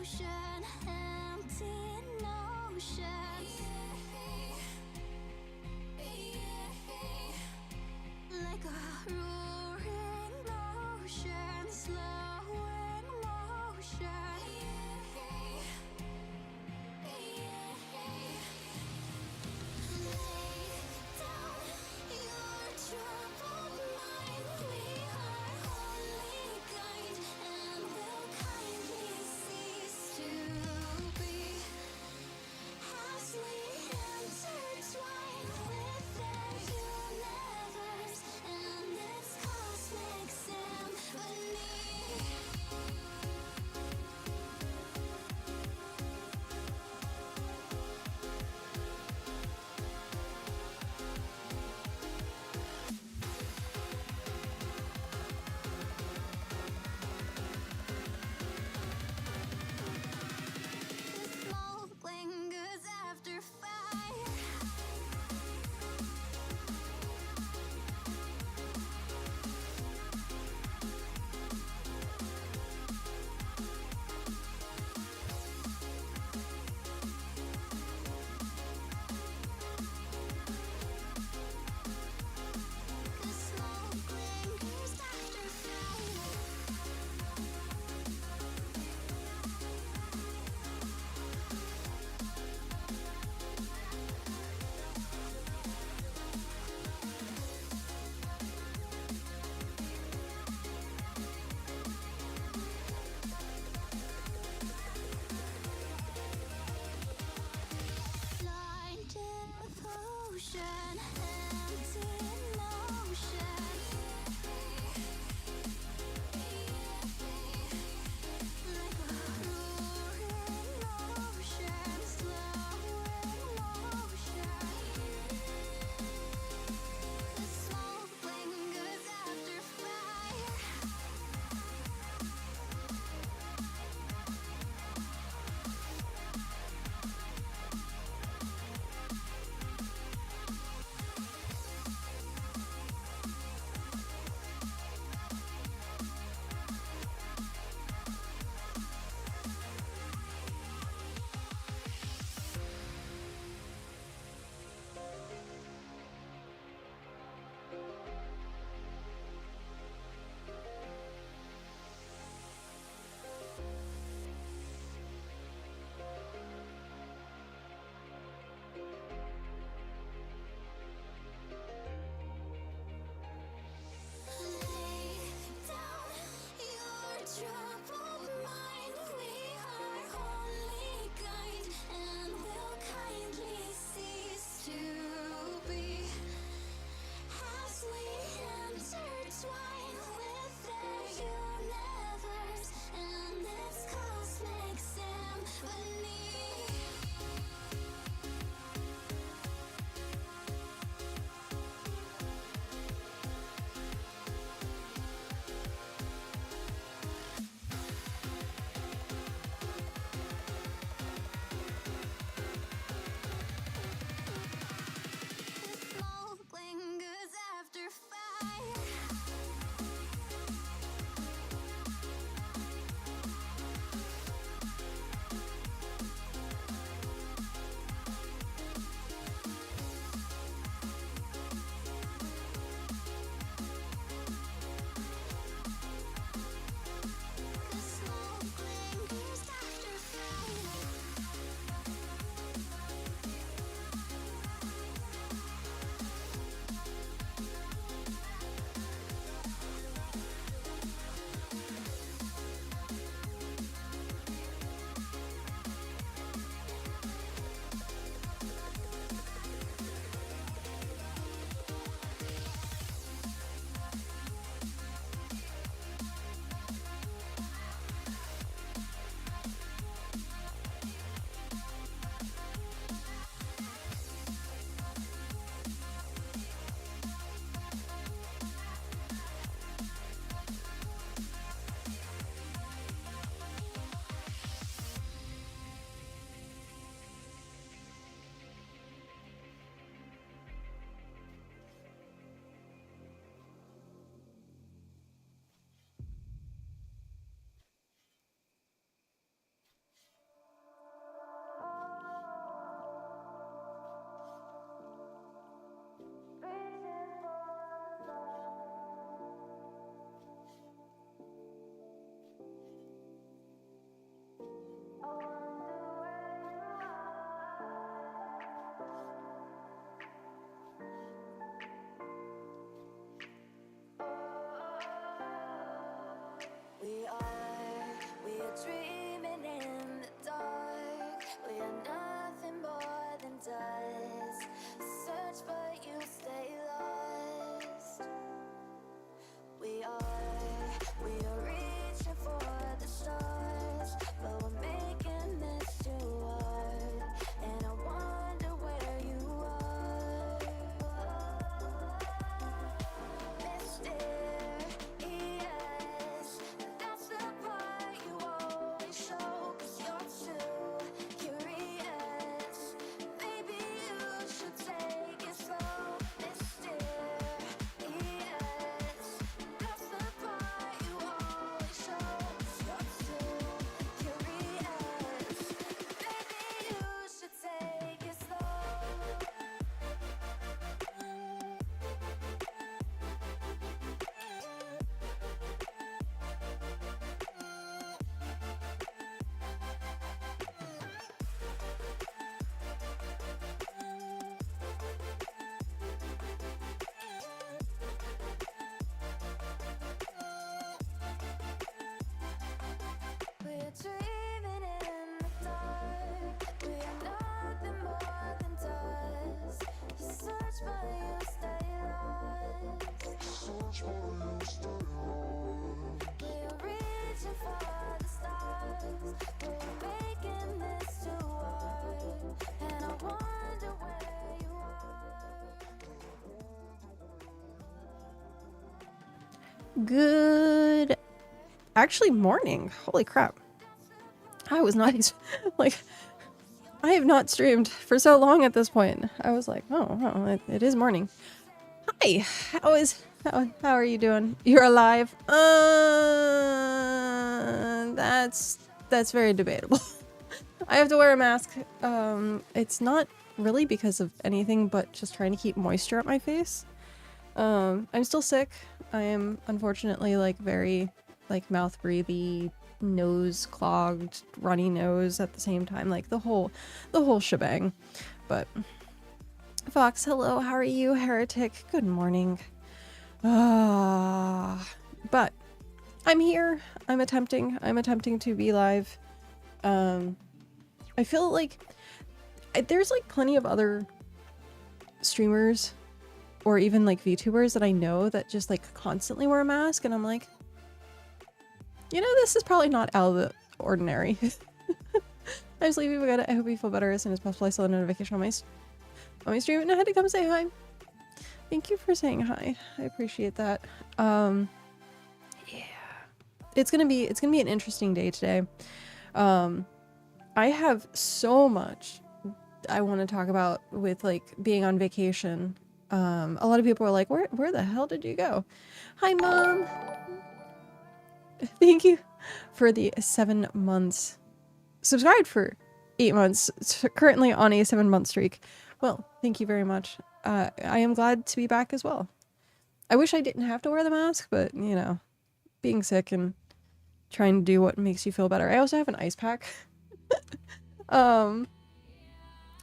ocean, empty notion. Like a roaring ocean, slowing motion. Lay down your troubled mind. We are only kind and will kindly cease to be as we We are dreaming in the dark. We are nothing more than dust. Search but you stay lost. We are reaching for the stars, but we're making this too hard. And I wonder where you are. Mysterious, that's the part you always show. 'Cause you're too curious. Maybe you should take it slow. Mysterious, that's the part you always show. 'Cause you're too curious. Maybe you should take it slow. We're dreaming in the dark. We are nothing more than dust. You search but you stay lost. We are reaching for the stars. We're making this too hard. And I wonder where you are. Good, actually morning. Holy crap. I was not like, I have not streamed for so long at this point. I was like, oh, it is morning. Hi, how are you doing? You're alive? That's very debatable. I have to wear a mask. It's not really because of anything, but just trying to keep moisture at my face. I'm still sick. I am unfortunately like very like mouth breathy, nose clogged, runny nose at the same time, like the whole shebang. But Fox, hello, how are you? Heretic, good morning. But I'm here. I'm attempting to be live. I feel like there's like plenty of other streamers or even like VTubers that I know that just like constantly wear a mask, and I'm like, you know, this is probably not out of the ordinary. I'm sleepy, but I hope you feel better as soon as possible. I saw a notification on my stream and I had to come say hi. Thank you for saying hi. I appreciate that. Yeah. It's gonna be an interesting day today. I have so much I want to talk about with like being on vacation. A lot of people are like, where the hell did you go? Hi, Mom. Thank you for the 7 months. Subscribed for 8 months. Currently on a 7-month streak. Well, thank you very much. I am glad to be back as well. I wish I didn't have to wear the mask, but you know, being sick and trying to do what makes you feel better. I also have an ice pack.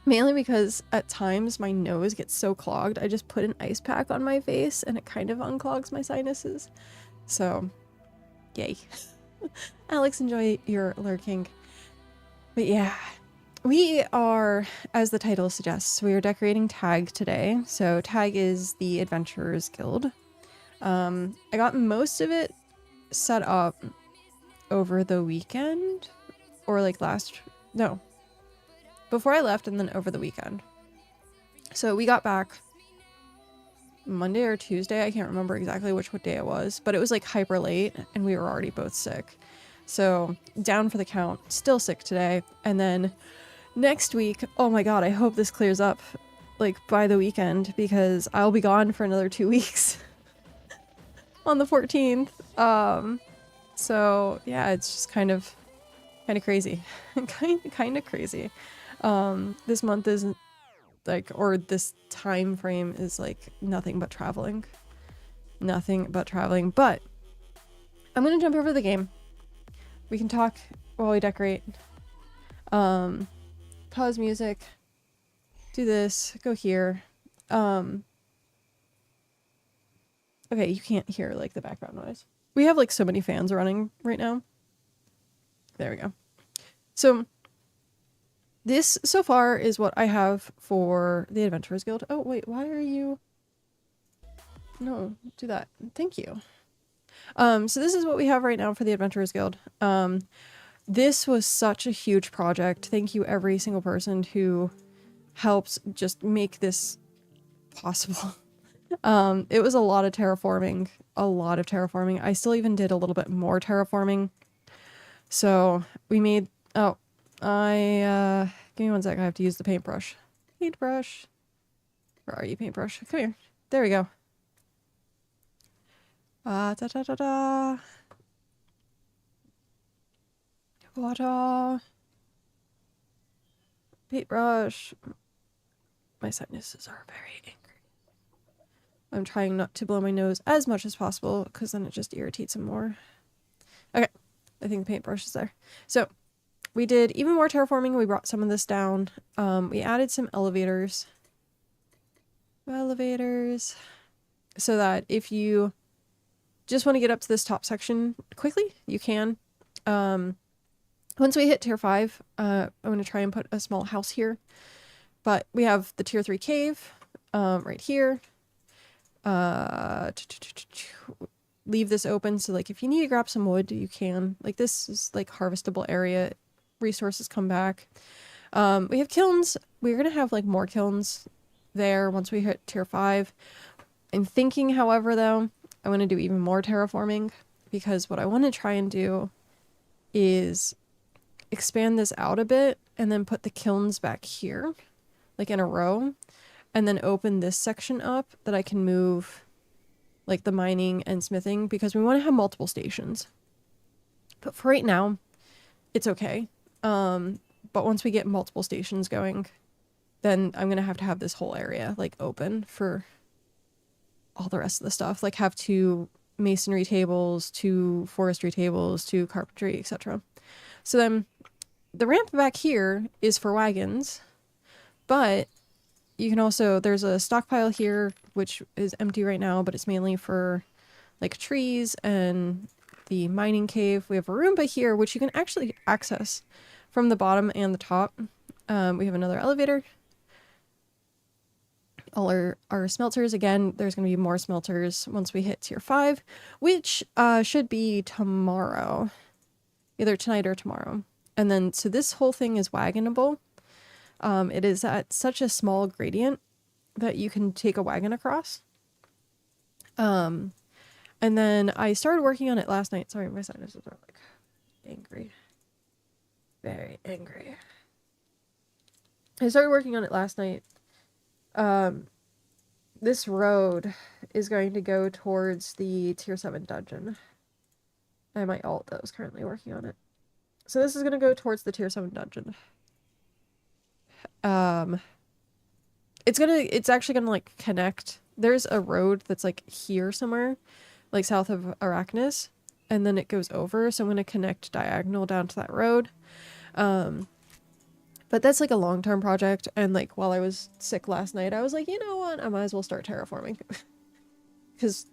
Mainly because at times my nose gets so clogged, I just put an ice pack on my face and it kind of unclogs my sinuses. So, yay. Alex, enjoy your lurking. But yeah, we are, as the title suggests, we are decorating T.A.G today. So T.A.G is the Adventurers Guild. I got most of it set up over the weekend, or like before I left, and then over the weekend. So we got back Monday or Tuesday, I can't remember exactly which day it was, but it was like hyper late and we were already both sick. So down for the count, still sick today. And then next week, oh my god, I hope this clears up like by the weekend, because I'll be gone for another 2 weeks on the 14th. So yeah, it's just kind of crazy. kind of crazy. This month is like, or this time frame is like nothing but traveling. But I'm gonna jump over to the game. We can talk while we decorate. Pause music. Do this. Go here. Okay, you can't hear like the background noise. We have like so many fans running right now. There we go. So this so far is what I have for the Adventurers Guild. Oh wait, why are you? No, do that. Thank you. So this is what we have right now for the Adventurers Guild. This was such a huge project. Thank you every single person who helps just make this possible. It was a lot of terraforming, I still even did a little bit more terraforming. So we made, oh, give me one sec, I have to use the paintbrush. Paintbrush. Where are you, paintbrush? Come here. There we go. Da da da da. Water. Paintbrush. My sinuses are very angry. I'm trying not to blow my nose as much as possible because then it just irritates him more. Okay, I think the paintbrush is there. So we did even more terraforming. We brought some of this down. We added some elevators. So that if you just want to get up to this top section quickly, you can. Once we hit tier 5, I'm going to try and put a small house here. But we have the tier 3 cave right here. Leave this open so like if you need to grab some wood, you can. Like this is like harvestable area. Resources come back. We have kilns. We're going to have like more kilns there once we hit tier 5. I'm thinking, however, though, I want to do even more terraforming because what I want to try and do is expand this out a bit and then put the kilns back here, like in a row, and then open this section up that I can move like the mining and smithing because we want to have multiple stations. But for right now, it's okay. But once we get multiple stations going, then I'm going to have this whole area like open for all the rest of the stuff, like have 2 masonry tables, 2 forestry tables, 2 carpentry, etc. So then the ramp back here is for wagons, but you can also, there's a stockpile here, which is empty right now, but it's mainly for like trees and the mining cave. We have a Roomba here, which you can actually access from the bottom and the top. We have another elevator. All our smelters, again, there's going to be more smelters once we hit tier 5, which should be tomorrow, either tonight or tomorrow. And then, so this whole thing is wagonable. It is at such a small gradient that you can take a wagon across. And then I started working on it last night. Sorry, my sinuses are like angry. Very angry. I started working on it last night. This road is going to go towards the tier 7 dungeon. And my alt that was currently working on it. So this is going to go towards the tier 7 dungeon. It's actually gonna like connect. There's a road that's like here somewhere, like south of Arachnis, and then it goes over. So I'm gonna connect diagonal down to that road. But that's like a long-term project. And like while I was sick last night, I was like, you know what? I might as well start terraforming because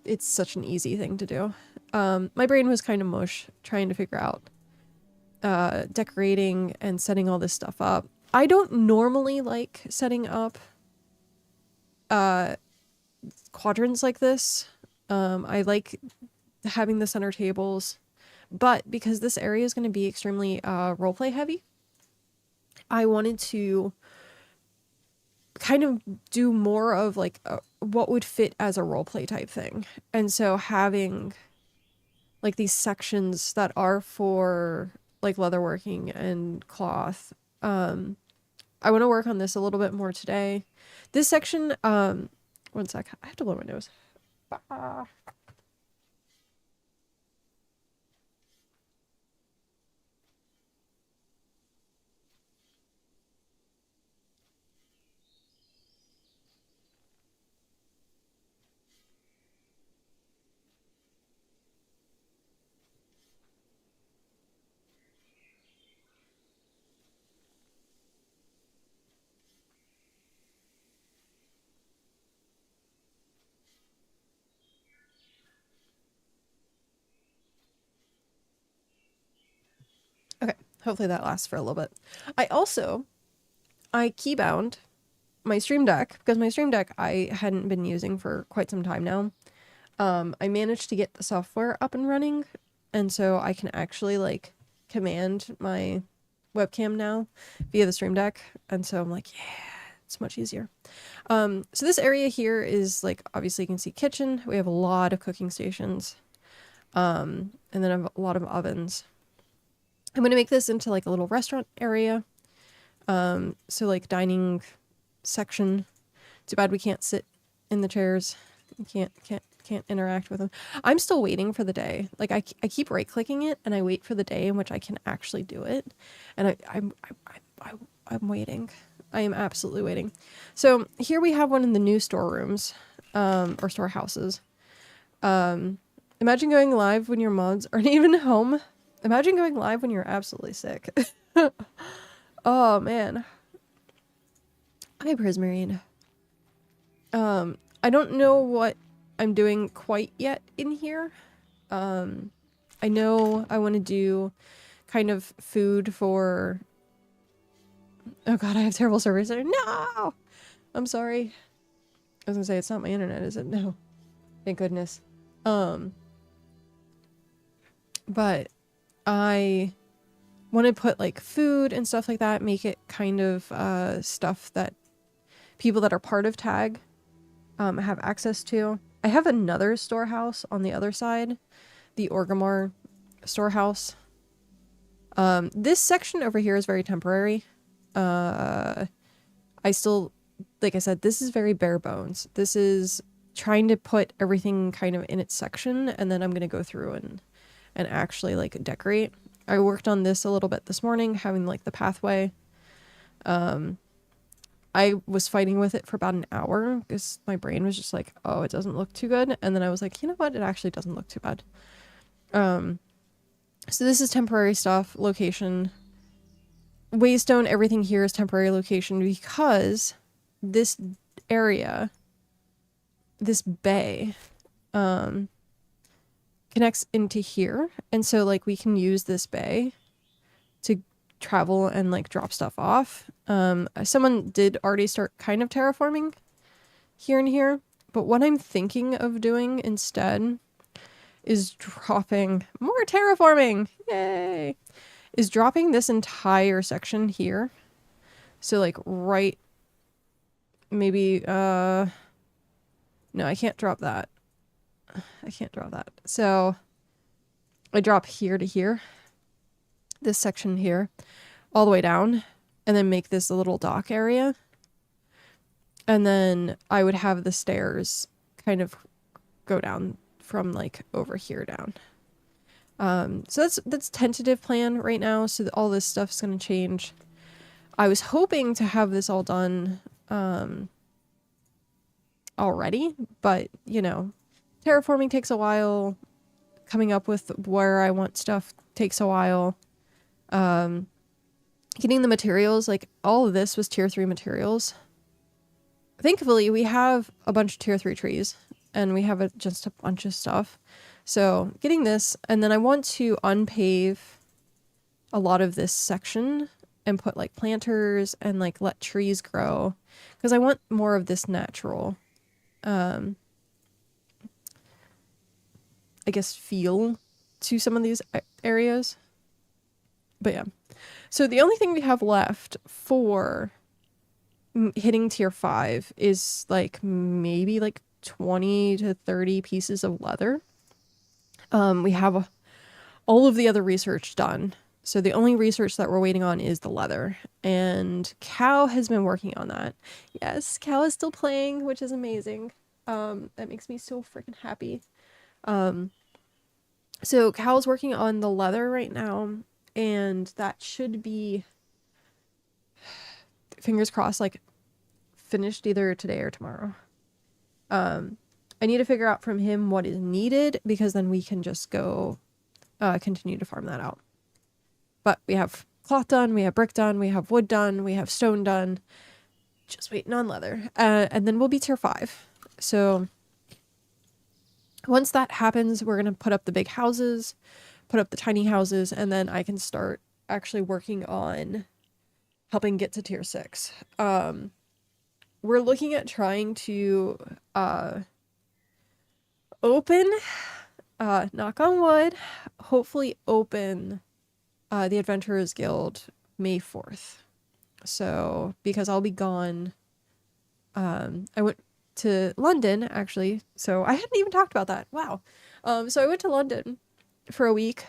it's such an easy thing to do. My brain was kind of mush trying to figure out decorating and setting all this stuff up. I don't normally like setting up quadrants like this. I like having the center tables, but because this area is going to be extremely roleplay heavy, I wanted to kind of do more of like what would fit as a roleplay type thing. And so having like these sections that are for like leatherworking and cloth, I want to work on this a little bit more today. This section, one sec, I have to blow my nose. Hopefully that lasts for a little bit. I keybound my Stream Deck because my Stream Deck I hadn't been using for quite some time now. I managed to get the software up and running, and so I can actually like command my webcam now via the Stream Deck, and so I'm like, yeah, it's much easier. So this area here is like, obviously you can see kitchen. We have a lot of cooking stations, and then I have a lot of ovens. I'm going to make this into like a little restaurant area. So like dining section. Too bad we can't sit in the chairs. You can't interact with them. I'm still waiting for the day. Like I keep right clicking it and I wait for the day in which I can actually do it. And I'm waiting. I am absolutely waiting. So here we have one in the new storerooms, or storehouses. Imagine going live when your mods aren't even home. Imagine going live when you're absolutely sick. Oh man. Hi, Prismarine. I don't know what I'm doing quite yet in here. I know I want to do kind of food for... Oh god, I have terrible service there. No! I'm sorry. I was gonna say, it's not my internet, is it? No. Thank goodness. But I want to put like food and stuff like that, make it kind of stuff that people that are part of T.A.G have access to. I have another storehouse on the other side, the Orgrimmar storehouse. This section over here is very temporary. I still, like I said, this is very bare bones. This is trying to put everything kind of in its section, and then I'm going to go through and actually like decorate. I worked on this a little bit this morning, having like the pathway. I was fighting with it for about an hour because my brain was just like, oh, it doesn't look too good. And then I was like, you know what? It actually doesn't look too bad. So this is temporary stuff, location. Waystone, everything here is temporary location because this area, this bay, connects into here. And so like we can use this bay to travel and like drop stuff off. Someone did already start kind of terraforming here and here, but what I'm thinking of doing instead is dropping more terraforming. Yay! Is dropping this entire section here. So like right, maybe, no, I can't drop that. I can't drop that. So I drop here to here, this section here, all the way down, and then make this a little dock area. And then I would have the stairs kind of go down from like over here down. So that's tentative plan right now. So all this stuff's going to change. I was hoping to have this all done, already, but you know, terraforming takes a while. Coming up with where I want stuff takes a while. Getting the materials, like all of this was tier 3 materials. Thankfully, we have a bunch of tier 3 trees and we have just a bunch of stuff. So getting this, and then I want to unpave a lot of this section and put like planters and like let trees grow because I want more of this natural, I guess, feel to some of these areas. But yeah, so the only thing we have left for hitting tier 5 is like maybe like 20 to 30 pieces of leather. We have all of the other research done. So the only research that we're waiting on is the leather. And Cal has been working on that. Yes, Cal is still playing, which is amazing. That makes me so freaking happy. So Cal's working on the leather right now. And that should be, fingers crossed, like finished either today or tomorrow. I need to figure out from him what is needed because then we can just go continue to farm that out. But we have cloth done, we have brick done, we have wood done, we have stone done. Just waiting on leather. And then we'll be tier 5. So once that happens, we're going to put up the big houses, put up the tiny houses, and then I can start actually working on helping get to tier 6. We're looking at trying to open, knock on wood, hopefully open the Adventurers Guild May 4th. So, because I'll be gone, I went to London, actually. So, I hadn't even talked about that. Wow. So I went to London for a week,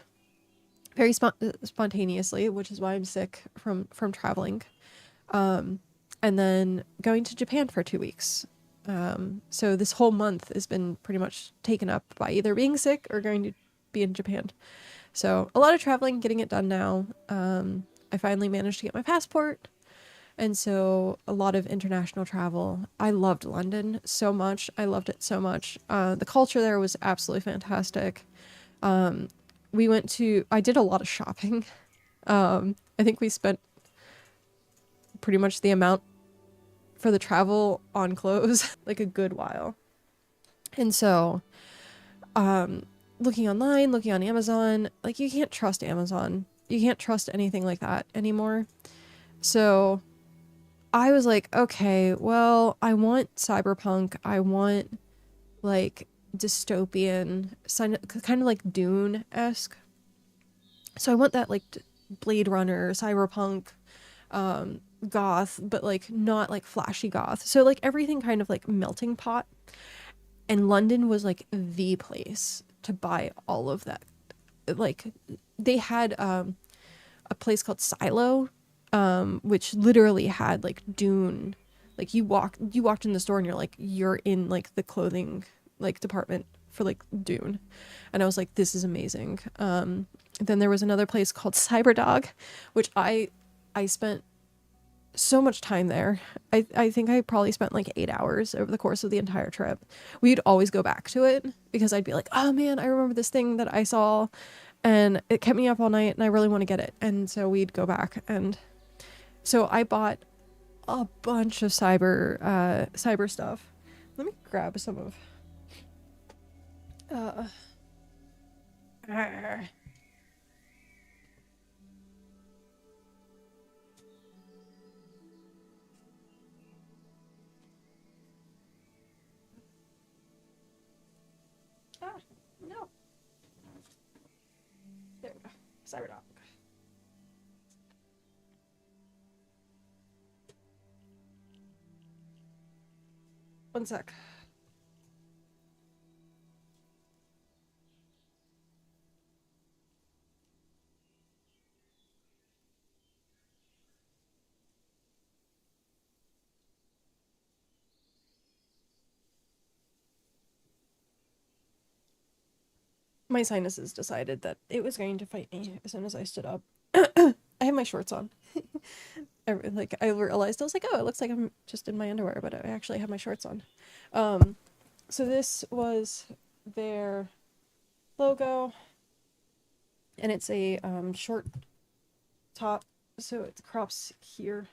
very spontaneously, which is why I'm sick from traveling. And then going to Japan for 2 weeks. So this whole month has been pretty much taken up by either being sick or going to be in Japan. So a lot of traveling, getting it done now. I finally managed to get my passport. And so a lot of international travel. I loved London so much. I loved it so much. The culture there was absolutely fantastic. I did a lot of shopping. I think we spent pretty much the amount for the travel on clothes, like a good while. And so, looking online, looking on Amazon, like you can't trust Amazon. You can't trust anything like that anymore. So I was like, okay, well, I want cyberpunk. I want like dystopian, kind of like Dune-esque. So I want that like Blade Runner, cyberpunk, goth, but like not like flashy goth. So like everything kind of like melting pot. And London was like the place to buy all of that. Like they had a place called Silo, which literally had like Dune. Like you walked in the store and you're in like the clothing like department for like Dune. And I was like, this is amazing. Then there was another place called Cyberdog, which I spent so much time there. I think I probably spent like 8 hours over the course of the entire trip. We'd always go back to it because I'd be like, oh man, I remember this thing that I saw and it kept me up all night and I really want to get it. And so we'd go back. And so I bought a bunch of cyber stuff. Let me grab some of no. There we go. Cyberdog. One sec. My sinuses decided that it was going to fight me as soon as I stood up. I have my shorts on. I realized, I was like, oh, it looks like I'm just in my underwear, but I actually have my shorts on. So this was their logo, and it's a short top, so it crops here.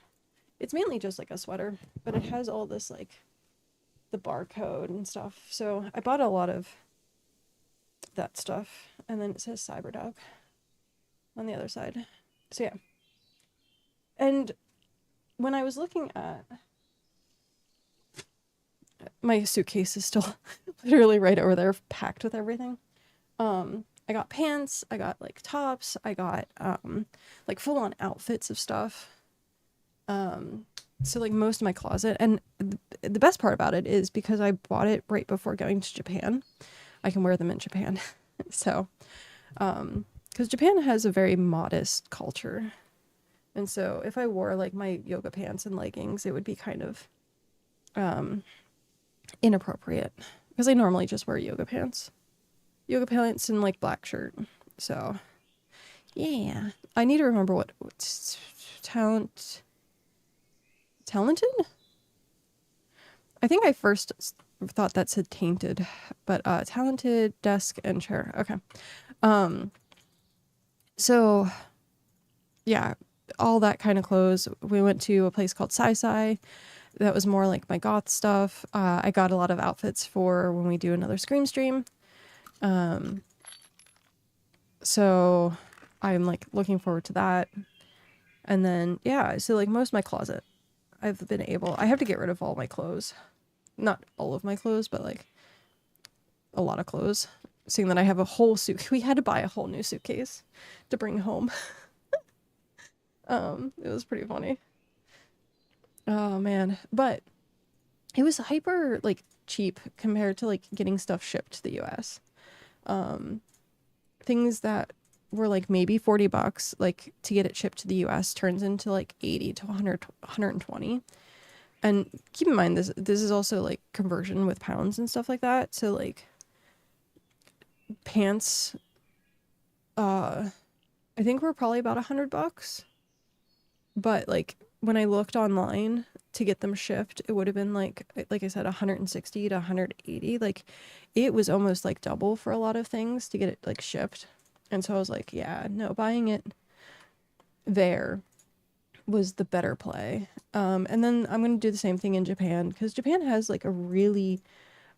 It's mainly just like a sweater, but it has all this like the barcode and stuff. So I bought a lot of that stuff, and then it says Cyberdog on the other side. So yeah. And when I was looking at my suitcase is still literally right over there, packed with everything. I got pants, I got like tops, I got like full on outfits of stuff. So like most of my closet, and the best part about it is because I bought it right before going to Japan, I can wear them in Japan. So, because Japan has a very modest culture. And so if I wore like my yoga pants and leggings, it would be kind of inappropriate because I normally just wear yoga pants and like black shirt. So yeah, I need to remember what's talented. I think I first thought that said tainted, but talented, desk, and chair. Okay. So yeah, all that kind of clothes. We went to a place called Sai Sai. That was more like my goth stuff. I got a lot of outfits for when we do another Scream stream. So I'm like looking forward to that. And then, yeah, so like most of my closet, I have to get rid of all my clothes. Not all of my clothes, but like a lot of clothes. Seeing that I have a whole suit, we had to buy a whole new suitcase to bring home. It was pretty funny. Oh man, but it was hyper like cheap compared to like getting stuff shipped to the US. Things that were like maybe $40, like to get it shipped to the US turns into like 80 to 100, 120. And keep in mind this is also like conversion with pounds and stuff like that. So like pants, I think were probably about $100. But like when I looked online to get them shipped, it would have been like I said, 160 to 180. Like it was almost like double for a lot of things to get it like shipped. And so I was like, yeah, no, buying it there was the better play. And then I'm going to do the same thing in Japan, because Japan has like a really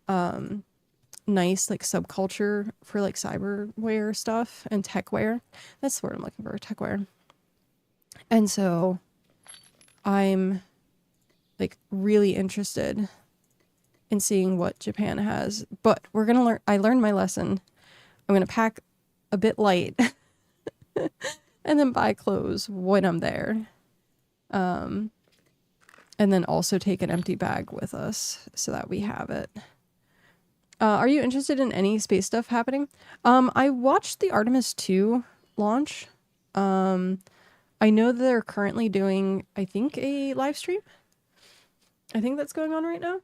nice like subculture for like cyberware stuff and techwear. That's the word I'm looking for, techwear. And so I'm like really interested in seeing what Japan has. But we're going to I learned my lesson. I'm going to pack a bit light and then buy clothes when I'm there. And then also take an empty bag with us so that we have it. Are you interested in any space stuff happening? I watched the Artemis 2 launch. I know that they're currently doing, I think, a live stream. I think that's going on right now.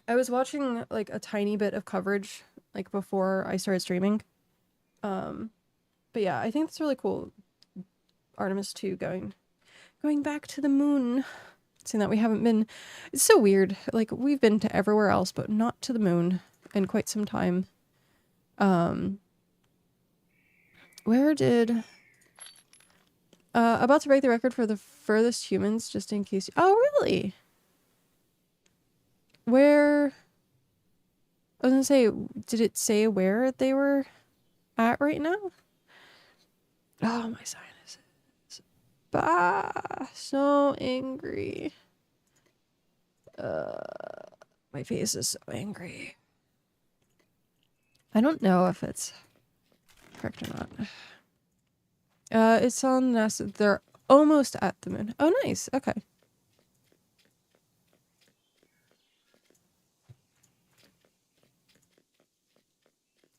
I was watching like a tiny bit of coverage like before I started streaming. But yeah, I think that's really cool. Artemis 2 going back to the moon. Seeing that we haven't been, it's so weird. Like we've been to everywhere else, but not to the moon in quite some time. Where did about to break the record for the furthest humans, just in case. Oh, really? Where? I was gonna say, did it say where they were at right now? Oh, my sinuses. Bah, so angry. My face is so angry. I don't know if it's correct or not. It's on NASA. They're almost at the moon. Oh, nice. Okay.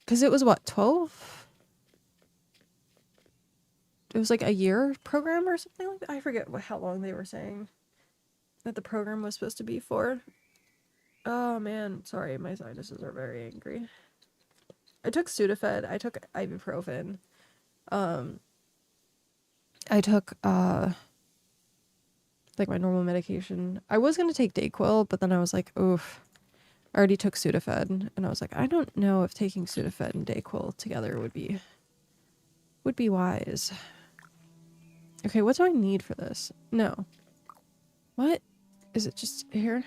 Because it was what, 12? It was like a year program or something like that. I forget how long they were saying that the program was supposed to be for. Oh man, sorry, my sinuses are very angry. I took Sudafed. I took ibuprofen. I took like my normal medication. I was gonna take Dayquil, but then I was like, oof. I already took Sudafed, and I was like, I don't know if taking Sudafed and Dayquil together would be wise. Okay, what do I need for this? No. What? Is it just here?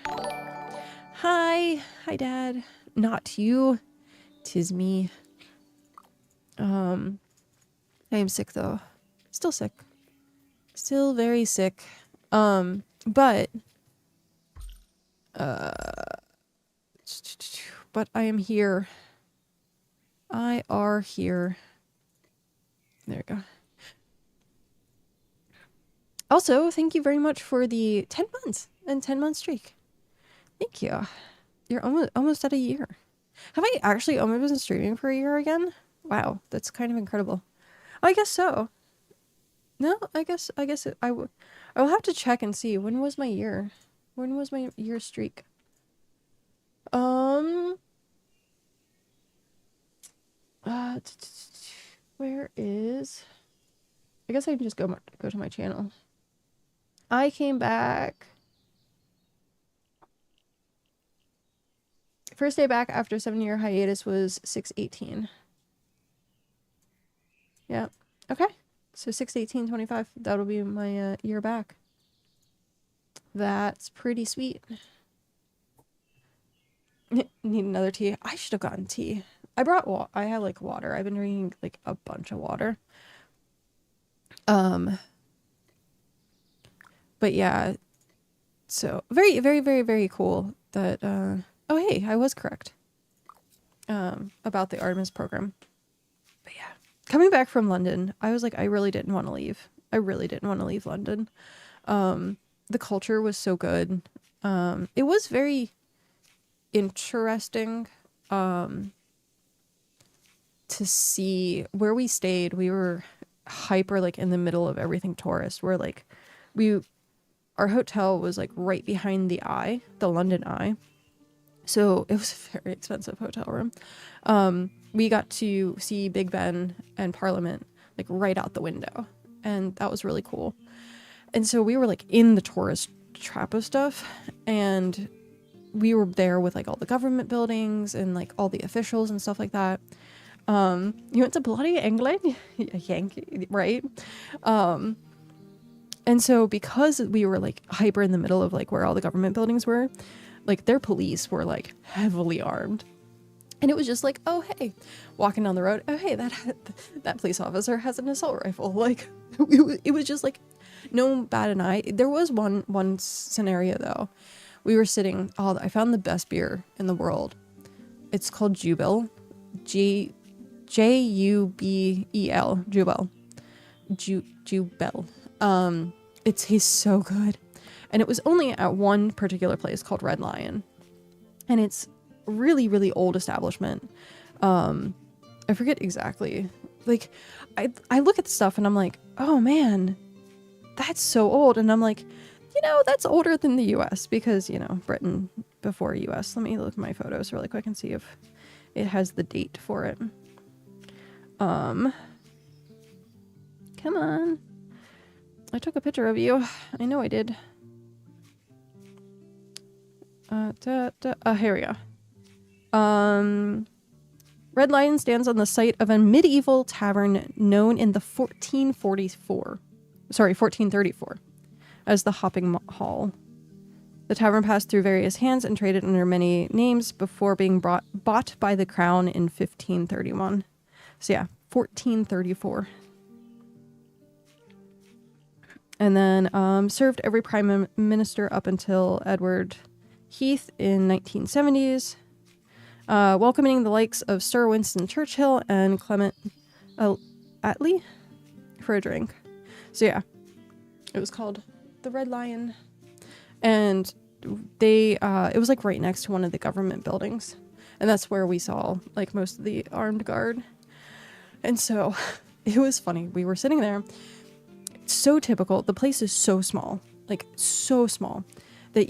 Hi, Dad. Not you. 'Tis me. I am sick though. Still sick. Still very sick. But I am here. I are here. There we go. Also, thank you very much for the 10 months and 10-month streak. Thank you. You're almost at a year. Have I actually only been streaming for a year again? Wow, that's kind of incredible. I guess so. No, I guess I will have to check and see. When was my year? When was my year streak? Where is? I guess I can just go to my channel. I came back. First day back after 7-year hiatus was 6/18. Yeah. Okay. So 6/18/25. That'll be my year back. That's pretty sweet. Need another tea. I should have gotten tea. I brought I had like water. I've been drinking like a bunch of water. Um, but yeah, so very, very, very, very cool that, oh, hey, I was correct, about the Artemis program. But yeah, coming back from London, I was like, I really didn't want to leave. I really didn't want to leave London. The culture was so good. It was very interesting, to see where we stayed. We were hyper like in the middle of everything tourist. Where like our hotel was like right behind the Eye, the London Eye. So it was a very expensive hotel room. We got to see Big Ben and Parliament like right out the window, and that was really cool. And so we were like in the tourist trap of stuff, and we were there with like all the government buildings and like all the officials and stuff like that. You went to bloody England, Yankee, right? And so because we were like hyper in the middle of like where all the government buildings were, like their police were like heavily armed. And it was just like, oh, hey, walking down the road. Oh, hey, that police officer has an assault rifle. Like it was just like no bat an eye. There was one scenario though. We were sitting, I found the best beer in the world. It's called Jubel. Jubel. Jubel. Jubel. It tastes so good. And it was only at one particular place called Red Lion. And it's really, really old establishment. I forget exactly. Like, I look at the stuff and I'm like, oh man, that's so old. And I'm like, that's older than the US because, Britain before US. Let me look at my photos really quick and see if it has the date for it. Come on. I took a picture of you. I know I did. Here we go. Red Lion stands on the site of a medieval tavern known in the 1434 as the Hopping Hall. The tavern passed through various hands and traded under many names before being bought by the crown in 1531. So yeah, 1434. And then served every prime minister up until Edward Heath in 1970s, welcoming the likes of Sir Winston Churchill and Clement Attlee for a drink. So yeah, it was called the Red Lion, and it was like right next to one of the government buildings, and that's where we saw like most of the armed guard. And so it was funny. We were sitting there. So typical. The place is so small, like so small that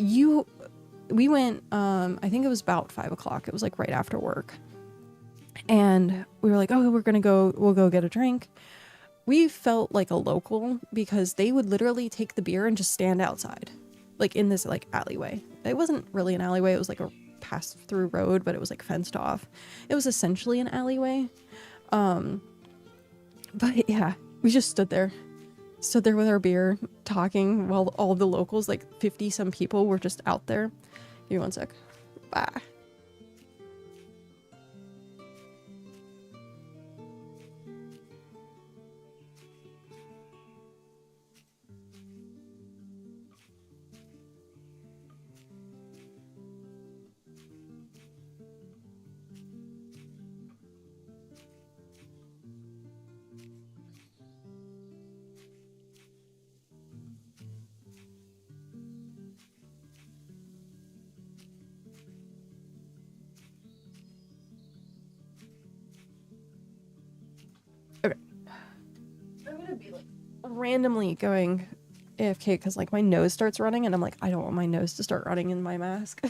we went, I think it was about 5 o'clock. It was like right after work. And we were like, oh, we'll go get a drink. We felt like a local because they would literally take the beer and just stand outside, like in this like alleyway. It wasn't really an alleyway. It was like a pass through road, but it was like fenced off. It was essentially an alleyway. But yeah, we just stood there with our beer talking while all the locals, like 50 some people, were just out there. Give me one sec. Bye. Okay. I'm gonna be like randomly going AFK because like my nose starts running and I'm like, I don't want my nose to start running in my mask.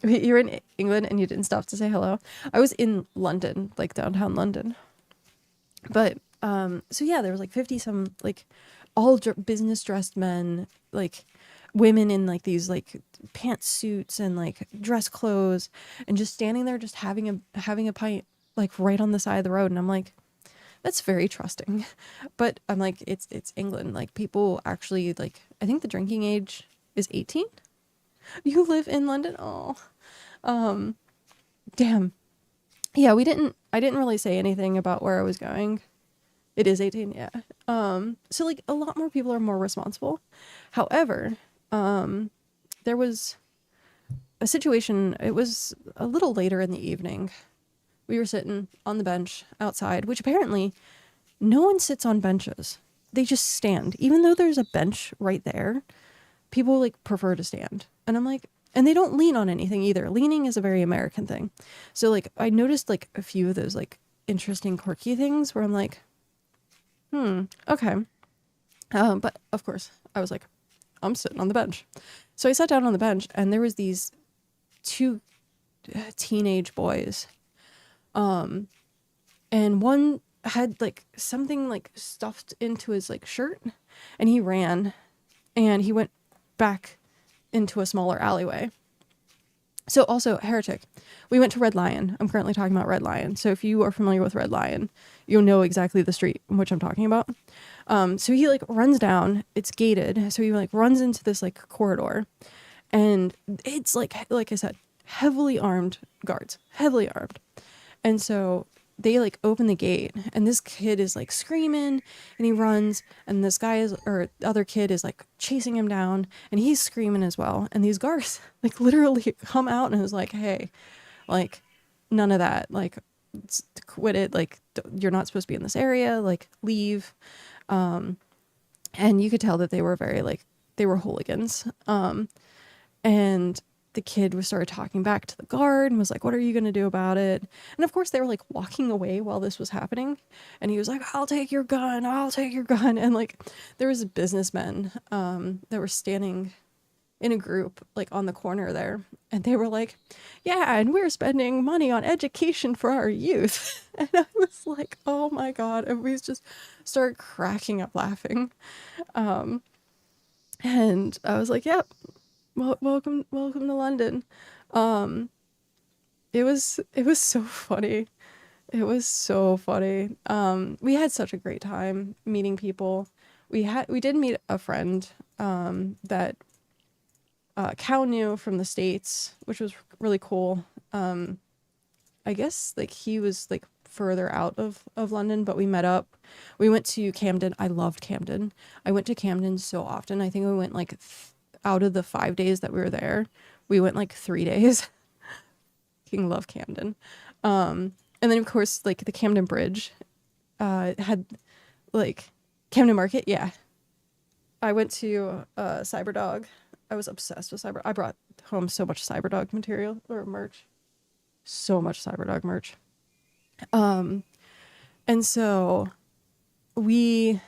You're in England and you didn't stop to say hello. I was in London, like downtown London. But so yeah, there was like 50 some like all business dressed men, like women in like these like pantsuits and like dress clothes, and just standing there just having a pint like right on the side of the road. And I'm like, that's very trusting. But I'm like, it's England. Like people actually, like, I think the drinking age is 18. You live in London? Oh, damn. Yeah, I didn't really say anything about where I was going. It is 18, yeah. So like a lot more people are more responsible. However, there was a situation, it was a little later in the evening. We were sitting on the bench outside, which apparently no one sits on benches. They just stand. Even though there's a bench right there, people like prefer to stand. And I'm like, and they don't lean on anything either. Leaning is a very American thing. So like I noticed like a few of those like interesting quirky things where I'm like, okay. But of course I was like, I'm sitting on the bench. So I sat down on the bench and there was these two teenage boys. And one had like something like stuffed into his like shirt and he ran and he went back into a smaller alleyway. So also Heretic. We went to Red Lion. I'm currently talking about Red Lion. So if you are familiar with Red Lion, you'll know exactly the street in which I'm talking about. So he like runs down, it's gated. So he like runs into this like corridor and it's like I said, heavily armed guards, heavily armed. And so they like open the gate and this kid is like screaming and he runs and this guy is, or the other kid is like chasing him down and he's screaming as well. And these guards like literally come out and is like, hey, like none of that, like quit it. Like you're not supposed to be in this area, like leave. And you could tell that they were very like, they were hooligans. And the kid was started talking back to the guard and was like, what are you going to do about it? And of course they were like walking away while this was happening. And he was like, I'll take your gun. I'll take your gun. And like, there was businessmen, that were standing in a group like on the corner there. And they were like, yeah, and we're spending money on education for our youth. And I was like, oh my God. And we just started cracking up laughing. And I was like, yep. Welcome to London. It was so funny. It was so funny. We had such a great time meeting people. We did meet a friend that Cal knew from the States, which was really cool. I guess like he was like further out of London, but we met up. We went to Camden. I loved Camden. I went to Camden so often. I think we went like out of the 5 days that we were there, we went like 3 days. King love Camden. And then of course like the Camden Bridge had like Camden Market. Yeah, I went to Cyberdog. I was obsessed with Cyber. I brought home so much Cyberdog material or merch, so much Cyberdog merch. And so we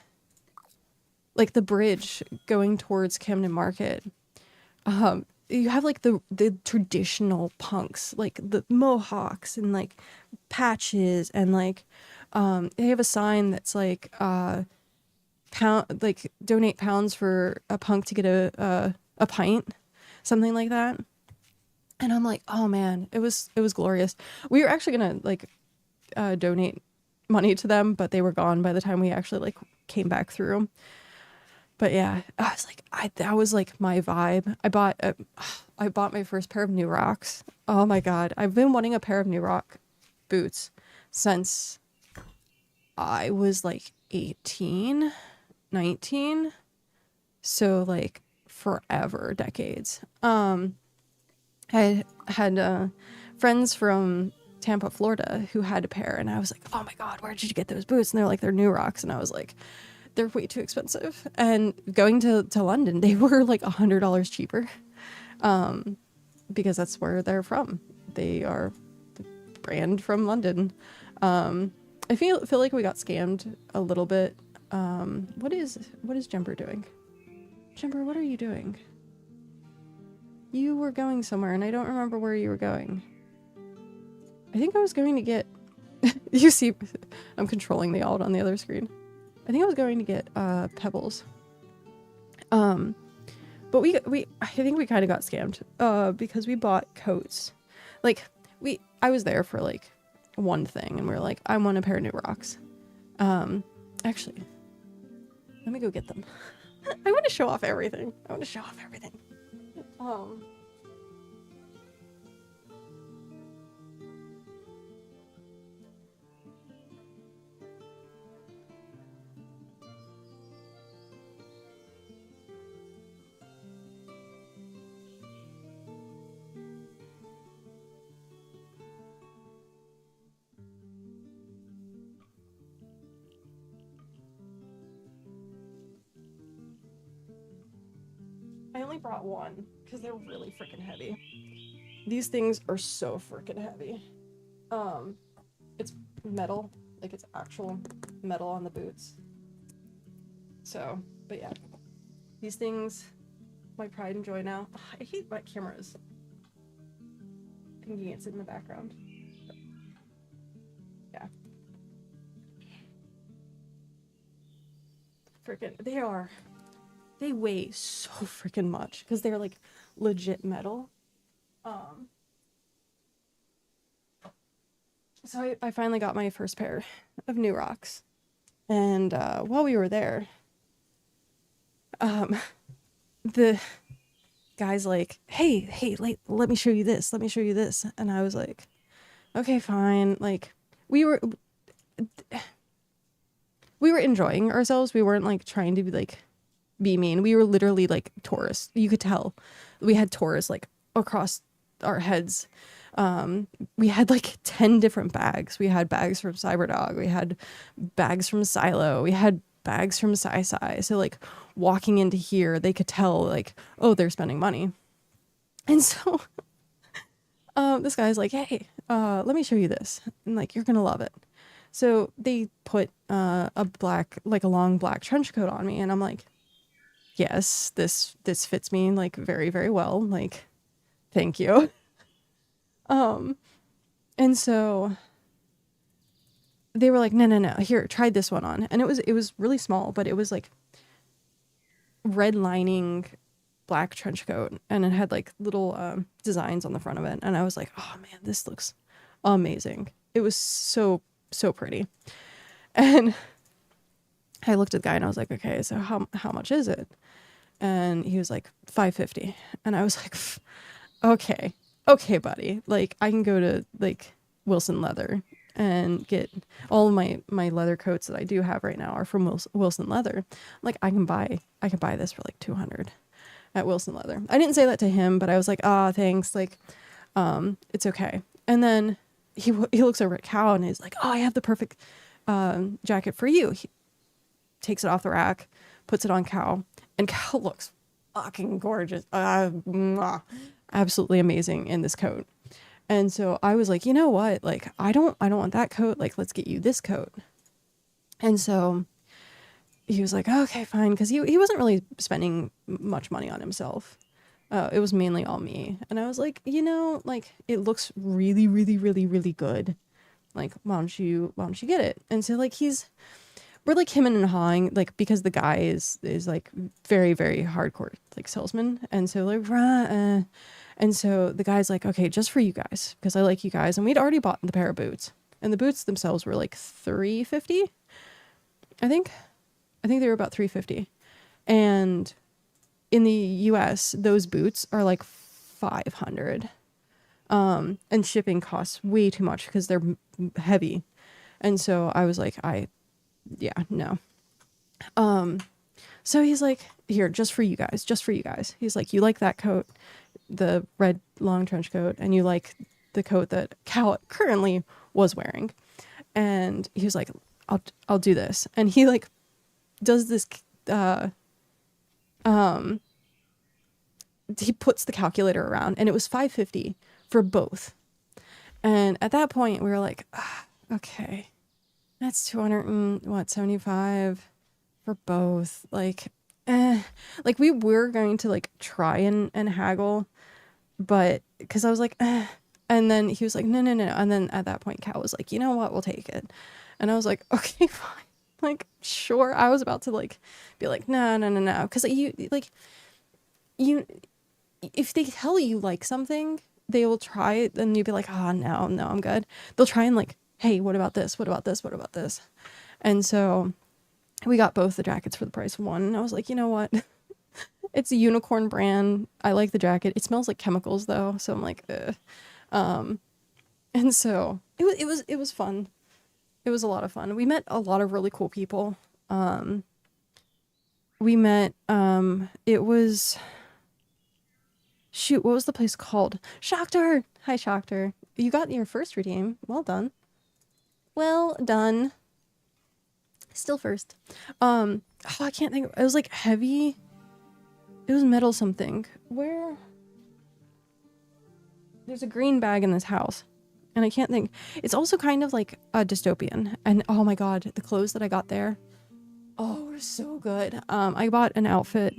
like the bridge going towards Camden Market. You have like the traditional punks, like the mohawks and like patches and like they have a sign that's like pound, like donate pounds for a punk to get a pint, something like that. And I'm like, oh man, it was glorious. We were actually gonna like donate money to them, but they were gone by the time we actually like came back through. But yeah, I was like, that was like my vibe. I bought my first pair of New Rocks. Oh my God. I've been wanting a pair of New Rock boots since I was like 18, 19. So like forever, decades. I had friends from Tampa, Florida who had a pair and I was like, oh my God, where did you get those boots? And they're like, they're New Rocks. And I was like, they're way too expensive. And going to London, they were like $100 cheaper, because that's where they're from. They are the brand from London. I feel like we got scammed a little bit. What is Jumper doing? Jumper, what are you doing? You were going somewhere and I don't remember where you were going. I think I was going to get you see I'm controlling the alt on the other screen. I think I was going to get pebbles. But I think we kind of got scammed because we bought coats. Like I was there for like one thing and we were like, I want a pair of New Rocks. Actually, let me go get them. I want to show off everything. only brought one because they're really freaking heavy. These things are so freaking heavy. It's metal, like it's actual metal on the boots. So, but yeah, these things, my pride and joy now. Ugh, I hate my cameras thinking it's in the background. Yeah. Freaking, they weigh so freaking much because they're like legit metal. So I finally got my first pair of new rocks. And while we were there, the guy's like, hey, let me show you this. Let me show you this. And I was like, okay, fine. Like, we were enjoying ourselves. We weren't like trying to be mean. We were literally like tourists. You could tell we had tourists like across our heads. We had like 10 different bags. We had bags from Cyberdog. We had bags from Silo. We had bags from Sai. So like walking into here, they could tell like, oh, they're spending money. And so this guy's like, hey, let me show you this. And like, you're gonna love it. So they put a long black trench coat on me, and I'm like, yes, this fits me like very, very well. Like, thank you. And so they were like, no, here, try this one on. And it was really small, but it was like red lining black trench coat, and it had like little designs on the front of it. And I was like, oh man, this looks amazing. It was so pretty. And I looked at the guy and I was like, okay, so how much is it? And he was like, $550. And I was like, okay, buddy. Like, I can go to like Wilson Leather and get all of my leather coats that I do have right now are from Wilson Leather. Like, I can buy this for like $200 at Wilson Leather. I didn't say that to him, but I was like, thanks. Like, it's okay. And then he looks over at Cal and he's like, oh, I have the perfect jacket for you. He takes it off the rack, puts it on Cal, and Cal looks fucking gorgeous. Absolutely amazing in this coat. And so I was like, you know what? Like, I don't want that coat. Like, let's get you this coat. And so he was like, okay, fine. Cause he wasn't really spending much money on himself. It was mainly all me. And I was like, you know, like, it looks really, really, really, really good. Like, why don't you get it? And so like, we're like him and hawing, like, because the guy is like very, very hardcore, like, salesman. And so like, and so the guy's like, okay, just for you guys, because I like you guys. And we'd already bought the pair of boots, and the boots themselves were like $350. I think they were about $350. And in the US, those boots are like $500. And shipping costs way too much because they're heavy. And so I was like, no. So he's like, here, just for you guys. He's like, you like that coat, the red long trench coat, and you like the coat that Cal currently was wearing. And he was like, I'll do this. And he like does this, he puts the calculator around, and it was $550 for both. And at that point we were like, okay, that's 275 for both. Like, like we were going to like try and haggle, but because I was like, and then he was like, no. And then at that point, Cal was like, you know what, we'll take it. And I was like, okay, fine. Like, sure. I was about to like be like, no. Because you, if they tell you like something, they will try it, and you'd be like, oh, no, I'm good. They'll try and like, hey, what about this? What about this? What about this? And so we got both the jackets for the price of one. And I was like, you know what? It's a unicorn brand. I like the jacket. It smells like chemicals though. So I'm like, and so it was fun. It was a lot of fun. We met a lot of really cool people. We met, it was, shoot, what was the place called? Shockter. Hi, Shockter. You got your first redeem. Well done. Well done. Still first. I can't think. It was like heavy. It It was metal something. Where? There's a green bag in this house. And I can't think. It's also kind of like a dystopian. And oh my god, the clothes that I got there. Oh, were so good. I bought an outfit.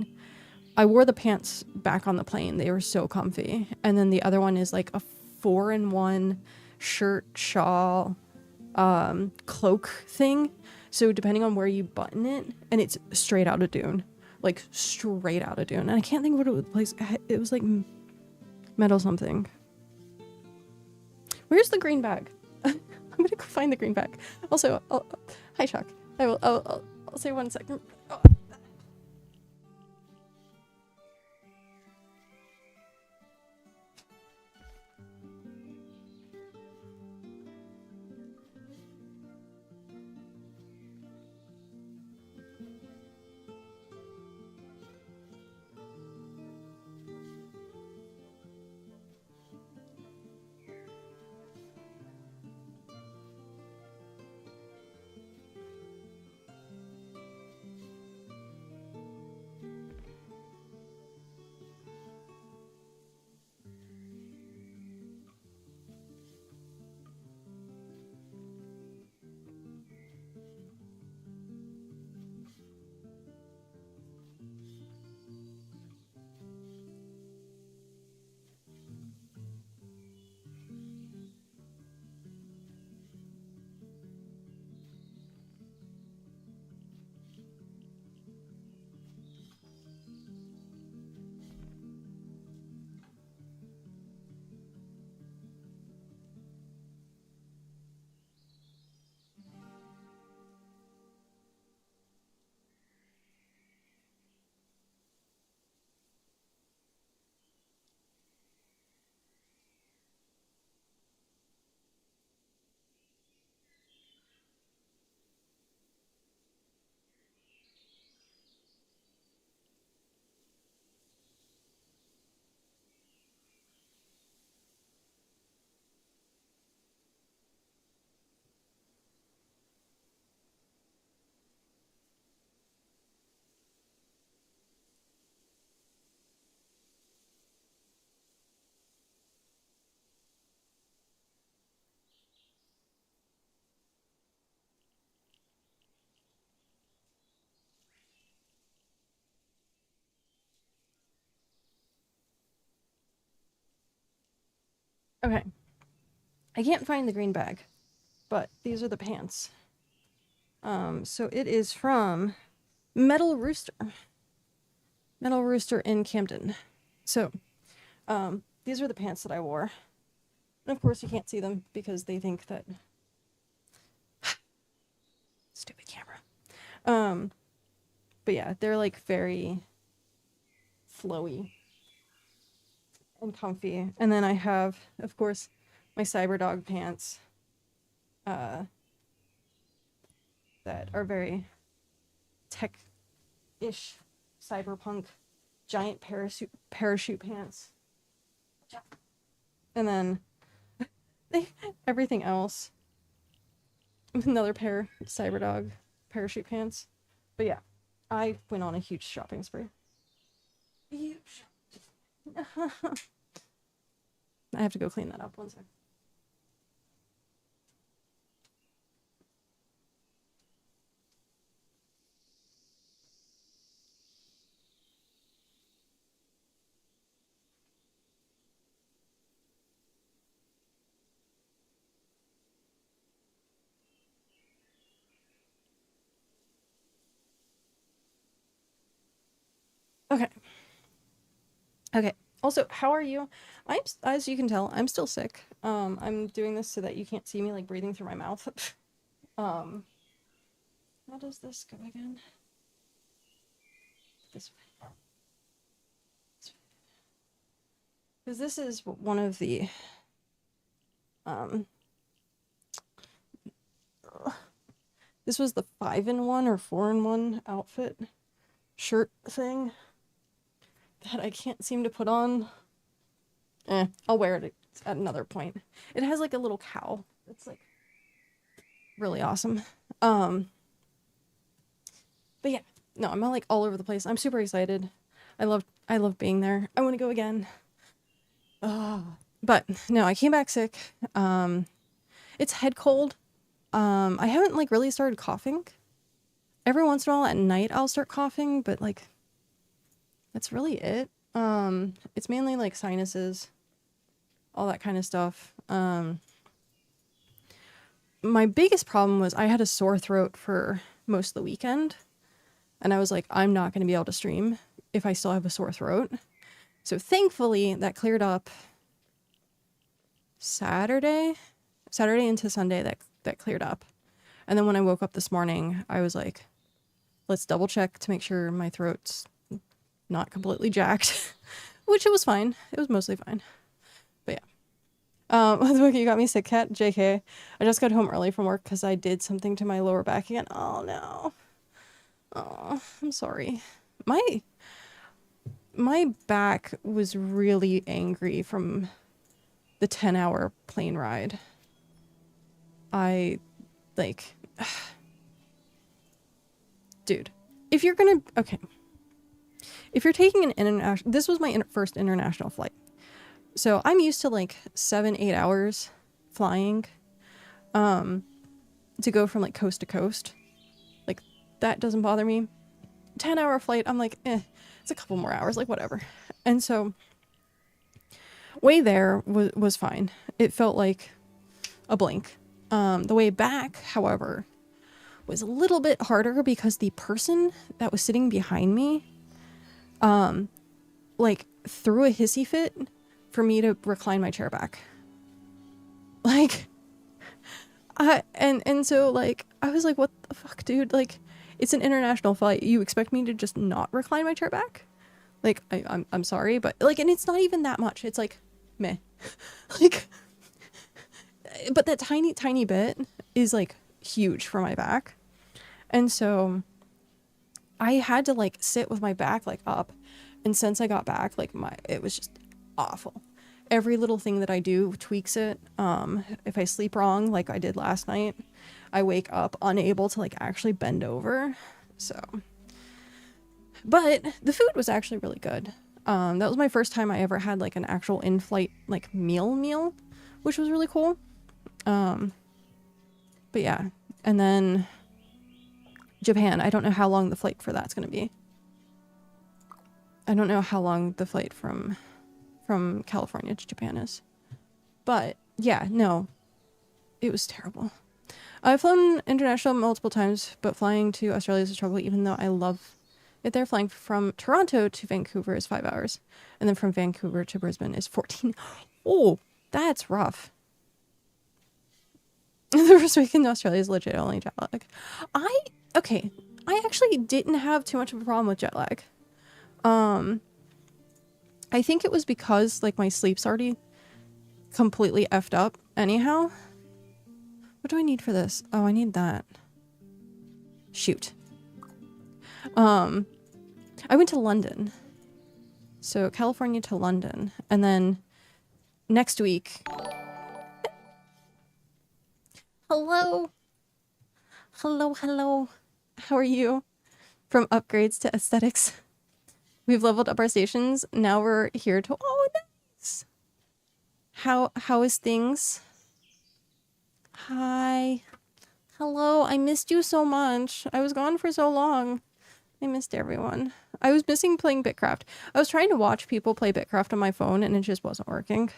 I wore the pants back on the plane. They were so comfy. And then the other one is like a 4-in-1 shirt, shawl, cloak thing. So depending on where you button it, and it's straight out of Dune. Like straight out of Dune. And I can't think what it was. Place. It was like metal something. Where's the green bag? I'm gonna go find the green bag. Also, hi Chuck. I'll say 1 second. Oh. Okay. I can't find the green bag, but these are the pants. So it is from Metal Rooster. Metal Rooster in Camden. So, these are the pants that I wore. And of course you can't see them because they think that... Stupid camera. But yeah, they're like very flowy and comfy. And then I have, of course, my Cyberdog pants. That are very tech-ish, cyberpunk, giant parachute pants. And then everything else. Another pair of Cyberdog parachute pants. But yeah, I went on a huge shopping spree. Huge. I have to go clean that up 1 second. Okay. Okay. Also, how are you? As you can tell, I'm still sick. I'm doing this so that you can't see me like breathing through my mouth. How does this go again? This way. Because this is one of the this was the 5-in-1 or 4-in-1 outfit shirt thing that I can't seem to put on. I'll wear it at another point. It has like a little cowl. It's like really awesome. But yeah, no, I'm like all over the place. I'm super excited. I love I love being there. I want to go again. But no, I came back sick. It's head cold. I haven't like really started coughing. Every once in a while at night I'll start coughing, but like that's really it. It's mainly like sinuses, all that kind of stuff. My biggest problem was I had a sore throat for most of the weekend, and I was like, I'm not going to be able to stream if I still have a sore throat. So thankfully that cleared up Saturday into Sunday. That cleared up. And then when I woke up this morning, I was like, let's double check to make sure my throat's not completely jacked, which it was fine. It was mostly fine. But yeah. You got me sick, Kat. JK. I just got home early from work because I did something to my lower back again. Oh no. Oh, I'm sorry. My back was really angry from the 10-hour plane ride. Dude, if you're taking an international, this was my first international flight. So I'm used to like 7-8 hours flying, to go from like coast to coast. Like that doesn't bother me. 10-hour flight, I'm like, it's a couple more hours, like whatever. And so way there was fine. It felt like a blink. The way back, however, was a little bit harder because the person that was sitting behind me, like threw a hissy fit for me to recline my chair back. Like, and so like, I was like, what the fuck, dude? Like, it's an international flight. You expect me to just not recline my chair back? Like, I'm sorry, but like, and it's not even that much. It's like, meh. Like, but that tiny bit is like huge for my back. And so I had to like sit with my back like up. And since I got back, like it was just awful. Every little thing that I do tweaks it. If I sleep wrong, like I did last night, I wake up unable to like actually bend over. So, but the food was actually really good. That was my first time I ever had like an actual in-flight like meal, which was really cool. But yeah, and then Japan, I don't know how long the flight for that's going to be. I don't know how long the flight from California to Japan is. But yeah, no, it was terrible. I've flown international multiple times, but flying to Australia is a struggle, even though I love it there. Flying from Toronto to Vancouver is 5 hours. And then from Vancouver to Brisbane is 14. Oh, that's rough. The first week in Australia is legit only jet lag. I actually didn't have too much of a problem with jet lag. I think it was because like my sleep's already completely effed up anyhow. What do I need for this? Oh, I need that. Shoot. I went to London. So California to London. And then next week. Hello. Hello. How are you? From upgrades to aesthetics. We've leveled up our stations. Now we're here to... Oh, nice. How is things? Hi. Hello. I missed you so much. I was gone for so long. I missed everyone. I was missing playing BitCraft. I was trying to watch people play BitCraft on my phone and it just wasn't working.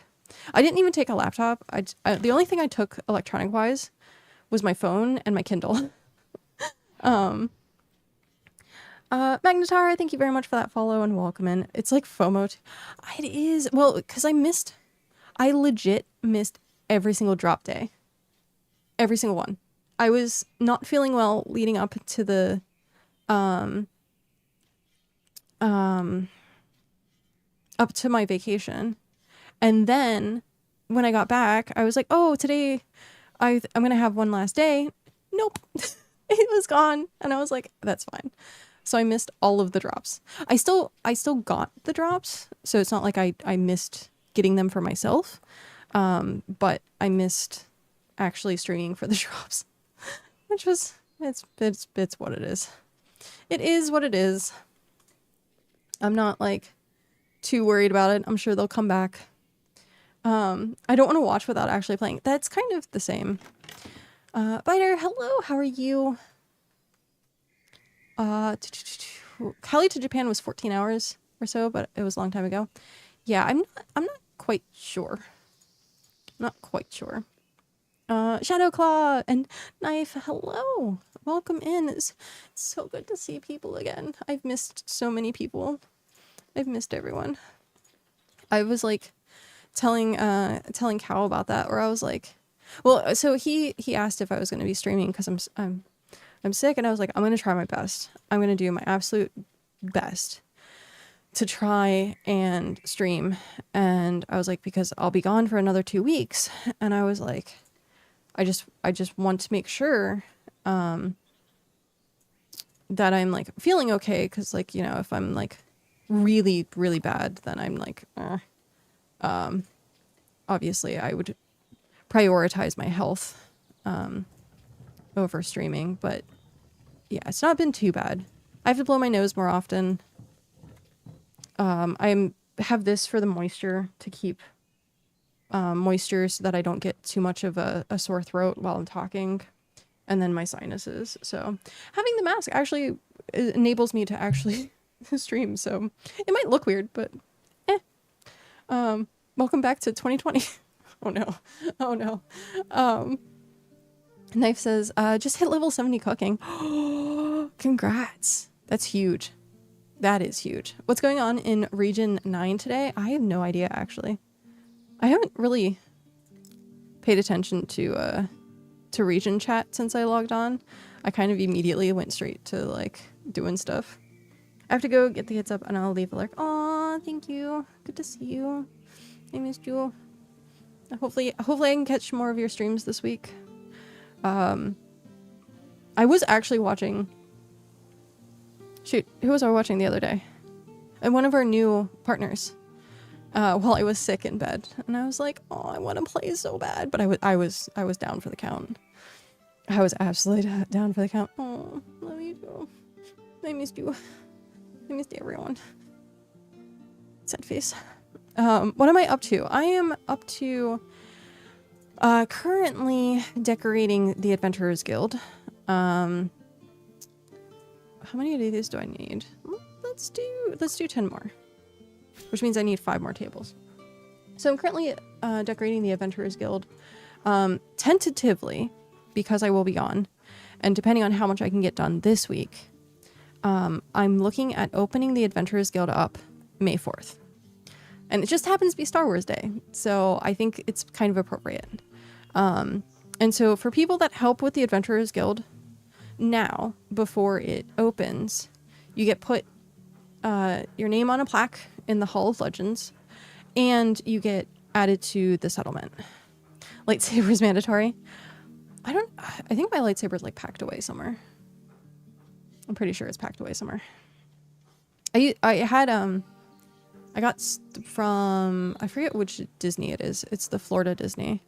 I didn't even take a laptop. The only thing I took electronic-wise was my phone and my Kindle. Magnetara, thank you very much for that follow and welcome in. It's like FOMO. It is. Well, because I legit missed every single drop day. Every single one. I was not feeling well leading up to the, up to my vacation. And then when I got back, I was like, oh, today I'm going to have one last day. Nope. It was gone. And I was like, that's fine. So I missed all of the drops. I still got the drops. So it's not like I missed getting them for myself. But I missed actually streaming for the drops, which was, it's what it is. It is what it is. I'm not like too worried about it. I'm sure they'll come back. I don't want to watch without actually playing. That's kind of the same. Biter, hello, how are you? Cali to Japan was 14 hours or so, but it was a long time ago. Yeah, I'm not quite sure. Not quite sure. Shadowclaw and Knife, hello. Welcome in. It's so good to see people again. I've missed so many people. I've missed everyone. I was like telling Cal about that, where I was like, well, so he asked if I was going to be streaming because I'm sick, and I was like, I'm going to try my best. I'm going to do my absolute best to try and stream. And I was like, because I'll be gone for another 2 weeks, and I was like, I just want to make sure that I'm like feeling okay, because like, you know, if I'm like really really bad, then I'm like obviously I would prioritize my health over streaming. But yeah, it's not been too bad. I have to blow my nose more often. I have this for the moisture, to keep moisture so that I don't get too much of a sore throat while I'm talking, and then my sinuses. So having the mask actually enables me to actually stream. So it might look weird, but welcome back to 2020. Oh no. Knife says, just hit level 70 cooking. Congrats. That's huge. That is huge. What's going on in Region 9 today? I have no idea, actually. I haven't really paid attention to region chat since I logged on. I kind of immediately went straight to, like, doing stuff. I have to go get the kids up, and I'll leave a like, aw, thank you. Good to see you. I missed you. Hopefully I can catch more of your streams this week. I was actually watching... Shoot, who was I watching the other day? And one of our new partners, while I was sick in bed. And I was like, oh, I want to play so bad. But I was down for the count. I was absolutely down for the count. Oh, love you too. I missed you. I missed everyone. Sad face. What am I up to? I am up to currently decorating the Adventurers Guild. How many of these do I need? Let's do 10 more, which means I need 5 more tables. So I'm currently decorating the Adventurers Guild, tentatively, because I will be gone, and depending on how much I can get done this week, I'm looking at opening the Adventurers Guild up May 4th. And it just happens to be Star Wars Day, so I think it's kind of appropriate. And so for people that help with the Adventurers Guild now, before it opens, you get put your name on a plaque in the Hall of Legends, and you get added to the settlement. Lightsaber is mandatory. I think my lightsaber is like packed away somewhere. I'm pretty sure it's packed away somewhere. I got from, I forget which Disney it is. It's the Florida Disney.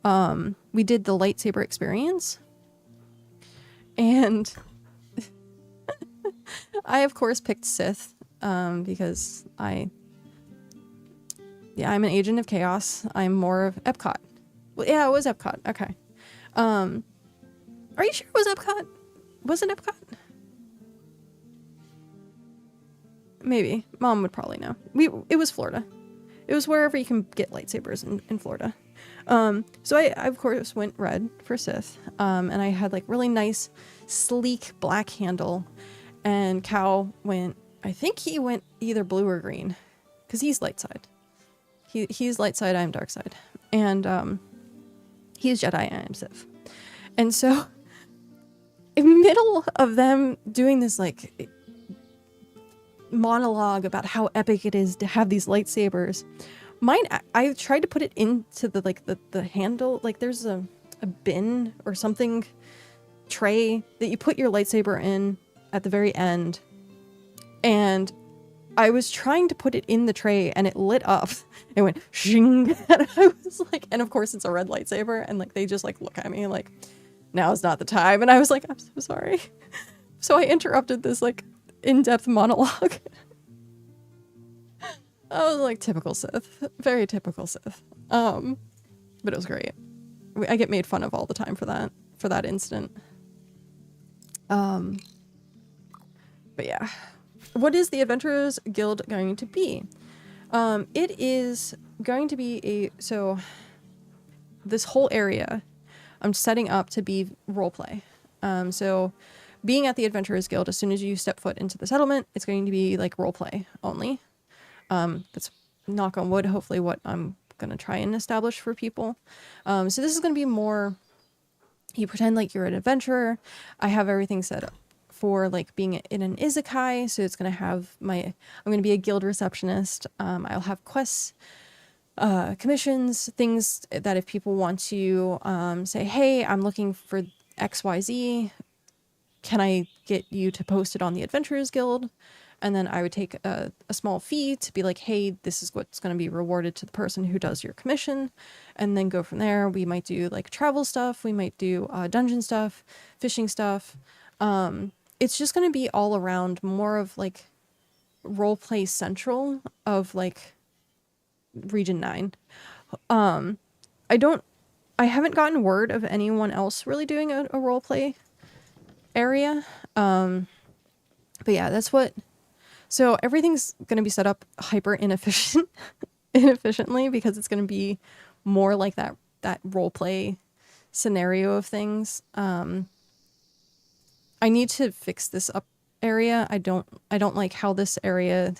We did the lightsaber experience. And I, of course, picked Sith, because I'm an agent of chaos. I'm more of Epcot. Well, yeah, it was Epcot. Okay. Are you sure it was Epcot? Was it Epcot? Maybe. Mom would probably know. It was Florida. It was wherever you can get lightsabers in Florida. So I, of course, went red for Sith. And I had, like, really nice, sleek black handle. And Cal went, I think he went either blue or green. Because he's light side. He's light side, I'm dark side. And he's Jedi and I'm Sith. And so, in the middle of them doing this, like, monologue about how epic it is to have these lightsabers, mine, I tried to put it into the handle, like there's a bin or something, tray that you put your lightsaber in at the very end, and I was trying to put it in the tray and it lit up. It went shing, and I was like, and of course it's a red lightsaber, and like they just like look at me like, now's not the time, and I was like, I'm so sorry. So I interrupted this like in-depth monologue. Oh, like typical Sith. Very typical Sith. But it was great. I get made fun of all the time for that incident. But yeah. What is the Adventurers Guild going to be? It is going to be so this whole area I'm setting up to be roleplay. So being at the Adventurers Guild, as soon as you step foot into the settlement, it's going to be like roleplay only. That's, knock on wood, hopefully what I'm going to try and establish for people. So this is going to be more, you pretend like you're an adventurer. I have everything set up for like being in an isekai. So it's going to have I'm going to be a guild receptionist. I'll have quests, commissions, things that if people want to say, hey, I'm looking for XYZ, can I get you to post it on the Adventurers Guild? And then I would take a small fee to be like, hey, this is what's going to be rewarded to the person who does your commission. And then go from there. We might do like travel stuff. We might do dungeon stuff, fishing stuff. It's just going to be all around more of like roleplay central of like Region 9. I haven't gotten word of anyone else really doing a roleplay area. But yeah, that's what. So everything's going to be set up hyper inefficiently because it's going to be more like that roleplay scenario of things. I need to fix this up area. I don't like how this area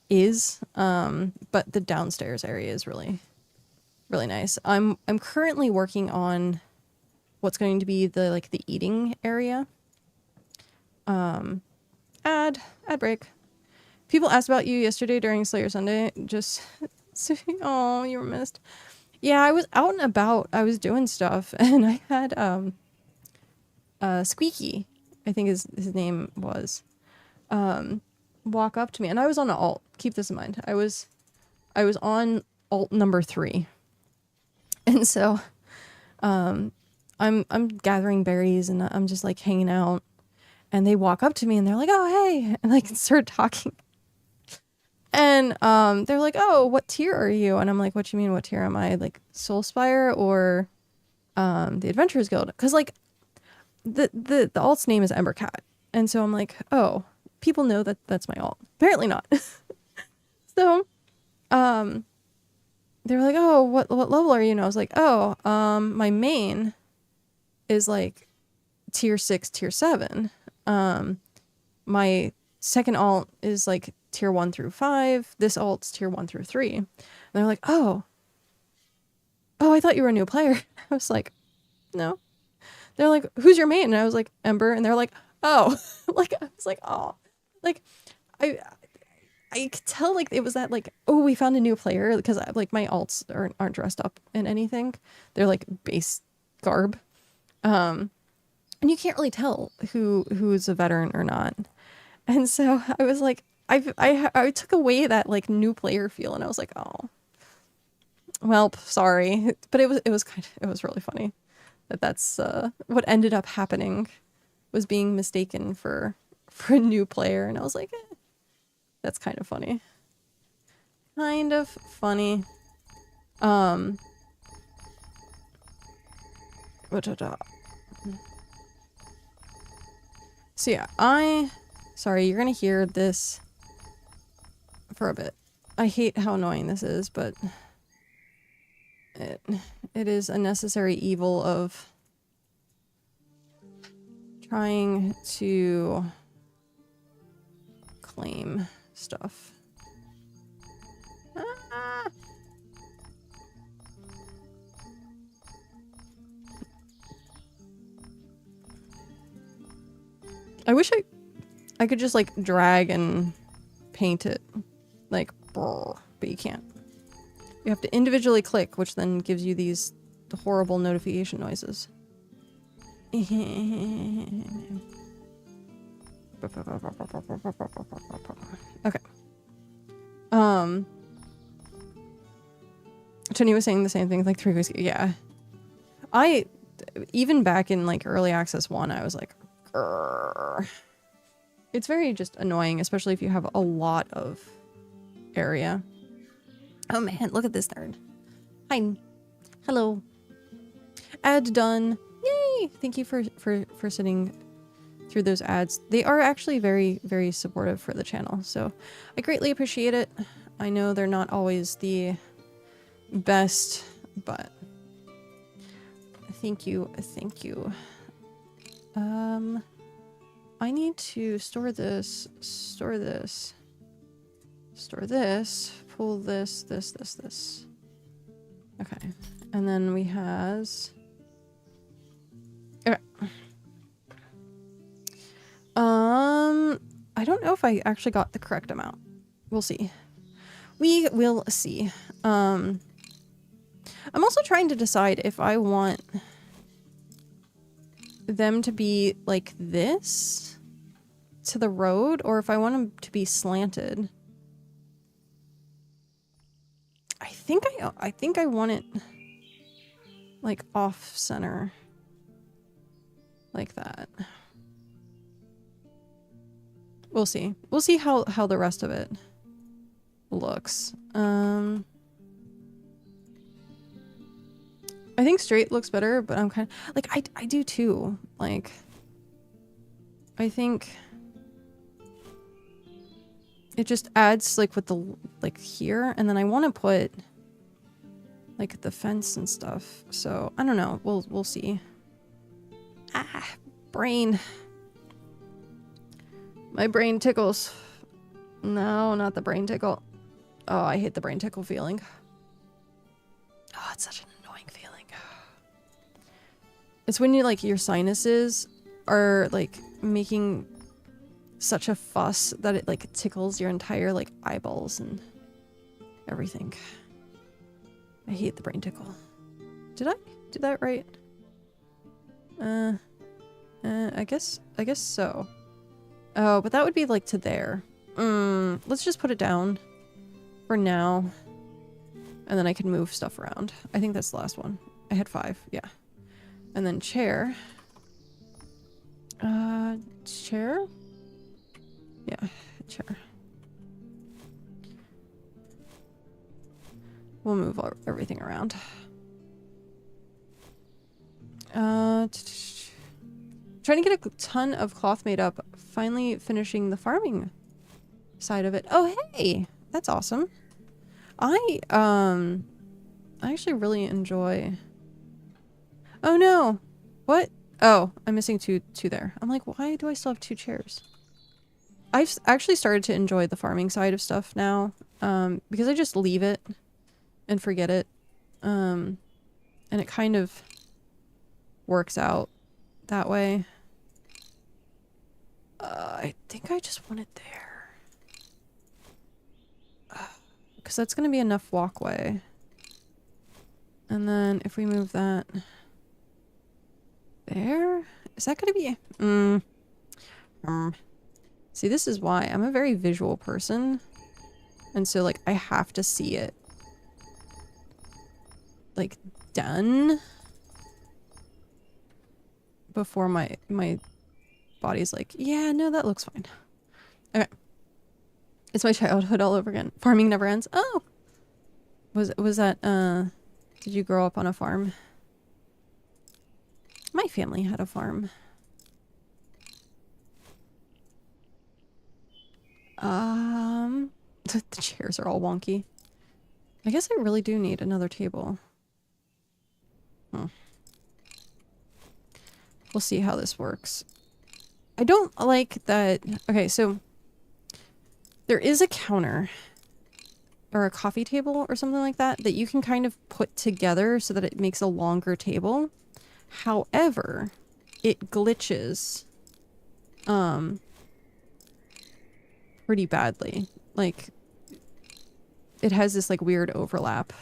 is. But the downstairs area is really, really nice. I'm currently working on what's going to be the eating area. Ad break. People asked about you yesterday during Slayer Sunday. Just, oh, you were missed. Yeah, I was out and about. I was doing stuff, and I had Squeaky, I think his name was, walk up to me, and I was on alt. Keep this in mind. I was on alt number 3, and so, I'm gathering berries, and I'm just like hanging out. And they walk up to me and they're like, oh, hey, and like start talking. And they're like, oh, what tier are you? And I'm like, what do you mean, what tier am I? Like Soulspire or the Adventurers Guild? Because like the alt's name is emberKat. And so I'm like, oh, people know that that's my alt. Apparently not. So they were like, oh, what level are you? And I was like, oh, my main is like tier 6, tier 7. My second alt is like tier 1 through 5. This alt's tier 1 through 3. And they're like, oh, I thought you were a new player. I was like, no. They're like, who's your main? And I was like, Ember. And they're like, oh, like, I was like, oh, like, I could tell like it was that like, oh, we found a new player, because like my alts aren't dressed up in anything. They're like base garb. And you can't really tell who's a veteran or not. And so I was like, I took away that like new player feel, and I was like, oh, well, sorry. But it was really funny that's what ended up happening, was being mistaken for a new player, and I was like, that's kind of funny. Kind of funny. So yeah, sorry, you're gonna hear this for a bit. I hate how annoying this is, but it is a necessary evil of trying to claim stuff. Ah. I wish I could just like drag and paint it like, but you can't. You have to individually click, which then gives you these horrible notification noises. Okay. Tony was saying the same thing like 3 weeks ago. Yeah. Even back in like early access 1, I was like, grrr. It's very just annoying, especially if you have a lot of area. Oh man, look at this nerd. Hi. Hello. Ad done. Yay! Thank you for sitting through those ads. They are actually very, very supportive for the channel, so I greatly appreciate it. I know they're not always the best, but thank you, thank you. I need to store this, pull this. Okay, and then we has... Okay. I don't know if I actually got the correct amount. We'll see. We will see. I'm also trying to decide if I want them to be like this to the road or if I want them to be slanted. I think I want it like off center like that. We'll see. We'll see how the rest of it looks. I think straight looks better, but I'm kind of like I do too. Like I think it just adds like with the like here, and then I want to put like the fence and stuff. So I don't know. We'll see. Ah, brain. My brain tickles. No, not the brain tickle. Oh, I hate the brain tickle feeling. Oh, it's such an annoying feeling. It's when you like your sinuses are like making such a fuss that it like tickles your entire like eyeballs and everything. I hate the brain tickle. Did I do that right? I guess so. Oh, but that would be like to there. Let's just put it down for now. And then I can move stuff around. I think that's the last one. I had 5, yeah. And then chair. Chair? Yeah, chair. We'll move everything around. Trying to get a ton of cloth made up. Finally finishing the farming side of it. Oh, hey! That's awesome. I actually really enjoy... Oh, no! What? Oh, I'm missing two there. I'm like, why do I still have 2 chairs? I've actually started to enjoy the farming side of stuff now, because I just leave it and forget it. And it kind of works out that way. I think I just want it there. Because that's going to be enough walkway. And then if we move that there, is that going to be... See, this is why I'm a very visual person. And so, like, I have to see it, like, done before my body's like, yeah, no, that looks fine. Okay. It's my childhood all over again. Farming never ends. Oh! Was that, did you grow up on a farm? My family had a farm. The chairs are all wonky. I guess I really do need another table. We'll see how this works. I don't like that... Okay, so... There is a counter or a coffee table or something like that that you can kind of put together so that it makes a longer table. However, it glitches pretty badly. Like, it has this like weird overlap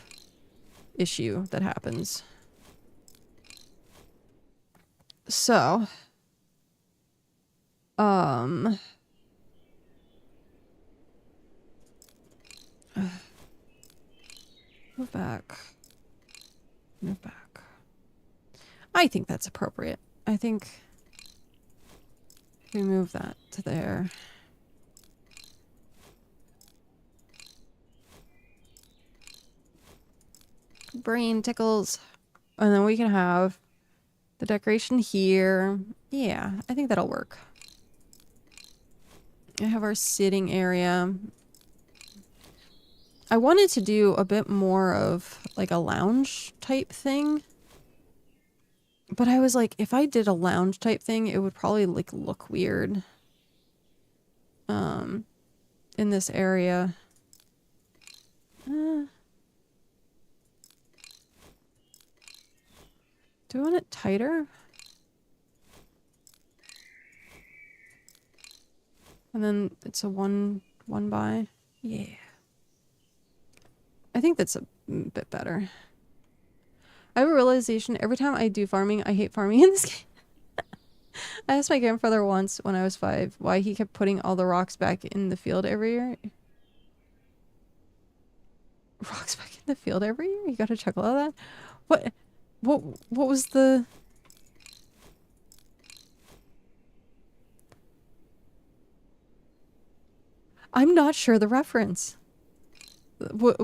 issue that happens. So, move back. Move back. I think that's appropriate. I think we move that to there. Brain tickles. And then we can have the decoration here. Yeah, I think that'll work. I have our sitting area. I wanted to do a bit more of like a lounge type thing. But I was like, if I did a lounge type thing, it would probably like look weird. In this area. Do I want it tighter? And then it's a one by. Yeah. I think that's a bit better. I have a realization every time I do farming, I hate farming in this game. I asked my grandfather once when I was 5 why he kept putting all the rocks back in the field every year. Rocks back in the field every year? You got a chuckle at that? What was the... I'm not sure the reference. What,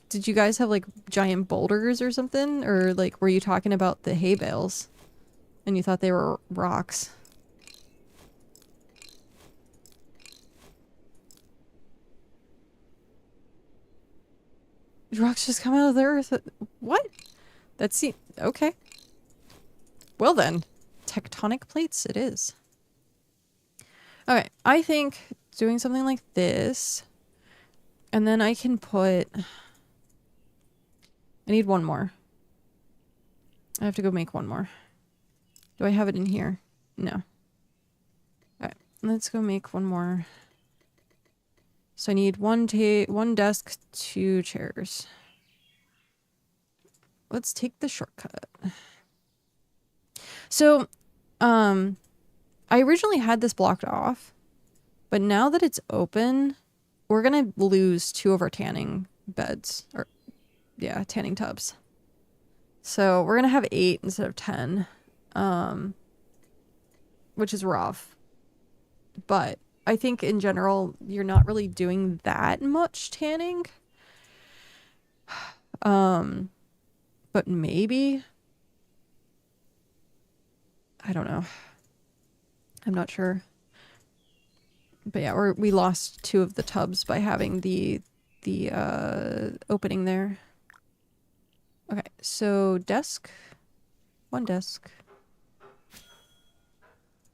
did you guys have like giant boulders or something? Or like were you talking about the hay bales? And you thought they were rocks? Rocks just come out of the earth? What? That's... okay. Well then. Tectonic plates it is. Okay, I think doing something like this... And then I can put... I need one more. I have to go make one more. Do I have it in here? No. Alright, let's go make one more. So I need one desk, 2 chairs. Let's take the shortcut. So, I originally had this blocked off, but now that it's open... We're gonna lose 2 of our tanning beds. Or, yeah, tanning tubs. So we're gonna have 8 instead of 10. Which is rough. But I think in general, you're not really doing that much tanning. But maybe. I don't know. I'm not sure. But yeah, we lost 2 of the tubs by having the opening there. Okay, so desk. 1 desk.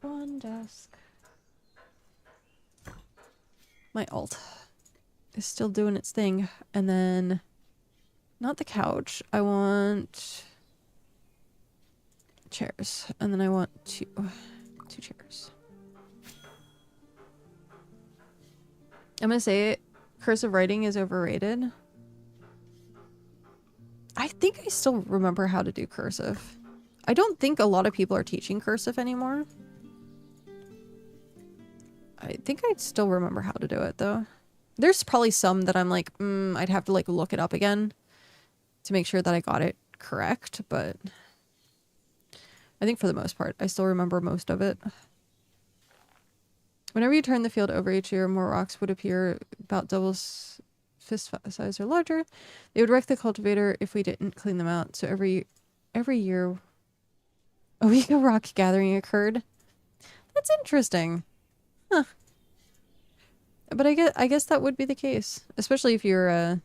1 desk. My alt is still doing its thing. And then, not the couch. I want chairs. And then I want 2 chairs. I'm gonna say it. Cursive writing is overrated. I think I still remember how to do cursive. I don't think a lot of people are teaching cursive anymore. I think I still remember how to do it though. There's probably some that I'm like, I'd have to like look it up again to make sure that I got it correct, but I think for the most part, I still remember most of it. Whenever you turn the field over each year, more rocks would appear about double fist size or larger. They would wreck the cultivator if we didn't clean them out. So every year, a week of rock gathering occurred. That's interesting. Huh. But I guess that would be the case, especially if you're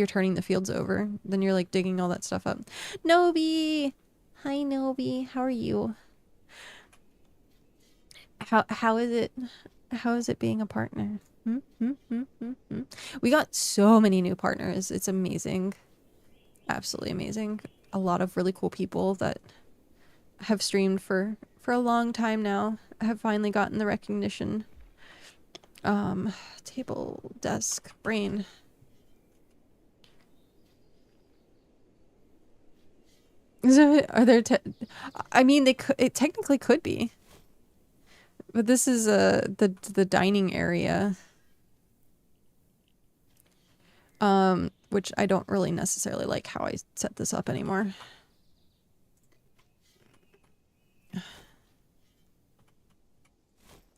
turning the fields over. Then you're like digging all that stuff up. Nobi, hi Nobi, how are you? How is it? How is it being a partner? We got so many new partners. It's amazing. Absolutely amazing. A lot of really cool people that have streamed for a long time now have finally gotten the recognition. Table, desk, brain. Are there I mean, it technically could be. But this is the dining area. Which I don't really necessarily like how I set this up anymore.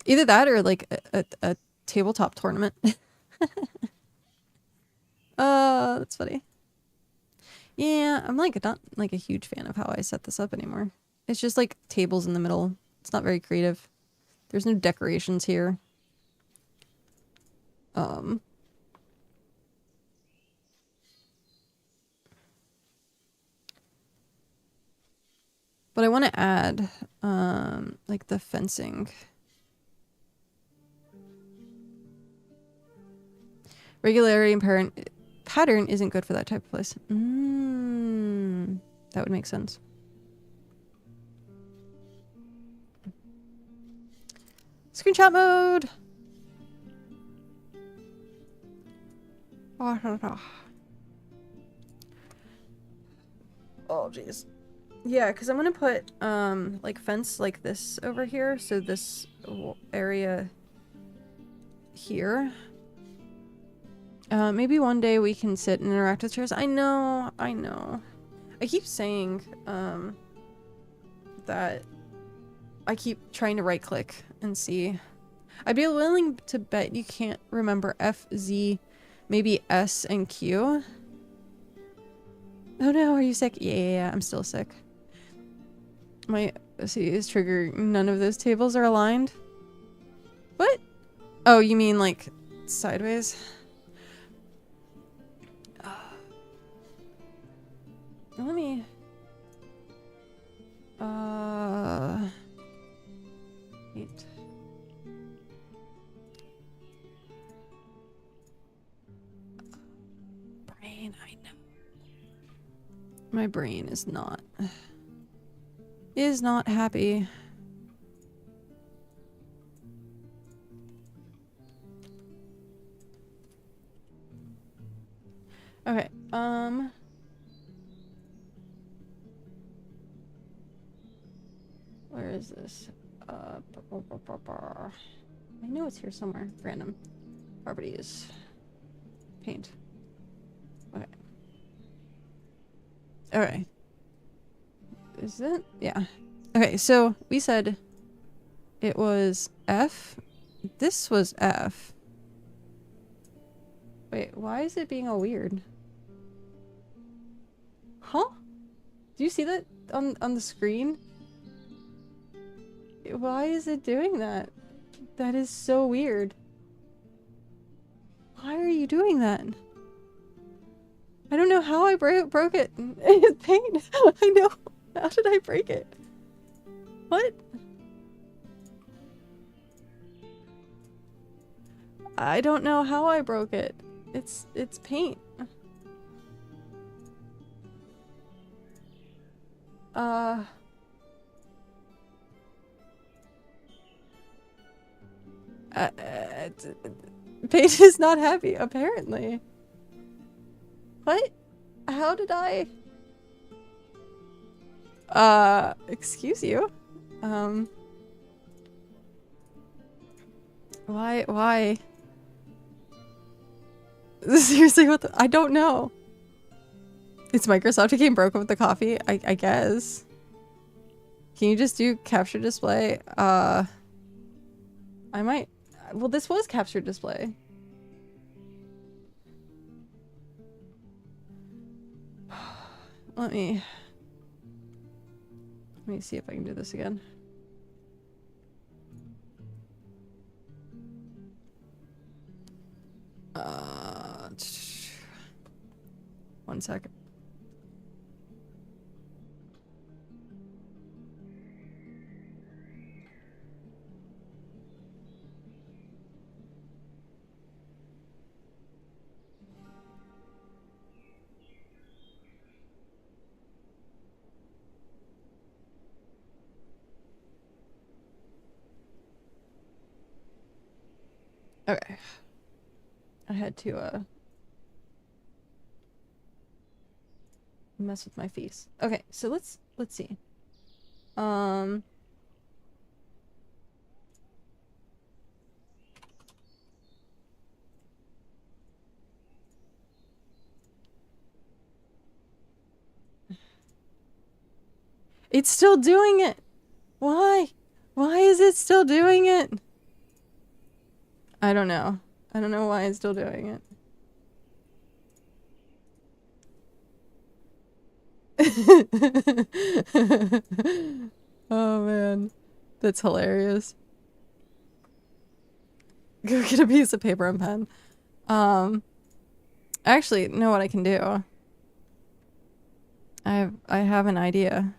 Either that or like a tabletop tournament. That's funny. Yeah, I'm like not like a huge fan of how I set this up anymore. It's just like tables in the middle. It's not very creative. There's no decorations here. But I want to add like the fencing. Regularity and pattern isn't good for that type of place. That would make sense. Screenshot mode. Oh jeez. Yeah, because I'm gonna put like fence like this over here, so this area here. Maybe one day we can sit and interact with chairs. I know. I keep saying that I keep trying to right click and see. I'd be willing to bet you can't remember F, Z, maybe S and Q. Oh no, are you sick? Yeah, I'm still sick. My C is trigger. None of those tables are aligned. What? Oh, you mean like sideways? Let me... Wait. Brain, I know. My brain is not happy. Okay, where is this? I know it's here somewhere. Random properties. Paint. Okay. Okay. Is it? Yeah. Okay, so we said it was F. This was F. Wait, why is it being all weird? Huh? Do you see that on the screen? Why is it doing that? That is so weird. Why are you doing that? I don't know how I broke it. It's paint. I know. How did I break it? What? I don't know how I broke it. It's paint. Paige is not happy, apparently. What? How did I... excuse you? Why? Seriously, what the... I don't know. It's Microsoft became broken with the coffee? I guess. Can you just do capture display? I might... Well, this was capture display. Let me see if I can do this again. One second. Okay. I had to mess with my face. Okay, so let's see. It's still doing it. Why? Why is it still doing it? I don't know. I don't know why it's still doing it. Oh man, that's hilarious. Go get a piece of paper and pen. I actually know what I can do. I have an idea.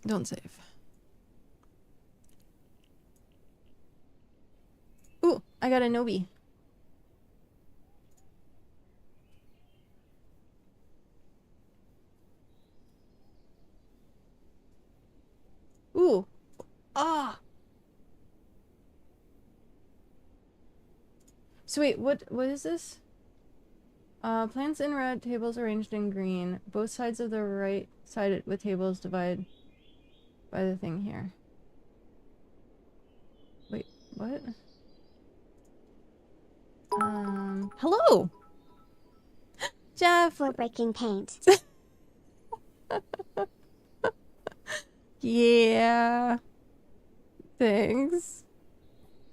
Don't save. Ooh, I got a Nobi. Ooh. Ah. So wait, what is this? Plants in red, tables arranged in green. Both sides of the right side with tables divided by the thing here. Wait, what? Hello! Jeff! For breaking paint. Yeah. Thanks.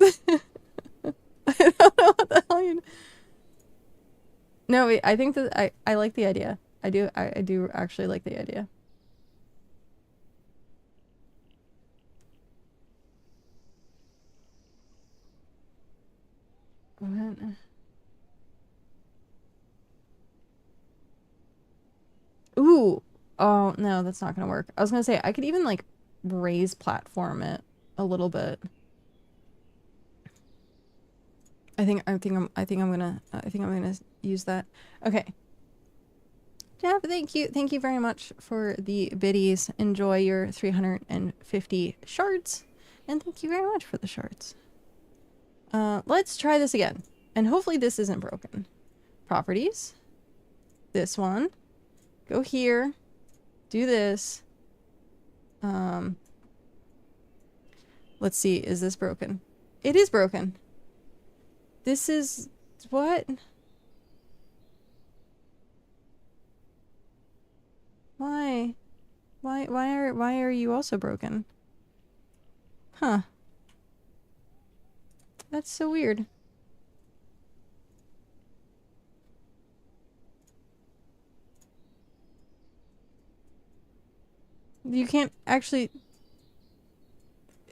I don't know what the hell you... No, wait, I think that I like the idea. I do actually like the idea. What? Ooh. Oh, no, that's not gonna work. I was gonna say, I could even, like, raise platform it a little bit. I think I'm gonna use that. Okay. Jeff, thank you. Thank you very much for the biddies. Enjoy your 350 shards. And thank you very much for the shards. Let's try this again. And hopefully this isn't broken. Properties. This one. Go here. Do this. Let's see. Is this broken? It is broken. This is... what? Why? Why are you also broken? Huh. That's so weird. You can't actually...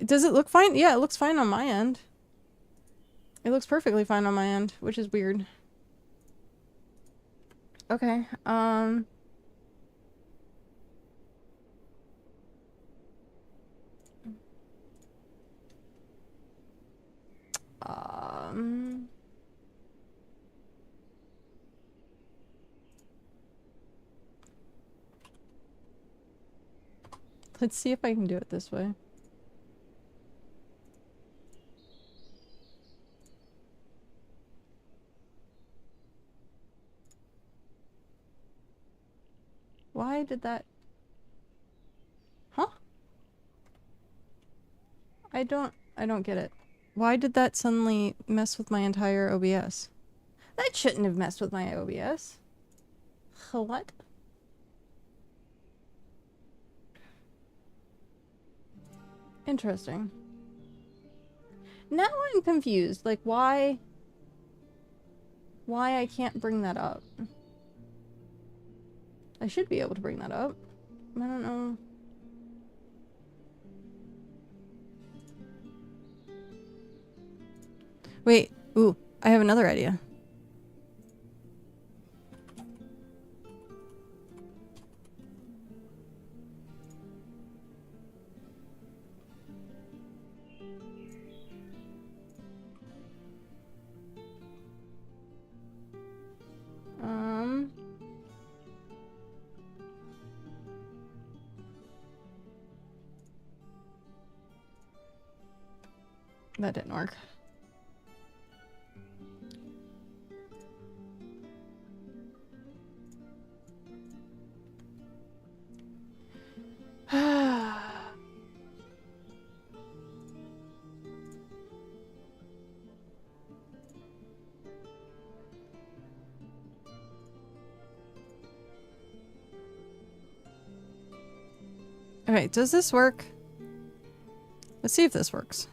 Does it look fine? Yeah, it looks fine on my end. It looks perfectly fine on my end, which is weird. Okay, let's see if I can do it this way. Why did that... Huh? I don't get it. Why did that suddenly mess with my entire OBS? That shouldn't have messed with my OBS. What? Interesting. Now I'm confused. Like, why I can't bring that up? I should be able to bring that up. I don't know. Wait. Ooh, I have another idea. That didn't work. Okay, does this work? Let's see if this works.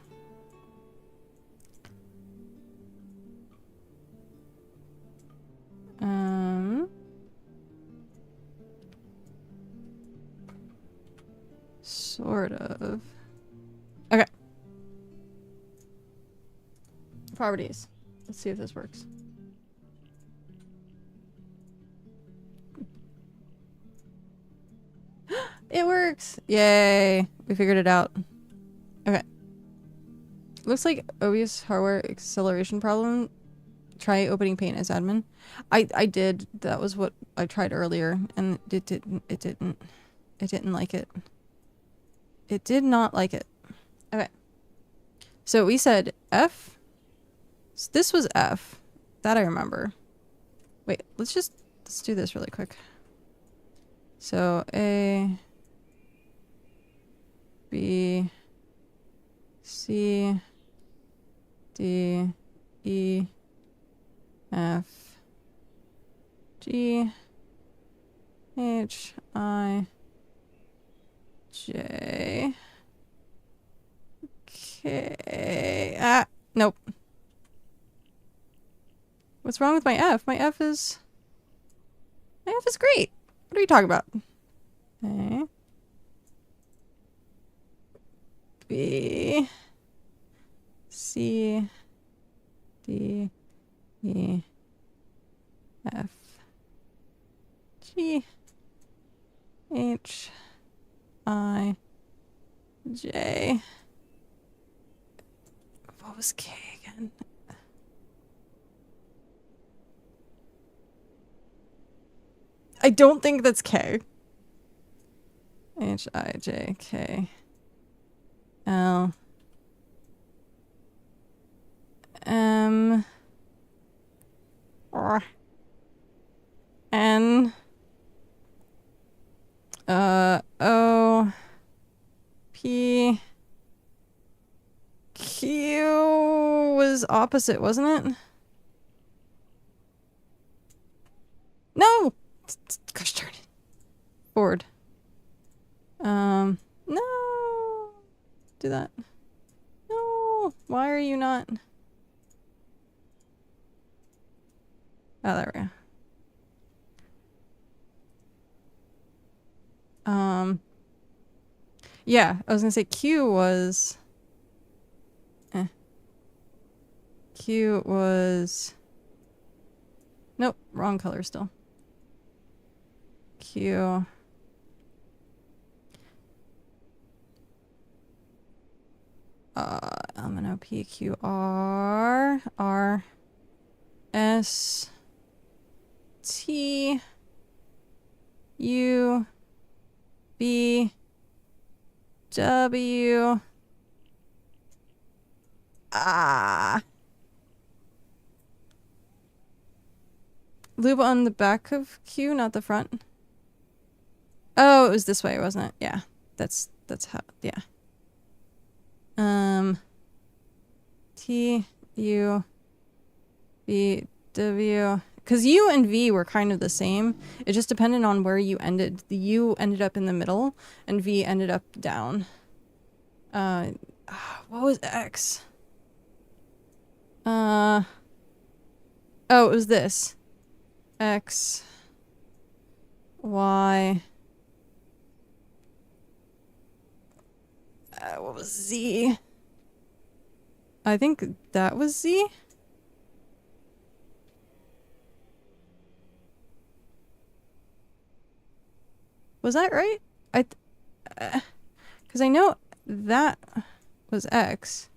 Sort of. Okay. Properties. Let's see if this works. It works! Yay! We figured it out. Okay. Looks like obvious hardware acceleration problem. Try opening paint as admin. I did. That was what I tried earlier, and it didn't like it. It did not like it. Okay. So we said F. So this was F. That I remember. Wait, let's do this really quick. So A, B, C, D, E, F, G, H, I, J, K. Ah, nope. What's wrong with my F? My F is great. What are you talking about? A, B, C, D, E, F, G, H, I, J. What was K again? I don't think that's K. H, I, J, K, L, M, R, N, O, P, Q was opposite, wasn't it? No! Gosh darn it. Forward. No! Do that. No! Why are you not? Oh, there we go. Yeah, I was gonna say Q was... Q was... Nope, wrong color still. Q... I'm gonna P, Q, R... R... S... T... U... B... W... Ah... Lube on the back of Q, not the front. Oh, it was this way, wasn't it? Yeah. That's how, yeah. T, U, V, W. Because U and V were kind of the same. It just depended on where you ended. The U ended up in the middle, and V ended up down. What was X? Oh, it was this. X, Y. What was Z? I think that was Z. Was that right? Because I know that was X.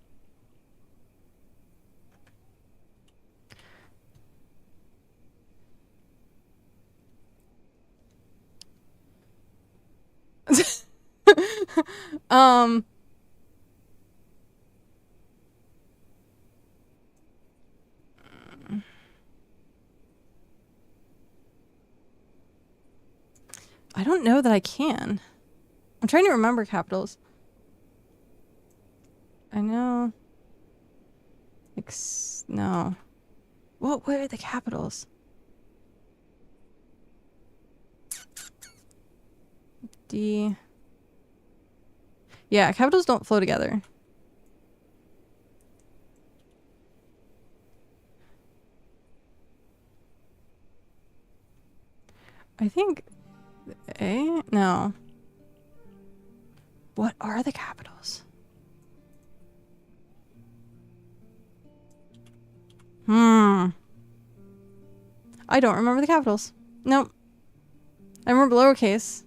I don't know that I can. I'm trying to remember capitals. I know. No. What are the capitals? D. Yeah, capitals don't flow together. I think A? No. What are the capitals? I don't remember the capitals. Nope. I remember lowercase.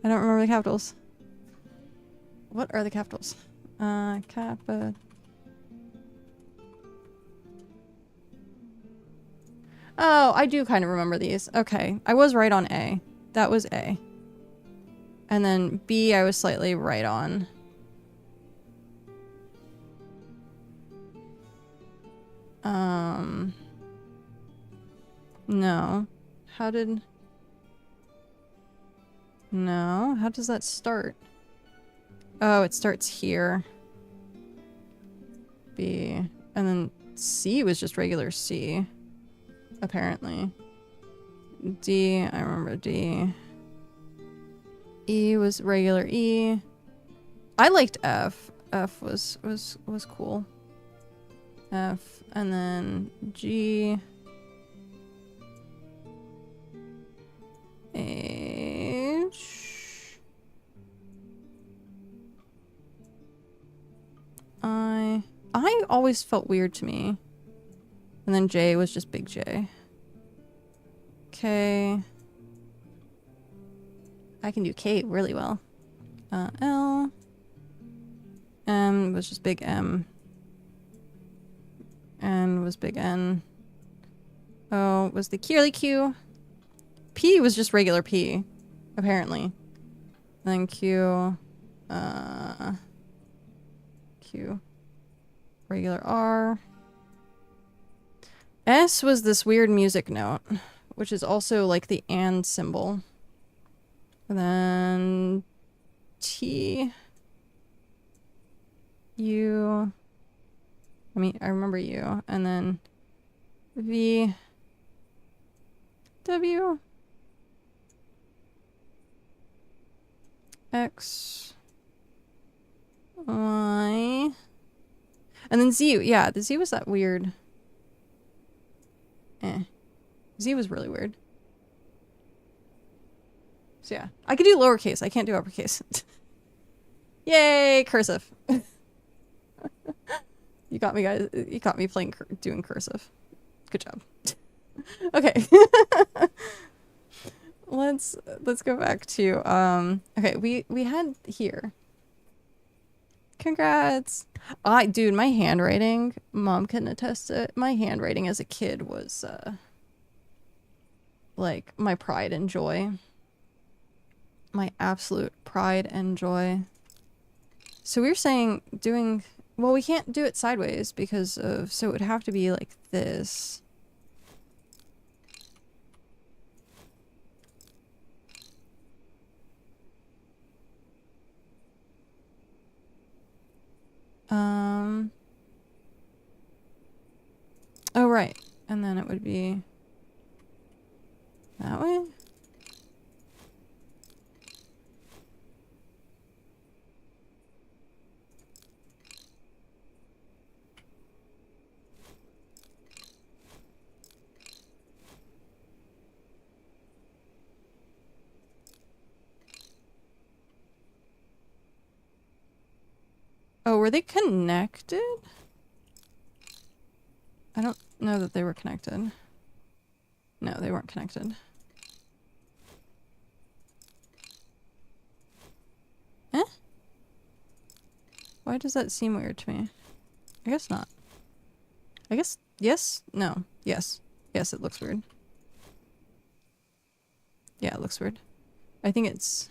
I don't remember the capitals. What are the capitals? Kappa. Oh, I do kind of remember these. Okay. I was right on A. That was A. And then B, I was slightly right on. No. How did... No. How does that start? Oh, it starts here. B. And then C was just regular C. Apparently. D. I remember D. E was regular E. I liked F. F was cool. F. And then G. H. I always felt weird to me. And then J was just big J. K. I can do K really well. L. M was just big M. N was big N. O was the curly Q. P was just regular P, apparently. And then Q. Q. Regular R. S was this weird music note, which is also like the and symbol. And then T. U. I remember U. And then V. W. X. Y. And then Z. Yeah, the Z was that weird. Z was really weird. So yeah. I could do lowercase. I can't do uppercase. Yay! Cursive. You got me, guys. You got me doing cursive. Good job. Okay. Let's go back to okay, we had here. Congrats. Dude, my handwriting, Mom can attest to it. My handwriting as a kid was like my pride and joy. My absolute pride and joy. So we were saying doing, well, we can't do it sideways because of, so it would have to be like this. Oh, right. And then it would be that way? Oh, were they connected? I don't know that they were connected. No, they weren't connected. Eh? Why does that seem weird to me? I guess not. I guess, yes? No. Yes. Yes, it looks weird. Yeah, it looks weird. I think it's...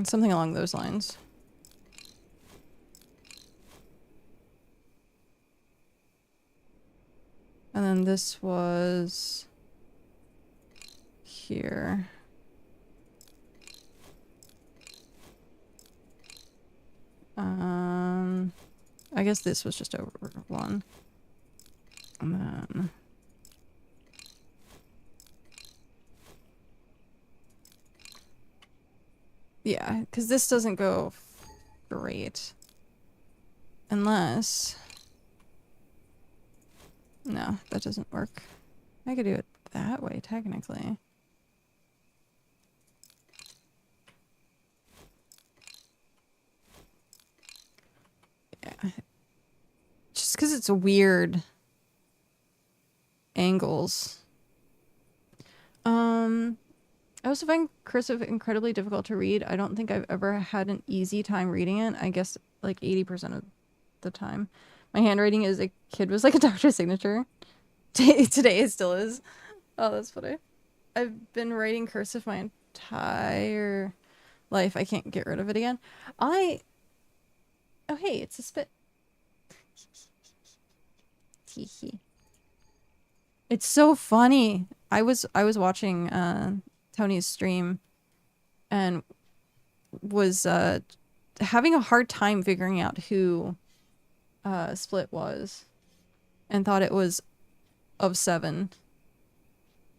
something along those lines. And then this was here. I guess this was just over one. And then yeah, because this doesn't go straight. Unless No, that doesn't work. I could do it that way, technically. Yeah. Just because it's weird angles. I also find cursive incredibly difficult to read. I don't think I've ever had an easy time reading it. I guess like 80% of the time. My handwriting as a kid was like a doctor's signature. Today it still is. Oh, that's funny. I've been writing cursive my entire life. I can't get rid of it again. Oh, hey, it's a spit. It's so funny. I was watching Tony's stream and was having a hard time figuring out who Split was and thought it was of 7.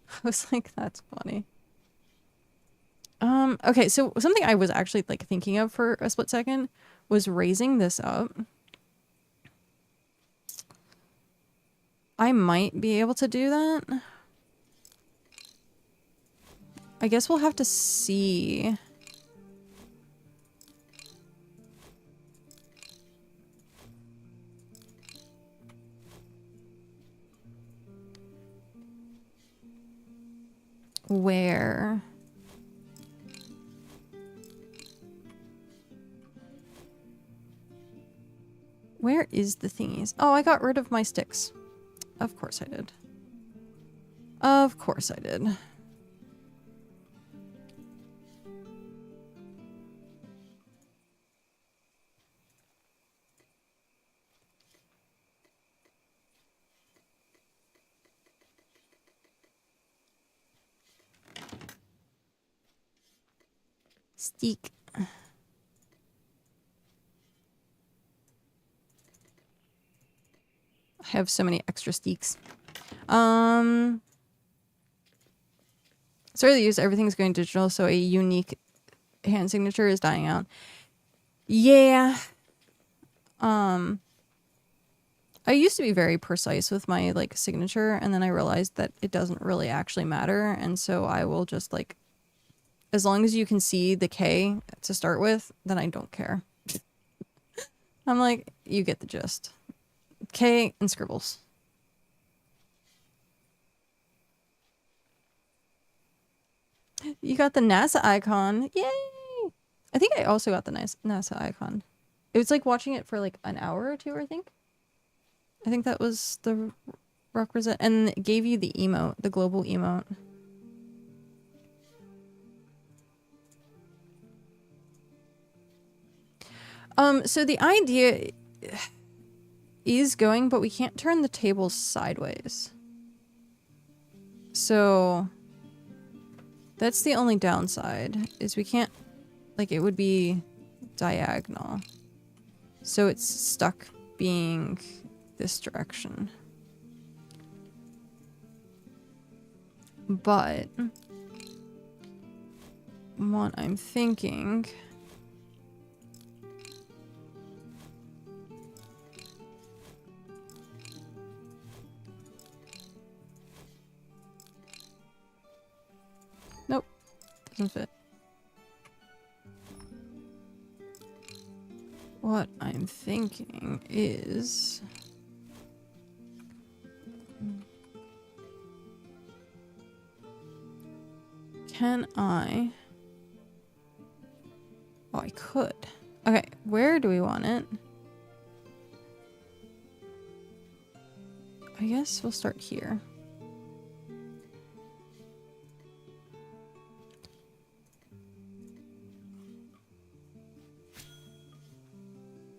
I was like, that's funny. Okay, so something I was actually like thinking of for a split second was raising this up. I might be able to do that. I guess we'll have to see. Where is the thingies? Oh, I got rid of my sticks. Of course I did. Of course I did. Steak. I have so many extra steaks. Sorry to use everything's going digital, so a unique hand signature is dying out. Yeah. I used to be very precise with my like signature, and then I realized that it doesn't really actually matter, and so I will just like, as long as you can see the K to start with, then I don't care. I'm like, you get the gist. K and scribbles. You got the NASA icon. Yay! I think I also got the nice NASA icon. It was like watching it for like an hour or two, I think. I think that was the represent, and it gave you the emote, the global emote. So the idea is going, but we can't turn the tables sideways. So that's the only downside, is we can't, like, it would be diagonal. So it's stuck being this direction. But what I'm thinking... Nope, doesn't fit. What I'm thinking is... Can I... Oh, I could. Okay, where do we want it? I guess we'll start here.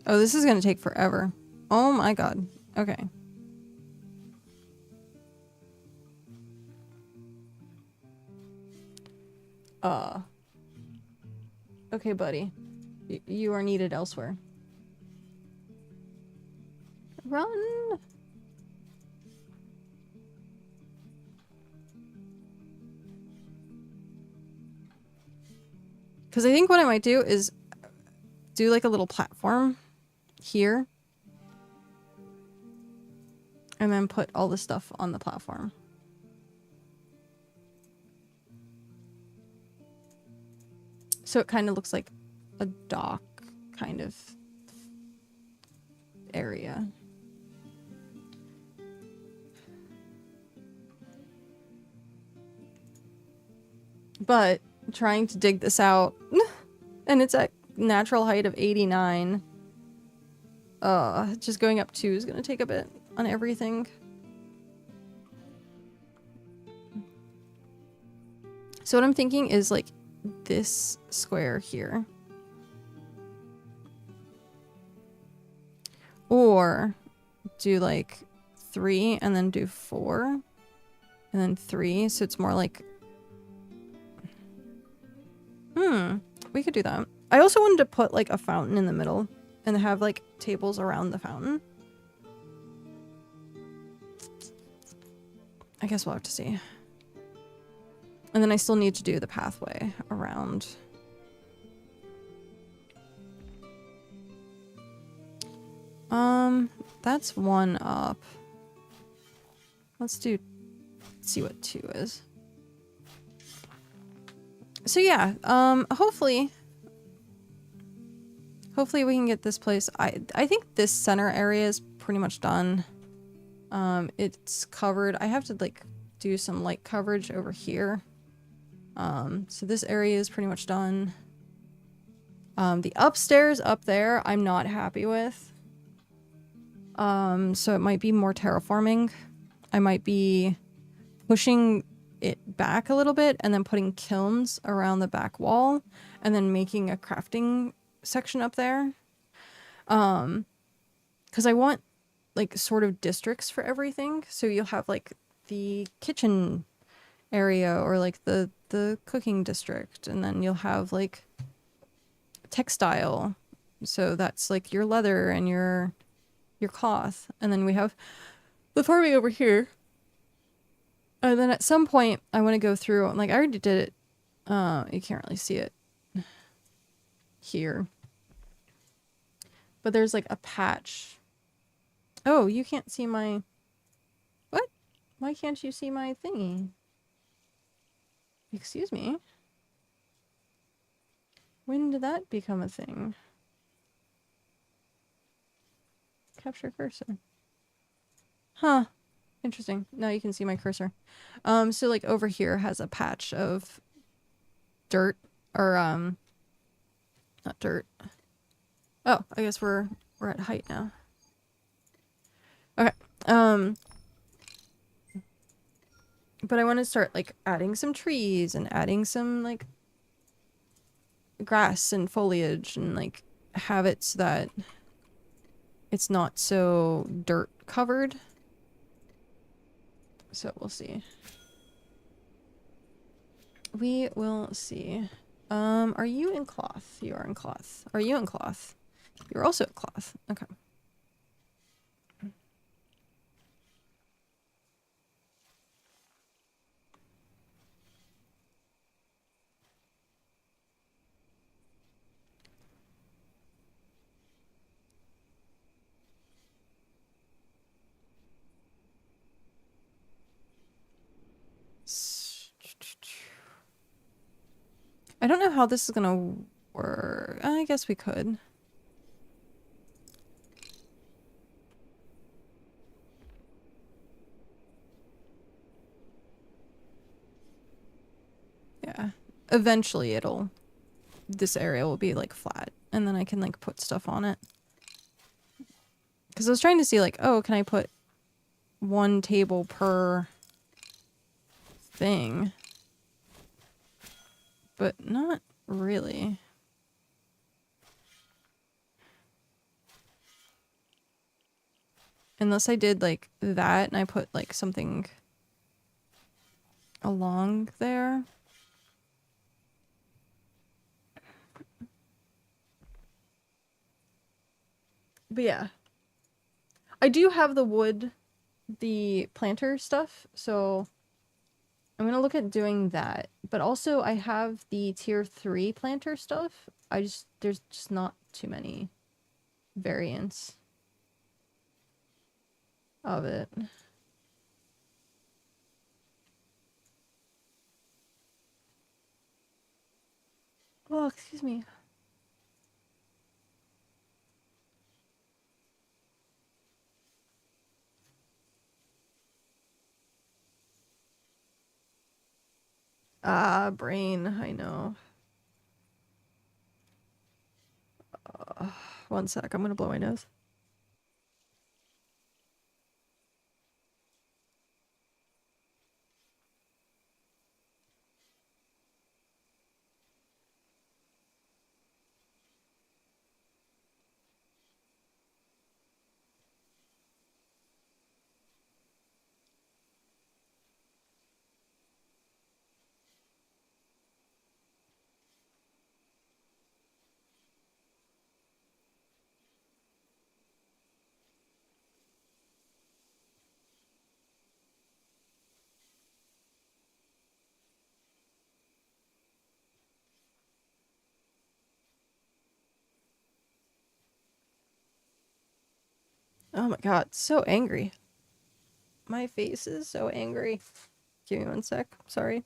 Oh, this is gonna take forever. Oh my god. Okay. Okay, buddy. You are needed elsewhere. Run! Because I think what I might do is do like a little platform here. And then put all the stuff on the platform. So it kind of looks like a dock kind of area. But trying to dig this out, and it's at natural height of 89. Just going up 2 is gonna take a bit on everything. So what I'm thinking is like this square here. Or do like 3 and then do 4 and then 3. So it's more like, we could do that. I also wanted to put like a fountain in the middle and have like tables around the fountain. I guess we'll have to see. And then I still need to do the pathway around. That's 1 up. Let's see what 2 is. So yeah, hopefully we can get this place. I think this center area is pretty much done. It's covered. I have to like do some light coverage over here. So this area is pretty much done. The upstairs up there, I'm not happy with. So it might be more terraforming. I might be pushing it back a little bit and then putting kilns around the back wall and then making a crafting section up there. Because I want like sort of districts for everything. So you'll have like the kitchen area or like the cooking district, and then you'll have like textile. So that's like your leather and your cloth. And then we have the farming over here. And then at some point I want to go through, like I already did it. You can't really see it here. But there's like a patch. Oh, you can't see my... What? Why can't you see my thingy? Excuse me? When did that become a thing? Capture cursor. Huh. Interesting. Now you can see my cursor. So like over here has a patch of dirt, or not dirt. Oh, I guess we're at height now. Okay. But I want to start like adding some trees and adding some like grass and foliage and like have it so that it's not so dirt covered. So we'll see. We will see. Are you in cloth? You are in cloth. Are you in cloth? You're also in cloth. Okay. I don't know how this is gonna work. I guess we could. Yeah. Eventually this area will be like flat and then I can like put stuff on it. Because I was trying to see like, oh, can I put 1 table per thing? But not really. Unless I did like that and I put like something along there. But yeah. I do have the wood, the planter stuff, so I'm gonna look at doing that. But also I have the tier 3 planter stuff. There's just not too many variants. of it. Oh, excuse me. Ah, brain. I know. One sec. I'm gonna blow my nose. Oh my god, so angry. My face is so angry. Give me one sec. Sorry.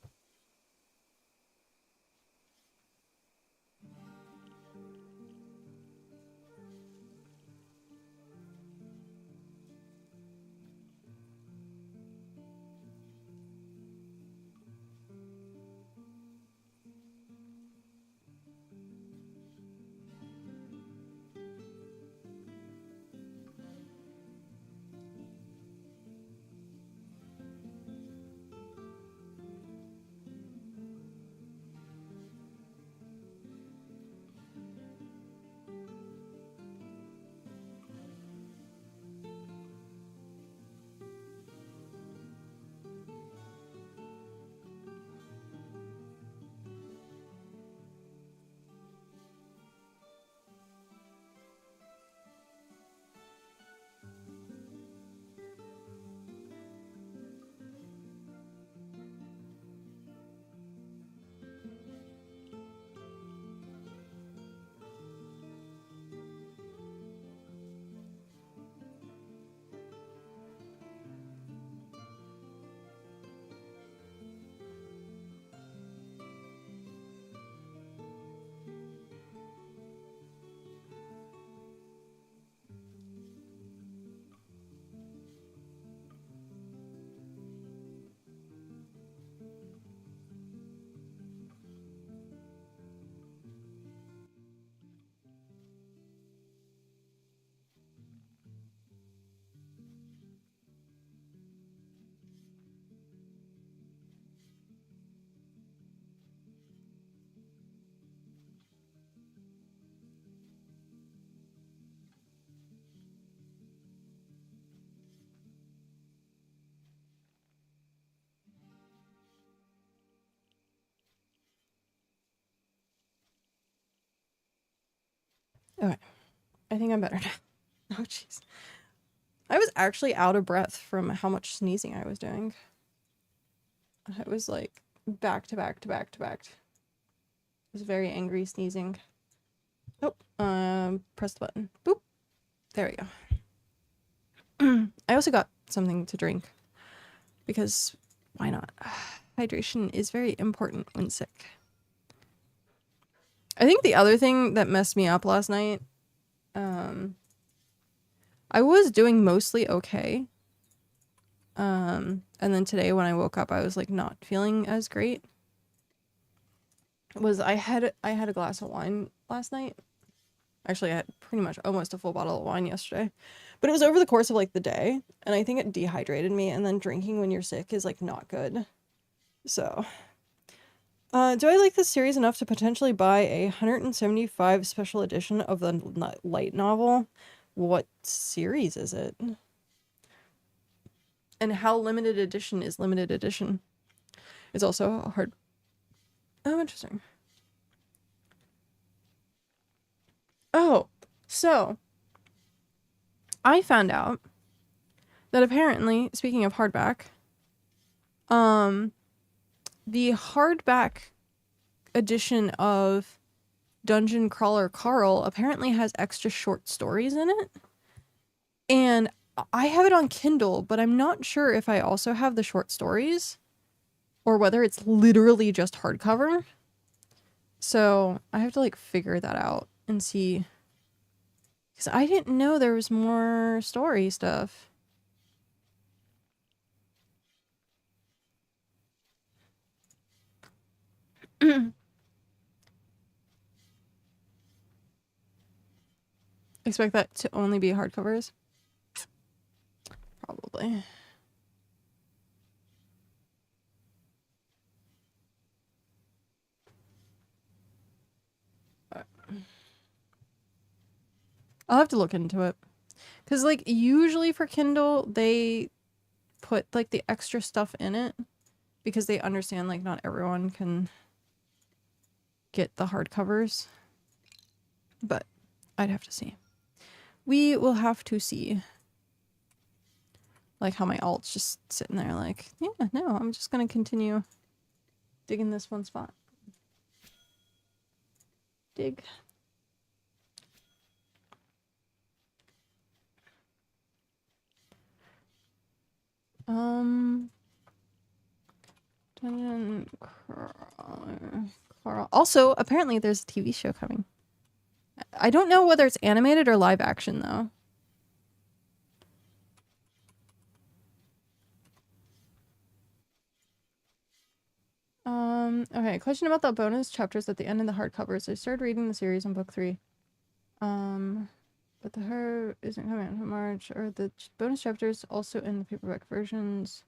Okay. I think I'm better now. Oh, jeez. I was actually out of breath from how much sneezing I was doing. I was like back to back to back to back. It was very angry sneezing. Oh, press the button. Boop. There we go. I also got something to drink because why not? Hydration is very important when sick. I think the other thing that messed me up last night, I was doing mostly okay. And then today when I woke up, I was like not feeling as great. I had a glass of wine last night. Actually, I had pretty much almost a full bottle of wine yesterday. But it was over the course of like the day, and I think it dehydrated me, and then drinking when you're sick is like not good. So, do I like this series enough to potentially buy a 175 special edition of the light novel? What series is it? And how limited edition is limited edition? It's also a hard... Oh, interesting. Oh, so I found out that apparently, speaking of hardback, the hardback edition of Dungeon Crawler Carl apparently has extra short stories in it. And I have it on Kindle, but I'm not sure if I also have the short stories or whether it's literally just hardcover. So I have to like figure that out and see. Because I didn't know there was more story stuff. Expect that to only be hardcovers? Probably. I'll have to look into it. Because, like, usually for Kindle, they put, like, the extra stuff in it. Because they understand, like, not everyone can get the hardcovers. But I'd have to see. We will have to see. Like how my alt's just sitting there like, yeah, no, I'm just going to continue digging this one spot. Dig. Dungeon Crawler. Also, apparently there's a TV show coming. I don't know whether it's animated or live action, though. Okay, question about the bonus chapters at the end of the hardcovers. I started reading the series on book 3. But the her isn't coming out until March. Are the bonus chapters also in the paperback versions?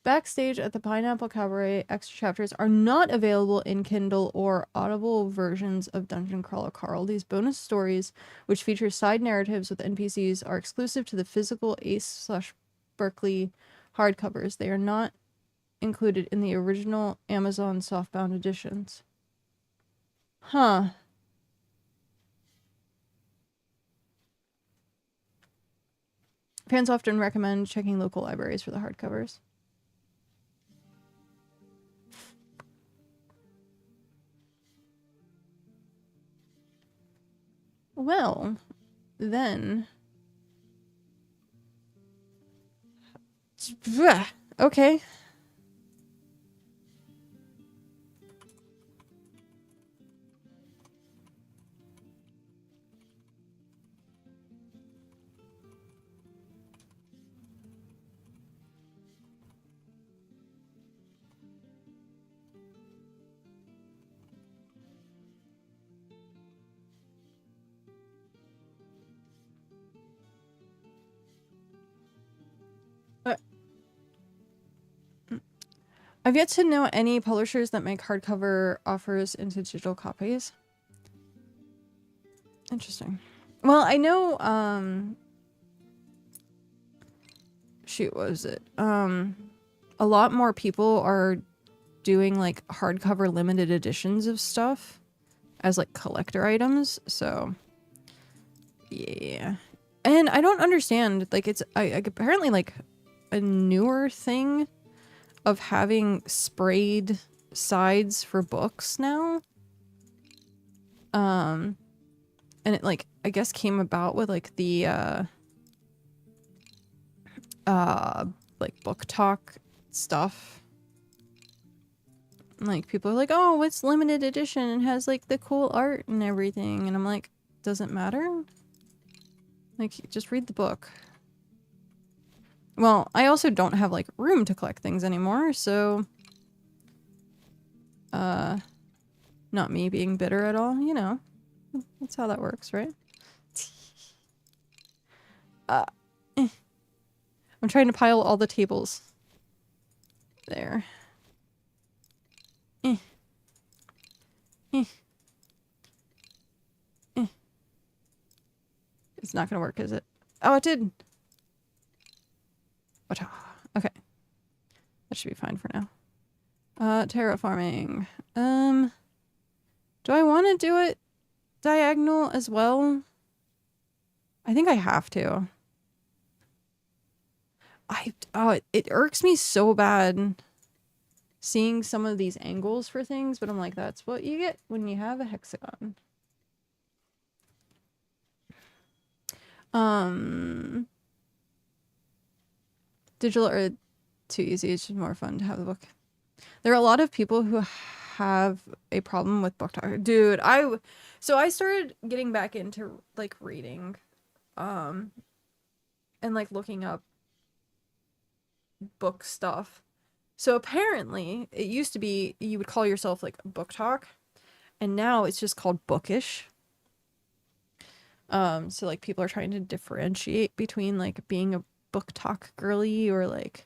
Backstage at the Pineapple Cabaret extra chapters are not available in Kindle or Audible versions of Dungeon Crawler Carl. These bonus stories, which feature side narratives with NPCs, are exclusive to the physical Ace/Berkeley hardcovers. They are not included in the original Amazon softbound editions. Huh. Fans often recommend checking local libraries for the hardcovers. Well, then... Okay. I've yet to know any publishers that make hardcover offers into digital copies. Interesting. Well, I know, shoot, what was it? A lot more people are doing, like, hardcover limited editions of stuff as, like, collector items, so... Yeah. And I don't understand, like, it's apparently, like, a newer thing of having sprayed sides for books now. And it, like, I guess came about with, like, the, like, book talk stuff. Like, people are like, oh, it's limited edition and has, like, the cool art and everything. And I'm like, doesn't matter? Like, just read the book. Well, I also don't have, like, room to collect things anymore, so... Not me being bitter at all, you know. That's how that works, right? I'm trying to pile all the tables. There. It's not gonna work, is it? Oh, it did. Okay. That should be fine for now. Terraforming. Do I want to do it diagonal as well? I think I have to. It irks me so bad seeing some of these angles for things, but I'm like, that's what you get when you have a hexagon. Digital or too easy. It's just more fun to have the book. There are a lot of people who have a problem with book talk. Dude, so I started getting back into like reading, and like looking up book stuff. So apparently it used to be you would call yourself like book talk, and now it's just called bookish. So like people are trying to differentiate between like being a book talk girly or like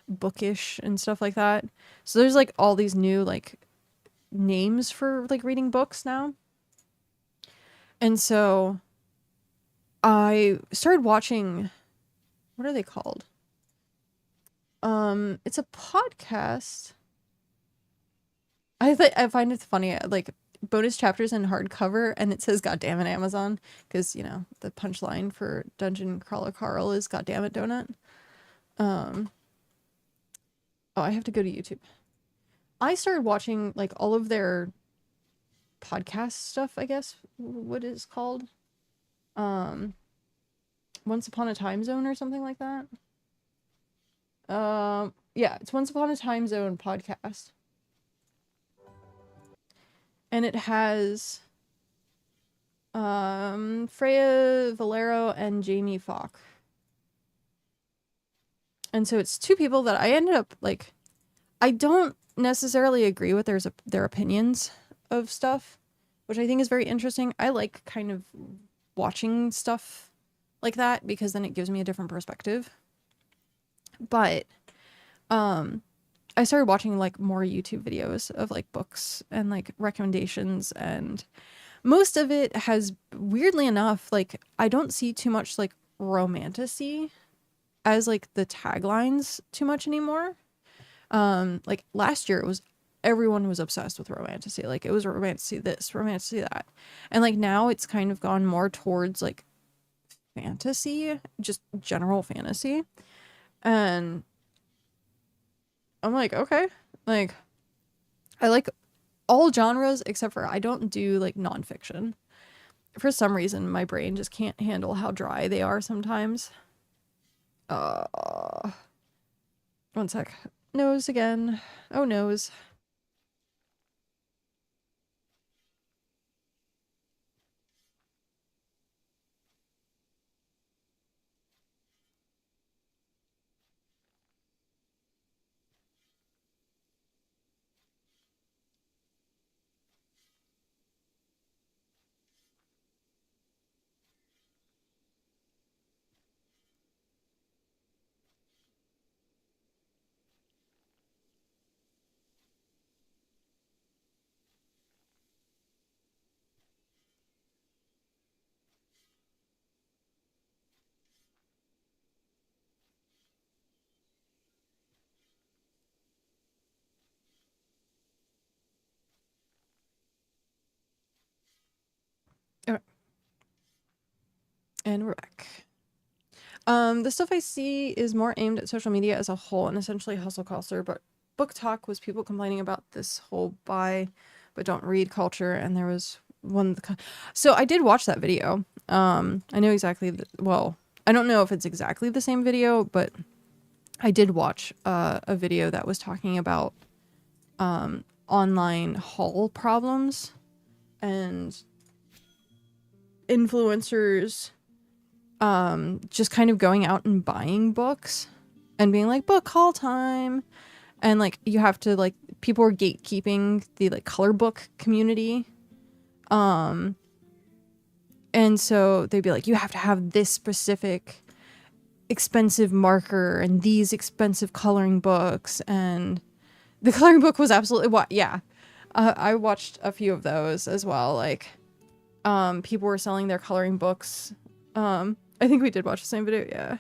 bookish and stuff like that. So there's like all these new like names for like reading books now. And so I started watching, what are they called? It's a podcast. I find it funny, like bonus chapters in hardcover, and it says "God damn it, Amazon," because you know the punchline for Dungeon Crawler Carl is "God damn it, donut." Oh, I have to go to YouTube. I started watching like all of their podcast stuff, I guess what it's called. Once Upon a Time Zone or something like that. Yeah, it's Once Upon a Time Zone podcast. And it has Freya Valero and Jamie Falk. And so it's two people that I ended up like, I don't necessarily agree with their opinions of stuff, which I think is very interesting. I like kind of watching stuff like that because then it gives me a different perspective. But I started watching like more YouTube videos of like books and like recommendations, and most of it has, weirdly enough, like I don't see too much like romantasy as like the taglines too much anymore. Like last year it was, everyone was obsessed with romantasy. Like it was romantasy this, romantasy that. And like now it's kind of gone more towards like fantasy, just general fantasy. And I'm like, okay, like I like all genres except for I don't do like nonfiction. For some reason, my brain just can't handle how dry they are sometimes. One sec. Nose again. Oh, nose. Okay. And we're back. The stuff I see is more aimed at social media as a whole and essentially hustle culture, but book talk was people complaining about this whole buy but don't read culture, and there was one. So I did watch that video. I know exactly. Well, I don't know if it's exactly the same video, but I did watch a video that was talking about online haul problems and influencers just kind of going out and buying books and being like, book haul time, and like you have to, like, people were gatekeeping the like color book community, and so they'd be like, you have to have this specific expensive marker and these expensive coloring books, and the coloring book was absolutely what I watched a few of those as well. Like people were selling their coloring books I think we did watch the same video, yeah.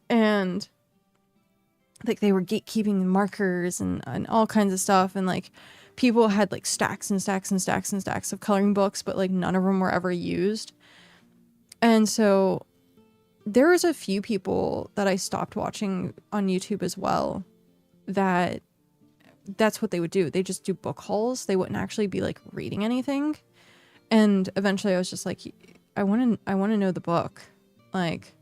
And like they were gatekeeping markers and all kinds of stuff, and like people had like stacks and stacks and stacks and stacks of coloring books, but like none of them were ever used. And so there was a few people that I stopped watching on YouTube as well that's what they would do. They just do book hauls. They wouldn't actually be like reading anything. And eventually I was just like, I want to know the book. Like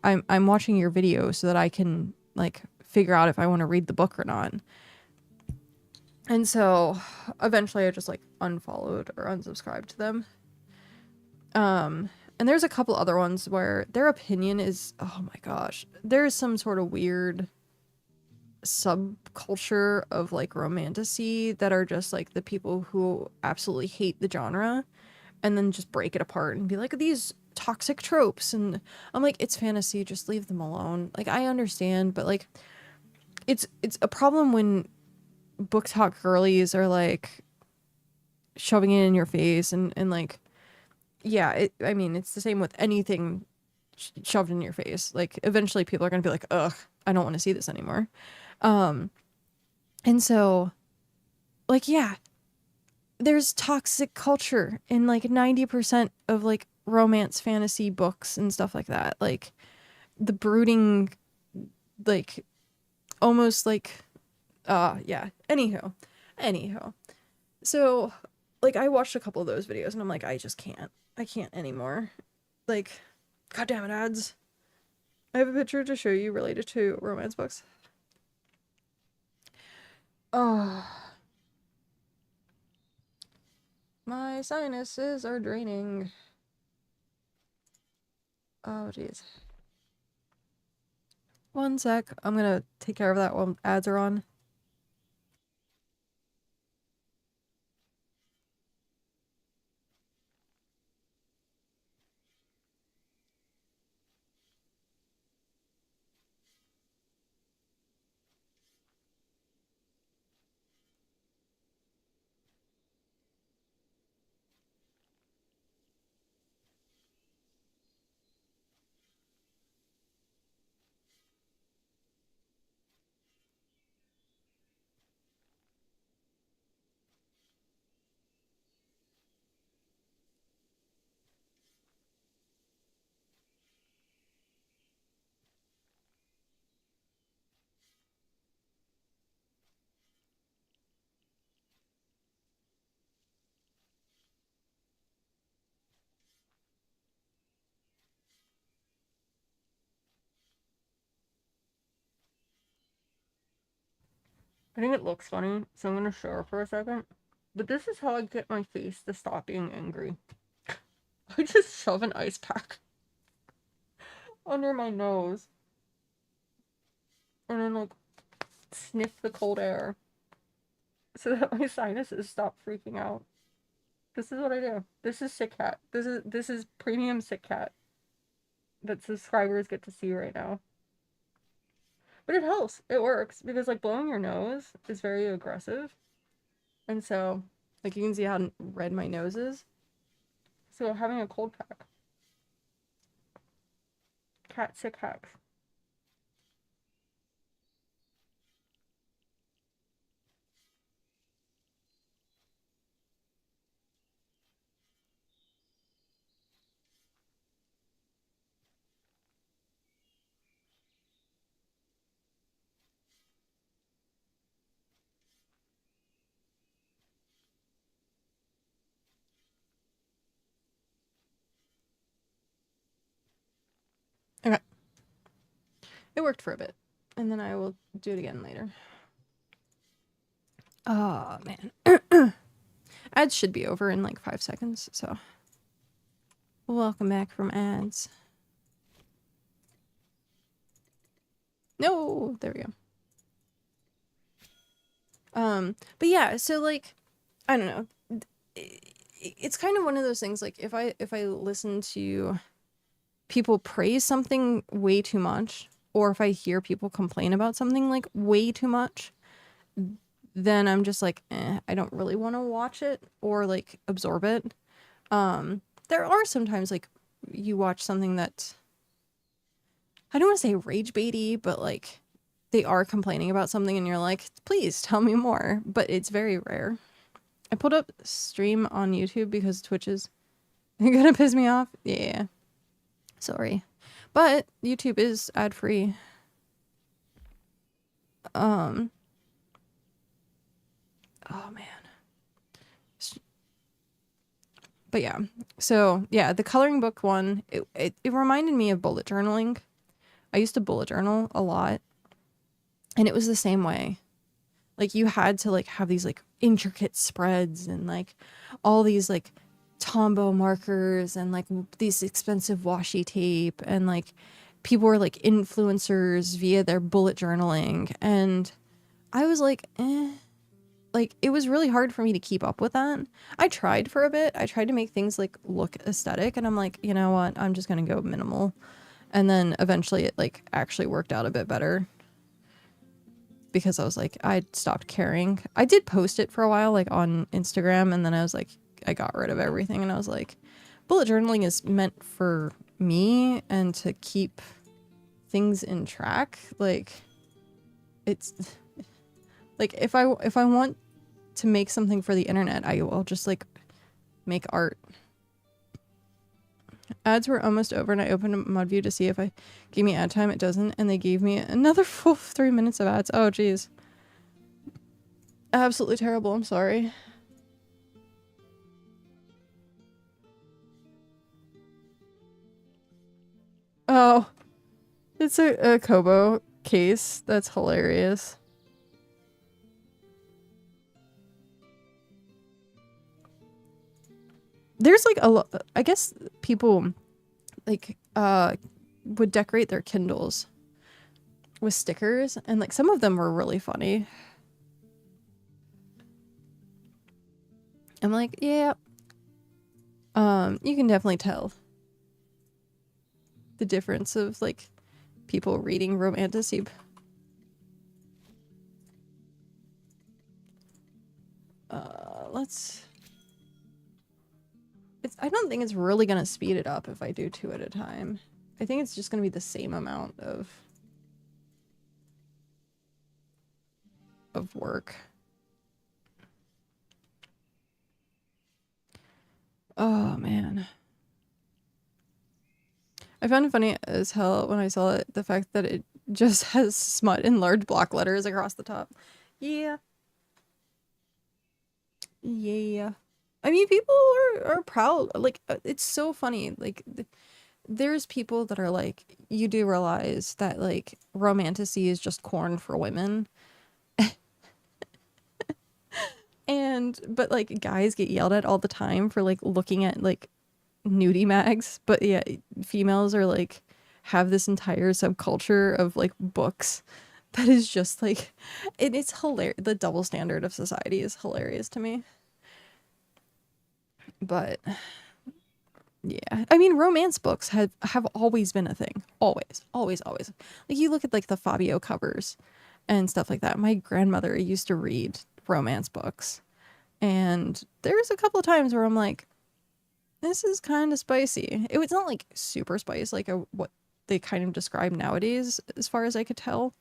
I'm watching your video so that I can like figure out if I want to read the book or not. And so eventually I just like unfollowed or unsubscribed to them. And there's a couple other ones where their opinion is, oh my gosh, there's some sort of weird subculture of like romantasy that are just like the people who absolutely hate the genre and then just break it apart and be like, these toxic tropes. And I'm like, it's fantasy, just leave them alone. Like, I understand, but like it's a problem when book talk girlies are like shoving it in your face and like, yeah, I mean, it's the same with anything shoved in your face. Like, eventually people are gonna be like, ugh, I don't want to see this anymore. And so, like, yeah, there's toxic culture in like 90% of like romance fantasy books and stuff like that. Like, the brooding, like, almost like, yeah. Anywho. So, like, I watched a couple of those videos and I'm like, I can't anymore. Like, goddamn it, ads. I have a picture to show you related to romance books. Oh, my sinuses are draining. Oh, jeez. One sec. I'm gonna take care of that while ads are on. I think it looks funny, so I'm gonna show her for a second. But this is how I get my face to stop being angry. I just shove an ice pack under my nose and then like sniff the cold air so that my sinuses stop freaking out. This is what I do. This is sick cat. This is premium sick cat that subscribers get to see right now. But it helps. It works because like blowing your nose is very aggressive. And so like you can see how red my nose is. So having a cold pack. Cat sick hacks. Okay. It worked for a bit. And then I will do it again later. Oh, man. Ads should be over in like 5 seconds, so. Welcome back from ads. No, there we go. But yeah, so like, I don't know. It's kind of one of those things, like, if I listen to people praise something way too much, or if I hear people complain about something like way too much, then I'm just like, I don't really want to watch it or like absorb it. There are sometimes like you watch something that, I don't want to say rage baity, but like they are complaining about something and you're like, please tell me more. But it's very rare. I pulled up stream on YouTube because Twitch is gonna piss me off. Yeah. Sorry. But YouTube is ad free. Oh man. But yeah. So yeah, the coloring book one, it reminded me of bullet journaling. I used to bullet journal a lot. And it was the same way. Like you had to like have these like intricate spreads and like all these like Tombow markers and like these expensive washi tape, and like people were like influencers via their bullet journaling, and I was like, like it was really hard for me to keep up with that. I tried for a bit. I tried to make things like look aesthetic, and I'm like, you know what? I'm just gonna go minimal. And then eventually it like actually worked out a bit better, because I was like, I stopped caring. I did post it for a while, like on Instagram, and then I was like, I got rid of everything, and I was like, bullet journaling is meant for me and to keep things in track. Like, it's like if I want to make something for the internet, I will just like make art. Ads were almost over, and I opened ModView to see if I gave me ad time. It doesn't, and they gave me another full 3 minutes of ads. Oh, geez. Absolutely terrible. I'm sorry. Oh, it's a Kobo case. That's hilarious. There's like a lot, I guess people like would decorate their Kindles with stickers, and like some of them were really funny. I'm like, yeah. You can definitely tell the difference of like people reading romantasy. Let's. I don't think it's really gonna speed it up if I do 2 at a time. I think it's just gonna be the same amount of work. Oh man. I found it funny as hell when I saw it, the fact that it just has smut in large block letters across the top. Yeah. Yeah. I mean, people are proud. Like, it's so funny. Like, there's people that are like, you do realize that, like, romantasy is just corn for women. But, like, guys get yelled at all the time for, like, looking at, like, nudie mags. But, yeah, females are, like, have this entire subculture of, like, books that is just, like, it's hilarious. The double standard of society is hilarious to me. But yeah, I mean, romance books have always been a thing. Always, always, always. Like you look at like the Fabio covers and stuff like that. My grandmother used to read romance books, and there's a couple of times where I'm like, this is kind of spicy. It was not like super spice, like what they kind of describe nowadays, as far as I could tell.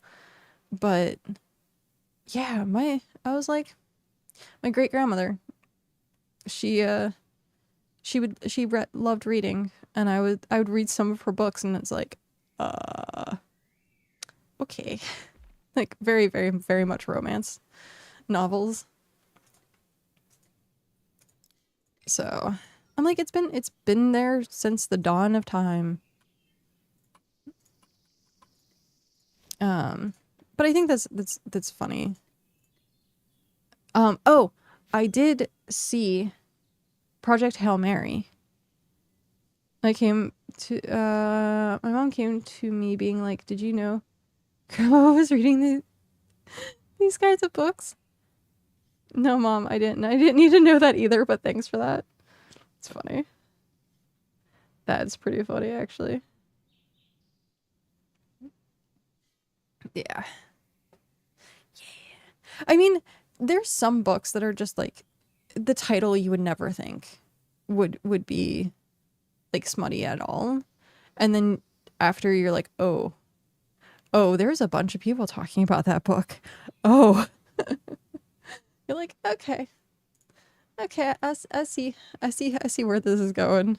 But yeah, I was like, my great grandmother, she loved reading, and I would read some of her books, and it's like, okay. Like very, very, very much romance novels. So I'm like, it's been there since the dawn of time. But I think that's funny. Oh, I did see Project Hail Mary. My mom came to me being like, did you know Grandma was reading these kinds of books? No, Mom, I didn't need to know that either, but thanks for that. It's funny. That's pretty funny, actually. Yeah. I mean, there's some books that are just like the title you would never think would be like smutty at all. And then after you're like, oh, there's a bunch of people talking about that book. Oh, you're like, okay, I see where this is going.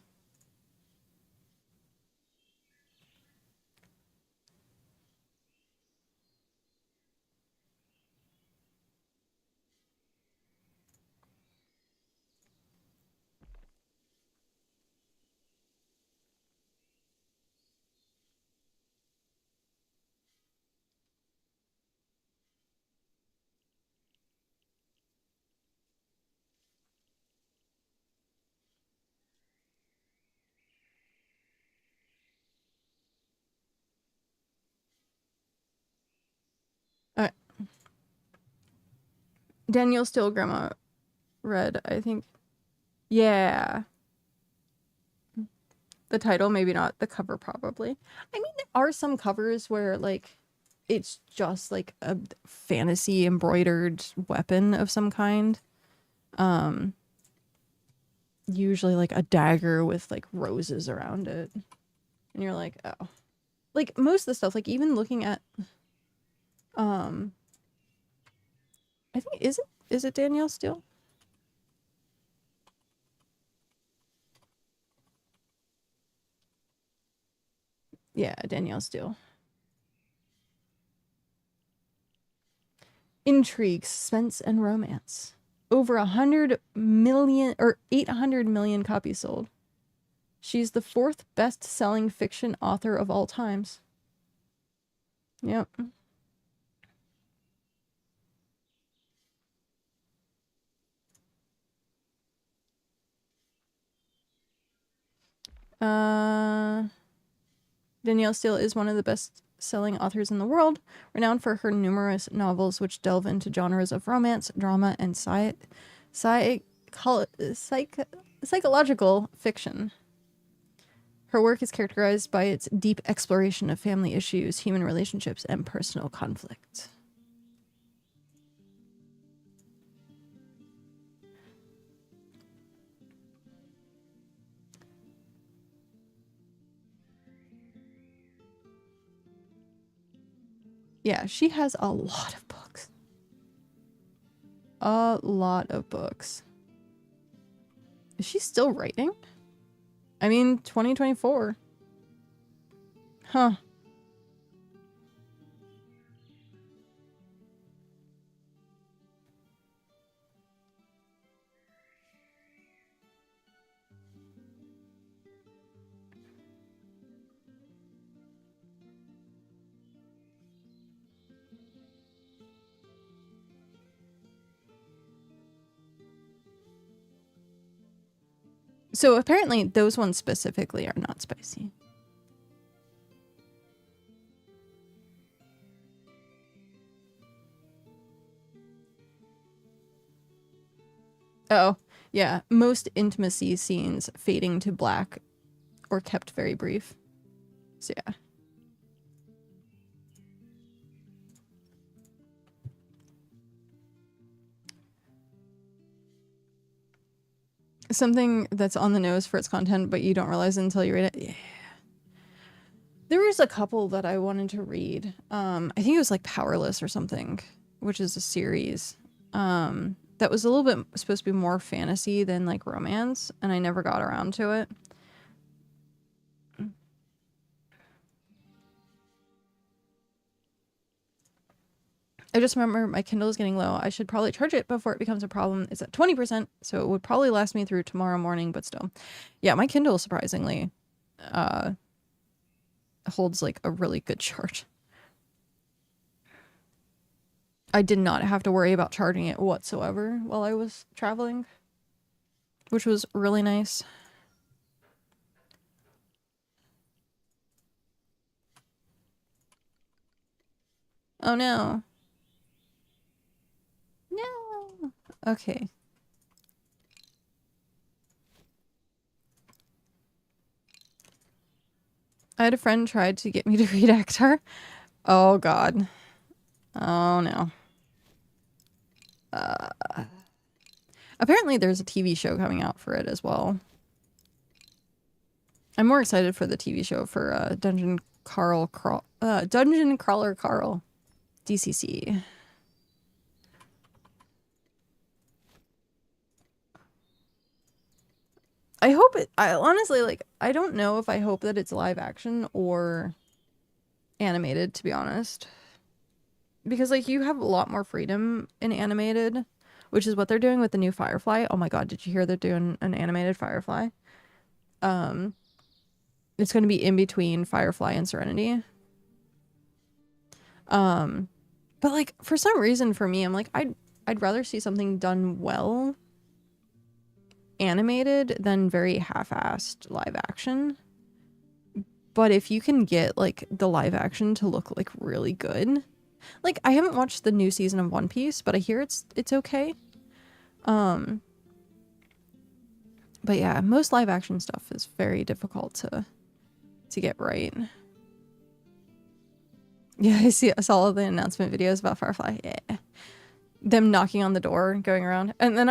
Uh, Danielle Steele Grandma read, I think. Yeah. The title, maybe not. The cover, probably. I mean, there are some covers where, like, it's just, like, a fantasy embroidered weapon of some kind. Usually, like, a dagger with, like, roses around it. And you're like, oh. Like, most of the stuff, like, even looking at, I think, is it Danielle Steele? Yeah, Danielle Steele. Intrigue, suspense, and romance. Over 100 million or 800 million copies sold. She's the 4th best-selling fiction author of all times. Yep. Danielle Steele is one of the best-selling authors in the world, renowned for her numerous novels which delve into genres of romance, drama, and psychological fiction. Her work is characterized by its deep exploration of family issues, human relationships, and personal conflict. Yeah, she has a lot of books. A lot of books. Is she still writing? I mean, 2024. Huh. So apparently those ones specifically are not spicy. Oh, yeah. Most intimacy scenes fading to black or kept very brief. So yeah. Something that's on the nose for its content, but you don't realize it until you read it. Yeah. There was a couple that I wanted to read. I think it was like Powerless or something, which is a series. That was a little bit supposed to be more fantasy than like romance, and I never got around to it. I just remember my Kindle is getting low. I should probably charge it before it becomes a problem. It's at 20%, so it would probably last me through tomorrow morning, but still. Yeah, my Kindle surprisingly holds like a really good charge. I did not have to worry about charging it whatsoever while I was traveling, which was really nice. Oh no. No. Okay. I had a friend tried to get me to read Akhtar. Oh god. Oh no. Apparently there's a TV show coming out for it as well. I'm more excited for the TV show for Dungeon Crawler Carl, DCC. I hope it. I honestly like. I don't know if I hope that it's live action or animated, to be honest, because like you have a lot more freedom in animated, which is what they're doing with the new Firefly. Oh my god, did you hear they're doing an animated Firefly? It's going to be in between Firefly and Serenity. But like for some reason for me, I'm like I'd rather see something done well animated than very half-assed live action. But if you can get like the live action to look like really good, like I haven't watched the new season of One Piece, but I hear it's okay. But yeah, most live action stuff is very difficult to get right. Yeah, I saw all the announcement videos about Firefly. Yeah. Them knocking on the door and going around. And then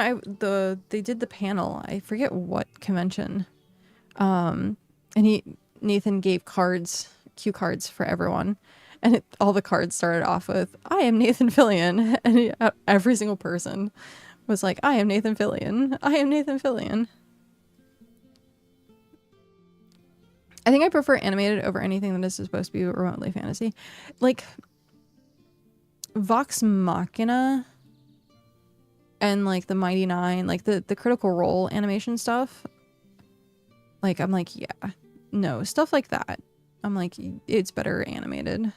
they did the panel. I forget what convention. And Nathan gave cue cards for everyone. And all the cards started off with, I am Nathan Fillion. And every single person was like, I am Nathan Fillion. I am Nathan Fillion. I think I prefer animated over anything that is supposed to be remotely fantasy. Like, Vox Machina and like the Mighty Nine, like the Critical Role animation stuff. Like, I'm like, yeah, no, stuff like that. I'm like, it's better animated.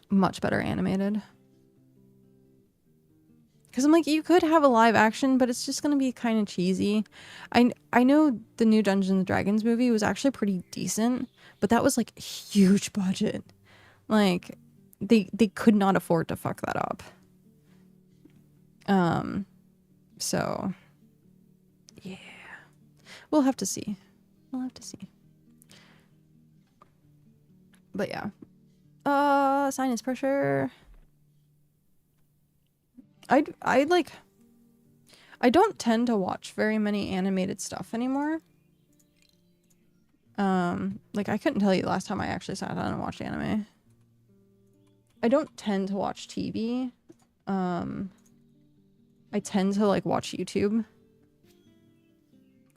Much better animated. Because I'm like, you could have a live action, but it's just going to be kind of cheesy. I know the new Dungeons and Dragons movie was actually pretty decent, but that was like huge budget. Like, they could not afford to fuck that up. So, yeah. We'll have to see. We'll have to see. But yeah. Sinus pressure. I don't tend to watch very many animated stuff anymore. Like I couldn't tell you the last time I actually sat down and watched anime. I don't tend to watch TV. I tend to like watch YouTube.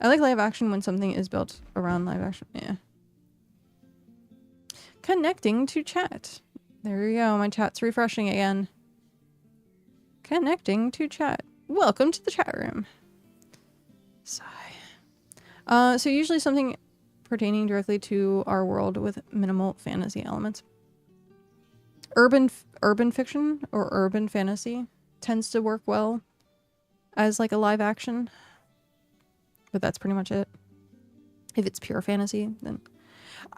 I like live action when something is built around live action. Yeah. Connecting to chat. There you go. My chat's refreshing again. Connecting to chat. Welcome to the chat room. Sigh. So usually something pertaining directly to our world with minimal fantasy elements. Urban fiction or urban fantasy tends to work well as like a live action. But that's pretty much it. If it's pure fantasy, then...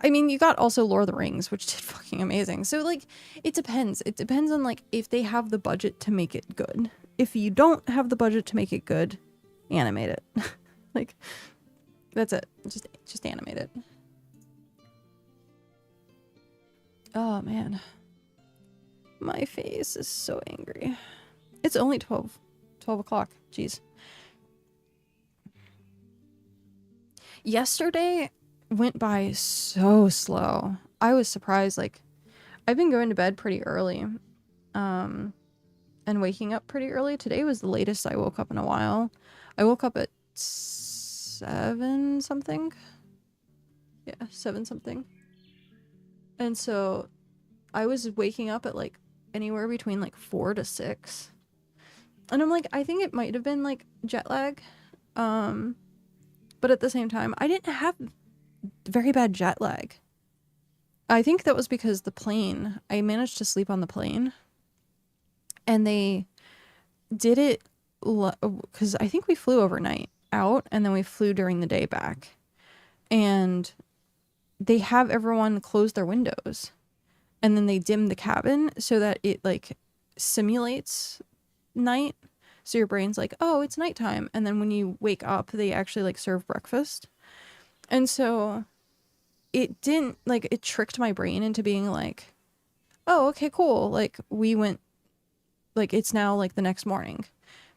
I mean, you got also Lord of the Rings, which did fucking amazing. So, like, it depends. It depends on, like, if they have the budget to make it good. If you don't have the budget to make it good, animate it. Like, that's it. Just animate it. Oh, man. My face is so angry. It's only 12 o'clock. Jeez. Yesterday went by so slow. I was surprised. Like, I've been going to bed pretty early, and waking up pretty early. Today was the latest I woke up in a while. I woke up at 7 something. Yeah, 7 something. And so I was waking up at like anywhere between like 4 to 6. And I'm like, I think it might have been like jet lag. But at the same time, I didn't have very bad jet lag. I think that was because I managed to sleep on the plane. And they did it because I think we flew overnight out and then we flew during the day back. And they have everyone close their windows. And then they dim the cabin so that it like simulates night. So your brain's like, oh, it's nighttime. And then when you wake up, they actually like serve breakfast. And so it didn't like, it tricked my brain into being like, oh, okay, cool. Like we went, like it's now like the next morning.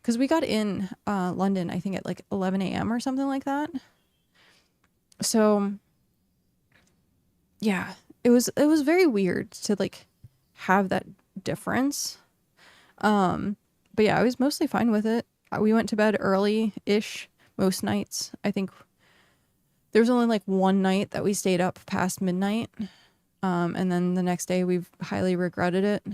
Because we got in London, I think at like 11 a.m. or something like that. So yeah, it was very weird to like have that difference. But yeah, I was mostly fine with it. We went to bed early-ish most nights. I think there was only like one night that we stayed up past midnight. And then the next day we highly regretted it.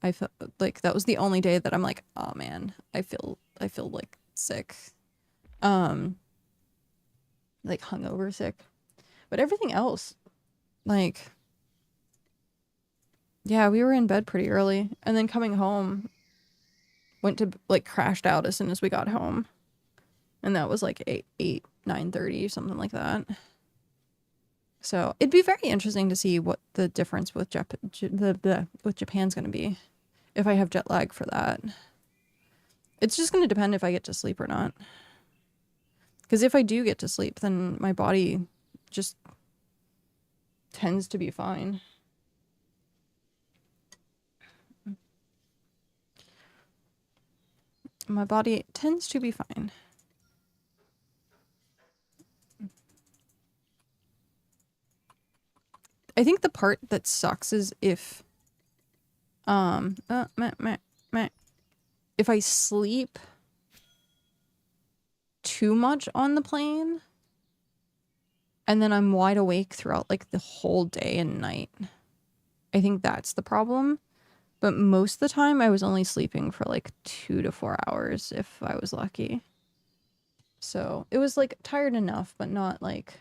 I felt like that was the only day that I'm like, oh man, I feel like sick. Like hungover sick. But everything else, like, yeah, we were in bed pretty early. And then coming home, went to like crashed out as soon as we got home. And that was like 9:30, something like that. So it'd be very interesting to see what the difference with with Japan's going to be if I have jet lag for that. It's just going to depend if I get to sleep or not. Because if I do get to sleep, then my body just tends to be fine. My body tends to be fine. I think the part that sucks is if if I sleep too much on the plane and then I'm wide awake throughout like the whole day and night. I think that's the problem. But most of the time I was only sleeping for like 2 to 4 hours if I was lucky. So it was like tired enough, but not like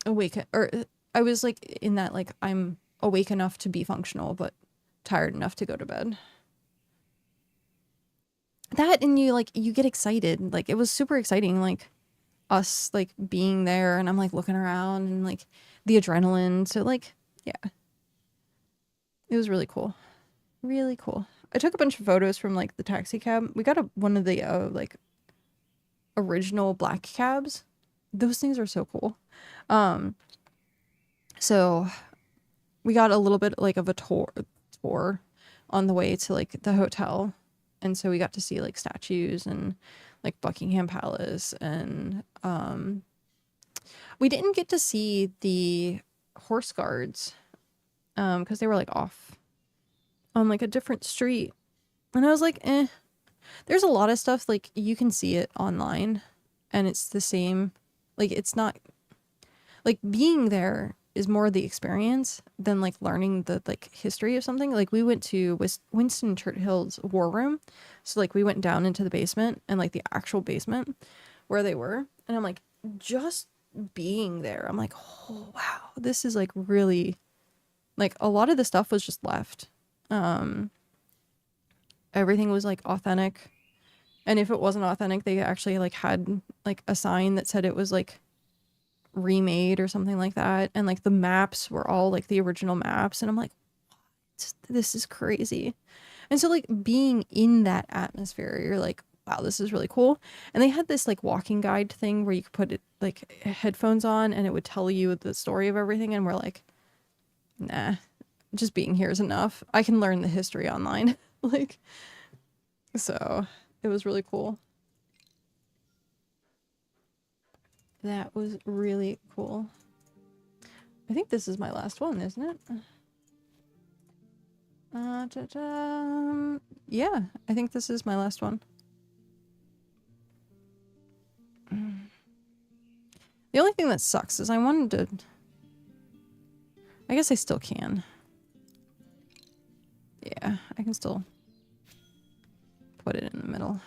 awake, or I was like in that like I'm awake enough to be functional, but tired enough to go to bed. That, and you get excited. Like it was super exciting, like us like being there, and I'm like looking around and like the adrenaline. So like, yeah, it was really cool. Really cool. I took a bunch of photos from like the taxi cab. We got one of the like original black cabs. Those things are so cool. So we got a little bit like of a tour on the way to like the hotel, and so we got to see like statues and like Buckingham Palace, and we didn't get to see the horse guards because they were like off on like a different street, and I was like, there's a lot of stuff like you can see it online and it's the same. Like it's not like being there is more the experience than like learning the like history of something. Like we went to Winston Churchill's war room, so like we went down into the basement and like the actual basement where they were, and I'm like, just being there, I'm like, oh wow, this is like really, like a lot of the stuff was just left. Everything was like authentic, and if it wasn't authentic, they actually like had like a sign that said it was like remade or something like that, and like the maps were all like the original maps, and I'm like, this is crazy. And so like being in that atmosphere, you're like, wow, this is really cool. And they had this like walking guide thing where you could put it like headphones on and it would tell you the story of everything, and we're like, nah, just being here is enough. I can learn the history online. Like, so it was really cool. That was really cool. I think this is my last one, isn't it? Yeah, I think this is my last one. The only thing that sucks is I wanted to... I guess I still can. Yeah, I can still put it in the middle.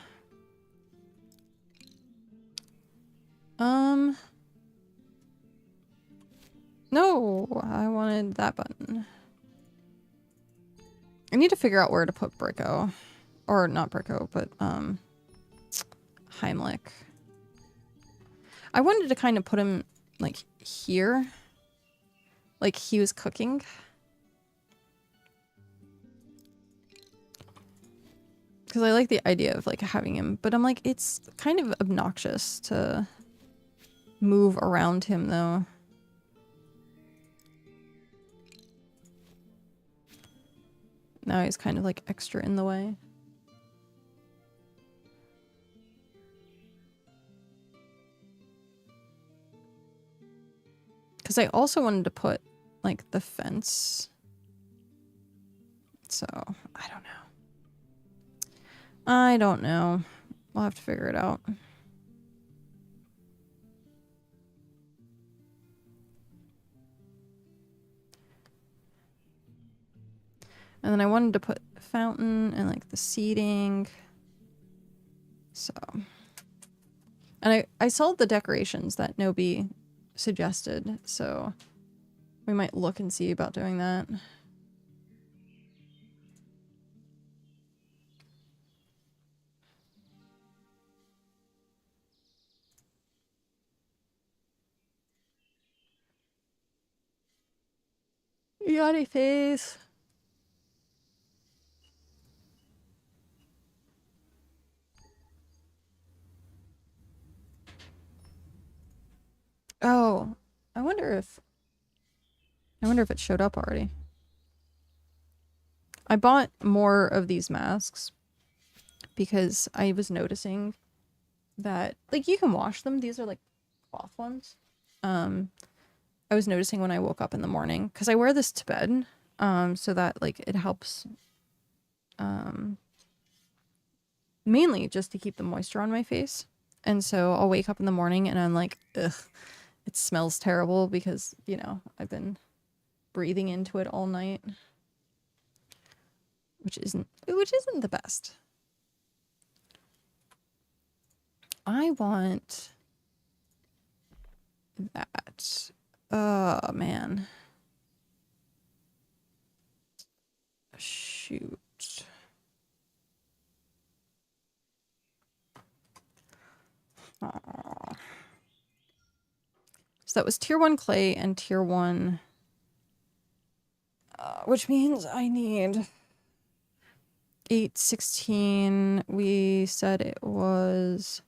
No, I wanted that button. I need to figure out where to put Bricko. Or not Bricko, but, Heimlich. I wanted to kind of put him, like, here. Like he was cooking. Because I like the idea of, like, having him. But I'm like, it's kind of obnoxious to move around him, though. Now he's kind of, like, extra in the way. Because I also wanted to put, like, the fence. So, I don't know. I don't know. We'll have to figure it out. And then I wanted to put a fountain and, like, the seating. So. And I saw the decorations that Nobi suggested, so we might look and see about doing that. Yachty face. Oh, I wonder if it showed up already. I bought more of these masks because I was noticing that, like, you can wash them. These are like cloth ones. I was noticing when I woke up in the morning, because I wear this to bed, so that, like, it helps, mainly just to keep the moisture on my face. And so I'll wake up in the morning and I'm like, ugh, it smells terrible because, you know, I've been breathing into it all night, which isn't the best. I want that. Oh, man. Shoot. Aww. So that was tier 1 clay and tier 1, which means I need 816. We said it was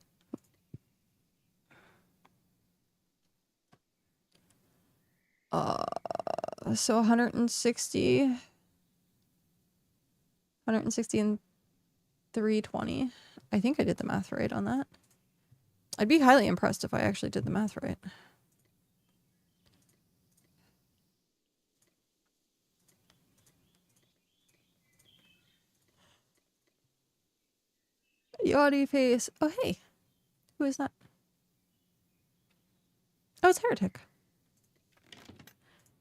so 160 and 320. I think I did the math right on that. I'd be highly impressed if I actually did the math right. Yachty face. Oh, hey. Who is that? Oh, it's Heretic.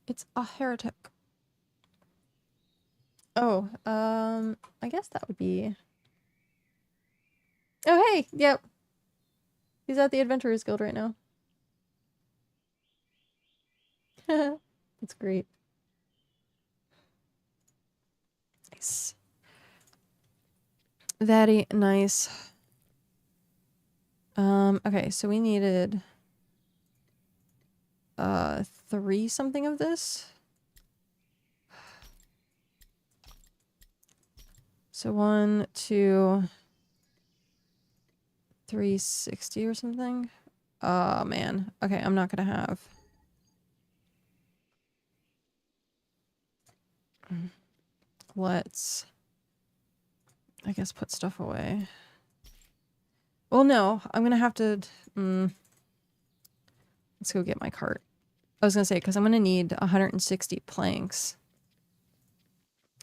It's a Heretic. Oh, I guess that would be... Oh, hey! Yep. He's at the Adventurers Guild right now. That's great. Nice. Very nice. Okay, so we needed 3 something of this. So 1, 2, 360 or something. Oh man. Okay, I'm not gonna have. Let's, I guess, put stuff away. Well, no, I'm gonna have to. Let's go get my cart. I was gonna say, because I'm gonna need 160 planks,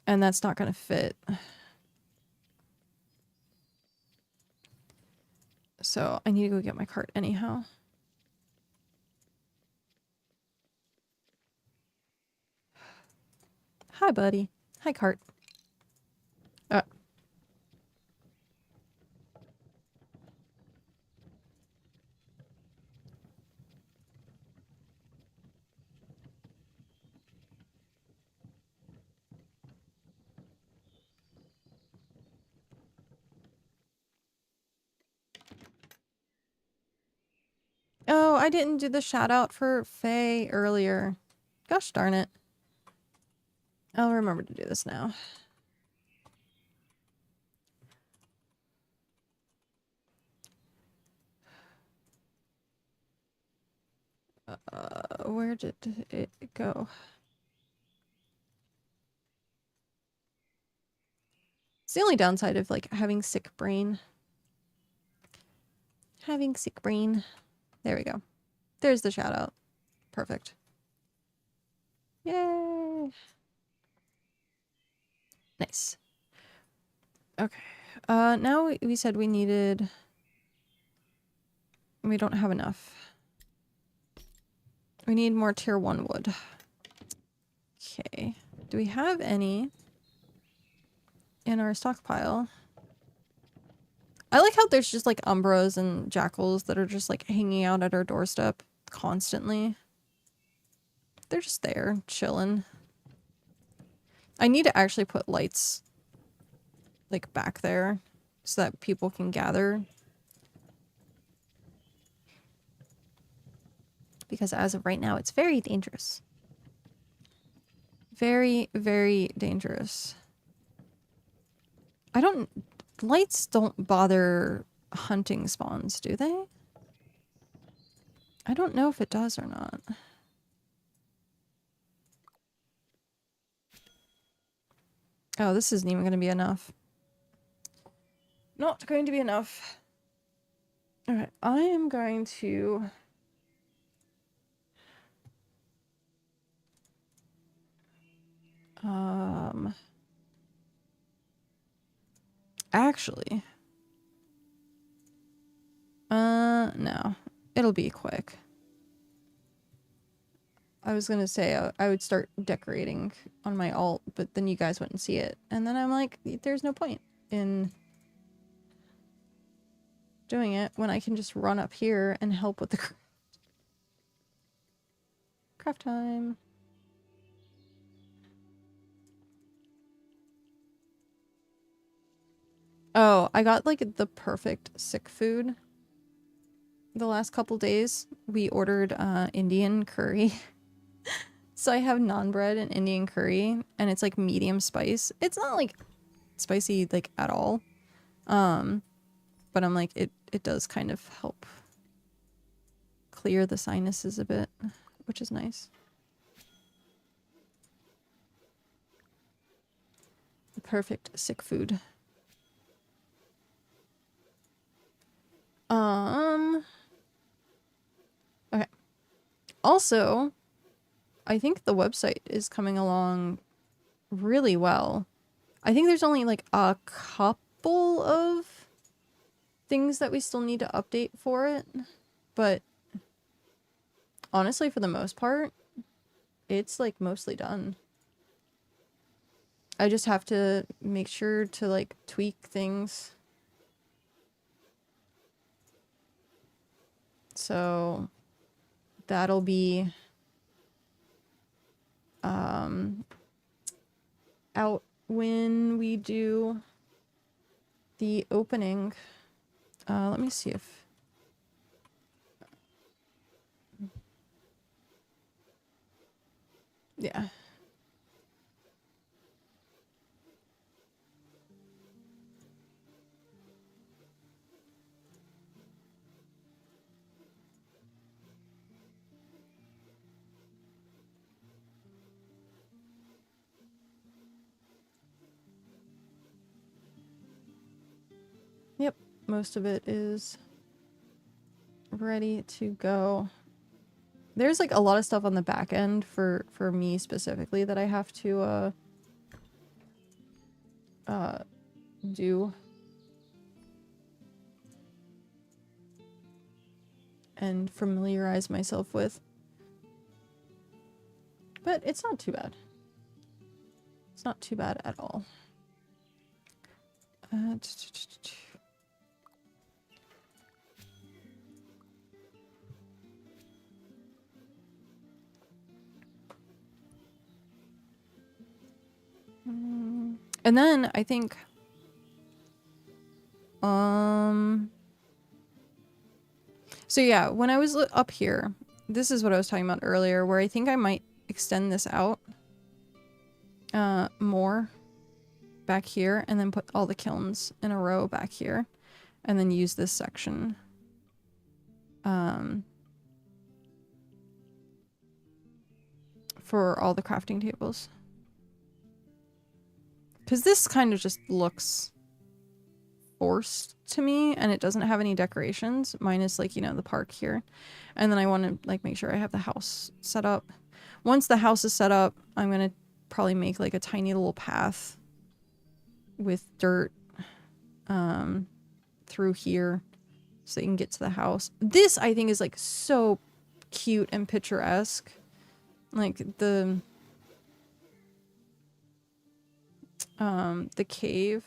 and that's not gonna fit. So I need to go get my cart anyhow. Hi, buddy. Hi, cart. Oh, I didn't do the shout out for Faye earlier. Gosh darn it. I'll remember to do this now. Where did it go? It's the only downside of, like, having sick brain. Having sick brain. There we go. There's the shout out. Perfect. Yay! Nice. Okay. Now we said we needed... We don't have enough. We need more tier 1 wood. Okay. Do we have any in our stockpile? I like how there's just like umbras and jackals that are just like hanging out at our doorstep constantly. They're just there, chilling. I need to actually put lights like back there so that people can gather. Because as of right now, it's very dangerous. Very, very dangerous. Lights don't bother hunting spawns, do they? I don't know if it does or not. Oh, this isn't even going to be enough. Not going to be enough. Alright, I am going to... Actually... no. It'll be quick. I was gonna say I would start decorating on my alt, but then you guys wouldn't see it. And then I'm like, there's no point in doing it when I can just run up here and help with the craft time. Oh, I got like the perfect sick food the last couple days. We ordered Indian curry. So I have naan bread and Indian curry, and it's like medium spice. It's not like spicy like at all. But I'm like, it does kind of help clear the sinuses a bit, which is nice. The perfect sick food. Okay. Also, I think the website is coming along really well. I think there's only like a couple of things that we still need to update for it, but honestly, for the most part, it's like mostly done. I just have to make sure to like tweak things. So that'll be out when we do the opening. Let me see if... Yeah. Yep, most of it is ready to go. There's like a lot of stuff on the back end for me specifically that I have to do and familiarize myself with. But it's not too bad. It's not too bad at all. And then I think so yeah, when I was up here, this is what I was talking about earlier, where I think I might extend this out more back here, and then put all the kilns in a row back here, and then use this section for all the crafting tables. Because this kind of just looks forced to me, and it doesn't have any decorations, minus like, you know, the park here. And then I want to like make sure I have the house set up. once the house is set up, I'm gonna probably make like a tiny little path with dirt through here so you can get to the house. This I think is like so cute and picturesque. Like the cave,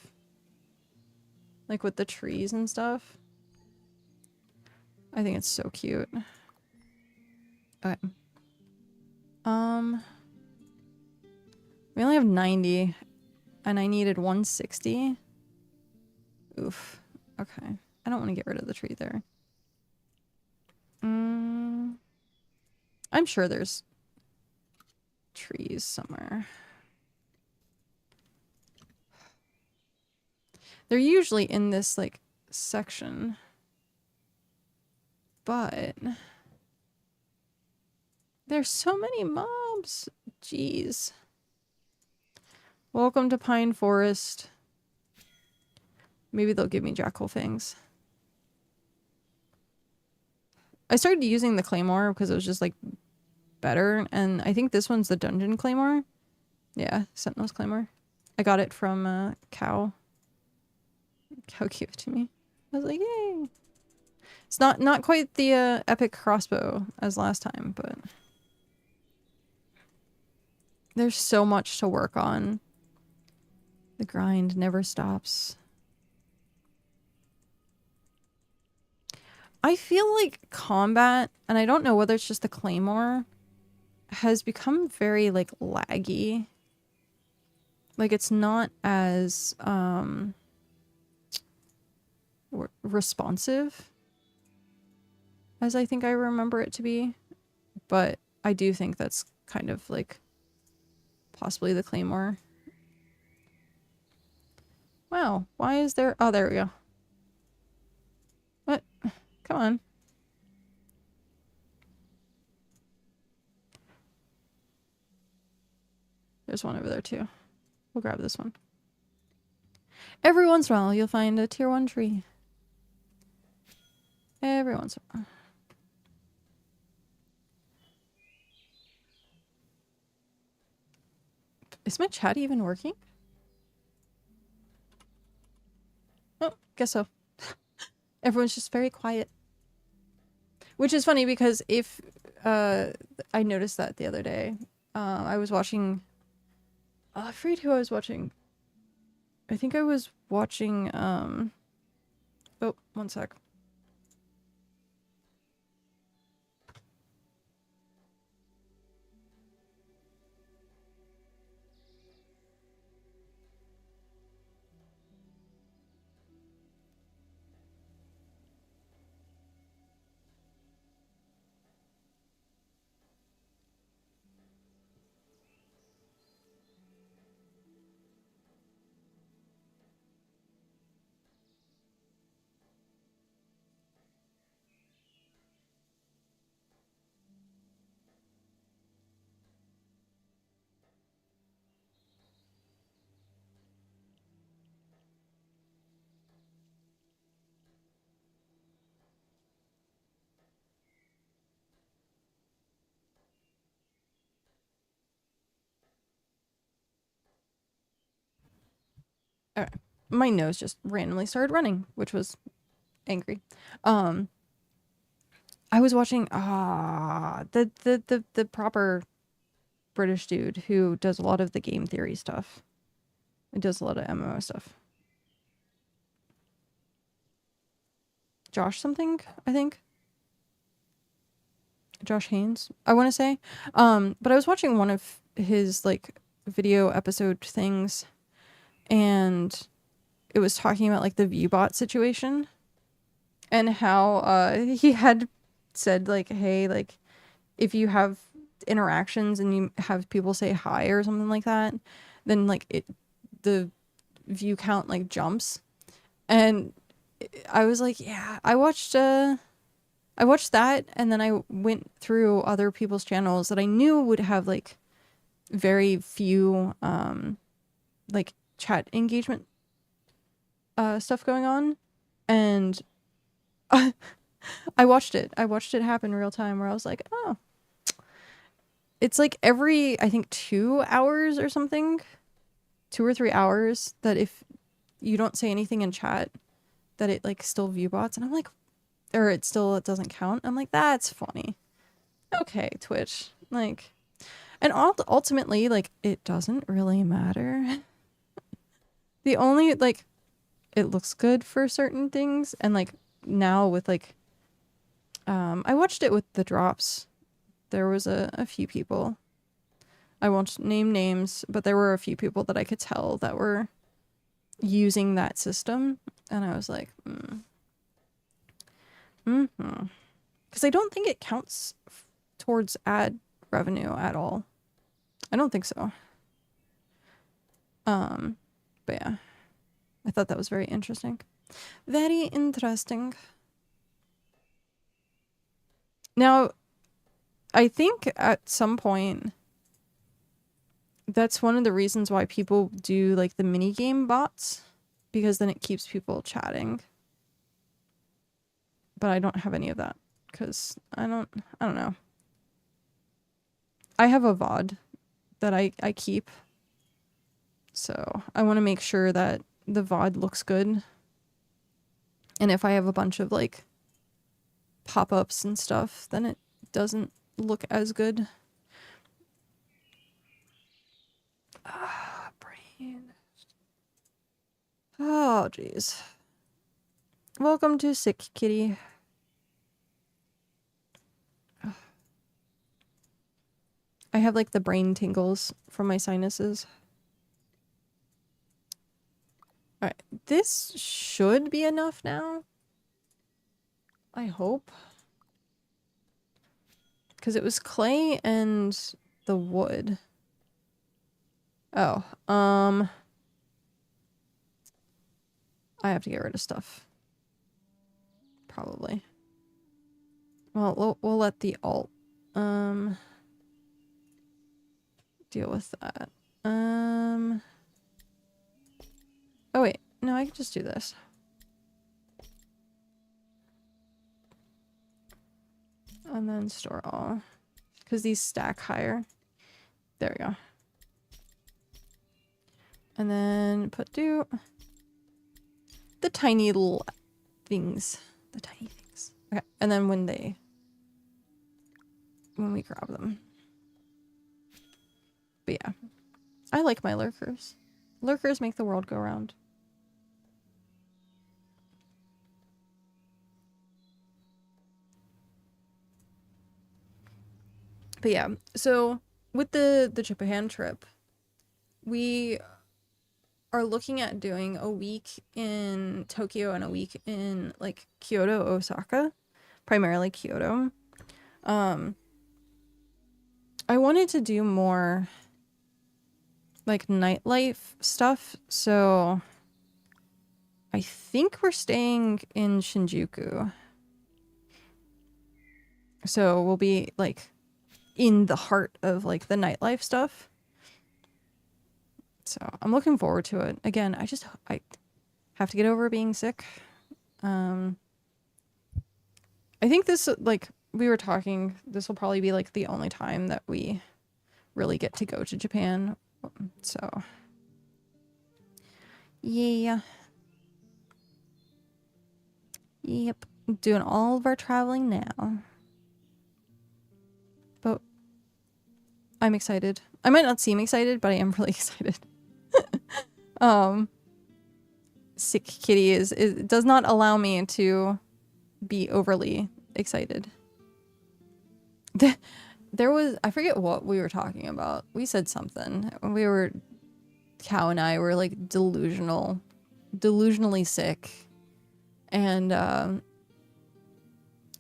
like with the trees and stuff. I think it's so cute. Okay. We only have 90 and I needed 160. Oof. Okay. I don't want to get rid of the tree there. I'm sure there's trees somewhere. They're usually in this like section. But there's so many mobs. Jeez. Welcome to Pine Forest. Maybe they'll give me jackal fangs. I started using the claymore because it was just like better, and I think this one's the dungeon claymore. Yeah, Sentinel's claymore. I got it from Cow. Cow gave it to me. I was like, yay! It's not quite the epic crossbow as last time, but there's so much to work on. The grind never stops. I feel like combat, and I don't know whether it's just the claymore, has become very like laggy. Like it's not as responsive as I think I remember it to be, but I do think that's kind of like possibly the claymore. Wow, why is there... Oh, there we go. What? Come on. There's one over there too. We'll grab this one. Every once in a while, you'll find a tier 1 tree. Every once in a while. Is my chat even working? Oh, guess so. Everyone's just very quiet. Which is funny because if... I noticed that the other day. I was watching... I forget who I was watching. I think I was watching... Oh, one sec. Alright. My nose just randomly started running, which was angry. I was watching the proper British dude who does a lot of the game theory stuff. He does a lot of MMO stuff. Josh something, I think. Josh Haynes, I want to say. But I was watching one of his like video episode things, and it was talking about like the VBot situation and how he had said like, hey, like if you have interactions and you have people say hi or something like that, then like the view count like jumps. And I was like, yeah, I watched that, and then I went through other people's channels that I knew would have like very few like chat engagement stuff going on, and I watched it happen in real time, where I was like, oh, it's like every, I think 2 hours or something, 2 or 3 hours, that if you don't say anything in chat, that it like still view bots. And I'm like, or it doesn't count. I'm like, that's funny. Okay, Twitch. Like, and ultimately, like, it doesn't really matter. The only, like, it looks good for certain things. And like now with like, I watched it with the drops. There was a few people. I won't name names, but there were a few people that I could tell that were using that system. And I was like, because I don't think it counts towards ad revenue at all. I don't think so. But yeah, I thought that was very interesting. Very interesting. Now, I think at some point, that's one of the reasons why people do like the mini game bots, because then it keeps people chatting. But I don't have any of that because I don't know. I have a VOD that I keep. So I want to make sure that the VOD looks good. And if I have a bunch of like pop-ups and stuff, then it doesn't look as good. Brain. Oh, jeez. Welcome to Sick Kitty. I have like the brain tingles from my sinuses. Alright, this should be enough now. I hope. Because it was clay and the wood. Oh, I have to get rid of stuff. Probably. Well, we'll let the alt, deal with that. Oh wait, no, I can just do this. And then store all. Because these stack higher. There we go. And then put do the tiny little things. The tiny things. Okay, and then when we grab them. But yeah. I like my lurkers. Lurkers make the world go round. But yeah, so with the Japan trip, we are looking at doing a week in Tokyo and a week in like Kyoto, Osaka, primarily Kyoto. I wanted to do more like nightlife stuff, so I think we're staying in Shinjuku. So we'll be like in the heart of like the nightlife stuff. So I'm looking forward to it. Again, I have to get over being sick. I think this, like we were talking, this will probably be like the only time that we really get to go to Japan. So yeah. Yep. Doing all of our traveling now. But I'm excited. I might not seem excited, but I am really excited. Sick Kitty it does not allow me to be overly excited. There was, I forget what we were talking about. We said something. Cow and I were like delusionally sick, and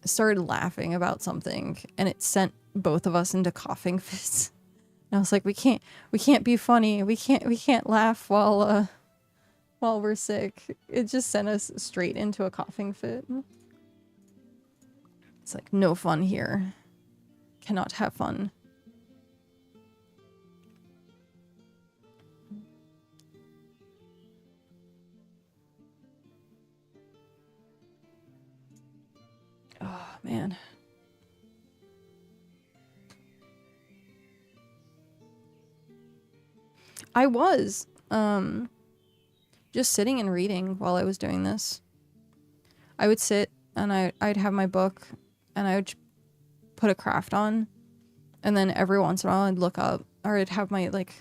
started laughing about something, and it sent both of us into coughing fits. And I was like, we can't be funny. We can't laugh while we're sick. It just sent us straight into a coughing fit. It's like, no fun here. Cannot have fun. Oh, man. I was just sitting and reading while I was doing this. I would sit and I'd have my book and I would put a craft on, and then every once in a while I'd look up, or I'd have my like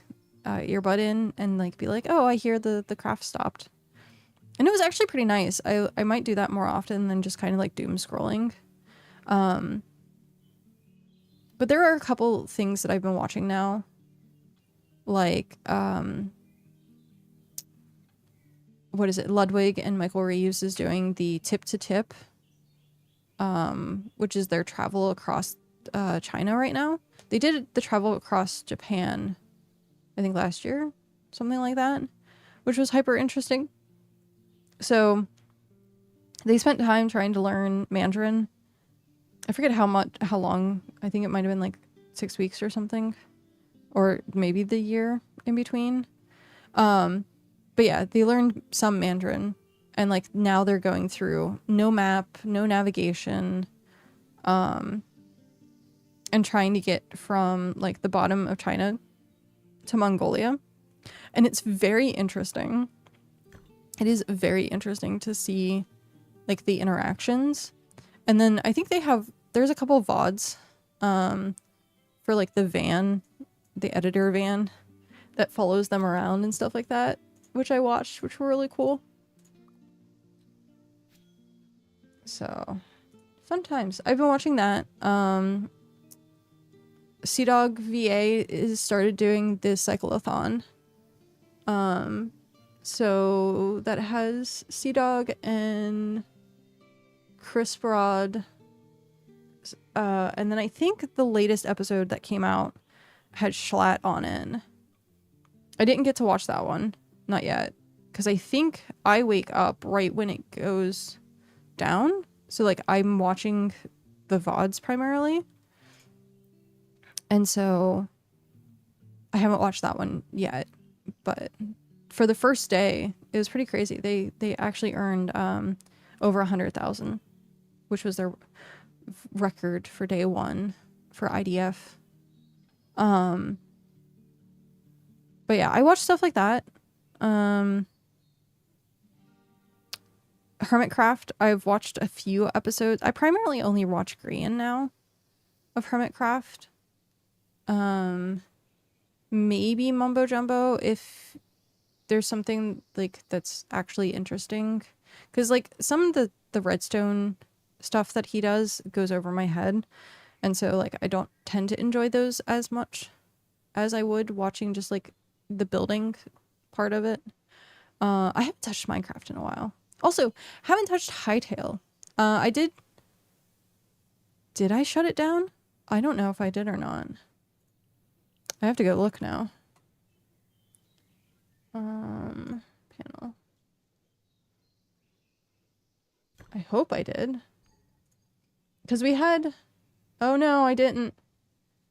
earbud in and like be like, oh, I hear the craft stopped. And it was actually pretty nice. I might do that more often than just kind of like doom scrolling. But there are a couple things that I've been watching now. Like, what is it? Ludwig and Michael Reeves is doing the Tip to Tip, which is their travel across China right now. They did the travel across Japan, I think last year, something like that, which was hyper interesting. So they spent time trying to learn Mandarin. I forget how long. I think it might have been like 6 weeks or something, or maybe the year in between. But yeah, they learned some Mandarin, and like now they're going through no map, no navigation, and trying to get from like the bottom of China to Mongolia. And it's very interesting. It is very interesting to see like the interactions. And then I think there's a couple of VODs for like the editor van that follows them around and stuff like that, which I watched, which were really cool. So, fun times. I've been watching that. T.A.G VA is started doing this cyclothon. So that has T.A.G and Chris Broad. And then I think the latest episode that came out had Schlatt on it. I didn't get to watch that one. Not yet. Because I think I wake up right when it goes down. So, like, I'm watching the VODs primarily. And so I haven't watched that one yet. But for the first day, it was pretty crazy. They actually earned over 100,000, which was their record for day one for IDF. But yeah, I watch stuff like that. HermitCraft, I've watched a few episodes. I primarily only watch Korean now of HermitCraft. Maybe Mumbo Jumbo if there's something like that's actually interesting, because like some of the redstone stuff that he does goes over my head, and so like I don't tend to enjoy those as much as I would watching just like the building part of it. I haven't touched Minecraft in a while. Also, haven't touched Hytale. I did I shut it down? I don't know if I did or not. I have to go look now. Panel. I hope I did. Because we had... Oh no, I didn't.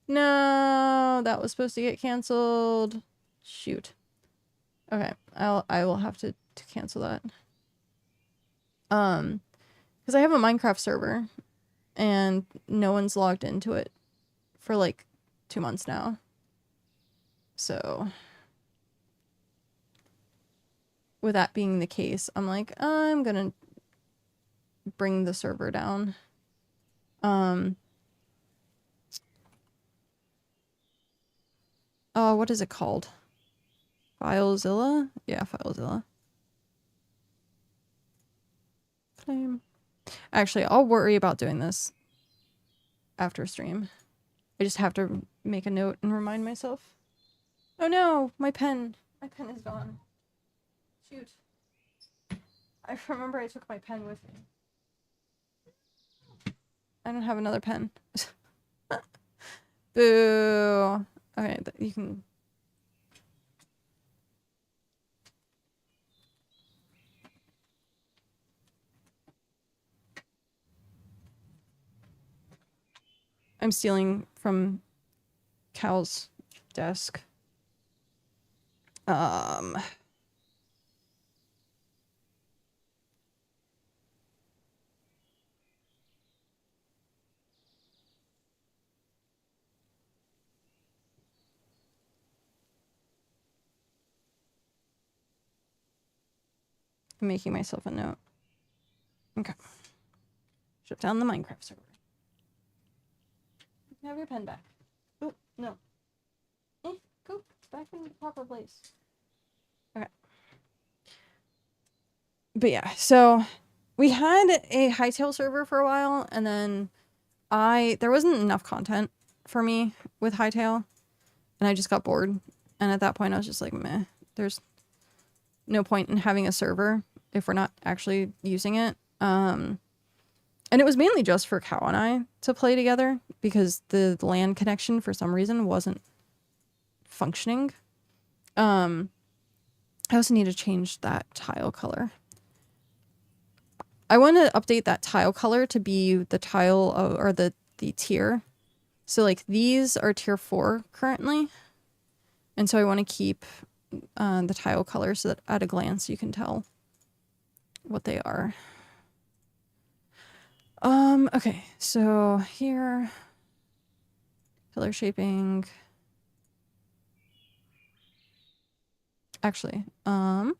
No, that was supposed to get canceled. Shoot. Okay, I will have to cancel that. Because I have a Minecraft server, and no one's logged into it for like 2 months now. So, with that being the case, I'm like, I'm gonna bring the server down. Oh, what is it called? FileZilla? Yeah, FileZilla. Claim. Actually, I'll worry about doing this after stream. I just have to make a note and remind myself. Oh no, my pen. My pen is gone. Shoot. I remember I took my pen with me. I don't have another pen. Boo. Okay, you can... I'm stealing from Cal's desk. I'm making myself a note. Okay. Shut down the Minecraft server. Have your pen back. Oh, no. Go back in the proper place. Okay. But yeah, so we had a Hightail server for a while, and then there wasn't enough content for me with Hightail, and I just got bored. And at that point, I was just like, meh, there's no point in having a server if we're not actually using it. And it was mainly just for Cow and I to play together because the LAN connection for some reason wasn't functioning. I also need to change that tile color. I want to update that tile color to be the tile or the tier. So like these are tier 4 currently. And so I want to keep the tile color so that at a glance you can tell what they are. Okay, so here, pillar shaping. Actually, I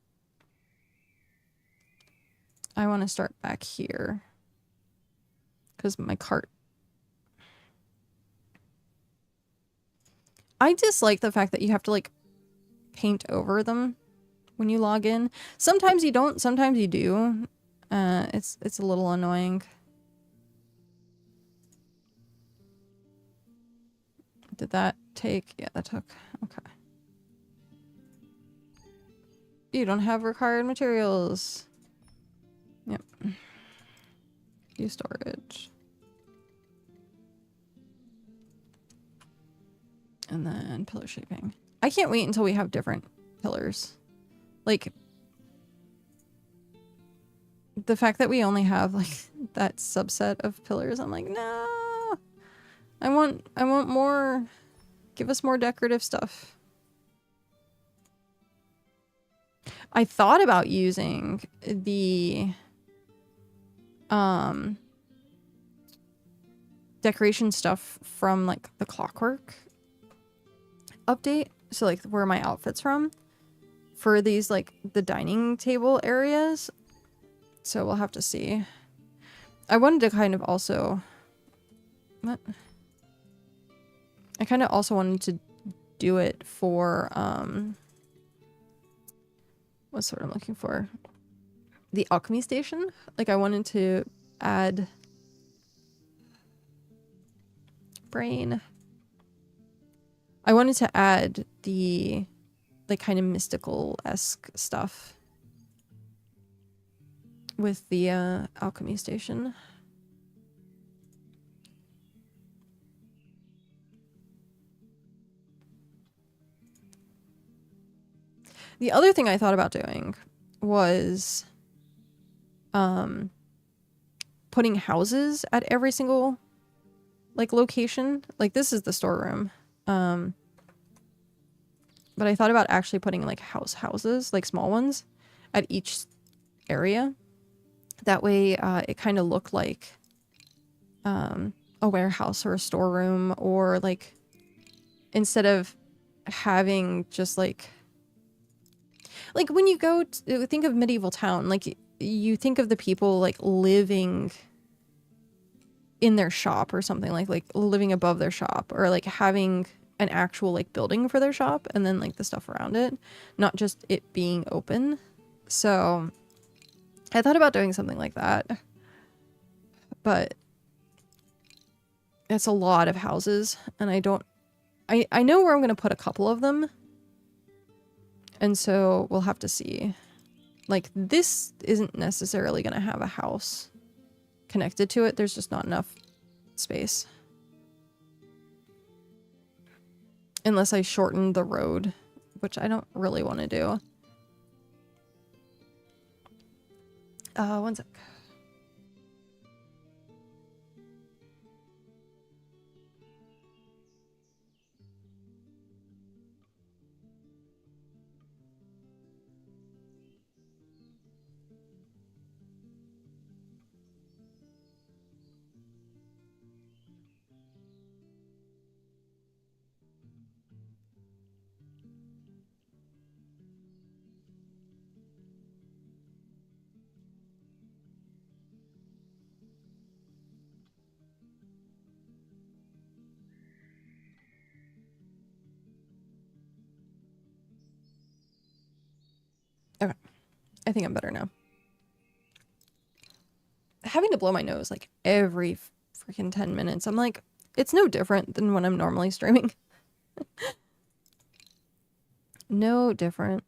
want to start back here because my cart. I dislike the fact that you have to like paint over them when you log in. Sometimes you don't, sometimes you do. It's a little annoying. Did that take? Yeah, that took. Okay. You don't have required materials. Yep. Use storage. And then pillar shaping. I can't wait until we have different pillars. Like, the fact that we only have, like, that subset of pillars, I'm like, no! I want more. Give us more decorative stuff. I thought about using the decoration stuff from like the Clockwork update, so like where my outfit's from, for these like the dining table areas. So we'll have to see. I wanted to kind of also I kind of also wanted to do it for what's the word I'm looking for? The alchemy station. Like I wanted to add brain. I wanted to add the like kind of mystical-esque stuff with the alchemy station. The other thing I thought about doing was putting houses at every single like location. Like this is the storeroom. But I thought about actually putting like houses, like small ones, at each area. That way it kind of looked like a warehouse or a storeroom, or like instead of having just like when you go to think of medieval town, like you think of the people like living in their shop or something, like living above their shop, or like having an actual like building for their shop and then like the stuff around it, not just it being open. So I thought about doing something like that, but it's a lot of houses and I know where I'm going to put a couple of them. And so we'll have to see. Like this isn't necessarily going to have a house connected to it. There's just not enough space. Unless I shorten the road, which I don't really want to do. One sec. I think I'm better now. Having to blow my nose like every freaking 10 minutes. I'm like, it's no different than when I'm normally streaming. No different.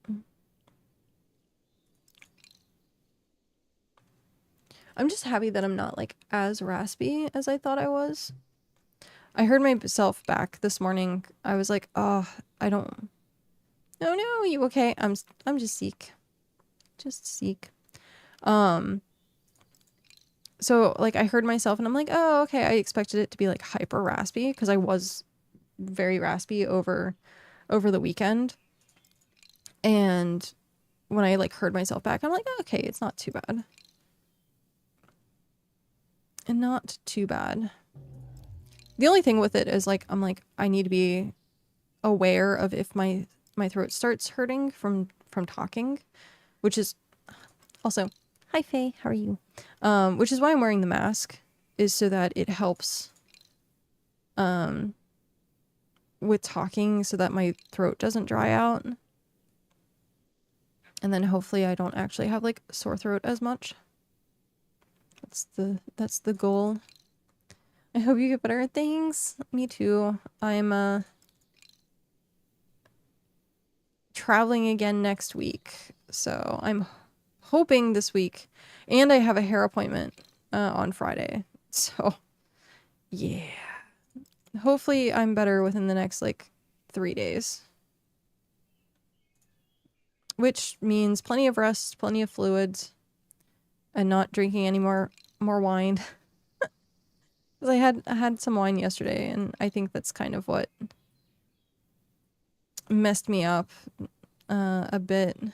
I'm just happy that I'm not like as raspy as I thought I was. I heard myself back this morning. I was like, oh, I don't. Oh no, you okay? I'm just sick. Just sick. So like I heard myself and I'm like, oh, okay. I expected it to be like hyper raspy because I was very raspy over the weekend. And when I like heard myself back, I'm like, oh, okay, it's not too bad. And not too bad. The only thing with it is like, I'm like, I need to be aware of if my throat starts hurting from talking, which is also, hi Faye, how are you? Which is why I'm wearing the mask, is so that it helps with talking so that my throat doesn't dry out. And then hopefully I don't actually have like sore throat as much. That's the goal. I hope you get better at things. Me too. I'm traveling again next week. So I'm hoping this week. And I have a hair appointment on Friday. So yeah. Hopefully I'm better within the next like 3 days. Which means plenty of rest, plenty of fluids, and not drinking any more wine. Because I had some wine yesterday, and I think that's kind of what messed me up a bit. And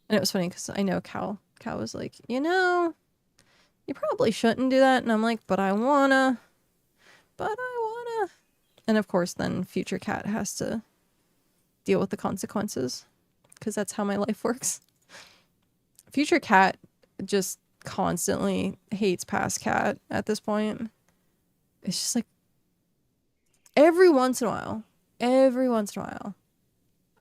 it was funny because I know Cal was like, you know, you probably shouldn't do that. And I'm like, but I wanna. And of course, then future Cat has to deal with the consequences. Because that's how my life works. Future Cat just constantly hates past Cat at this point. It's just like every once in a while,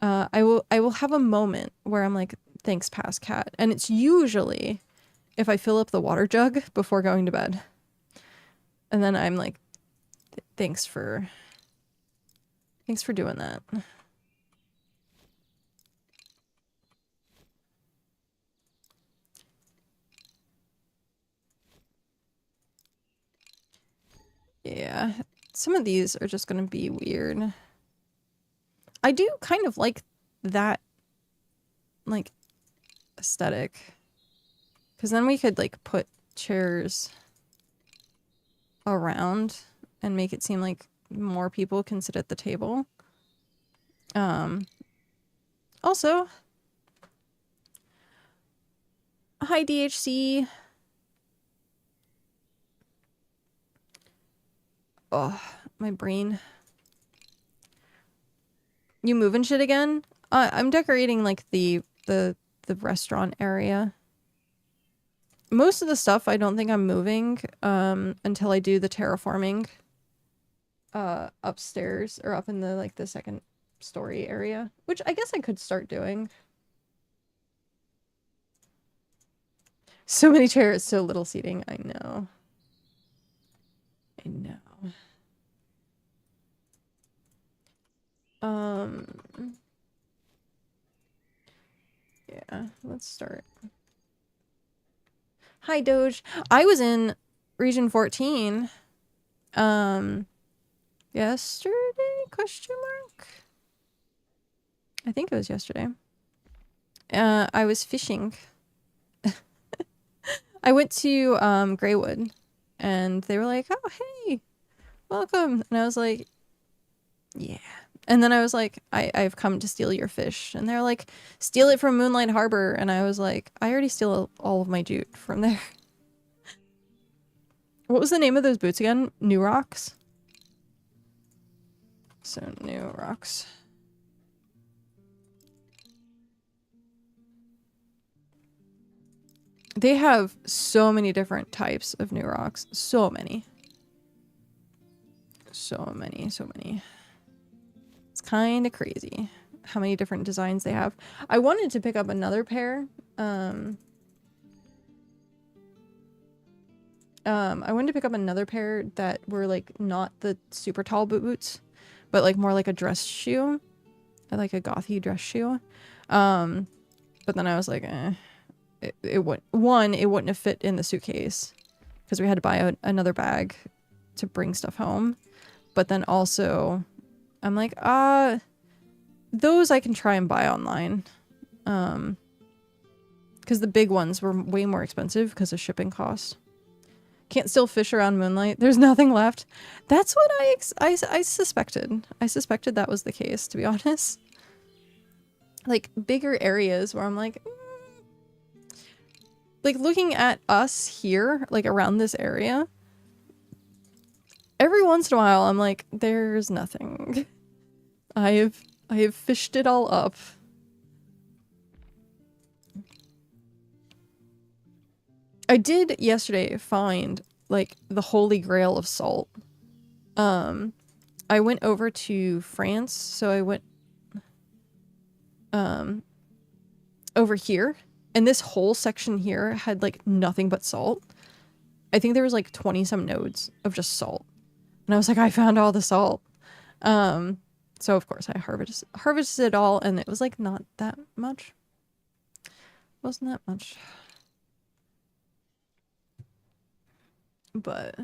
I will have a moment where I'm like, thanks, past Cat. And it's usually if I fill up the water jug before going to bed. And then I'm like, thanks for doing that. Yeah, some of these are just going to be weird. I do kind of like that, like, aesthetic. Because then we could, like, put chairs around and make it seem like more people can sit at the table. Also, hi, DHC. Oh, my brain. You moving shit again? I'm decorating like the restaurant area. Most of the stuff I don't think I'm moving until I do the terraforming upstairs or up in the like the second story area, which I guess I could start doing. So many chairs, so little seating. I know. Yeah, let's start. Hi, Doge. I was in Region 14 yesterday, question mark? I think it was yesterday. I was fishing. I went to Greywood and they were like, oh, hey, welcome. And I was like, yeah. And then I was like, I've come to steal your fish. And they're like, steal it from Moonlight Harbor. And I was like, I already steal all of my jute from there. What was the name of those boots again? New Rocks? So, New Rocks. They have so many different types of New Rocks. So many. So many. It's kind of crazy how many different designs they have. I wanted to pick up another pair I wanted to pick up another pair that were like not the super tall boots, but like more like a dress shoe. I like a gothy dress shoe. But then I was like, it wouldn't have fit in the suitcase because we had to buy another bag to bring stuff home. But then also, I'm like, those I can try and buy online. Because the big ones were way more expensive because of shipping costs. Can't still fish around moonlight. There's nothing left. That's what I suspected. I suspected that was the case, to be honest. Like, bigger areas where I'm like... Like, looking at us here, like, around this area... Every once in a while, I'm like, there's nothing. I have fished it all up. I did yesterday find, like, the holy grail of salt. I went over to France, so I went, over here, and this whole section here had, like, nothing but salt. I think there was, like, 20-some nodes of just salt. And I was like, I found all the salt. So, of course, I harvested it all, and it was, like, not that much. Wasn't that much. But...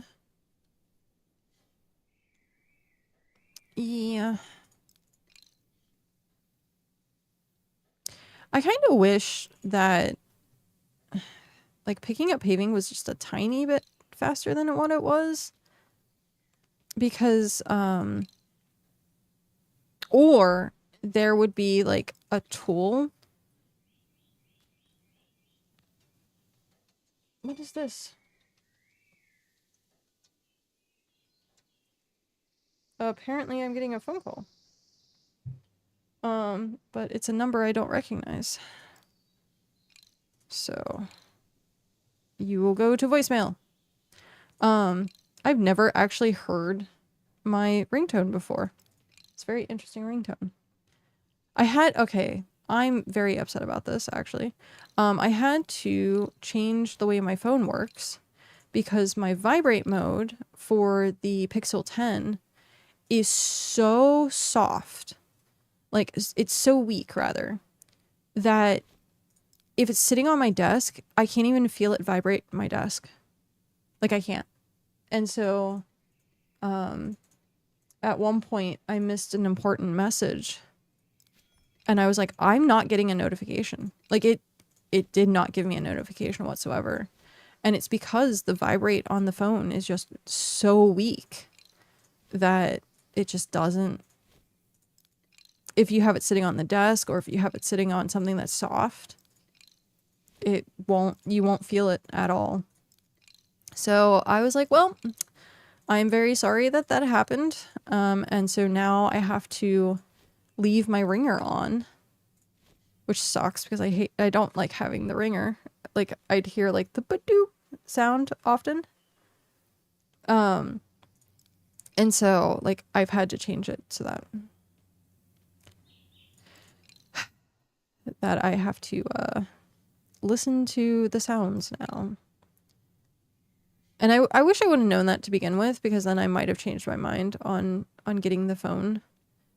yeah. I kind of wish that, like, picking up paving was just a tiny bit faster than what it was. Because, or there would be, like, a tool. What is this? Apparently I'm getting a phone call. But it's a number I don't recognize. So, you will go to voicemail. I've never actually heard my ringtone before. It's a very interesting ringtone. Okay, I'm very upset about this, actually. I had to change the way my phone works because my vibrate mode for the Pixel 10 is so soft. Like, it's so weak, rather, that if it's sitting on my desk, I can't even feel it vibrate my desk. Like, I can't. And so, at one point, I missed an important message. And I was like, I'm not getting a notification. Like, it did not give me a notification whatsoever. And it's because the vibrate on the phone is just so weak that it just doesn't... If you have it sitting on the desk or if you have it sitting on something that's soft, you won't feel it at all. So I was like, well, I'm very sorry that happened. And so now I have to leave my ringer on, which sucks because I don't like having the ringer. Like, I'd hear like the ba-doo sound often. And so like I've had to change it so that I have to listen to the sounds now. And I wish I would have known that to begin with, because then I might have changed my mind on getting the phone.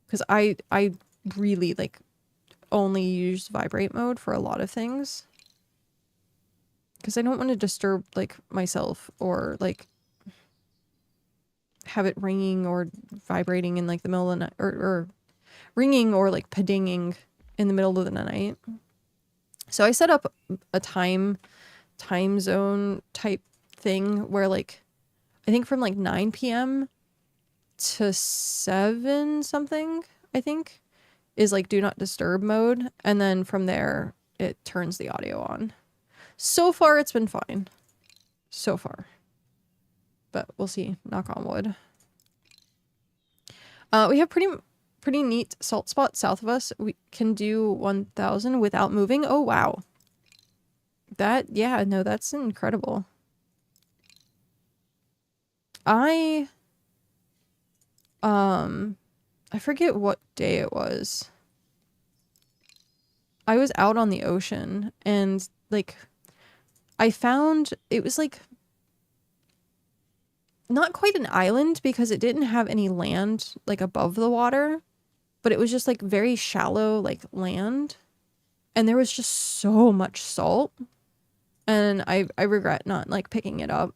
Because I really like only use vibrate mode for a lot of things. Because I don't want to disturb like myself or like have it ringing or vibrating in like the middle of the night, or ringing or like pa-dinging in the middle of the night. So I set up a time zone type thing where like I think from like 9 p.m. to 7 something, I think, is like do not disturb mode, and then from there it turns the audio on. So far it's been fine. So far. But we'll see. Knock on wood. We have pretty neat salt spot south of us. We can do 1,000 without moving. Oh, wow. Yeah, no, that's incredible. I forget what day it was. I was out on the ocean and like I found it was like not quite an island because it didn't have any land like above the water, but it was just like very shallow like land, and there was just so much salt, and I regret not like picking it up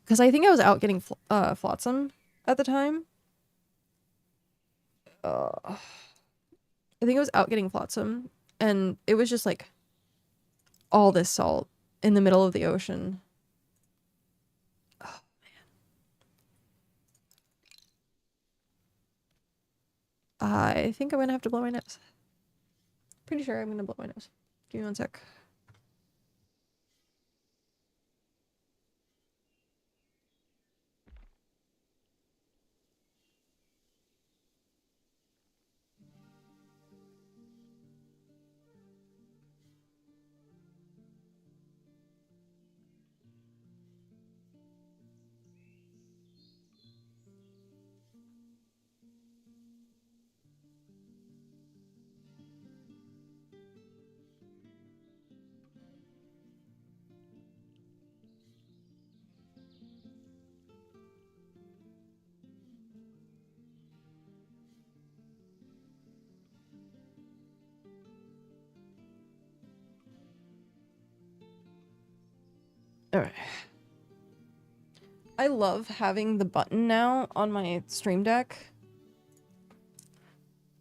because I think I was out getting flotsam at the time. I think I was out getting flotsam, and it was just like all this salt in the middle of the ocean. Oh man. I think I'm gonna have to blow my nose. Pretty sure I'm gonna blow my nose. Give me one sec. Alright. I love having the button now on my stream deck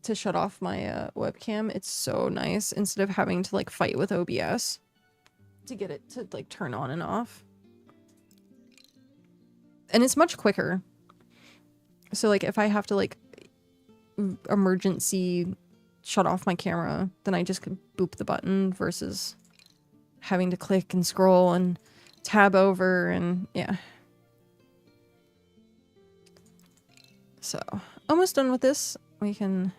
to shut off my webcam. It's so nice instead of having to like fight with OBS to get it to like turn on and off. And it's much quicker. So like if I have to like emergency shut off my camera, then I just could boop the button versus having to click and scroll and tab over and yeah. So almost done with this. We can...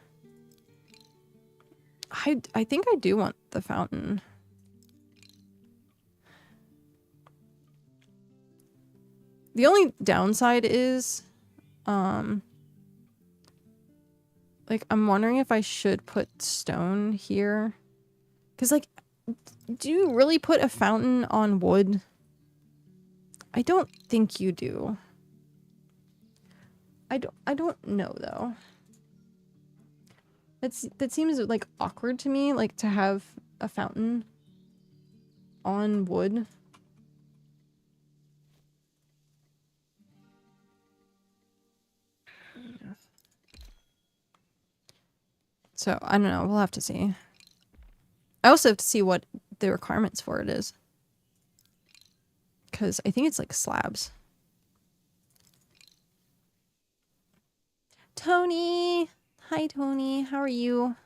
I think I do want the fountain. The only downside is, like, I'm wondering if I should put stone here. Because, like, do you really put a fountain on wood? I don't think you do. I don't know, though. That seems, like, awkward to me, like, to have a fountain on wood. So, I don't know. We'll have to see. I also have to see what the requirements for it is. Because I think it's, like, slabs. Tony! Hi, Tony. How are you?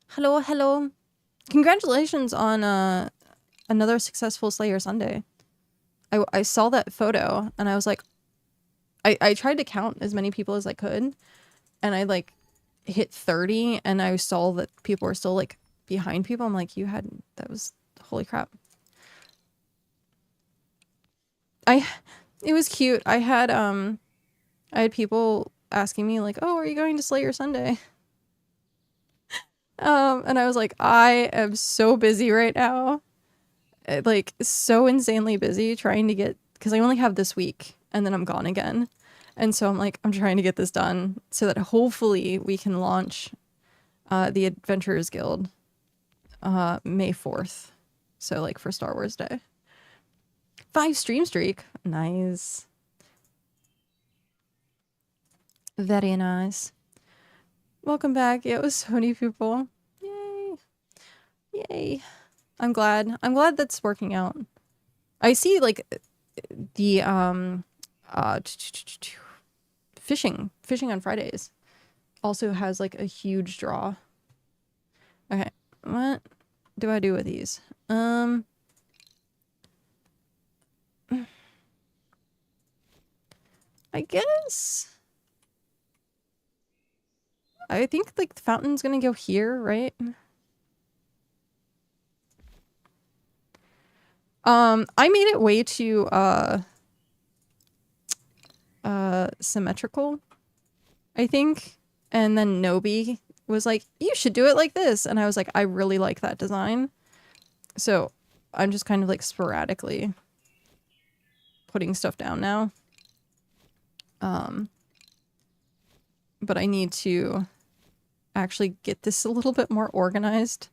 Hello, hello. Congratulations on another successful Slayer Sunday. I saw that photo and I was like, I tried to count as many people as I could, and I like hit 30 and I saw that people were still like behind people. I'm like, that was holy crap. It was cute. I had people asking me like, oh, are you going to Slayer Sunday? And I was like, I am so busy right now. Like, so insanely busy trying to get, because I only have this week and then I'm gone again. And so I'm like, I'm trying to get this done so that hopefully we can launch the Adventurers Guild May 4th. So like for Star Wars Day. 5 stream streak. Nice. Very nice. Welcome back. Yeah, it was so many people. Yay. Yay. I'm glad that's working out. I see like the fishing on Fridays also has like a huge draw. Okay, what do I do with these? I guess I think like the fountain's gonna go here, right? I made it way too symmetrical, I think. And then Nobi was like, you should do it like this. And I was like, I really like that design. So I'm just kind of like sporadically putting stuff down now. But I need to actually get this a little bit more organized.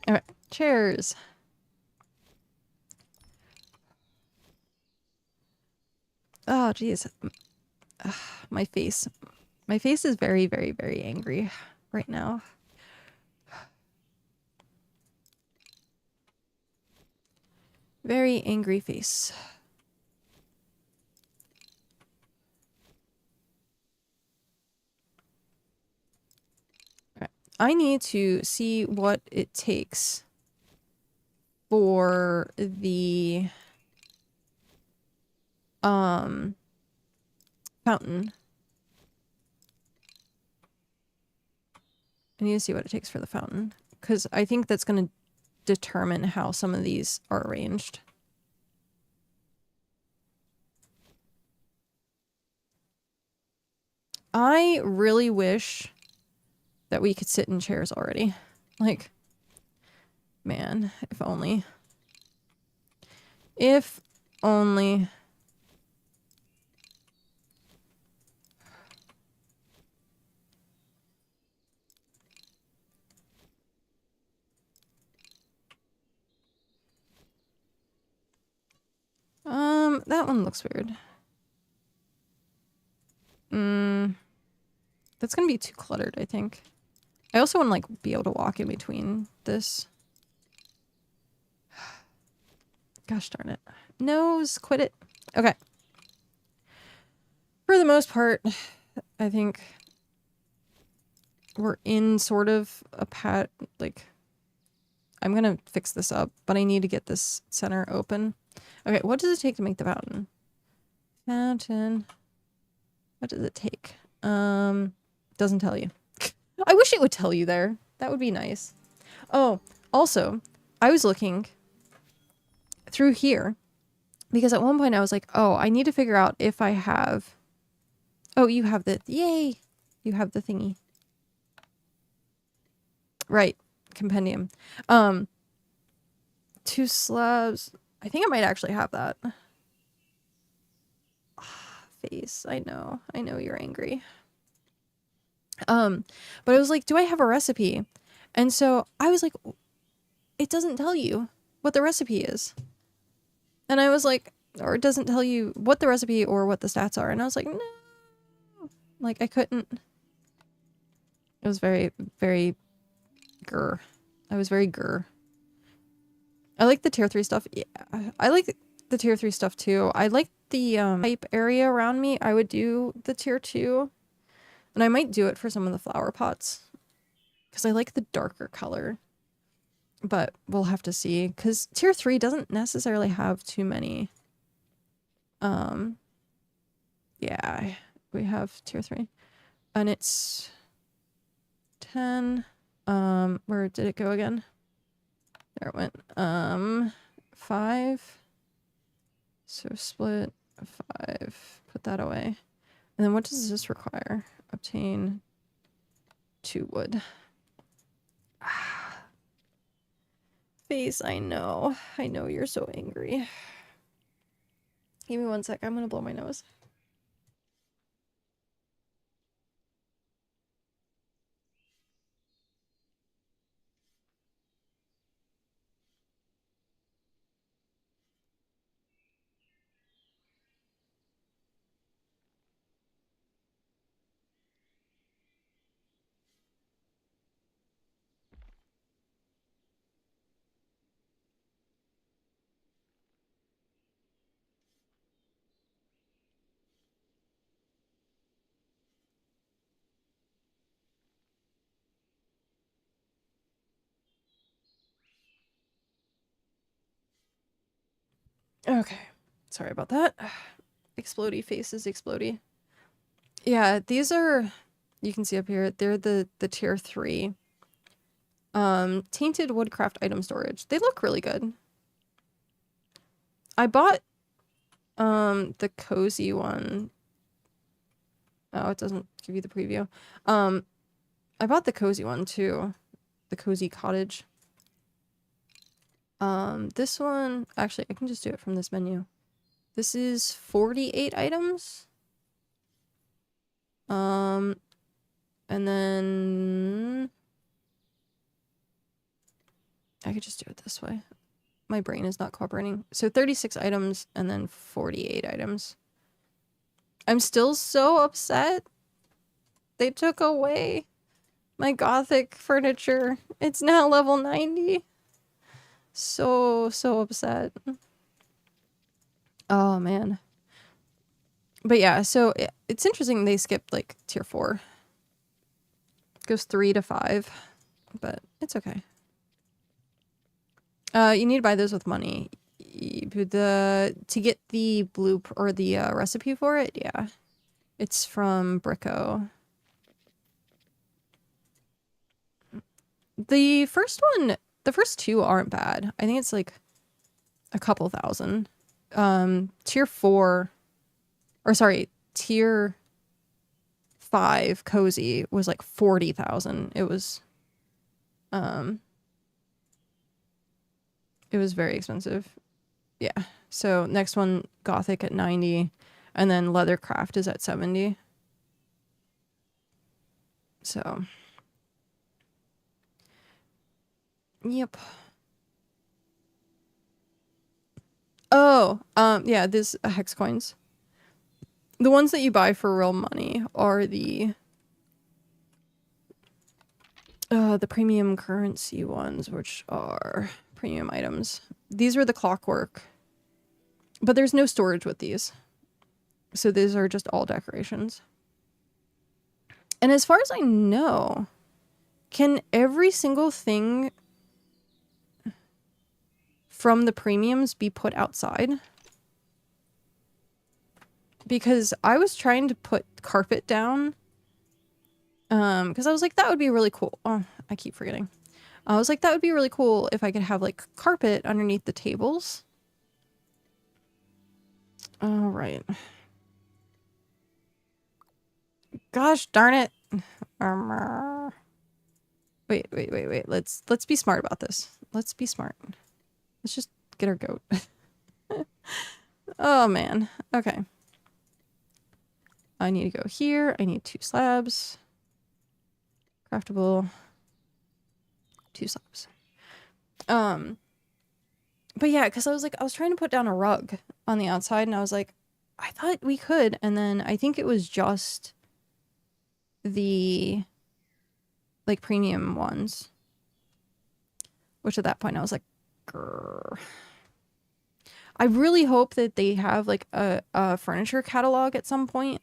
Alright, chairs. Oh, geez. My face. My face is very, very, very angry right now. Very angry face. Alright. I need to see what it takes for the fountain. I need to see what it takes for the fountain, because I think that's going to determine how some of these are arranged. I really wish that we could sit in chairs already. Like, man, if only. If only. That one looks weird. That's gonna be too cluttered, I think. I also want to, like, be able to walk in between this. Gosh darn it. Nose, quit it. Okay. For the most part, I think we're in sort of a like, I'm gonna fix this up, but I need to get this center open. Okay, what does it take to make the fountain? Fountain. What does it take? Doesn't tell you. I wish it would tell you there. That would be nice. Oh, also, I was looking through here because at one point I was like, oh, I need to figure out if I have... Oh, you have the... Yay! You have the thingy. Right. Compendium. 2 slabs. I think I might actually have that. Face. I know. I know you're angry. But I was like, do I have a recipe? And so I was like, it doesn't tell you what the recipe is. And I was like, or it doesn't tell you what the recipe or what the stats are. And I was like, no. Like, I couldn't. It was very, very grr. I was very grr. I like the tier 3 stuff. Yeah, I like the tier 3 stuff too. I like the type area around me. I would do the tier 2. And I might do it for some of the flower pots. Because I like the darker color. But we'll have to see. Because tier 3 doesn't necessarily have too many. Yeah, we have tier 3. And it's 10. Where did it go again? There it went. 5. So split 5. Put that away. And then what does this require? Obtain 2 wood. Face, I know. I know you're so angry. Give me 1 sec. I'm gonna blow my nose. Okay. Sorry about that. Explodey faces, explodey. Yeah, these are, you can see up here, they're the tier 3. Tainted woodcraft item storage. They look really good. I bought The cozy one. Oh, it doesn't give you the preview. I bought the cozy one too. The cozy cottage. This one, actually, I can just do it from this menu. This is 48 items. And then I could just do it this way. My brain is not cooperating. So 36 items and then 48 items. I'm still so upset. They took away my gothic furniture. It's now level 90. So upset. Oh, man. But yeah, so it's interesting they skipped, like, tier 4. Goes 3 to 5. But it's okay. You need to buy those with money. To get the or the recipe for it, yeah. It's from Bricko. The first one, the first two aren't bad. I think it's like a couple thousand. Tier 4, or sorry, tier 5 cozy was like 40,000. It was very expensive. Yeah. So next one, Gothic at 90, and then Leathercraft is at 70. So, yep. Oh, yeah, this hex coins. The ones that you buy for real money are the premium currency ones, which are premium items. These are the clockwork. But there's no storage with these. So these are just all decorations. And as far as I know, can every single thing from the premiums be put outside? Because I was trying to put carpet down. Because I was like, that would be really cool. Oh, I keep forgetting. I was like, that would be really cool if I could have, like, carpet underneath the tables. All right. Gosh darn it. Wait. Let's be smart about this. Let's be smart. Let's just get our goat. Oh, man. Okay. I need to go here. I need 2 slabs. Craftable. 2 slabs. But yeah, because I was trying to put down a rug on the outside, and I was like, I thought we could, and then I think it was just the, like, premium ones. Which at that point I was like, grrr. I really hope that they have, like, a furniture catalog at some point,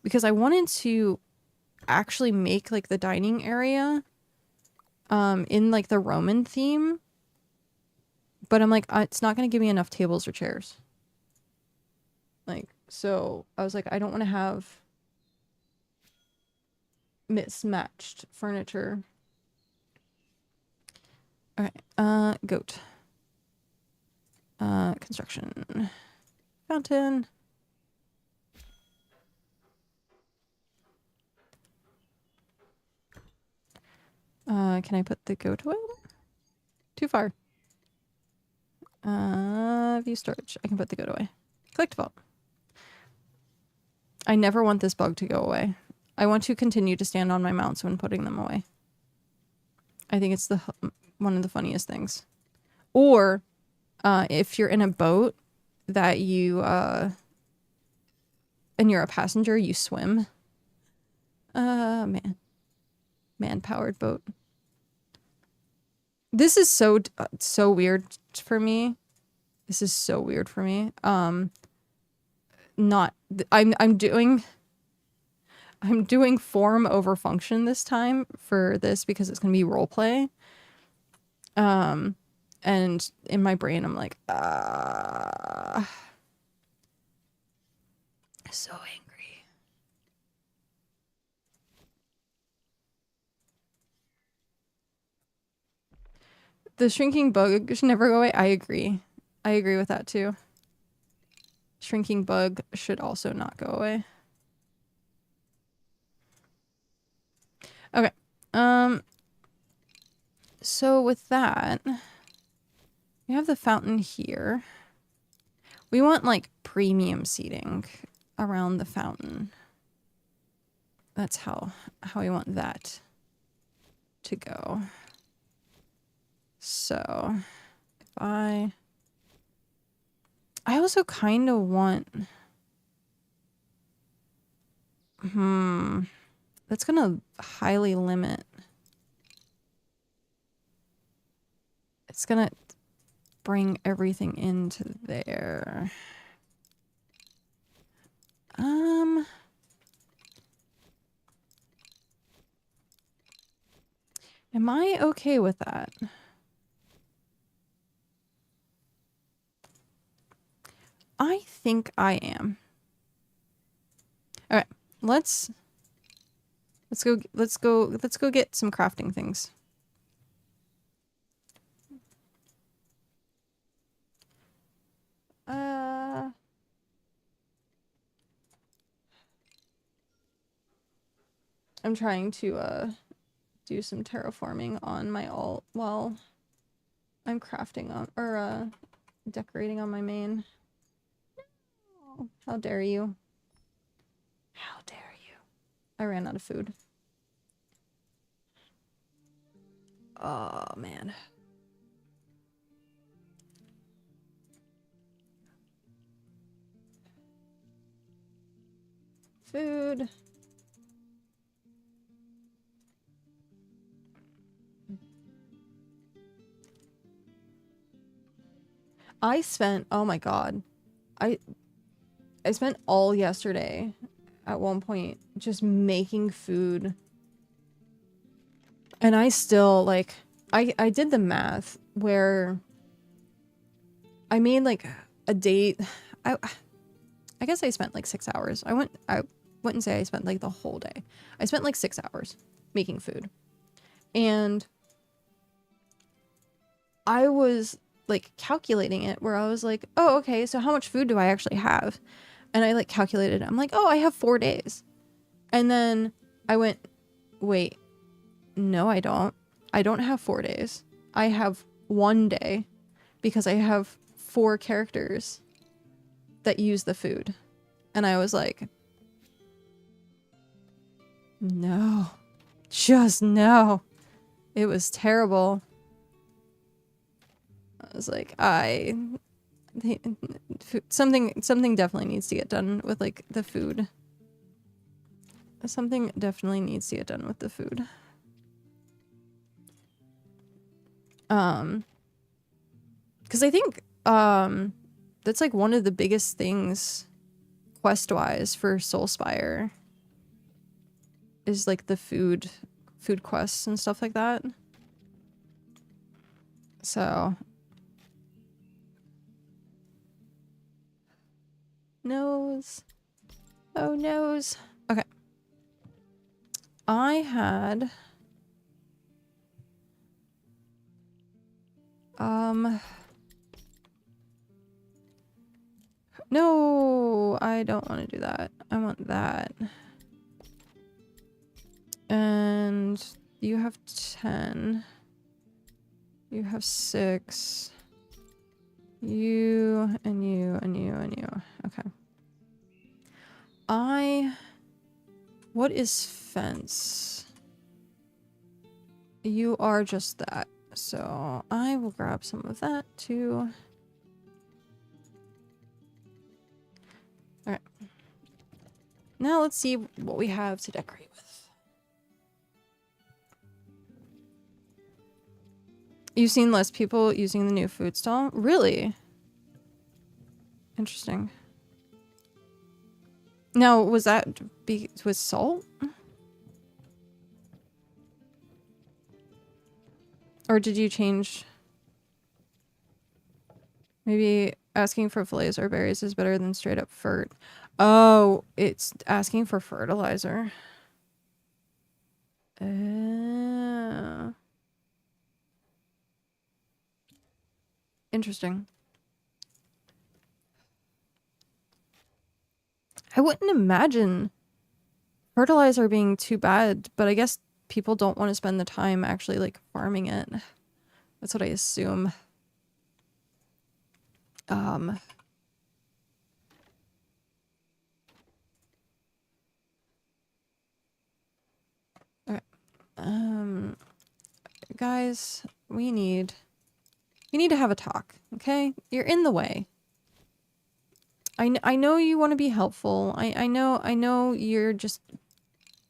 because I wanted to actually make, like, the dining area in, like, the Roman theme. But I'm like, it's not going to give me enough tables or chairs. Like, so I was like, I don't want to have mismatched furniture. Okay, goat. Construction. Fountain. Can I put the goat away? Too far. View storage. I can put the goat away. Collect vault. I never want this bug to go away. I want to continue to stand on my mounts when putting them away. I think it's one of the funniest things. Or, if you're in a boat that you, and you're a passenger, you swim. Man-powered boat. This is so weird for me. This is so weird for me. I'm doing form over function this time for this because it's gonna be roleplay. And in my brain I'm like, so angry. The shrinking bug should never go away. I agree with that too. Shrinking bug should also not go away. Okay. So with that, we have the fountain here. We want like premium seating around the fountain. That's how we want that to go. So if I also kind of want that's gonna highly limit. It's gonna bring everything into there. Am I okay with that? I think I am. All right, let's go get some crafting things. I'm trying to do some terraforming on my alt while I'm crafting on or decorating on my main. Oh, how dare you? How dare you? I ran out of food. Oh man. Food. I spent, oh my god. I spent all yesterday at one point just making food. And I still like I did the math where I made like a date. I guess I spent like 6 hours. I wouldn't say I spent like the whole day. I spent like 6 hours making food. And I was like calculating it where I was like, oh, okay, so how much food do I actually have? And I like calculated it. I'm like, oh, I have 4 days. And then I went, wait, no, I don't. I don't have 4 days. I have 1 day because I have 4 characters that use the food. And I was like, no, just no. It was terrible. I was like, something definitely needs to get done with like the food. Something definitely needs to get done with the food. Because I think that's like one of the biggest things quest-wise for Soulspire is like the food quests and stuff like that. So nose. Oh, nose. Okay. I had no, I don't want to do that. I want that. And you have 10. You have 6. You and you and you and you. Okay. What is fence? You are just that. So I will grab some of that too. Alright. Now let's see what we have to decorate with. You've seen less people using the new food stall? Really? Interesting. Now, was that with salt? Or did you change? Maybe asking for fillets or berries is better than straight up fert. Oh, it's asking for fertilizer. Interesting. I wouldn't imagine fertilizer being too bad, but I guess people don't want to spend the time actually like farming it. That's what I assume. Alright. Guys, we need to have a talk, okay? You're in the way. I know you want to be helpful. I know you're just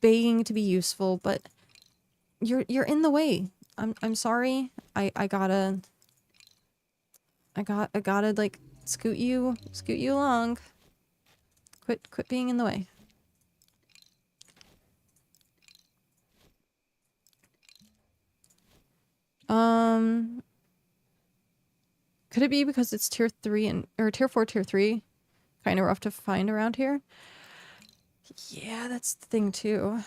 begging to be useful, but you're in the way. I'm sorry. I gotta like scoot you along. Quit being in the way. Could it be because it's tier 3 or tier 4, tier 3? Kind of rough to find around here. Yeah, that's the thing too.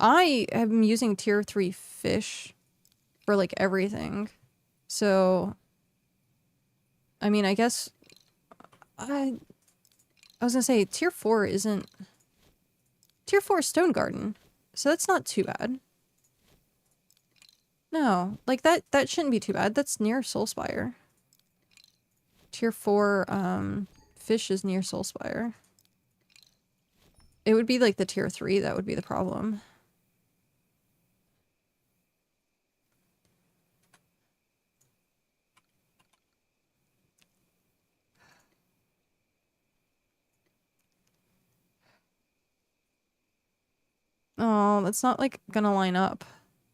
I am using tier 3 fish for like everything. So I mean, I guess I was gonna say tier 4 isn't tier 4 is Stone Garden. So that's not too bad. No, like that shouldn't be too bad. That's near Soulspire. Tier 4 fish is near Soulspire. It would be like the tier 3 that would be the problem. Oh, that's not like gonna line up.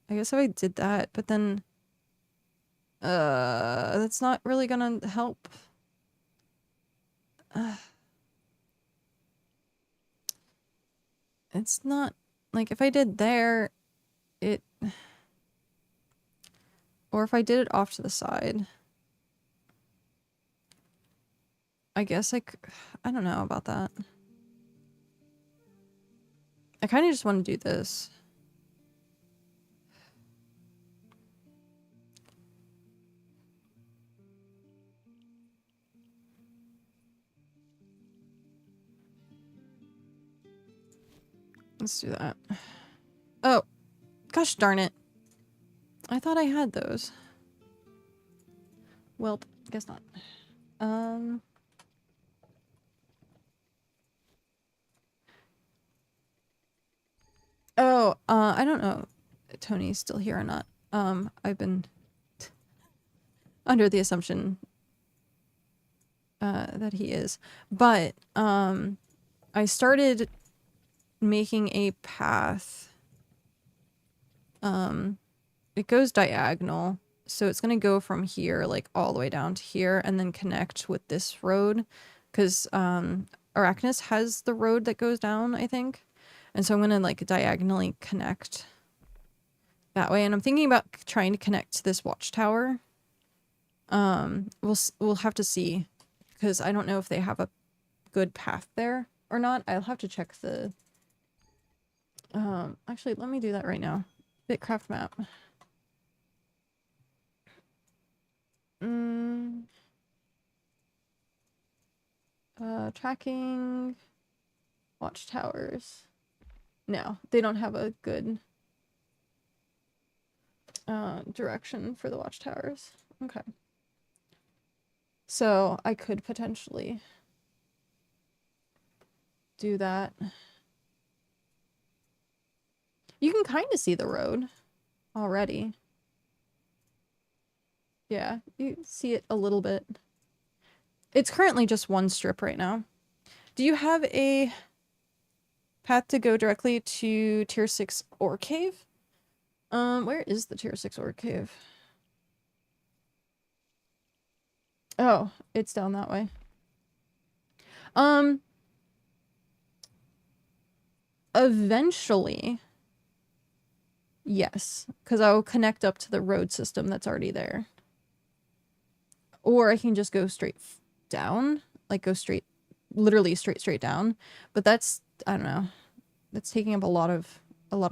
I guess if I did that, but then that's not really gonna help. It's not like if I did there, it or if I did it off to the side. I guess I don't know about that. I kind of just want to do this. Let's do that. Oh, gosh darn it. I thought I had those. Well, guess not. Oh, I don't know if Tony's still here or not. I've been under the assumption that he is. But I started making a path. It goes diagonal. So it's going to go from here, like, all the way down to here, and then connect with this road. Because Arachnus has the road that goes down, I think. And so I'm going to, like, diagonally connect that way. And I'm thinking about trying to connect to this watchtower. We'll have to see. Because I don't know if they have a good path there or not. I'll have to check the... actually, let me do that right now. BitCraft map. Tracking watchtowers. No, they don't have a good direction for the watchtowers. Okay. So I could potentially do that. You can kind of see the road already. Yeah, you see it a little bit. It's currently just one strip right now. Do you have a path to go directly to tier 6 ore cave? Where is the tier 6 ore cave? Oh, it's down that way. Eventually, yes, because I will connect up to the road system that's already there. Or I can just go straight down, like go straight, literally straight down. But that's, I don't know, that's taking up a lot of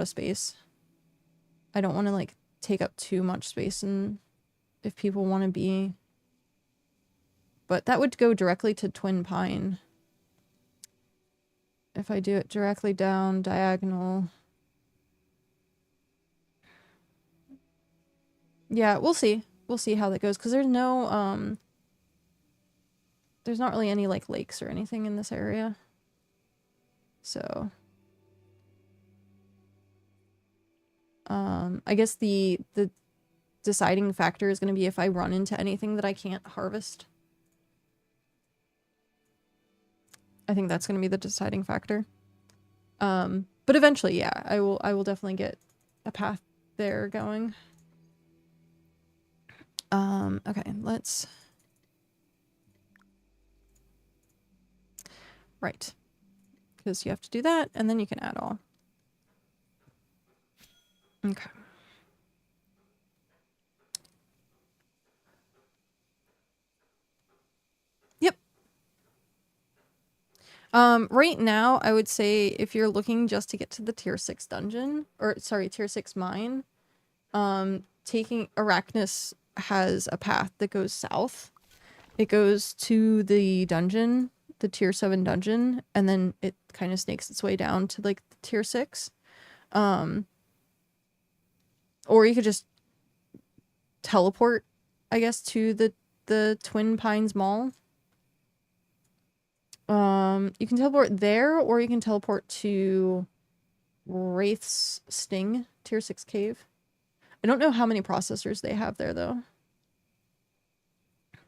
space. I don't want to like take up too much space, and if people want to be But that would go directly to Twin Pine. If I do it directly down diagonal. Yeah, we'll see. We'll see how that goes. Because there's no, there's not really any, like, lakes or anything in this area. So, I guess the deciding factor is going to be if I run into anything that I can't harvest. I think that's going to be the deciding factor. But eventually, yeah, I will definitely get a path there going. Okay, let's... Right. Because you have to do that, and then you can add all. Okay. Yep. Right now, I would say if you're looking just to get to the tier 6 dungeon, or sorry, tier 6 mine, taking Arachnus has a path that goes south. It goes to the dungeon, the tier 7 dungeon, and then it kind of snakes its way down to like the tier 6. Or you could just teleport, I guess, to the Twin Pines Mall. You can teleport there, or you can teleport to Wraith's Sting, tier 6 cave. I don't know how many processors they have there, though.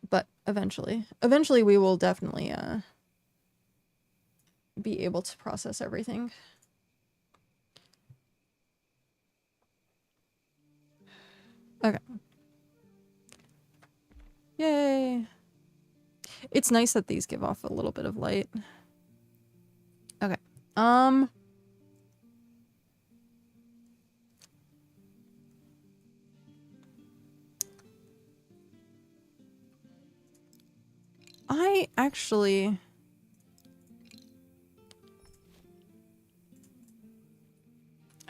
But eventually we will definitely be able to process everything. Okay. Yay. It's nice that these give off a little bit of light. Okay. I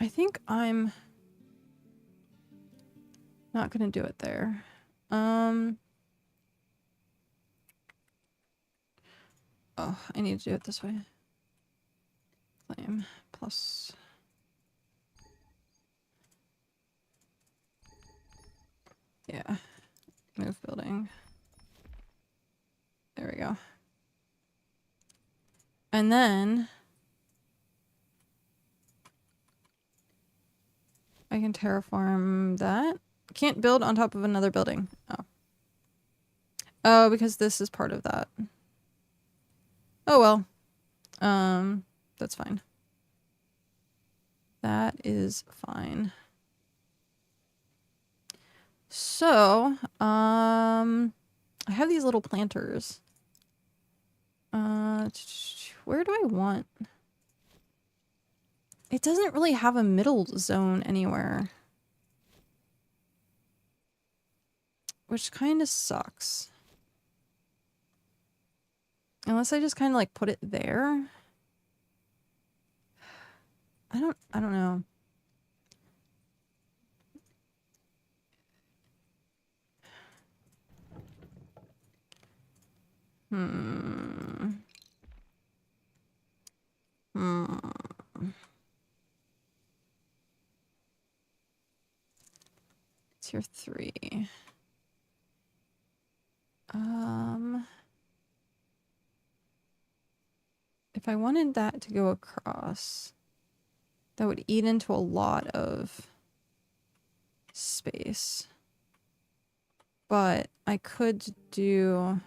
think I'm not gonna do it there. Oh, I need to do it this way. Flame plus... Yeah. Move building. There we go. And then... I can terraform that. Can't build on top of another building. Oh. Oh, because this is part of that. Oh well. That's fine. That is fine. So, I have these little planters. Where do I want? It doesn't really have a middle zone anywhere. Which kind of sucks. Unless I just kind of like put it there. I don't know. Tier 3. If I wanted that to go across, that would eat into a lot of space. But I could do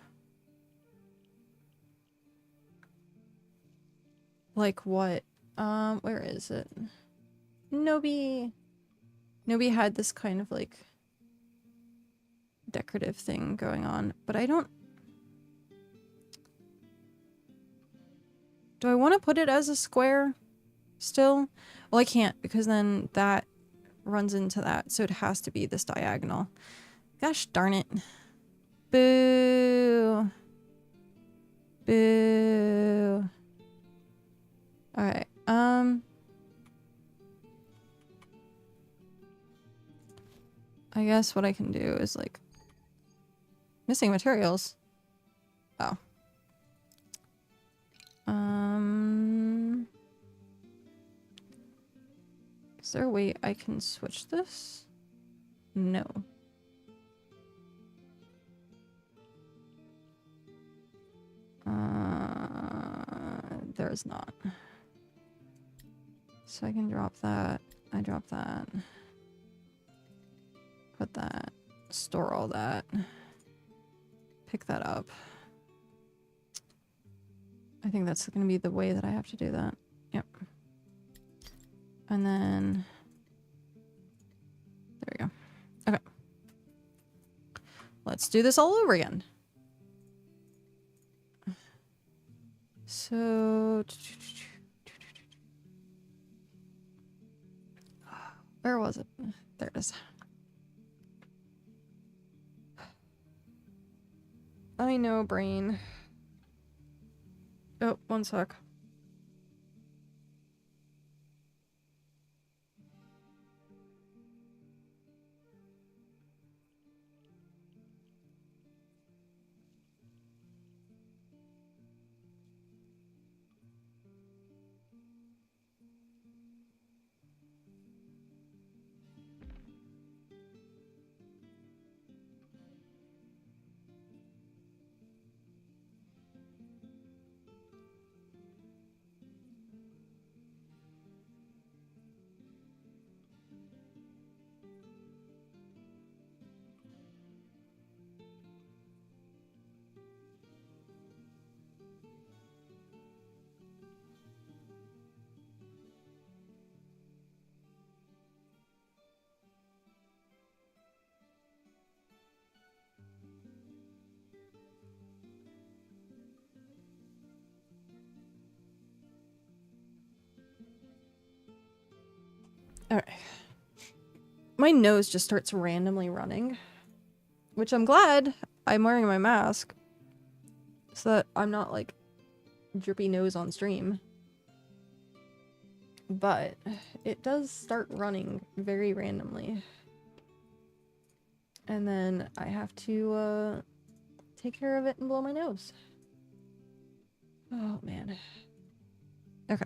like what? Where is it? Nobi had this kind of like decorative thing going on, but I don't... Do I want to put it as a square still? Well, I can't, because then that runs into that, so it has to be this diagonal. Gosh darn it. Boo. Boo. Alright, I guess what I can do is like... Missing materials. Oh. Is there a way I can switch this? No. There's not. So I can drop that. I drop that. Put that. Store all that. Pick that up. I think that's going to be the way that I have to do that. Yep. And then... there we go. Okay. Let's do this all over again. So... where was it? There it is. I know, brain. Oh, one sec. Alright. My nose just starts randomly running. Which I'm glad I'm wearing my mask. So that I'm not, like, drippy nose on stream. But it does start running very randomly. And then I have to, take care of it and blow my nose. Oh, man. Okay.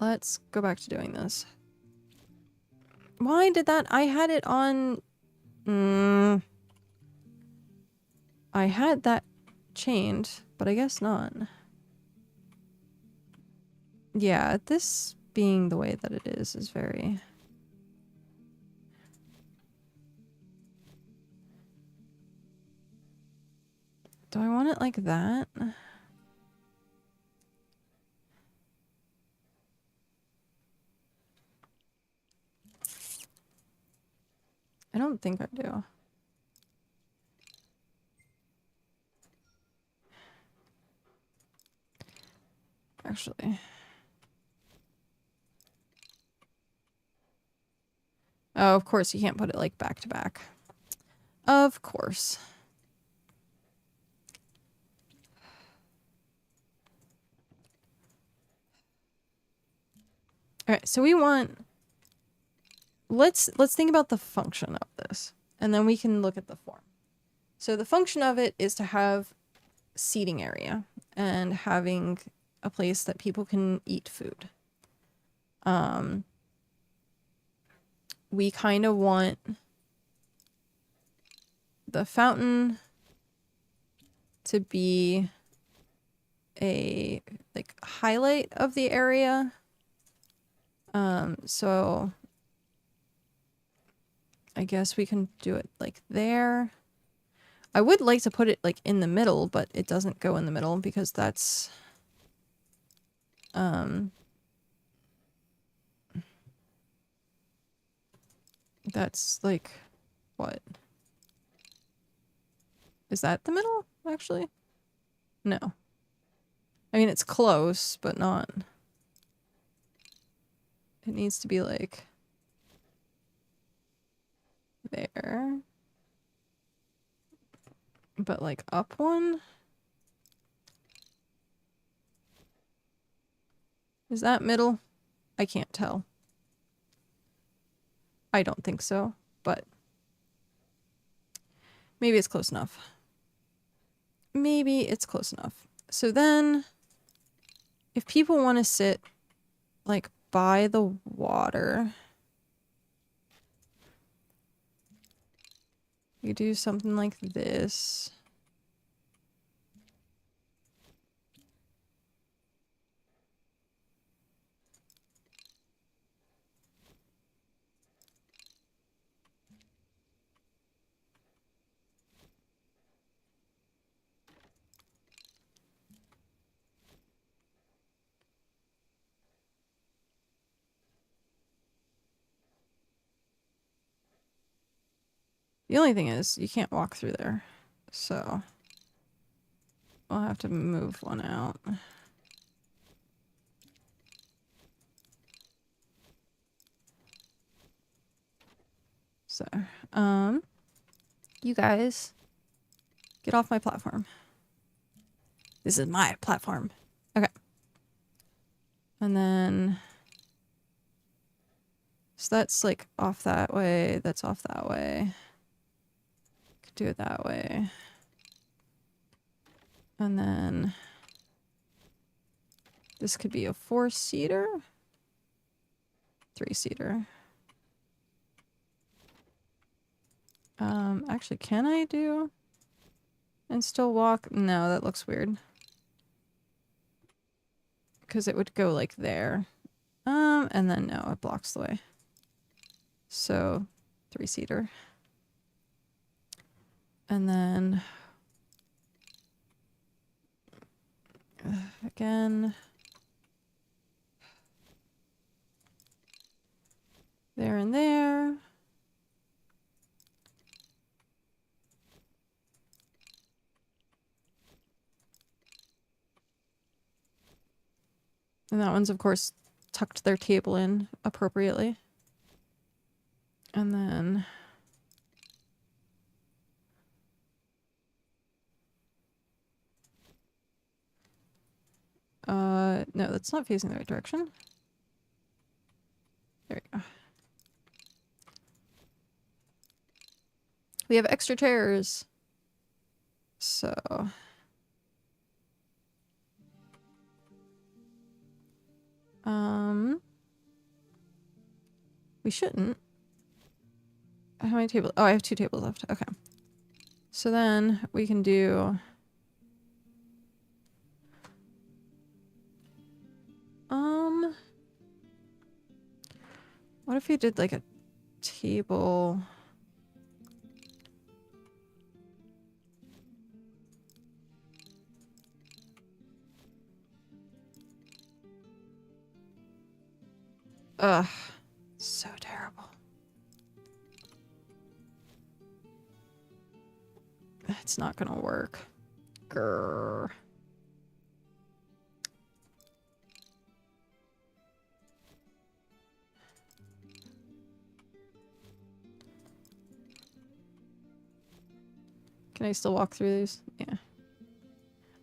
Let's go back to doing this. Why did that? I had it on... I had that chained, but I guess not. Yeah, this being the way that it is very... Do I want it like that? I don't think I do. Actually. Oh, of course, you can't put it, like, back to back. Of course. Alright, so we want... Let's think about the function of this, and then we can look at the form. So the function of it is to have seating area and having a place that people can eat food. We kind of want the fountain to be a, like, highlight of the area. So I guess we can do it like there. I would like to put it, like, in the middle, but it doesn't go in the middle because that's like, what? Is that the middle, actually? No. I mean, it's close, but not. It needs to be, like, there. But, like, up one? Is that middle? I can't tell. I don't think so, but maybe it's close enough. maybe it's close enough. So then if people want to sit like by the water, you do something like this. The only thing is you can't walk through there. So we'll have to move one out. So, you guys get off my platform. This is my platform. Okay. And then, so that's like off that way. That's off that way. Could do it that way. And then this could be a 4-seater. 3-seater. Actually, can I do and still walk? No, that looks weird. Because it would go like there. And then no, it blocks the way. So 3-seater. And then again, there and there. And that one's, of course, tucked their table in appropriately. And then no, that's not facing the right direction. There we go. We have extra chairs. So we shouldn't. How many tables? Oh, I have 2 tables left. Okay. So then we can do what if we did like a table? Ugh, so terrible. It's not gonna work. Grr. Can I still walk through these? Yeah.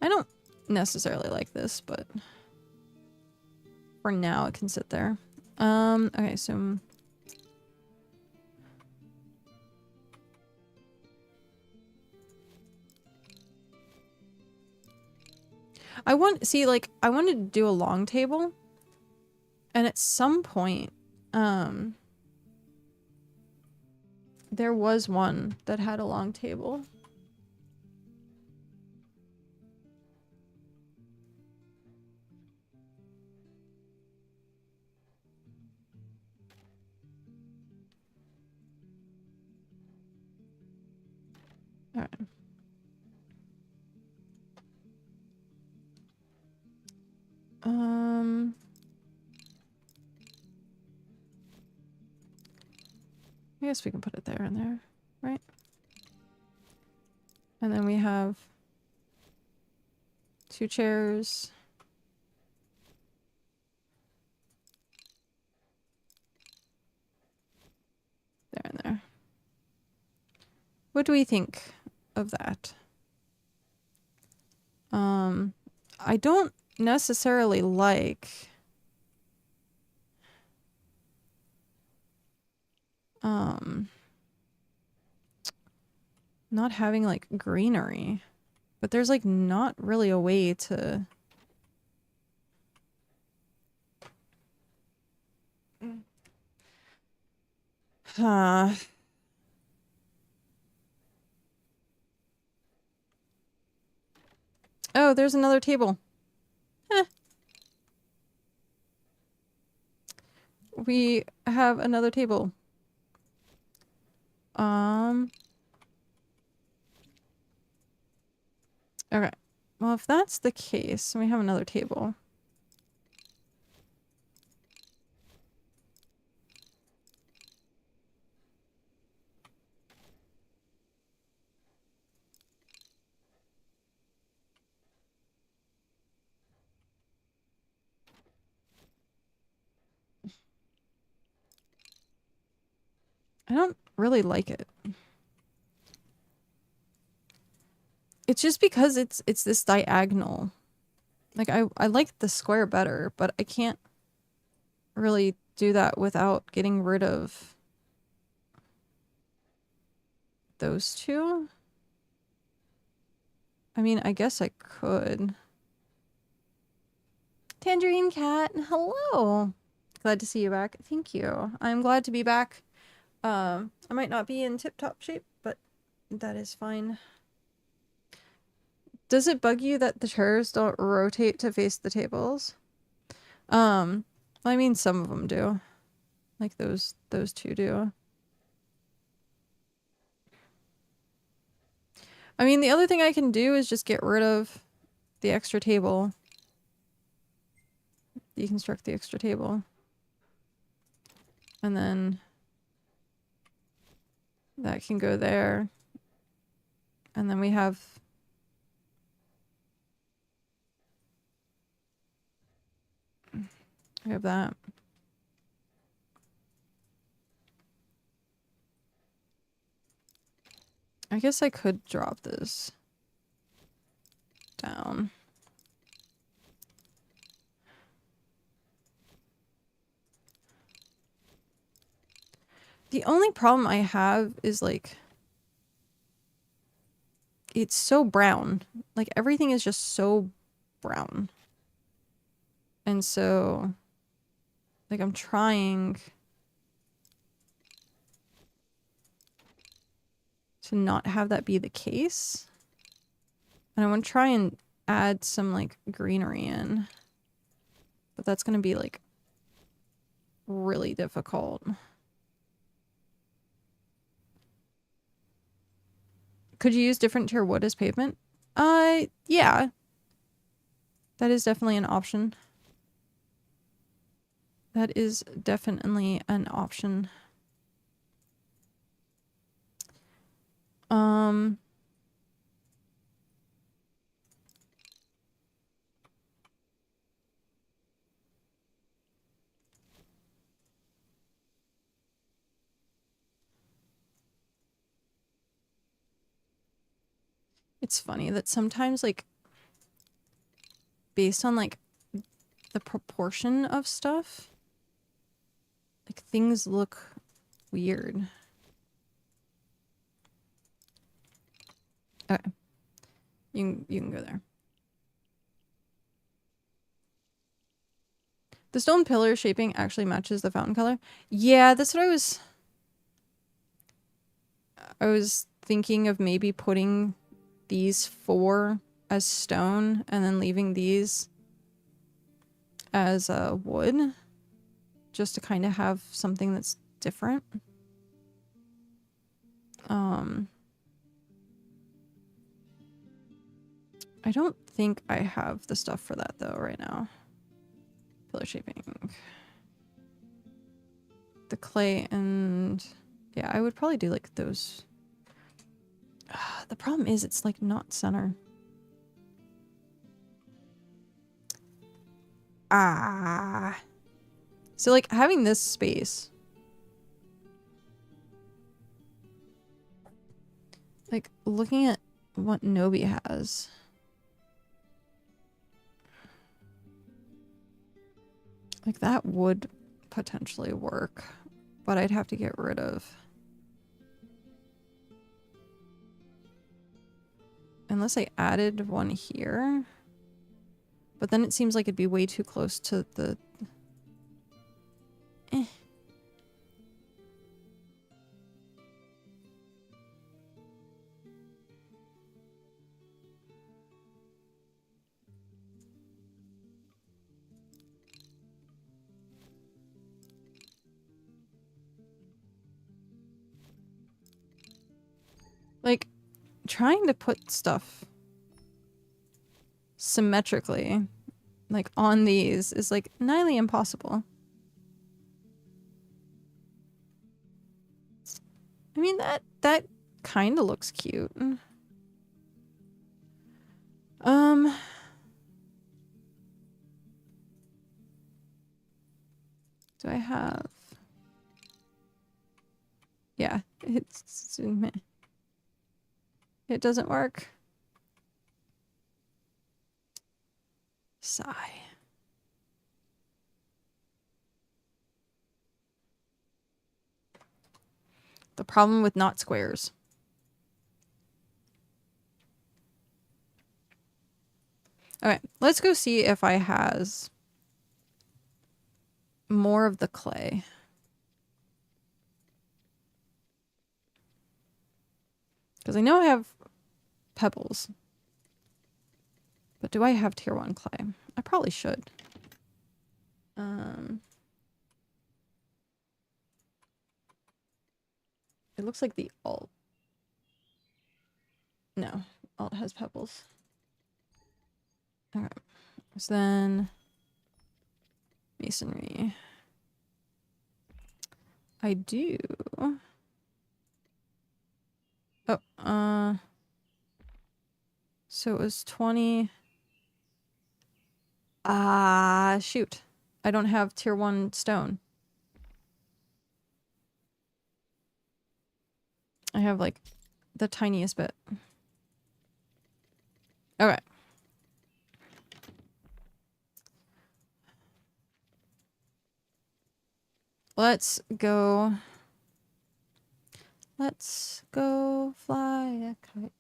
I don't necessarily like this, but for now it can sit there. Okay, so I wanted to do a long table, and at some point, there was one that had a long table. All right. I guess we can put it there and there, right? And then we have 2 chairs. There and there. What do we think of that? I don't necessarily like not having like greenery, But there's like not really a way to... Huh. Oh, there's another table. Eh. We have another table. Okay. Well, if that's the case, we have another table. I don't really like it. It's just because it's this diagonal. Like I like the square better, but I can't really do that without getting rid of those two. I mean, I guess I could. Tangerine Cat, hello. Glad to see you back. Thank you. I'm glad to be back. I might not be in tip-top shape, but that is fine. Does it bug you that the chairs don't rotate to face the tables? I mean, some of them do. Like those two do. I mean, the other thing I can do is just get rid of the extra table. Deconstruct the extra table. And then that can go there. And then we have that. I guess I could drop this down. The only problem I have is like it's so brown. Like everything is just so brown. And so like I'm trying to not have that be the case. And I want to try and add some like greenery in. But that's going to be like really difficult. Could you use different tier wood as pavement? Yeah. That is definitely an option. That is definitely an option. It's funny that sometimes, like, based on, like, the proportion of stuff, like, things look weird. Okay. You can go there. The stone pillar shaping actually matches the fountain color. Yeah, that's what I was thinking of maybe putting these 4 as stone and then leaving these as wood, just to kind of have something that's different. I don't think I have the stuff for that though right now. Pillar shaping. The clay and... yeah, I would probably do like those. The problem is it's like not center. So like having this space, like looking at what Nobi has, like that would potentially work, but I'd have to get rid of. Unless I added one here. But then it seems like it'd be way too close to the... Like, trying to put stuff symmetrically, like, on these is, like, nigh impossible. I mean, that kind of looks cute. Do I have... Yeah, it doesn't work. Sigh. The problem with not squares. Alright, let's go see if I has more of the clay. Because I know I have pebbles. But do I have tier 1 clay? I probably should. It looks like the alt. No, alt has pebbles. Okay. So then masonry. I do. Oh, so it was 20. Ah, shoot. I don't have tier 1 stone. I have like the tiniest bit. Okay. Let's go. Let's go fly a kite.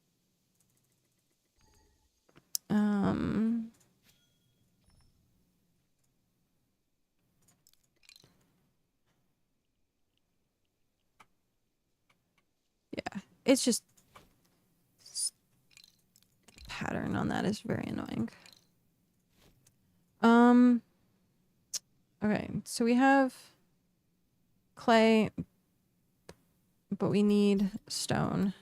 Yeah, it's just pattern on that is very annoying. Okay, so we have clay, but we need stone.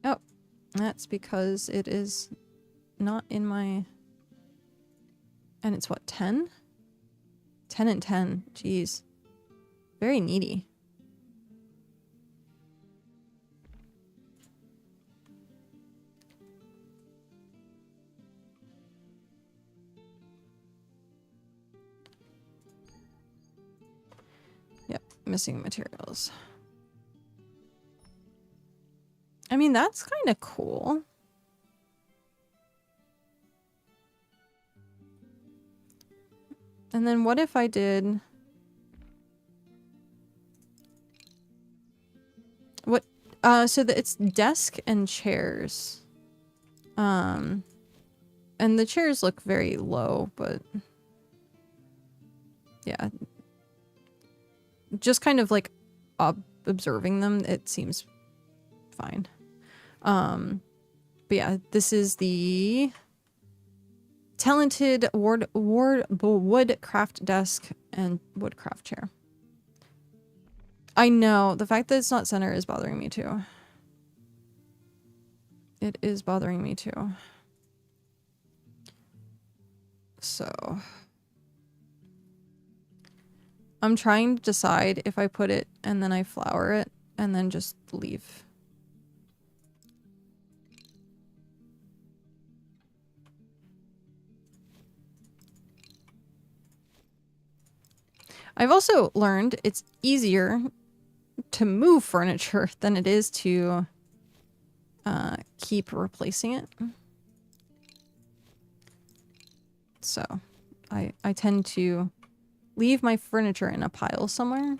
Oh, that's because it is not in my... And it's what, 10? 10 and 10. Jeez. Very needy. Yep, missing materials. I mean, that's kind of cool. And then what if I did... What? So that it's desk and chairs. And the chairs look very low, but... Yeah. Just kind of like observing them, it seems fine. But yeah, this is the talented woodcraft desk and woodcraft chair. I know, the fact that it's not center is bothering me too. It is bothering me too. So I'm trying to decide if I put it and then I flour it and then just leave. I've also learned it's easier to move furniture than it is to keep replacing it. So I tend to leave my furniture in a pile somewhere.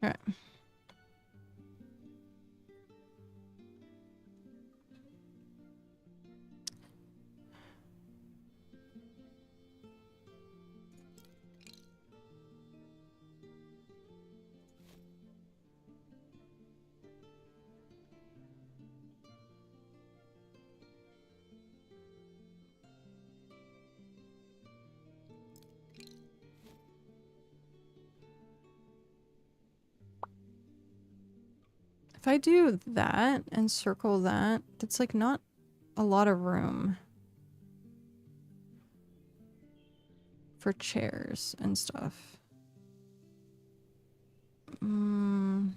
All right. If I do that and circle that, that's like not a lot of room for chairs and stuff. Mm.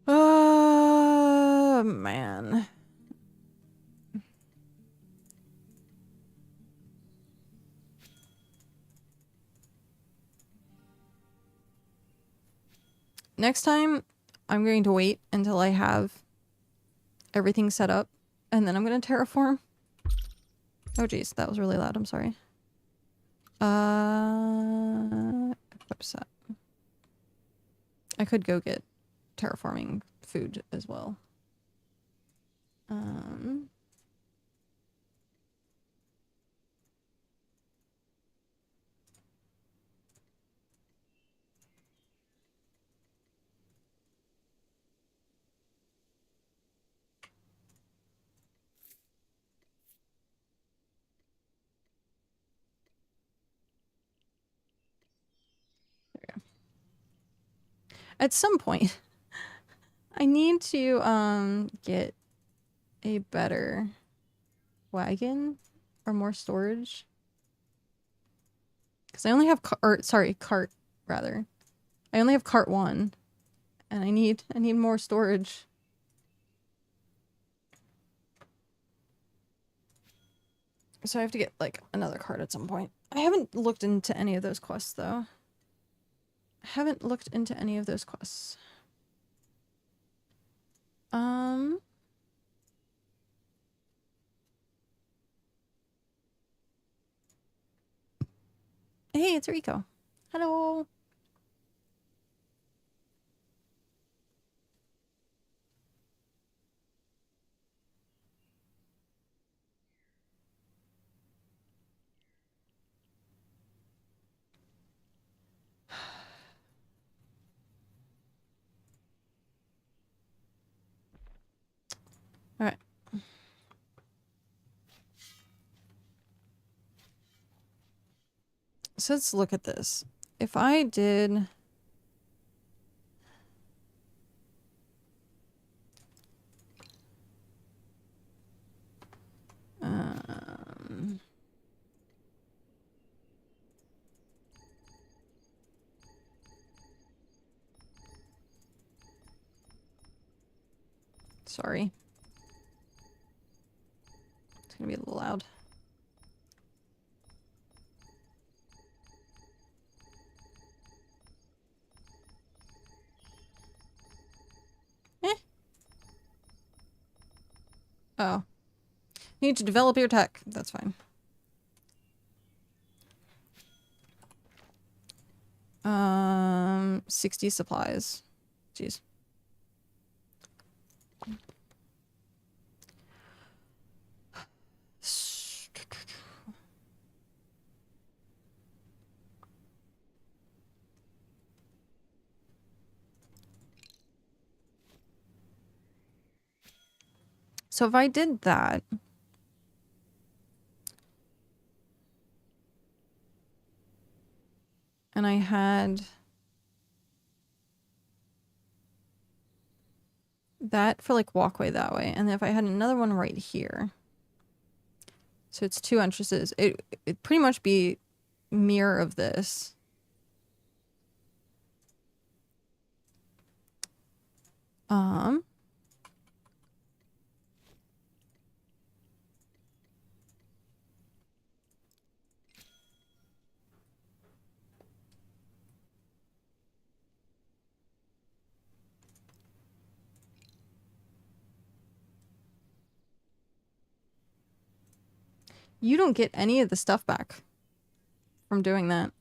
Oh, man. Next time, I'm going to wait until I have everything set up, and then I'm going to terraform. Oh, geez, that was really loud. I'm sorry. Equip that. I could go get terraforming food as well. At some point, I need to get a better wagon or more storage. Because I only have cart rather. I only have cart 1 and I need more storage. So I have to get like another cart at some point. I haven't looked into any of those quests though. I haven't looked into any of those quests. Hey, it's Rico. Hello. All right. So let's look at this. If I did... sorry. It's gonna be a little loud. Oh. You need to develop your tech. That's fine. 60 supplies. Jeez. So if I did that... and I had that for like walkway that way. And then if I had another one right here. So it's 2 entrances. It'd pretty much be mirror of this. You don't get any of the stuff back from doing that.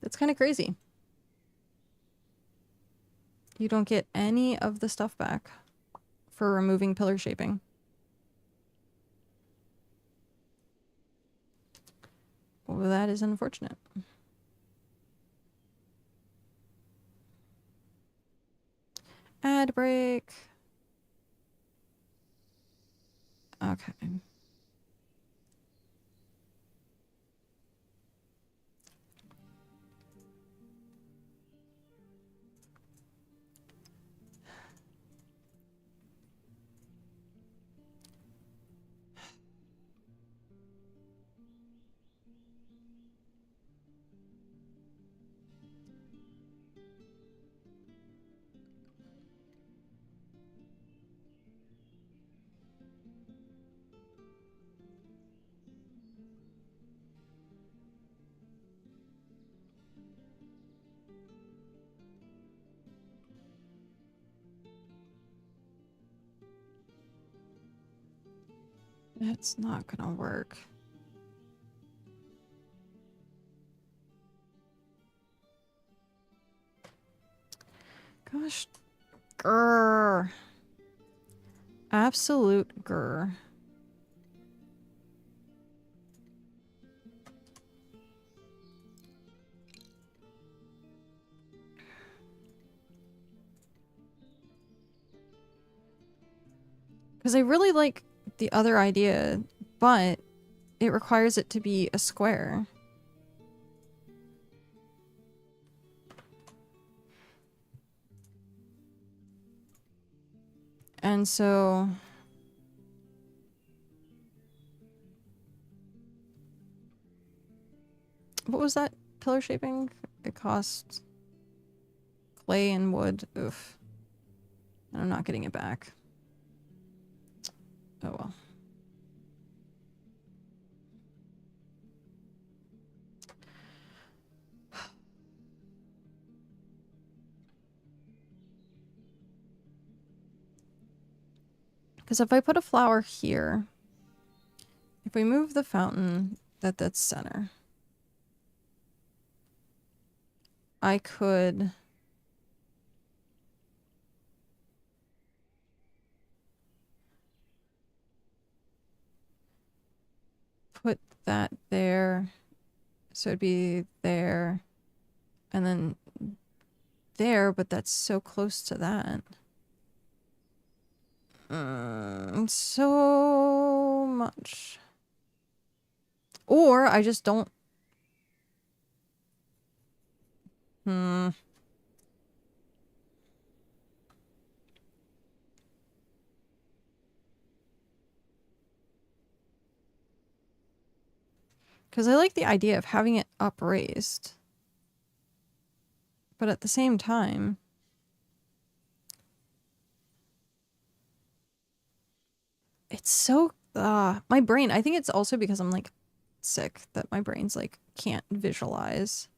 That's kind of crazy. You don't get any of the stuff back for removing pillar shaping. Well, that is unfortunate. Ad break. Okay. It's not gonna work. Gosh. Grr. Absolute grr. Because I really like the other idea, but it requires it to be a square. And so... What was that pillar shaping? It cost clay and wood. Oof. And I'm not getting it back. Oh well. Because if I put a flower here, if we move the fountain, that's center. I could... put that there. So it'd be there. And then there, but that's so close to that. So much. Or I just don't... Because I like the idea of having it upraised. But at the same time... It's so... my brain... I think it's also because I'm, like, sick that my brain's, like, can't visualize.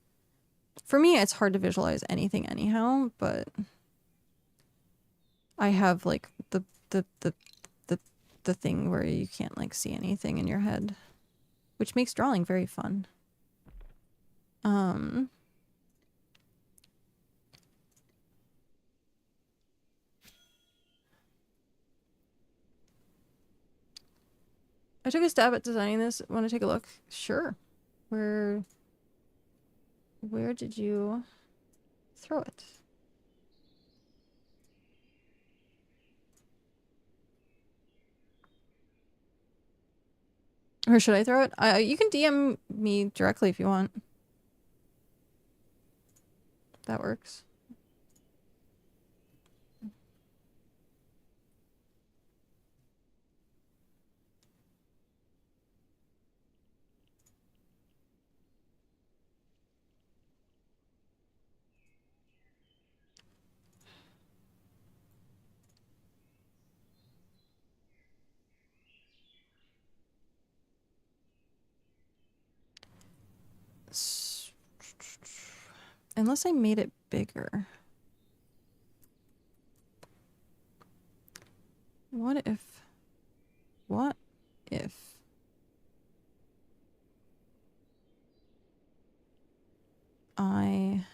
For me, it's hard to visualize anything anyhow, but... I have, like, the thing where you can't, like, see anything in your head. Which makes drawing very fun. I took a stab at designing this. Want to take a look? Sure. Where did you throw it? Or should I throw it? You can DM me directly if you want. That works. Unless I made it bigger. What if I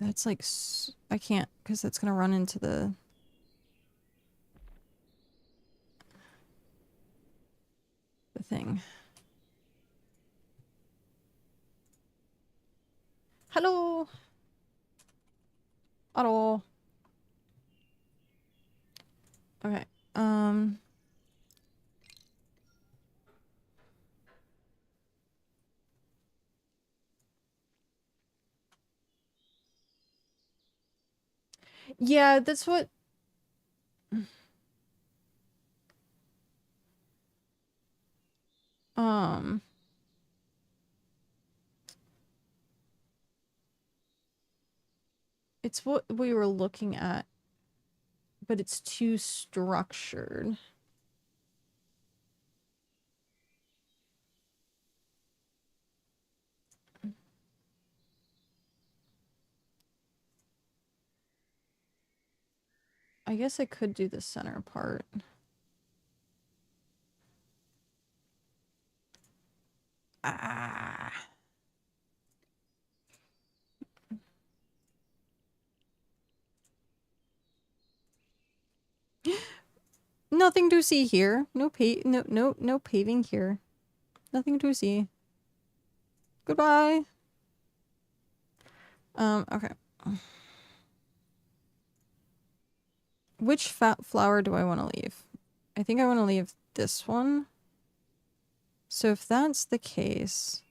that's like I can't because that's gonna run into the thing. Hello. Hello. Okay. Yeah, that's what it's what we were looking at, but it's too structured. I guess I could do the center part. Ah. Nothing to see here. No paving here. Nothing to see. Goodbye. Okay. Which flower do I want to leave? I think I want to leave this one. So if that's the case,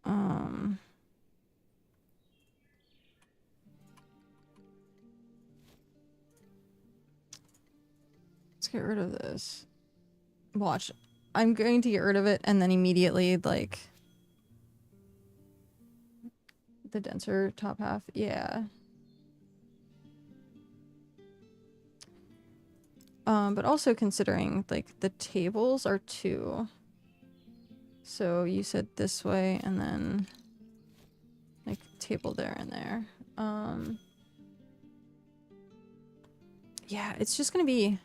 let's get rid of this. Watch. I'm going to get rid of it and then immediately, like, the denser top half. Yeah. But also considering, like, the tables are 2. So you said this way and then, like, table there and there. Yeah, it's just gonna be...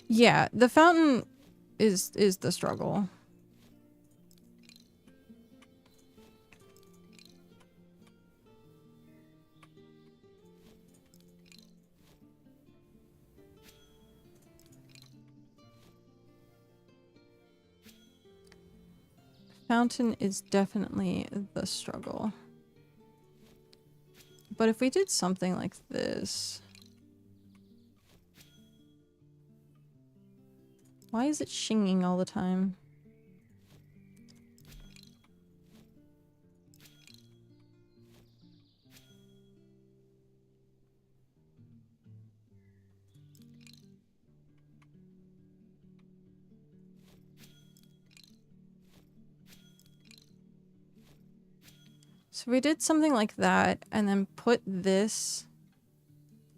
Yeah, the fountain is the struggle. Fountain is definitely the struggle. But if we did something like this... Why is it shinging all the time? So we did something like that and then put this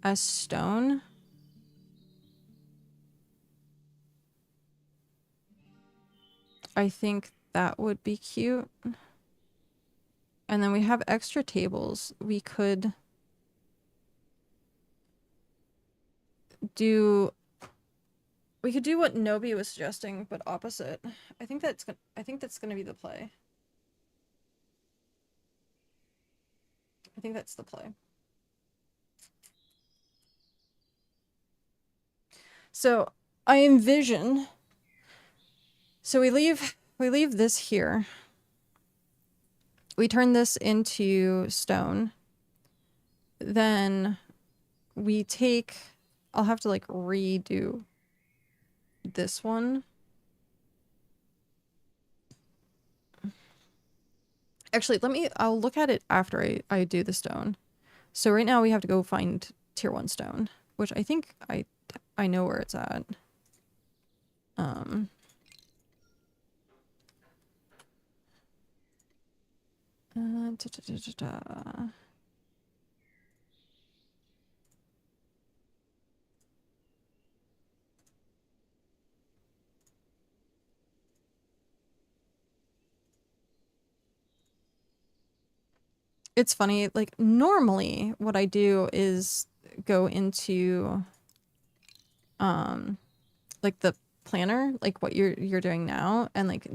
as stone. I think that would be cute. And then we have extra tables. We could do what Nobi was suggesting, but opposite. I think that's gonna be the play. I think that's the play. So I envision. So we leave this here. We turn this into stone. Then we take... I'll have to like redo this one. Actually, I'll look at it after I do the stone. So right now we have to go find tier 1 stone, which I think I I know where it's at. Da, da, da, da, da. It's funny, like normally what I do is go into like the planner, like what you're doing now, and like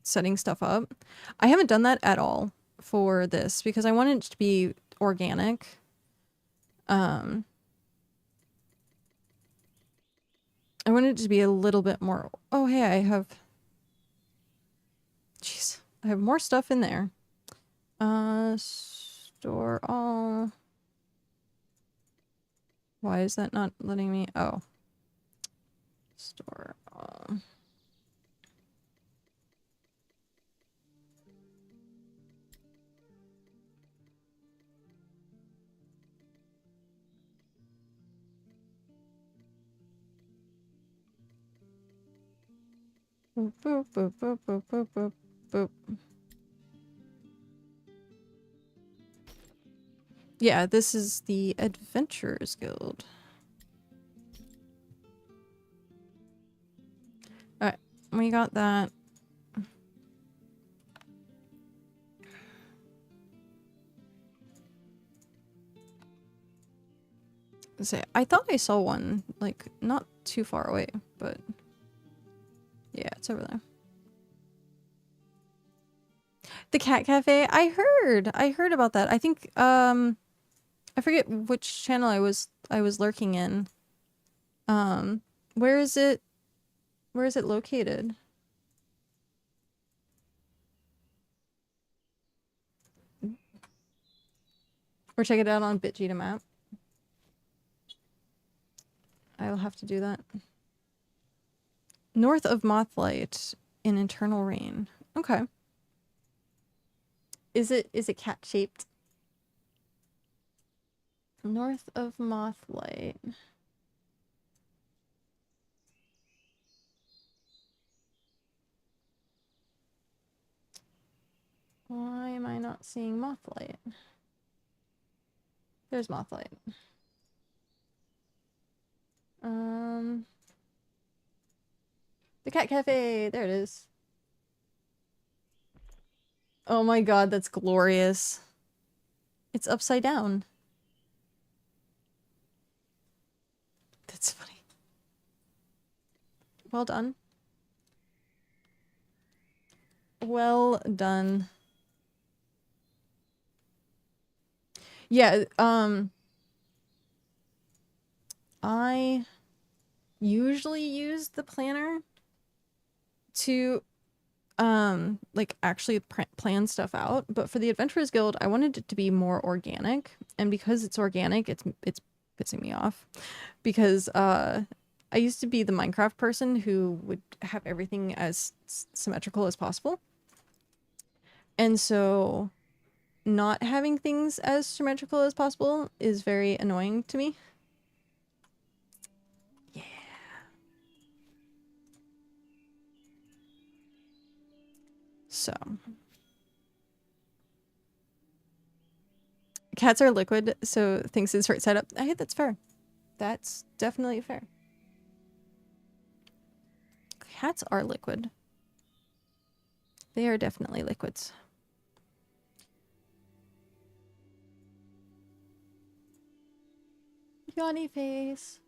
setting stuff up. I haven't done that at all for this because I want it to be organic. I want it to be a little bit more. Oh, hey, I have. Jeez, I have more stuff in there. Store all. Why is that not letting me? Oh. Store all. Boop, boop, boop, boop, boop, boop, boop, boop. Yeah, this is the Adventurers Guild. Alright, we got that. Say, I thought I saw one, like, not too far away, but yeah, it's over there. The cat cafe, I heard about that. I think, I forget which channel I was lurking in. Where is it located? Or check it out on BitG to map. I will have to do that. North of Mothlight in Eternal Rain. Okay. Is it cat shaped? North of Mothlight. Why am I not seeing Mothlight? There's Mothlight. The cat cafe. There it is. Oh my god, that's glorious. It's upside down. That's funny. Well done. Well done. Yeah, I usually use the planner to like actually plan stuff out, but for the Adventurers Guild I wanted it to be more organic, and because it's organic it's pissing me off because I used to be the Minecraft person who would have everything as symmetrical as possible, and so not having things as symmetrical as possible is very annoying to me. Yeah. So cats are liquid, so things is right side up. I think that's fair. That's definitely fair. Cats are liquid. They are definitely liquids. Yawny face.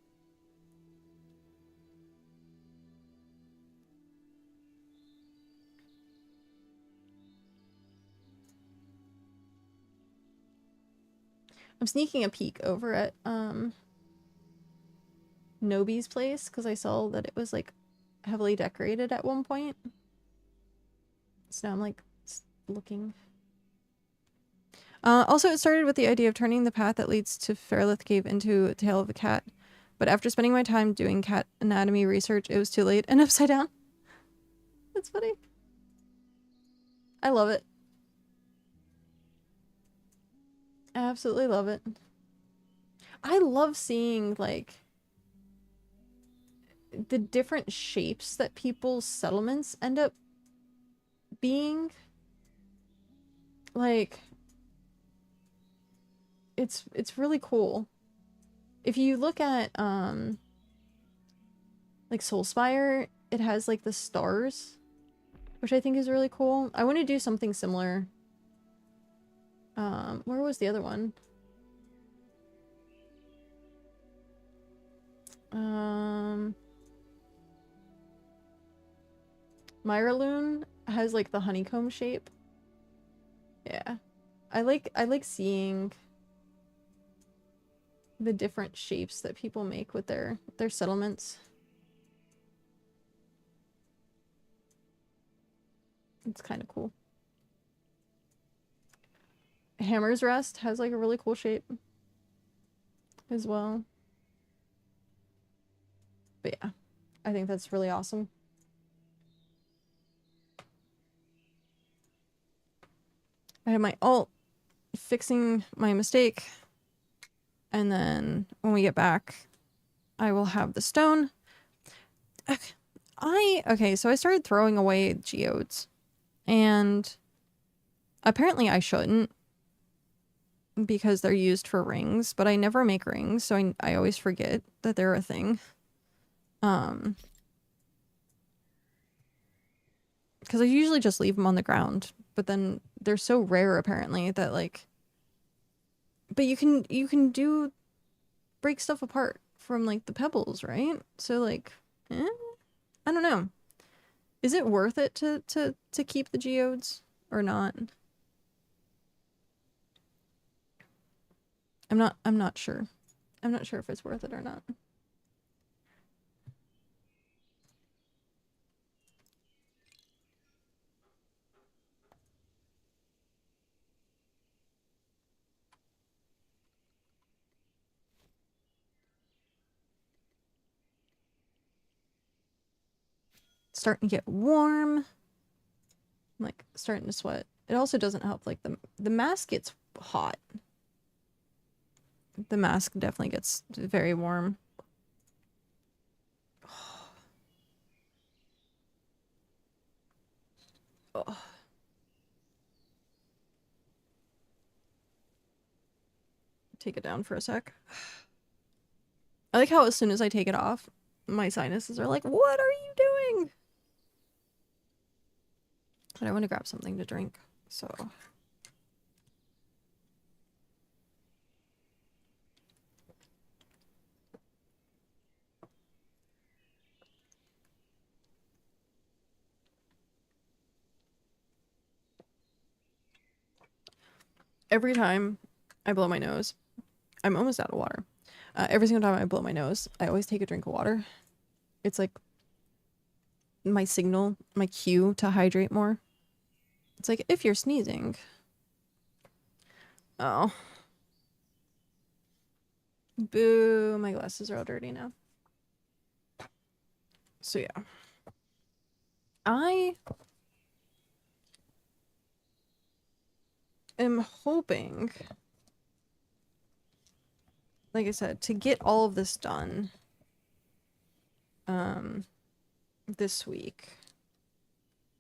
I'm sneaking a peek over at Nobi's place because I saw that it was like heavily decorated at one point. So now I'm like looking. Also, it started with the idea of turning the path that leads to Fairlith Cave into a Tale of a Cat. But after spending my time doing cat anatomy research, it was too late and upside down. That's funny. I love it. I absolutely love it. I love seeing, like, the different shapes that people's settlements end up being. Like, it's really cool. If you look at like Soulspire, it has like the stars, which I think is really cool. I want to do something similar. Where was the other one? Myraloon has like the honeycomb shape. Yeah. I like seeing the different shapes that people make with their settlements. It's kind of cool. Hammer's Rest has like a really cool shape as well. But yeah, I think that's really awesome. I have my alt fixing my mistake, and then when we get back, I will have the stone. Okay, so I started throwing away geodes, and apparently I shouldn't because they're used for rings, but I never make rings, so I always forget that they're a thing. Because I usually just leave them on the ground, but then they're so rare apparently that like, but you can do break stuff apart from like the pebbles, right? So like, I don't know. Is it worth it to keep the geodes or not? I'm not sure. I'm not sure if it's worth it or not. It's starting to get warm. I'm like starting to sweat. It also doesn't help like the mask gets hot. The mask definitely gets very warm. Oh. Take it down for a sec. I like how as soon as I take it off, my sinuses are like, what are you doing? But I want to grab something to drink, so. Every time I blow my nose, I'm almost out of water. Every single time I blow my nose, I always take a drink of water. It's like my signal, my cue to hydrate more. It's like, if you're sneezing. Oh. Boo, my glasses are all dirty now. So yeah. I am hoping, like I said, to get all of this done this week.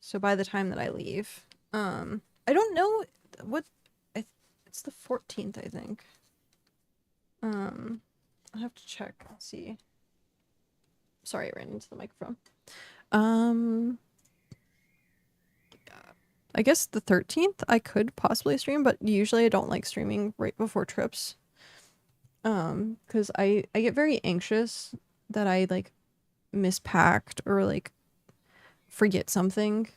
So by the time that I leave, I don't know what it's the 14th, I think. I'll have to check and see. Sorry, I ran into the microphone. I guess the 13th I could possibly stream, but usually I don't like streaming right before trips. Because I get very anxious that I like mispacked or like forget something.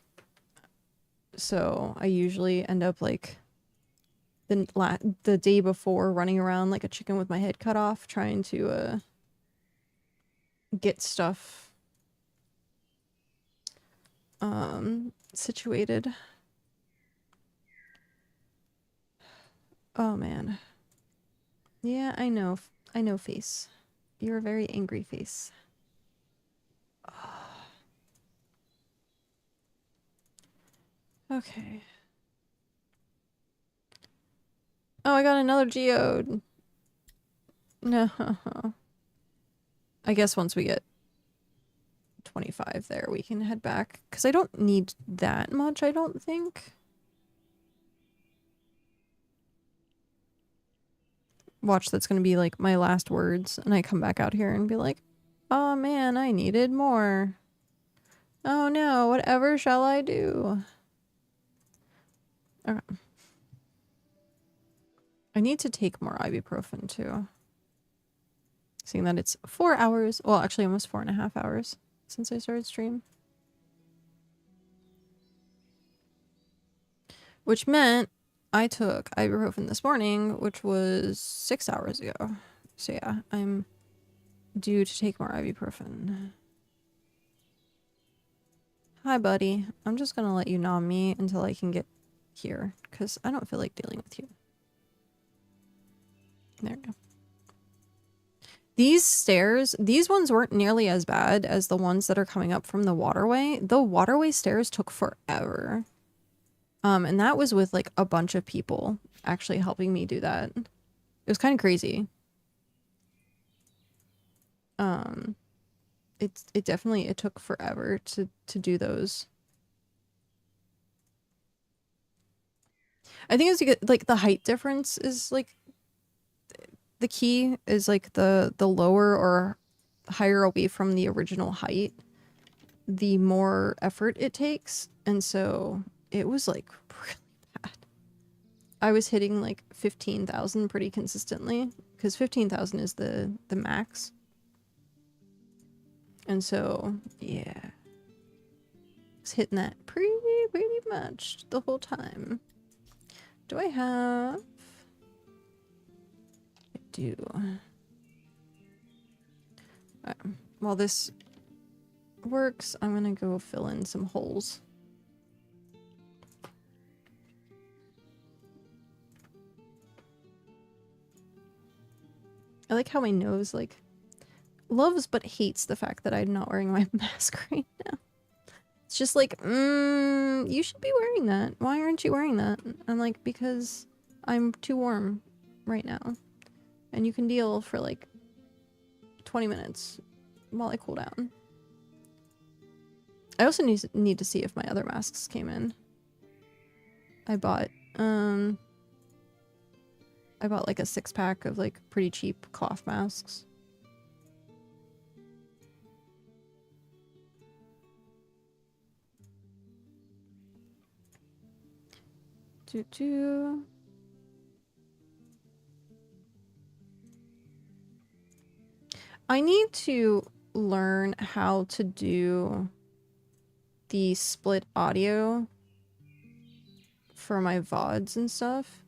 So I usually end up like the day before running around like a chicken with my head cut off trying to get stuff situated. Oh man. Yeah, I know, face. You're a very angry face. Okay. Oh, I got another geode. No. I guess once we get 25 there. We can head back. Because I don't need that much, I don't think. Watch, that's going to be like my last words. And I come back out here and be like, oh man, I needed more. Oh no, whatever shall I do? Okay. I need to take more ibuprofen too. Seeing that it's 4 hours, well actually almost 4.5 hours since I started stream. Which meant I took ibuprofen this morning, which was 6 hours ago. So yeah, I'm due to take more ibuprofen. Hi buddy, I'm just gonna let you nom me until I can get here, because I don't feel like dealing with you. There we go. These stairs, these ones weren't nearly as bad as the ones that are coming up from the waterway. The waterway stairs took forever. And that was with like a bunch of people actually helping me do that. It was kind of crazy. It definitely, it took forever to do those. I think it's like the height difference is like the key is like the lower or higher away from the original height, the more effort it takes. And so it was like really bad. I was hitting like 15,000 pretty consistently because 15,000 is the max. And so, yeah, I was hitting that pretty much the whole time. Do I have... I do. While this works, I'm gonna go fill in some holes. I like how my nose, like, loves but hates the fact that I'm not wearing my mask right now. It's just like, you should be wearing that. Why aren't you wearing that? I'm like, because I'm too warm right now. And you can deal for like 20 minutes while I cool down. I also need to see if my other masks came in. I bought like a 6-pack of like pretty cheap cloth masks. I need to learn how to do the split audio for my VODs and stuff.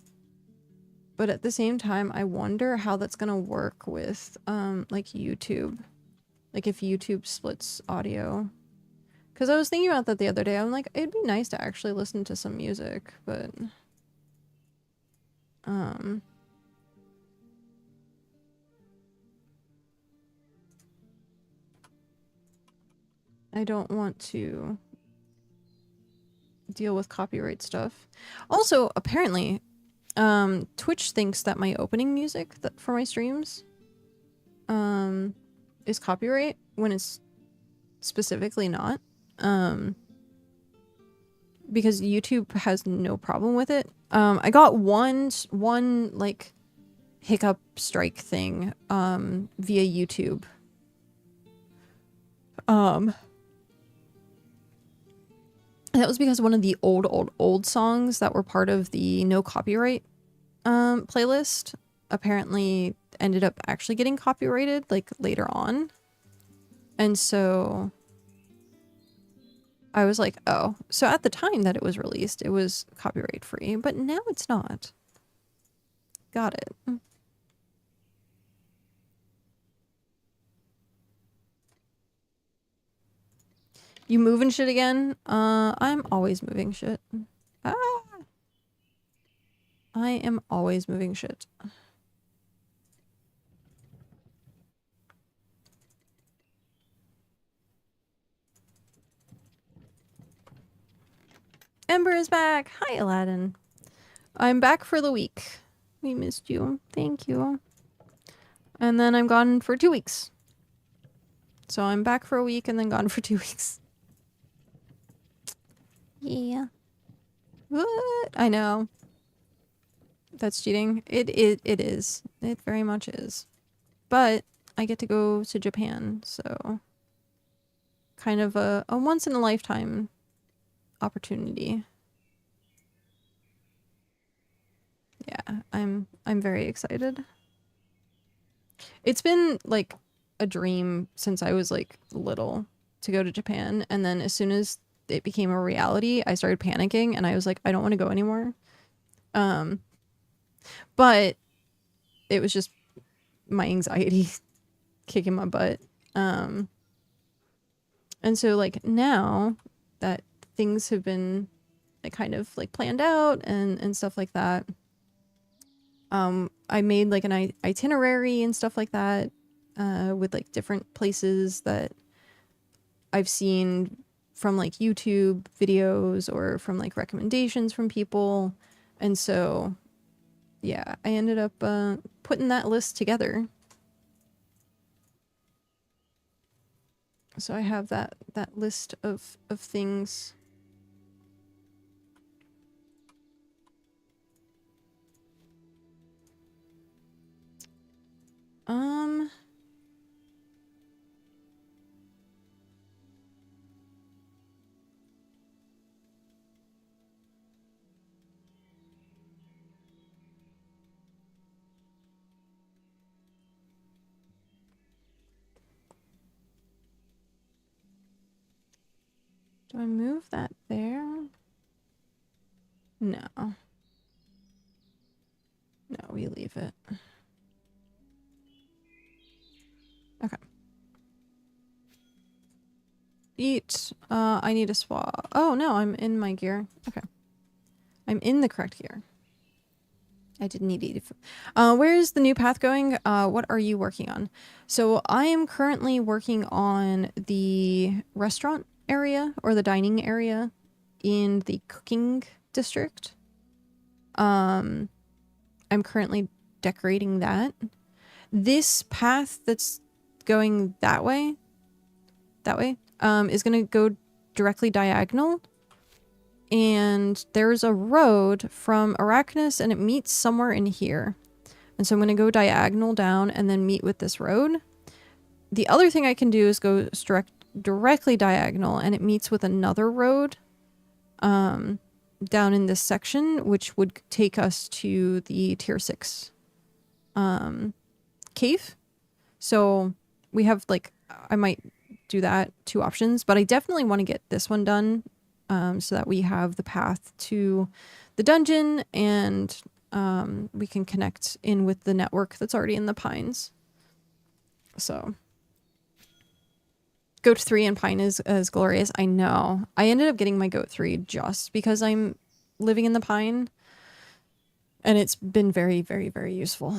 But at the same time, I wonder how that's gonna work with like YouTube. Like if YouTube splits audio. Because I was thinking about that the other day. I'm like, it'd be nice to actually listen to some music, but I don't want to deal with copyright stuff. Also, apparently, Twitch thinks that my opening music for my streams is copyright when it's specifically not. Because YouTube has no problem with it. I got one like hiccup strike thing via YouTube. And that was because one of the old songs that were part of the no copyright playlist apparently ended up actually getting copyrighted like later on. And so I was like, oh, so at the time that it was released, it was copyright free, but now it's not. Got it. You moving shit again? I'm always moving shit. Ah! I am always moving shit. Ember is back! Hi, Aladdin. I'm back for the week. We missed you. Thank you. And then I'm gone for 2 weeks. So I'm back for a week and then gone for 2 weeks. Yeah. What? I know. That's cheating. It is. It very much is. But I get to go to Japan, so kind of a once in a lifetime opportunity. Yeah, I'm very excited. It's been like a dream since I was like little to go to Japan, and then as soon as it became a reality, I started panicking and I was like, I don't want to go anymore. But it was just my anxiety kicking my butt. And so like now that things have been like kind of like planned out and stuff like that, I made like an itinerary and stuff like that, with like different places that I've seen from like YouTube videos or from like recommendations from people. And so yeah, I ended up putting that list together. So I have that list of things. Do I move that there? No. No, we leave it. Okay. Eat. I need a swap. Oh, no, I'm in my gear. Okay. I'm in the correct gear. I didn't need to eat. Where's the new path going? What are you working on? So I am currently working on the restaurant area or the dining area in the cooking district. I'm currently decorating that. This path that's going that way, is going to go directly diagonal. And there's a road from Arachnus and it meets somewhere in here. And so I'm going to go diagonal down and then meet with this road. The other thing I can do is go directly diagonal and it meets with another road down in this section, which would take us to the tier 6 cave. So we have like, I might do that 2 options, but I definitely want to get this one done, so that we have the path to the dungeon and we can connect in with the network that's already in the pines. So goat 3 and pine is as glorious. I know. I ended up getting my goat 3 just because I'm living in the pine, and it's been very, very, very useful.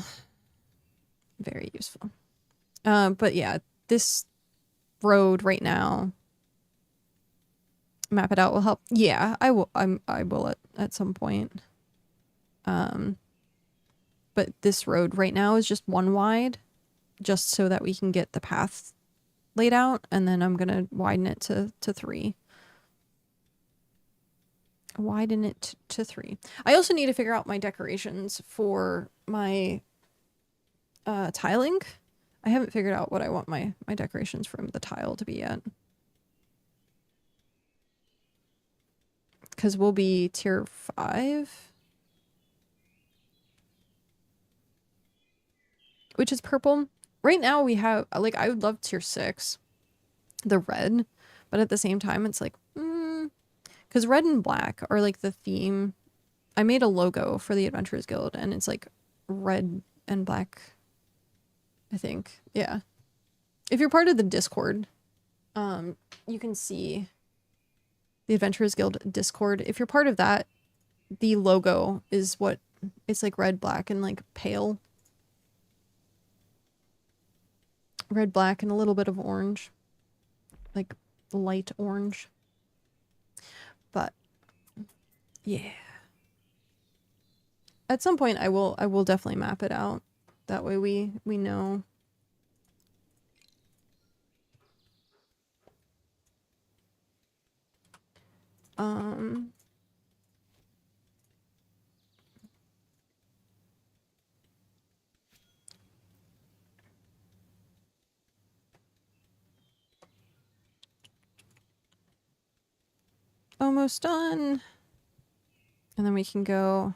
Very useful. But yeah, this road right now, map it out will help. Yeah, I will. I will at some point. But this road right now is just 1 wide, just so that we can get the path laid out, and then I'm gonna widen it to 3. Widen it to 3. I also need to figure out my decorations for my tiling. I haven't figured out what I want my decorations from the tile to be yet. Because we'll be tier 5. Which is purple. Right now we have, like, I would love tier 6. The red. But at the same time, it's like, because red and black are like the theme. I made a logo for the Adventurers Guild and it's like red and black, I think. Yeah. If you're part of the Discord, you can see the Adventurers Guild Discord. If you're part of that, the logo is what it's like, red, black, and like pale. Red, black, and a little bit of orange. Like light orange. But yeah. At some point I will definitely map it out. That way we know. Um, almost done. And then we can go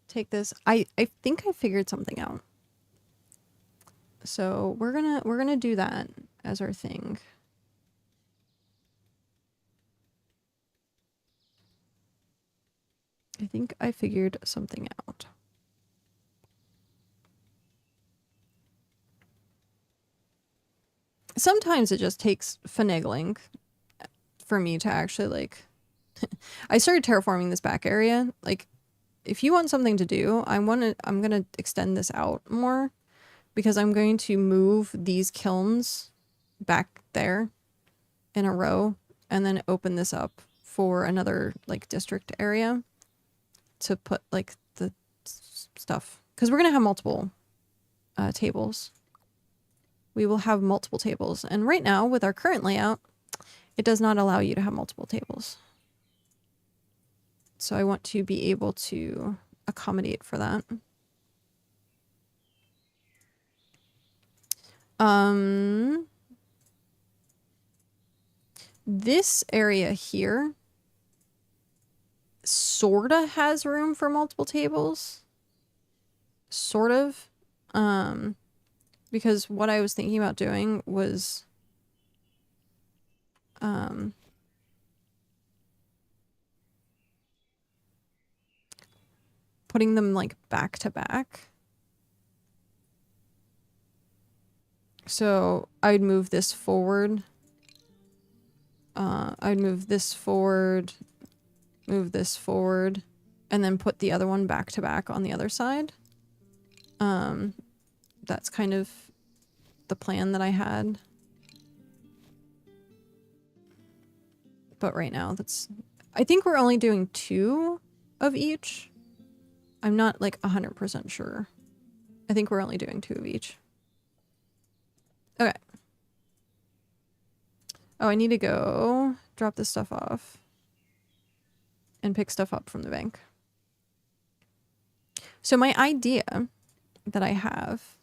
take this. I think I figured something out. So we're gonna do that as our thing. I think I figured something out. Sometimes it just takes finagling for me to actually like I started terraforming this back area. Like if you want something to do, I'm gonna extend this out more because I'm going to move these kilns back there in a row and then open this up for another like district area to put like the stuff, because we're gonna have multiple tables. We will have multiple tables, and right now with our current layout it does not allow you to have multiple tables, so I want to be able to accommodate for that. This area here sorta has room for multiple tables. Sort of. Because what I was thinking about doing was putting them like back to back. So I'd move this forward. I'd move this forward, move this forward, and then put the other one back to back on the other side. That's kind of the plan that I had. But right now I think we're only doing 2 of each. I'm not like 100% sure. I think we're only doing 2 of each. Okay. Oh, I need to go drop this stuff off and pick stuff up from the bank. So my idea that I have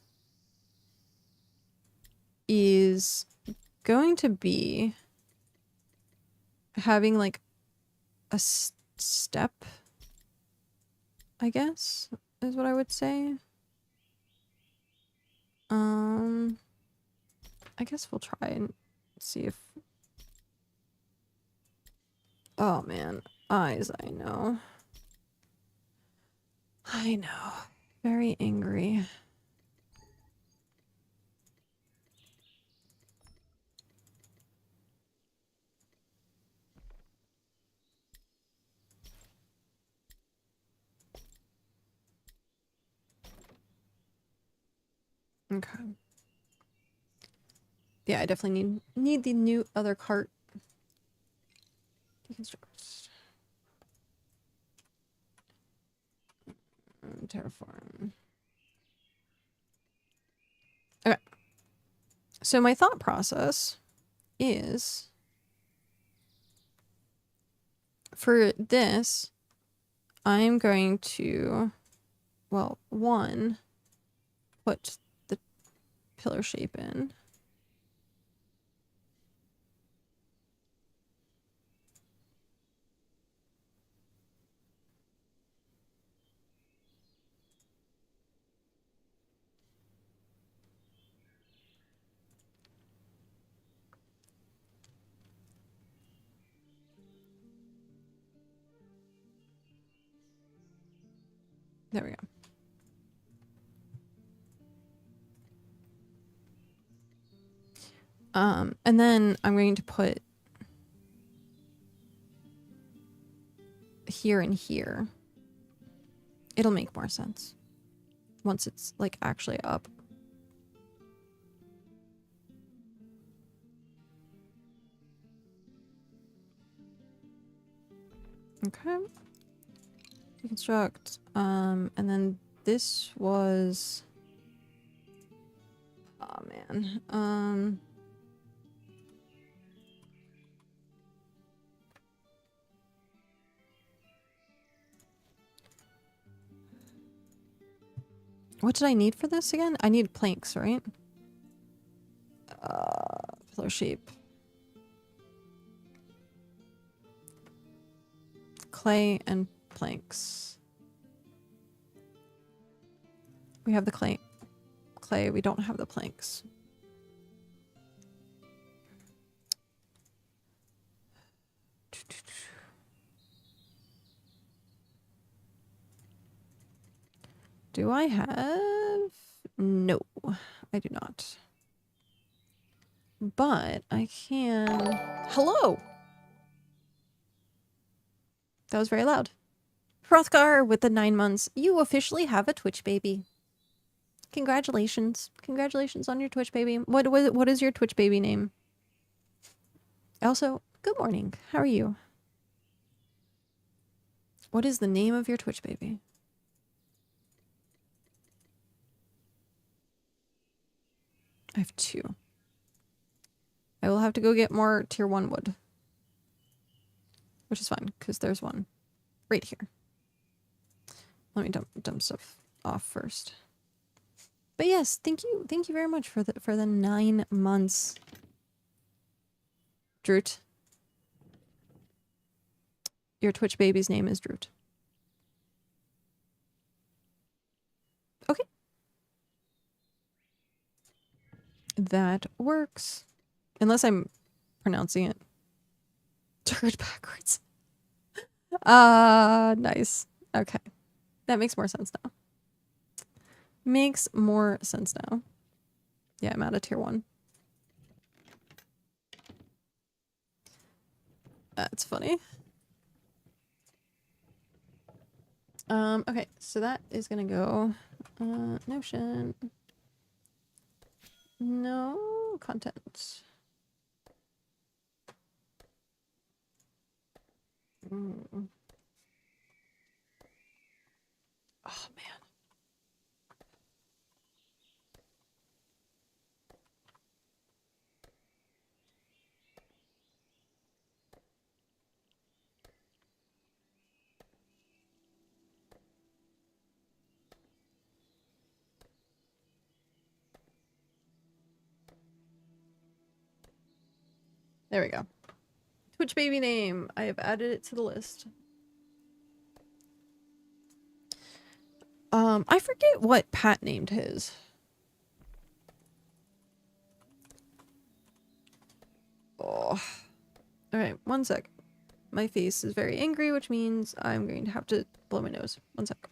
is going to be having like a step, I guess, is what I would say. I guess we'll try and see if... Oh man, eyes, I know. I know. Very angry. Okay. Yeah, I definitely need the new other cart. Deconstruct. Terraform. Okay. So my thought process is for this, I'm going to, well, one, put the pillar shape in. There we go. And then I'm going to put here and here. It'll make more sense once it's like actually up. Okay. Deconstruct. And then this was... Oh man. What did I need for this again? I need planks, right? Flow shape. Clay and planks. We have the clay. We don't have the planks. Do I have? No, I do not. But I can... Hello! That was very loud. Hrothgar with the 9 months. You officially have a Twitch baby. Congratulations. Congratulations on your Twitch baby. What is your Twitch baby name? Also, good morning. How are you? What is the name of your Twitch baby? I have 2. I will have to go get more tier 1 wood. Which is fine, because there's one right here. Let me dump stuff off first. But yes, thank you very much for the 9 months. Droot. Your Twitch baby's name is Droot. Okay. That works. Unless I'm pronouncing it turd backwards. Nice. Okay. That makes more sense now. Makes more sense now. Yeah, I'm out of tier 1. That's funny. Okay, so that is gonna go, Notion. No content. Oh, man. There we go. Twitch baby name. I have added it to the list. I forget what Pat named his. Oh. Alright, 1 sec. My face is very angry, which means I'm going to have to blow my nose. 1 sec.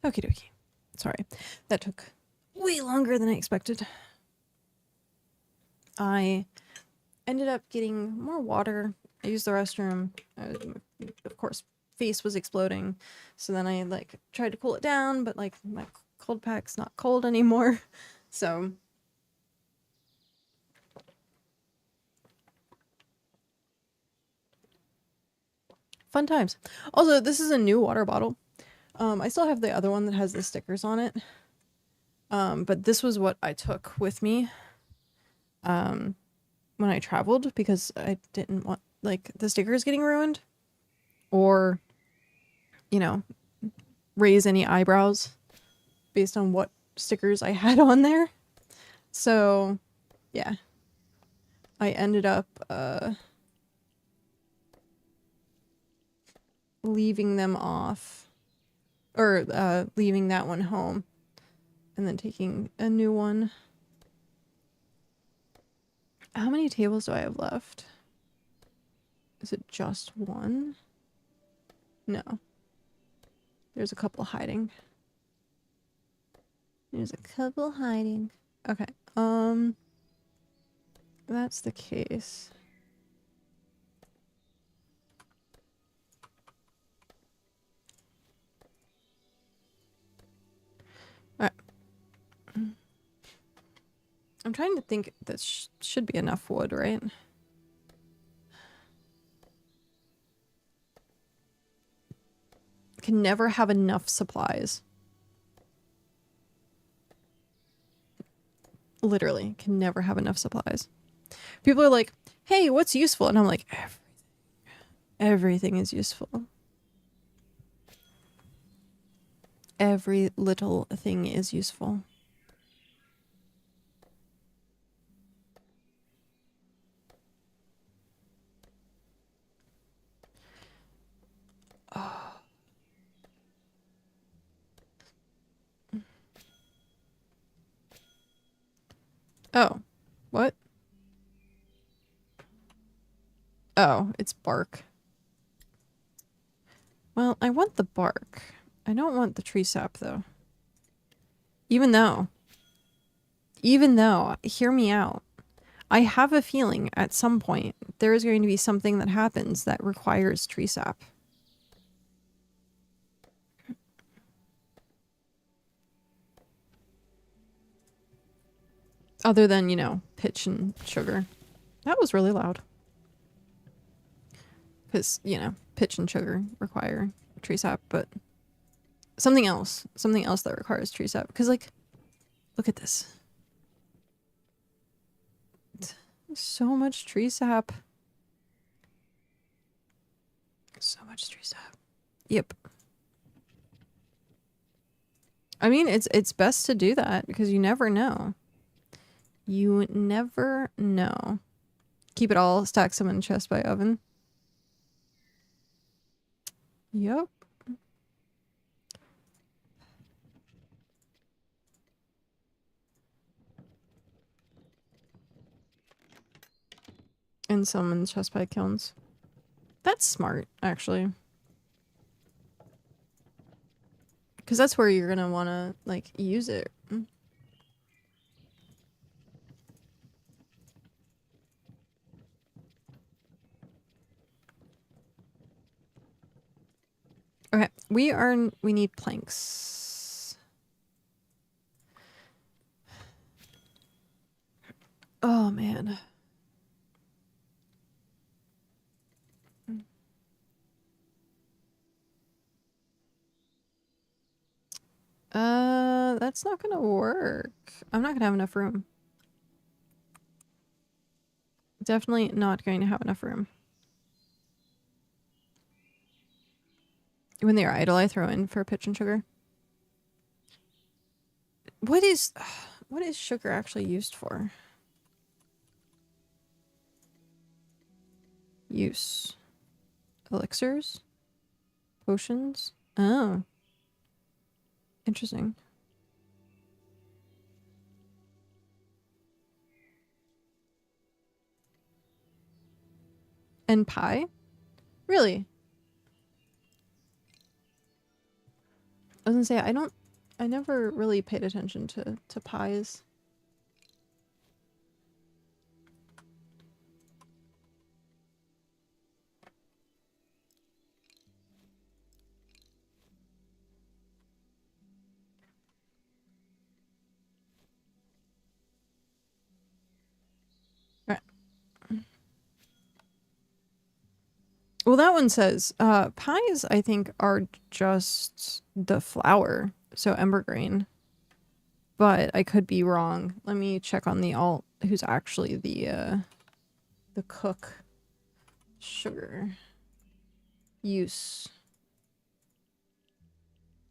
Okie dokie. Sorry. That took way longer than I expected. I ended up getting more water. I used the restroom. Of course, face was exploding. So then I like tried to cool it down, but like my cold pack's not cold anymore. So fun times. Also, this is a new water bottle. I still have the other one that has the stickers on it. But this was what I took with me when I traveled because I didn't want like the stickers getting ruined or, you know, raise any eyebrows based on what stickers I had on there. So, yeah. I ended up leaving them off or leaving that one home and then taking a new one. How many tables do I have left? Is it just one? No. There's a couple hiding. There's a couple hiding. Okay. That's the case. Alright. I'm trying to think. This should be enough wood, right? Can never have enough supplies. Literally, can never have enough supplies. People are like, hey, what's useful? And I'm like, everything. Everything is useful. Every little thing is useful. Oh. Oh. What? Oh, it's bark. Well, I want the bark. I don't want the tree sap, though. Even though, hear me out. I have a feeling at some point there is going to be something that happens that requires tree sap. Other than, you know, pitch and sugar. That was really loud. Because, you know, pitch and sugar require tree sap, but something else that requires tree sap. Because, like, look at this. So much tree sap. So much tree sap. Yep. I mean, it's best to do that because you never know. You never know. Keep it all, stack some in chest by oven. Yep. And some in chest by kilns. That's smart, actually. Because that's where you're gonna want to, like, use it. Okay, we need planks. Oh, man. That's not gonna work. I'm not gonna have enough room. Definitely not going to have enough room. When they are idle, I throw in for pitch and sugar. What is sugar actually used for? Use. Elixirs? Potions? Oh. Interesting. And pie? Really? I was gonna say, I don't I never really paid attention to pies. Right. Well, that one says, pies, I think, are just the flour, so ember grain. But I could be wrong. Let me check on the alt, who's actually the cook. Sugar. Use.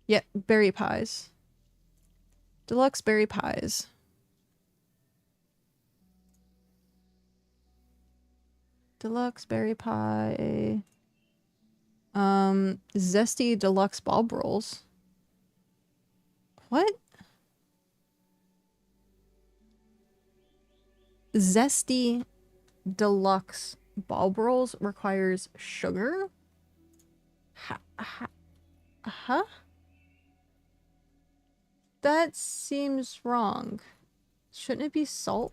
Yeah, berry pies. Deluxe berry pies. Deluxe berry pie. Zesty deluxe bulb rolls. What? Zesty deluxe bulb rolls requires sugar? Huh? That seems wrong. Shouldn't it be salt?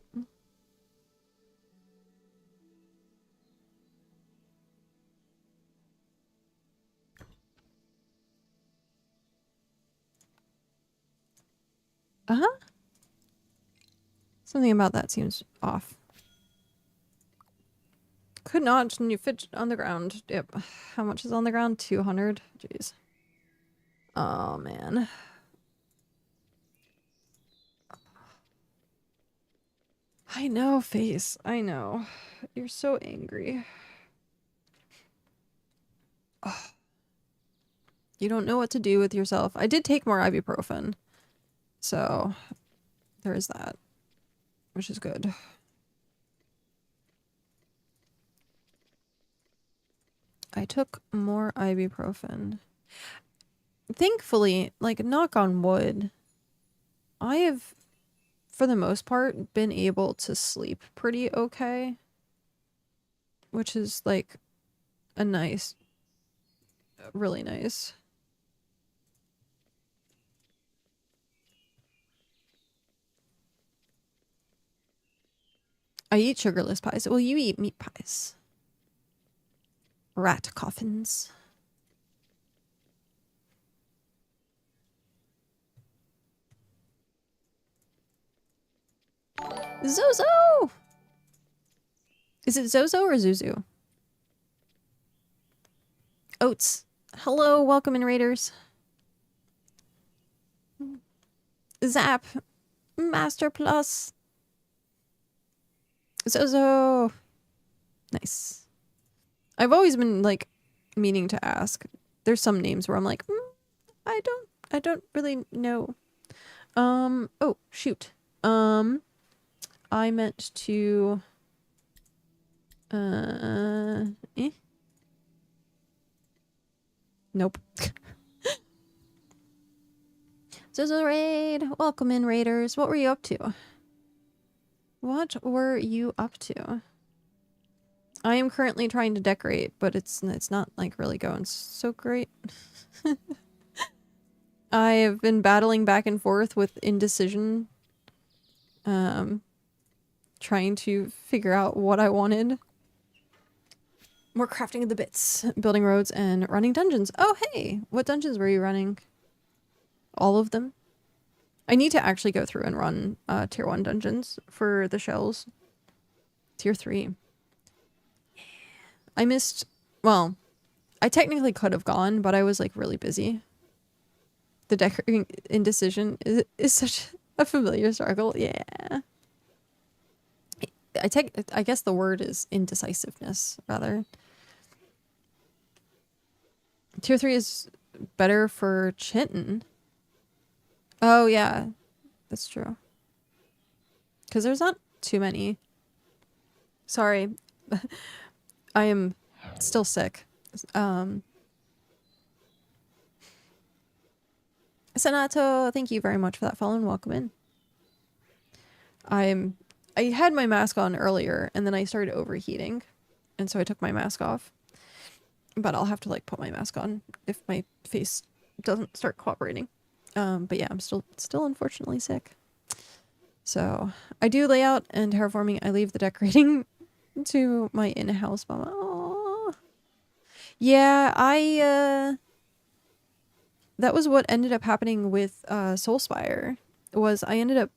Uh-huh. Something about that seems off. Could not fit on the ground. Yep. How much is on the ground? 200? Jeez. Oh, man. I know, face. I know. You're so angry. Oh. You don't know what to do with yourself. I did take more ibuprofen. So, there is that. Which is good. I took more ibuprofen. Thankfully, like, knock on wood, I have, for the most part, been able to sleep pretty okay. Which is, like, a nice, really nice. I eat sugarless pies. Well, you eat meat pies. Rat coffins. Zozo! Is it Zozo or Zuzu? Oats. Hello, welcome in, Raiders. Zap. Master Plus. Zozo. Nice. I've always been, like, meaning to ask. There's some names where I'm like, I don't really know. Oh, shoot. I meant to, Nope. Zozo Raid. Welcome in, Raiders. What were you up to? What were you up to? I am currently trying to decorate, but it's not, like, really going so great. I have been battling back and forth with indecision. Trying to figure out what I wanted. More crafting of the bits, building roads, and running dungeons. Oh, hey! What dungeons were you running? All of them? I need to actually go through and run tier 1 dungeons for the shells. Tier 3. I missed... Well, I technically could have gone, but I was, like, really busy. The decorating indecision is such a familiar struggle. Yeah. I guess the word is indecisiveness, rather. Tier 3 is better for Chitin. Oh, yeah. That's true. Because there's not too many. Sorry. I am still sick. Sanato, thank you very much for that follow and welcome in. I had my mask on earlier and then I started overheating. And so I took my mask off. But I'll have to, like, put my mask on if my face doesn't start cooperating. But yeah, I'm still unfortunately sick. So I do layout and terraforming. I leave the decorating to my in-house mama. Aww. Yeah, that was what ended up happening with Soulspire. Was I ended up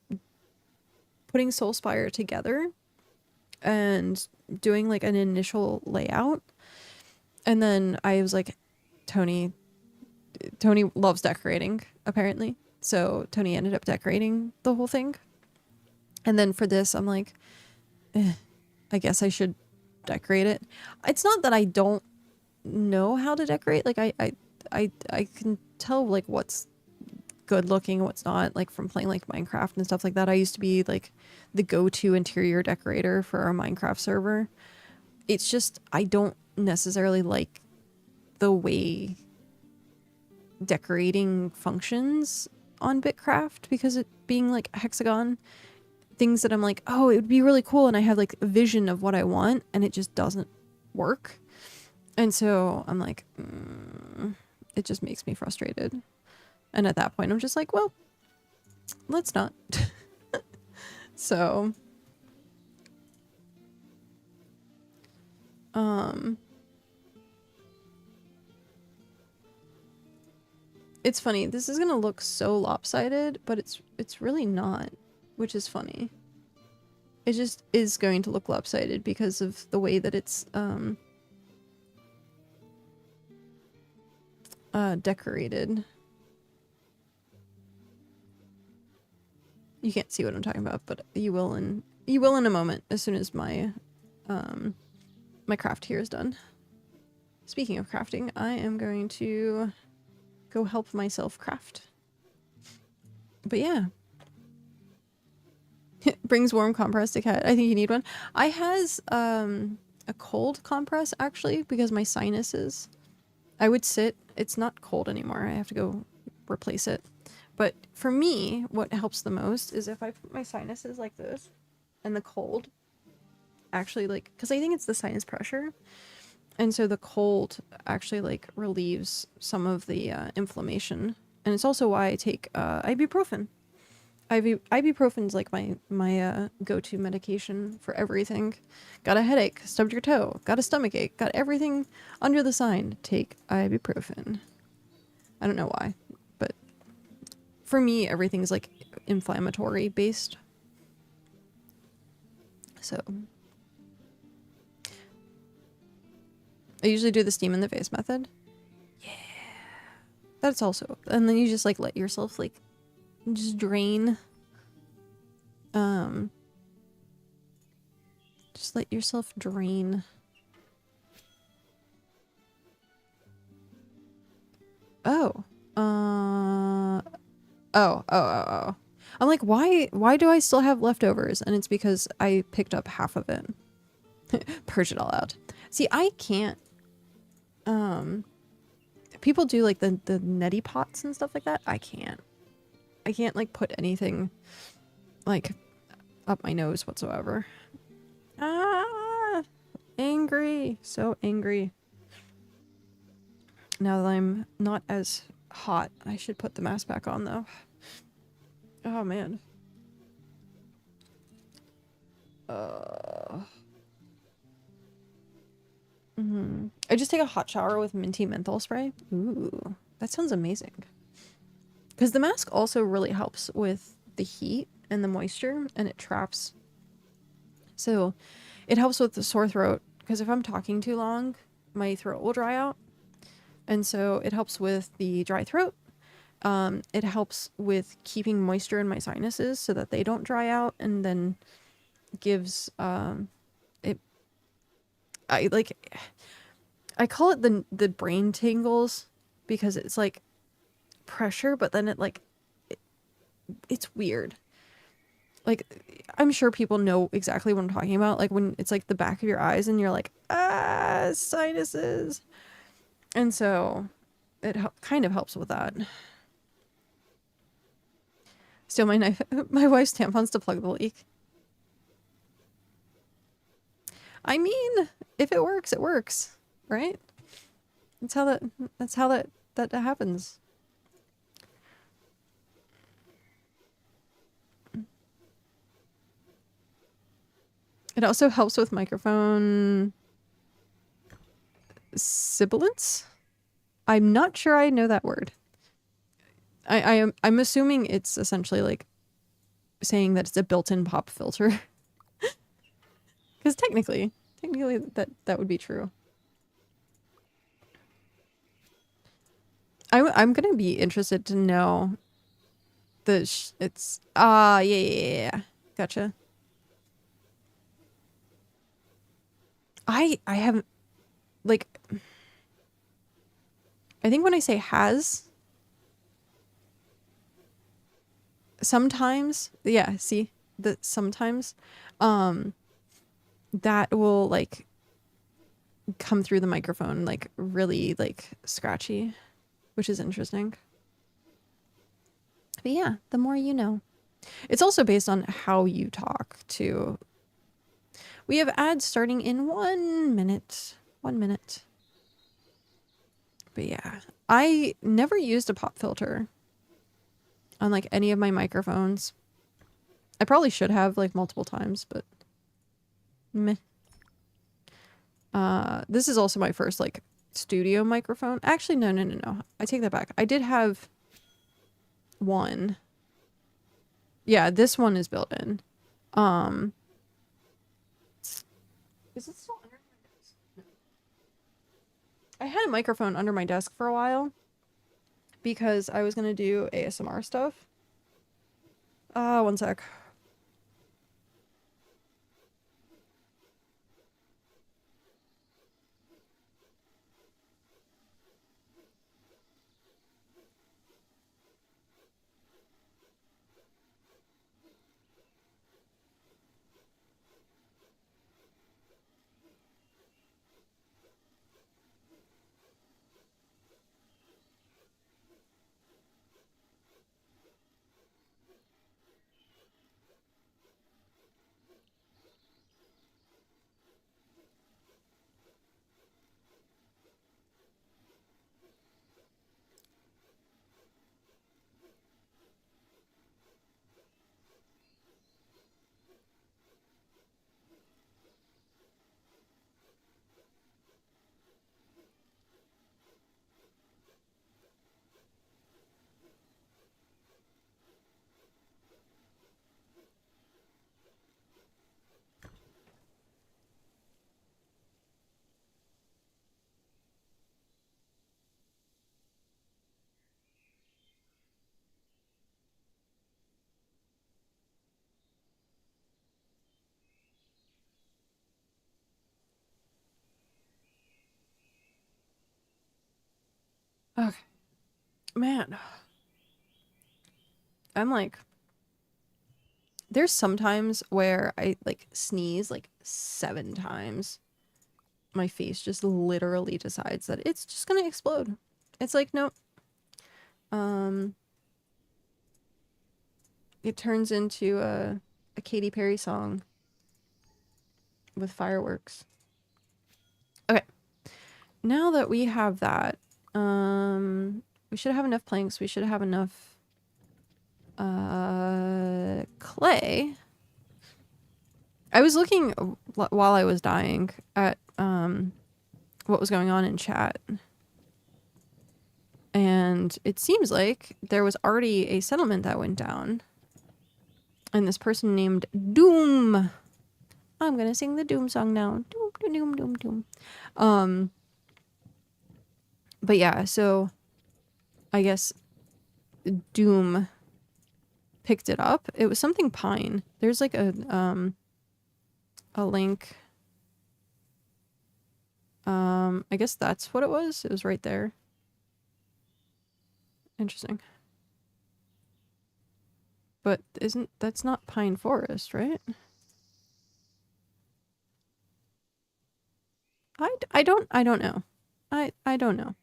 putting Soulspire together and doing like an initial layout, and then I was like, Tony loves decorating apparently, so Tony ended up decorating the whole thing. And then for this, I'm like, I guess I should decorate it. It's not that I don't know how to decorate. Like I can tell like what's good looking and what's not, like from playing like Minecraft and stuff like that. I used to be like the go-to interior decorator for our Minecraft server. It's just I don't necessarily like the way decorating functions on BitCraft, because it being like a hexagon, things that I'm like, oh, it would be really cool, and I have like a vision of what I want, and it just doesn't work. And so I'm like, it just makes me frustrated. And at that point, I'm just like, well, let's not. So, it's funny. This is gonna look so lopsided, but it's really not, which is funny. It just is going to look lopsided because of the way that it's decorated. You can't see what I'm talking about, but you will in a moment, as soon as my my craft here is done. Speaking of crafting, I am going to go help myself craft. But yeah. Brings warm compress to cat. I think you need one. I has a cold compress actually, because my sinuses. I would sit. It's not cold anymore. I have to go replace it. But for me, what helps the most is if I put my sinuses like this, and the cold actually, like, because I think it's the sinus pressure, and so the cold actually like relieves some of the inflammation. And it's also why I take ibuprofen. Ibuprofen's like my go-to medication for everything. Got a headache, stubbed your toe, got a stomach ache, got everything under the sign, take ibuprofen. I don't know why, but for me, everything's like inflammatory based. So I usually do the steam in the face method. Yeah. That's also, and then you just like let yourself like just drain. Just let yourself drain. Oh. Oh. I'm like, why do I still have leftovers? And it's because I picked up half of it. Purge it all out. See, I can't. People do like the neti pots and stuff like that. I can't like put anything like up my nose whatsoever. Ah, angry, so angry. Now that I'm not as hot, I should put the mask back on though. Oh man. I just take a hot shower with minty menthol spray. Ooh, that sounds amazing. Because the mask also really helps with the heat and the moisture, and it traps. So it helps with the sore throat, because if I'm talking too long, my throat will dry out. And so it helps with the dry throat. It helps with keeping moisture in my sinuses so that they don't dry out, and then gives I call it the brain tingles, because it's like pressure, but then it's weird. Like, I'm sure people know exactly what I'm talking about. Like when it's like the back of your eyes and you're like, sinuses. And so it kind of helps with that. Steal my knife, my wife's tampons to plug the leak. I mean, if it works, it works, right? That's how that happens. It also helps with microphone sibilance. I'm not sure I know that word. I'm assuming it's essentially like saying that it's a built-in pop filter. Because technically that would be true. I'm gonna be interested to know it's yeah. Gotcha. I haven't, like, I think when I say has, sometimes, yeah, see, the sometimes, that will like come through the microphone like really like scratchy, which is interesting. But yeah, the more you know. It's also based on how you talk too. We have ads starting in 1 minute. 1 minute. But yeah, I never used a pop filter on like any of my microphones. I probably should have like multiple times, but meh. This is also my first like studio microphone. Actually, no. I take that back. I did have one. Yeah, this one is built in. Is it still under my desk? No. I had a microphone under my desk for a while because I was gonna do ASMR stuff. One sec. Okay. Man. I'm like, there's sometimes where I like sneeze like 7 times. My face just literally decides that it's just gonna explode. It's like, nope. It turns into a Katy Perry song with fireworks. Okay. Now that we have that, we should have enough planks. We should have enough clay. I was looking while I was dying at what was going on in chat. And it seems like there was already a settlement that went down. And this person named Doom. I'm gonna sing the Doom song now. Doom, doom, doom, doom, doom. But yeah, so I guess Doom picked it up. It was something pine. There's like a link. I guess that's what it was. It was right there. Interesting. But that's not pine forest, right? I don't know. I don't know.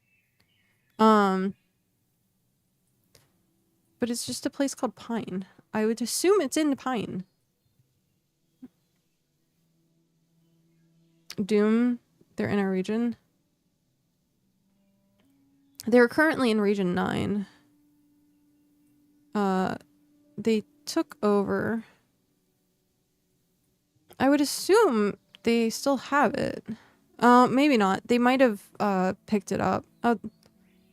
But it's just a place called Pine. I would assume it's in Pine. Doom, they're in our region. They're currently in Region 9. They took over I would assume they still have it. Maybe not. They might have picked it up.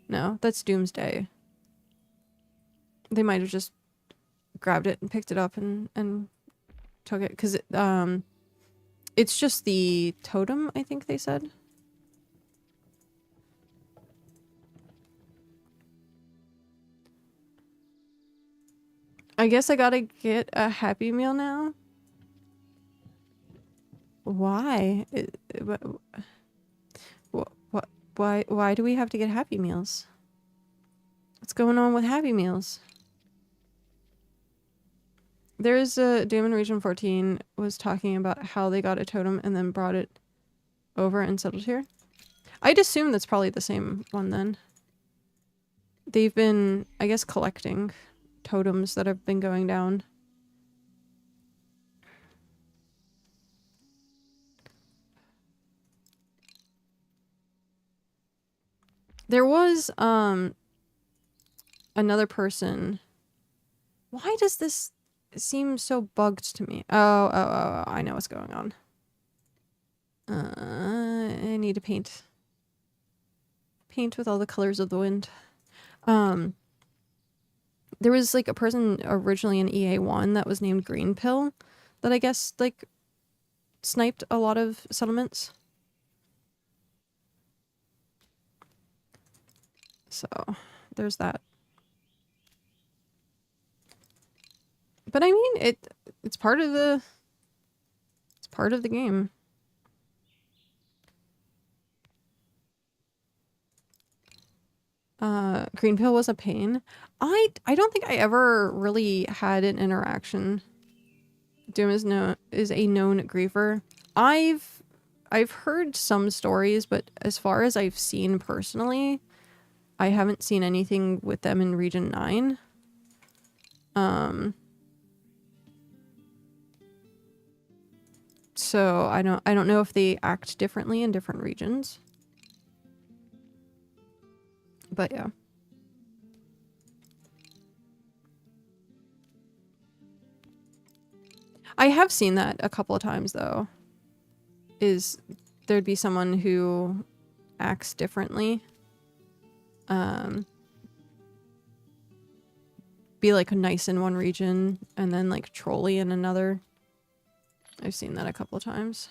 No, that's Doomsday. They might have just grabbed it and picked it up and took it, because it's just the totem, I think they said. I guess I gotta get a Happy Meal now. Why? Why do we have to get Happy Meals? What's going on with Happy Meals? There's a Doom in Region 14 was talking about how they got a totem and then brought it over and settled here. I'd assume that's probably the same one then. They've been, I guess, collecting totems that have been going down. There was another person. Why does this seem so bugged to me? Oh, I know what's going on. I need to paint with all the colors of the wind. There was like a person originally in EA1 that was named Green Pill that I guess like sniped a lot of settlements. So there's that. But I mean, it's part of the game. Green Pill was a pain. I don't think I ever really had an interaction. Doom is a known griefer. I've heard some stories, but as far as I've seen personally, I haven't seen anything with them in Region 9. So I don't know if they act differently in different regions. But yeah. I have seen that a couple of times though. Is there'd be someone who acts differently. Be like nice in one region and then like trolly in another. I've seen that a couple of times.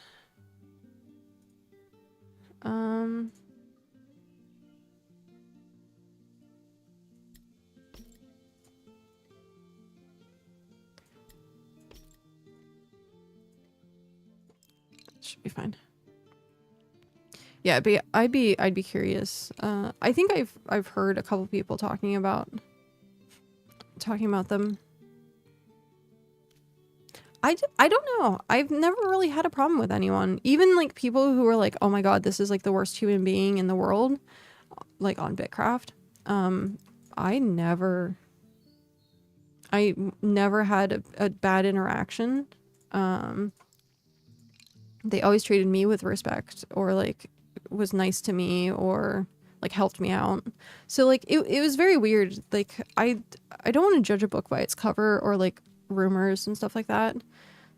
Should be fine. Yeah, but I'd be curious. I think I've heard a couple people talking about them. I don't know. I've never really had a problem with anyone. Even like people who were like, oh my god, this is like the worst human being in the world, like on BitCraft. I never had a bad interaction. They always treated me with respect, or like was nice to me, or like helped me out. So like it was very weird. Like I don't want to judge a book by its cover or like rumors and stuff like that.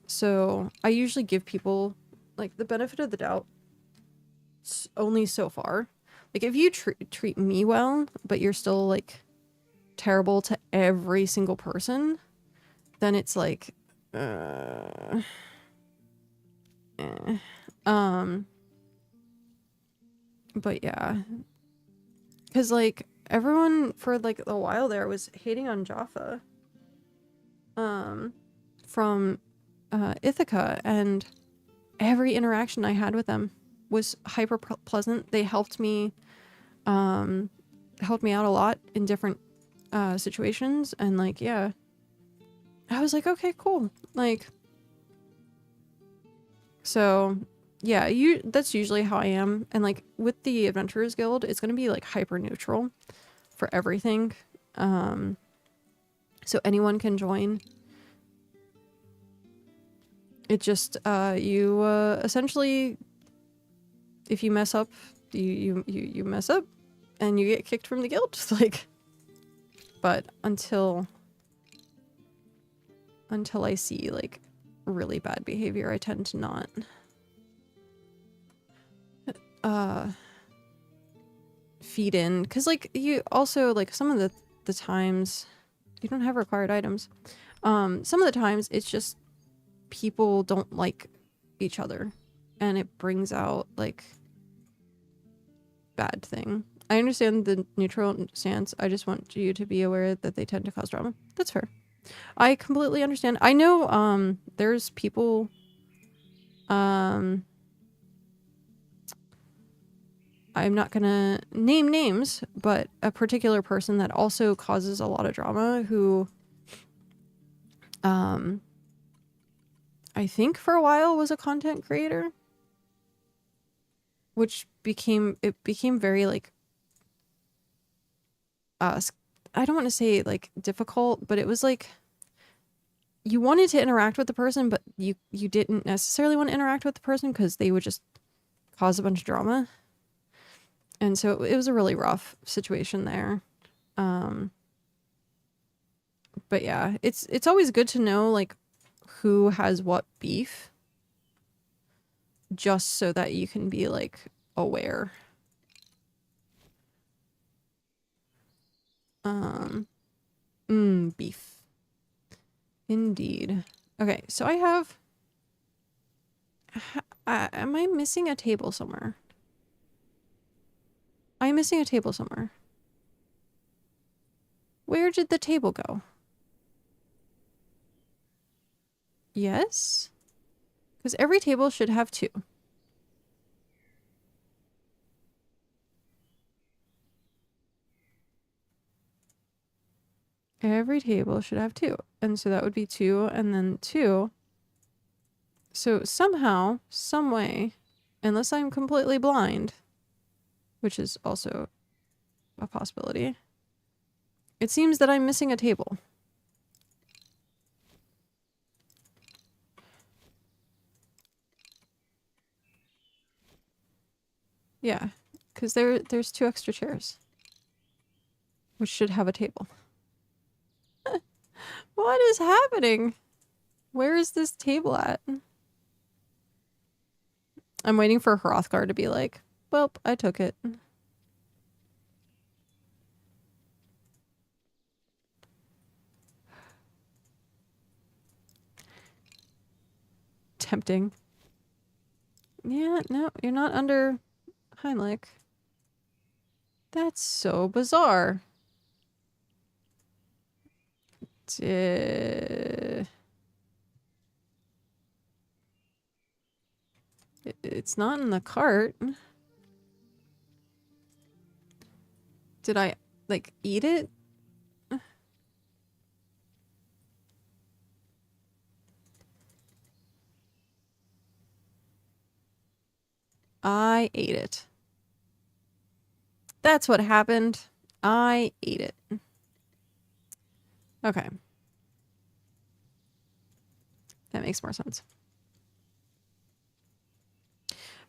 So I usually give people like the benefit of the doubt only so far. Like if you treat me well, but you're still like terrible to every single person, then it's like but yeah, because like everyone for like a while there was hating on Jaffa from Ithaca, and every interaction I had with them was hyper pleasant. They helped me out a lot in different situations, and like yeah, I was like, okay, cool. Like, so yeah, that's usually how I am. And like with the Adventurers Guild, it's gonna be like hyper neutral for everything. So anyone can join. It just you essentially, if you mess up, you mess up and you get kicked from the guild. Like, but until I see like really bad behavior. I tend to not feed in, because like you also like some of the times you don't have required items. Some of the times it's just people don't like each other and it brings out like bad thing. I understand the neutral stance. I just want you to be aware that they tend to cause drama. That's fair. I completely understand. I know there's people I'm not gonna name names, but a particular person that also causes a lot of drama who I think for a while was a content creator, which became very like I don't want to say like difficult, but it was like you wanted to interact with the person, but you didn't necessarily want to interact with the person because they would just cause a bunch of drama. And so it was a really rough situation there. But yeah, it's always good to know like who has what beef, just so that you can be like aware. Beef. Indeed. Okay, so I have am I missing a table somewhere? I'm missing a table somewhere. Where did the table go? Yes? Because every table should have 2. Every table should have 2. And so that would be 2 and then 2. So somehow, some way, unless I'm completely blind, which is also a possibility, it seems that I'm missing a table. Yeah, because there's 2 extra chairs, which should have a table. What is happening? Where is this table at? I'm waiting for Hrothgar to be like, well, I took it. Tempting. Yeah, no, you're not under Heimlich. That's so bizarre. It's not in the cart. Did I, like, eat it? I ate it. That's what happened. I ate it. Okay. That makes more sense.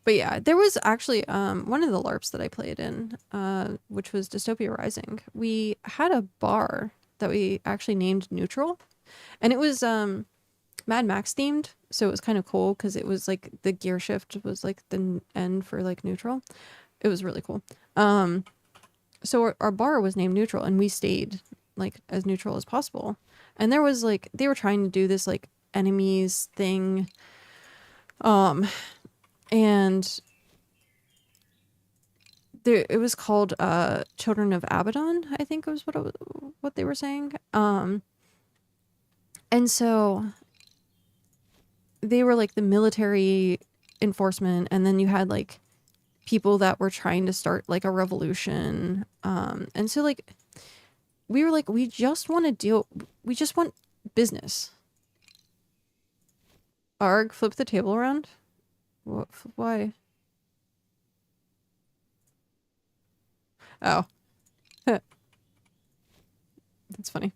But yeah, there was actually one of the LARPs that I played in, which was Dystopia Rising. We had a bar that we actually named Neutral, and it was Mad Max themed, so it was kind of cool because it was like the gear shift was like the N for like neutral. It was really cool. So our bar was named Neutral, and we stayed like as neutral as possible. And there was like they were trying to do this like enemies thing, and there it was called Children of Abaddon, I think was what they were saying. And so they were like the military enforcement, and then you had like people that were trying to start like a revolution. And so like we were like, we just want business. Arg, flip the table around. What? Why? Oh. That's funny.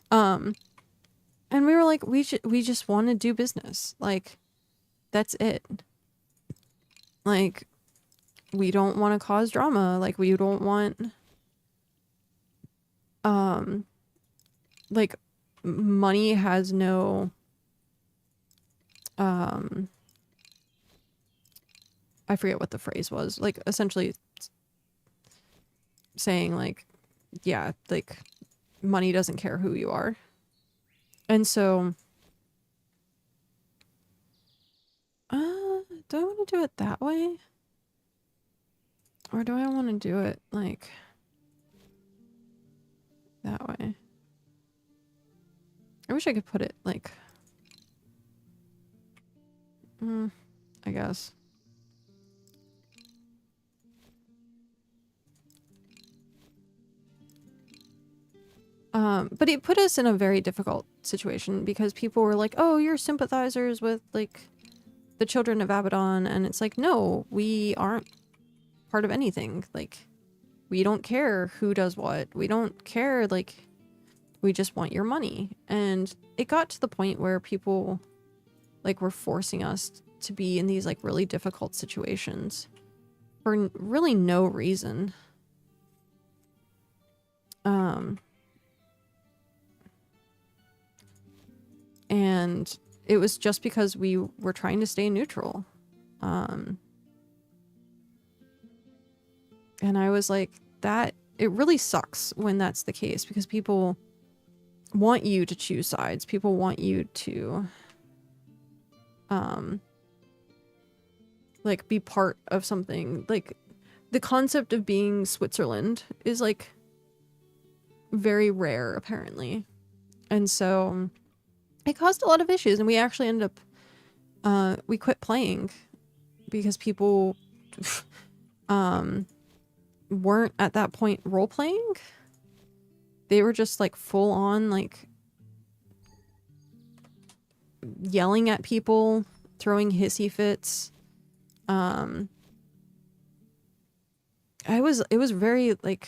And we were like, we just want to do business. Like, that's it. Like, we don't want to cause drama. Like, we don't want, like, money has no um, I forget what the phrase was, like essentially saying like, yeah, like money doesn't care who you are. And so, do I want to do it that way? Or do I want to do it like that way? I wish I could put it like, I guess. But it put us in a very difficult situation because people were like, oh, you're sympathizers with like the children of Abaddon. And it's like, no, we aren't part of anything. Like, we don't care who does what. We don't care. Like, we just want your money. And it got to the point where people like were forcing us to be in these like really difficult situations for really no reason. And it was just because we were trying to stay neutral. And I was like, that, it really sucks when that's the case because people want you to choose sides. People want you to, like, be part of something. Like, the concept of being Switzerland is, like, very rare, apparently. And so it caused a lot of issues, and we actually ended up, we quit playing because people weren't at that point role-playing. They were just, like, full-on, like, yelling at people, throwing hissy fits. It was very, like,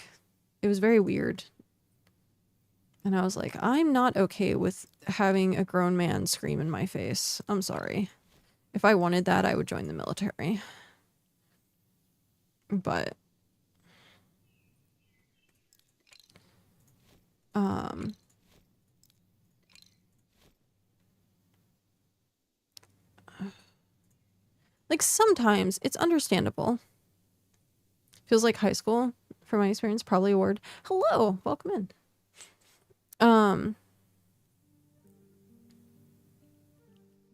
it was very weird. And I was like, I'm not okay with having a grown man scream in my face. I'm sorry. If I wanted that, I would join the military. But, like, sometimes it's understandable. Feels like high school, from my experience, probably a word. Hello, welcome in.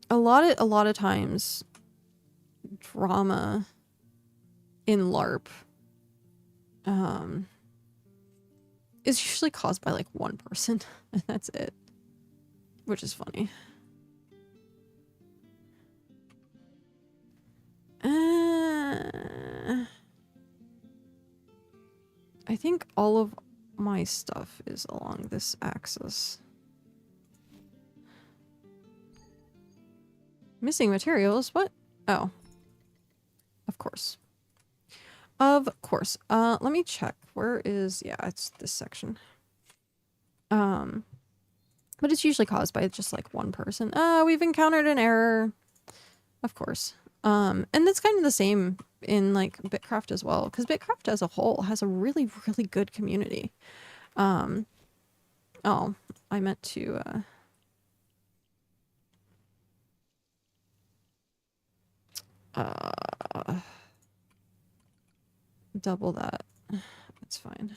A lot of times, drama in LARP, is usually caused by like one person, and that's it, which is funny. I think all of my stuff is along this axis. Missing materials? What? Oh. Of course. Of course. Let me check. Where is... Yeah, it's this section. But it's usually caused by just like one person. We've encountered an error. Of course. And that's kind of the same in like BitCraft as well, because BitCraft as a whole has a really, really good community. Oh, I meant to, double that. It's fine.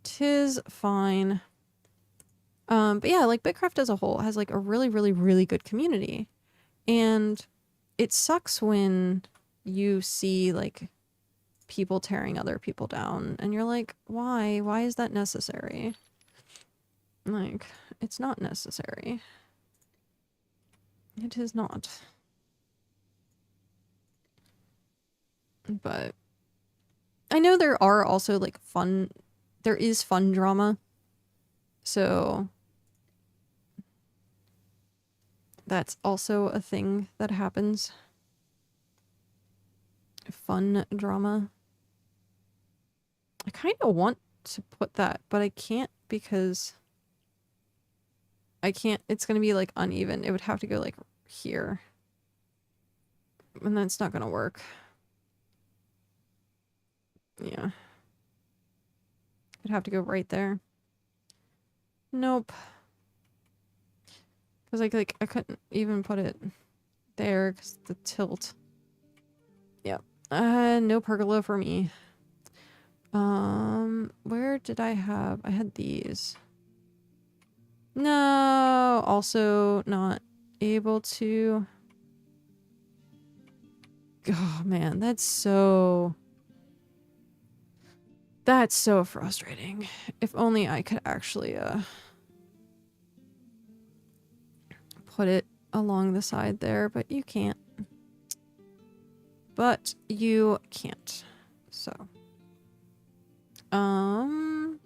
'Tis fine. But yeah, like BitCraft as a whole has like a really, really, really good community. And it sucks when you see like people tearing other people down and you're like, why? Why is that necessary? Like, it's not necessary. It is not. But I know there are also like there is fun drama. So that's also a thing that happens. Fun drama. I kind of want to put that, but I can't because I can't, it's going to be like uneven. It would have to go like here. And that's not going to work. Yeah. It'd have to go right there. Nope. Because like I couldn't even put it there because the tilt. Yep. No pergola for me. Where did I have? I had these. No, also not able to. Oh man, that's so frustrating. If only I could actually put it along the side there, but you can't. But you can't. So do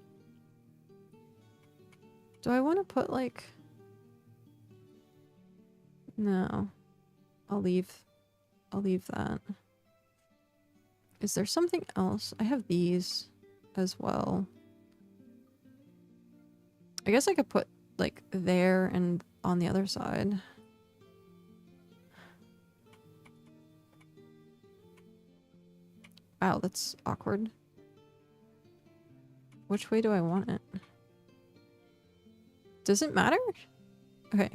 I want to put like, no. I'll leave that. Is there something else? I have these as well. I guess I could put like there and on the other side. Wow, that's awkward. Which way do I want it? Does it matter? Okay.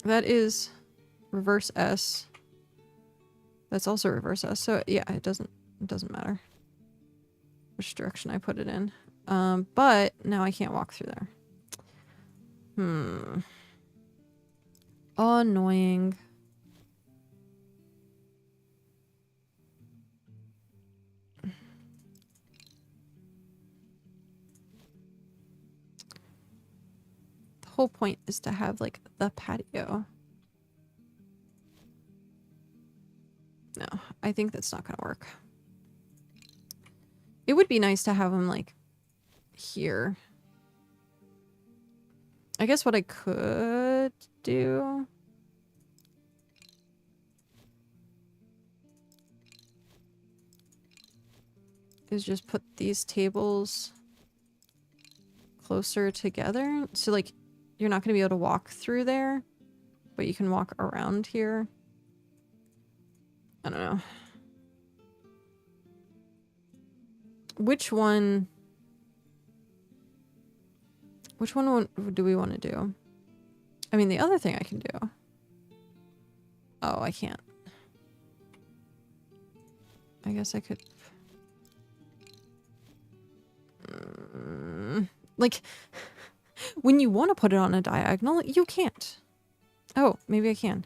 That is reverse S. That's also reverse S. So yeah, it doesn't matter which direction I put it in. But now I can't walk through there. Annoying. The whole point is to have like the patio. No, I think that's not gonna work. It would be nice to have them like here. I guess what I could do is just put these tables closer together. So like you're not gonna be able to walk through there, but you can walk around here. I don't know. Which one do we want to do? I mean, the other thing I can do. Oh, I can't. I guess I could. Like, when you want to put it on a diagonal, you can't. Oh, maybe I can.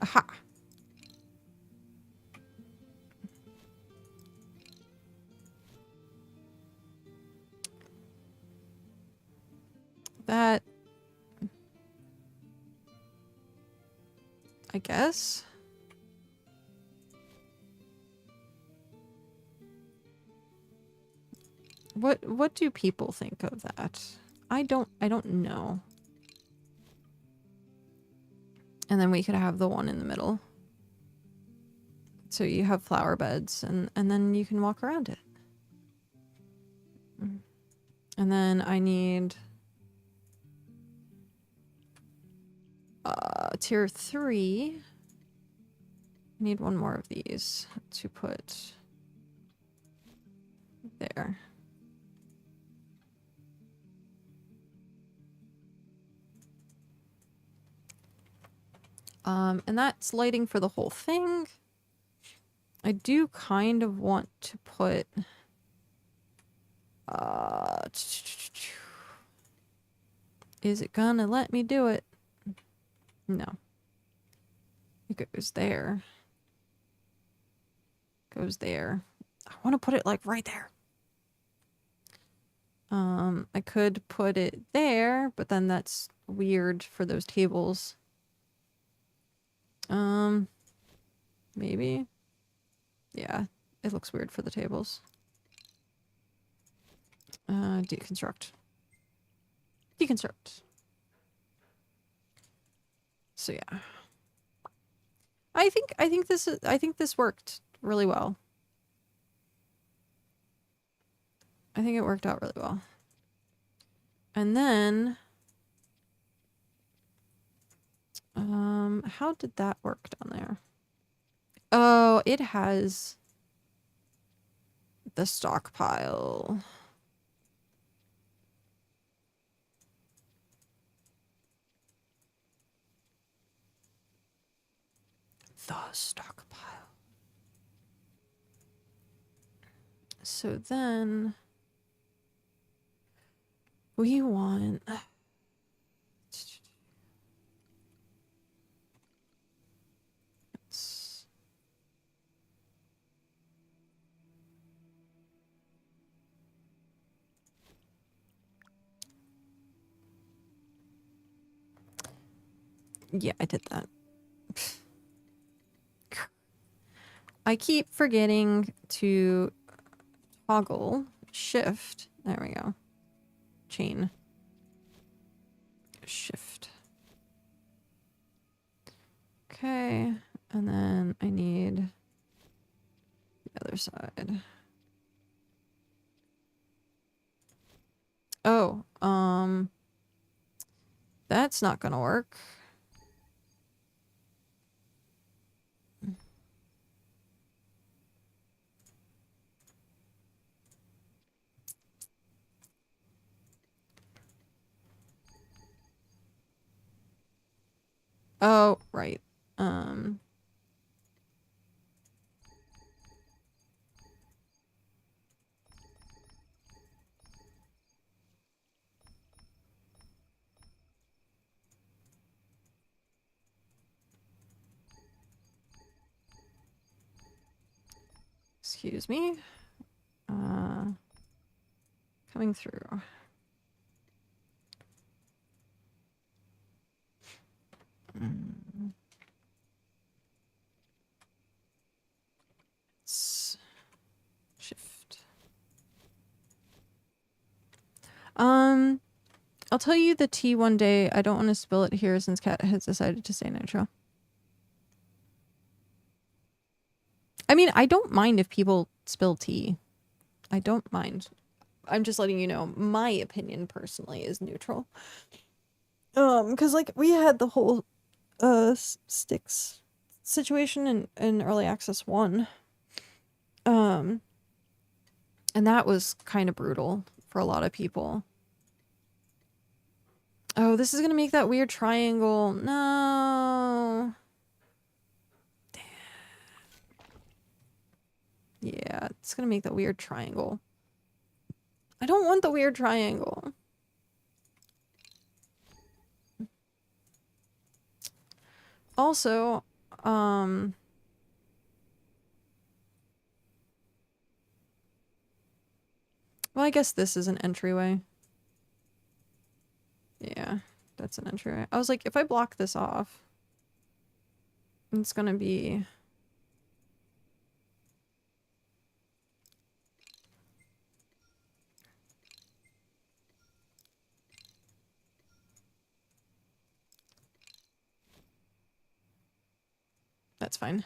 Aha. That, I guess. What do people think of that? I don't know. And then we could have the one in the middle. So you have flower beds and then you can walk around it. And then I need tier 3. I need one more of these to put there. And that's lighting for the whole thing. I do kind of want to put is it gonna let me do it? No. It goes there. Goes there. I want to put it like right there. I could put it there, but then that's weird for those tables. Maybe. Yeah, it looks weird for the tables. Deconstruct. Deconstruct. So yeah. I think this worked really well. I think it worked out really well. And then how did that work down there? Oh, it has the stockpile. the stockpile. So then we want... Yeah, I did that. I keep forgetting to toggle shift. There we go. Chain. Shift. Okay. And then I need the other side. Oh, that's not gonna work. Oh, right. Excuse me. Coming through. Shift. I'll tell you the tea one day. I don't want to spill it here since Kat has decided to stay neutral. I mean, I don't mind if people spill tea. I don't mind. I'm just letting you know my opinion personally is neutral. Because like we had the whole sticks situation in early access 1. And that was kind of brutal for a lot of people. Oh, this is gonna make that weird triangle. No. Damn. Yeah, it's gonna make that weird triangle. I don't want the weird triangle. Also, well, I guess this is an entryway. Yeah, that's an entryway. I was like, if I block this off, it's gonna be... That's fine.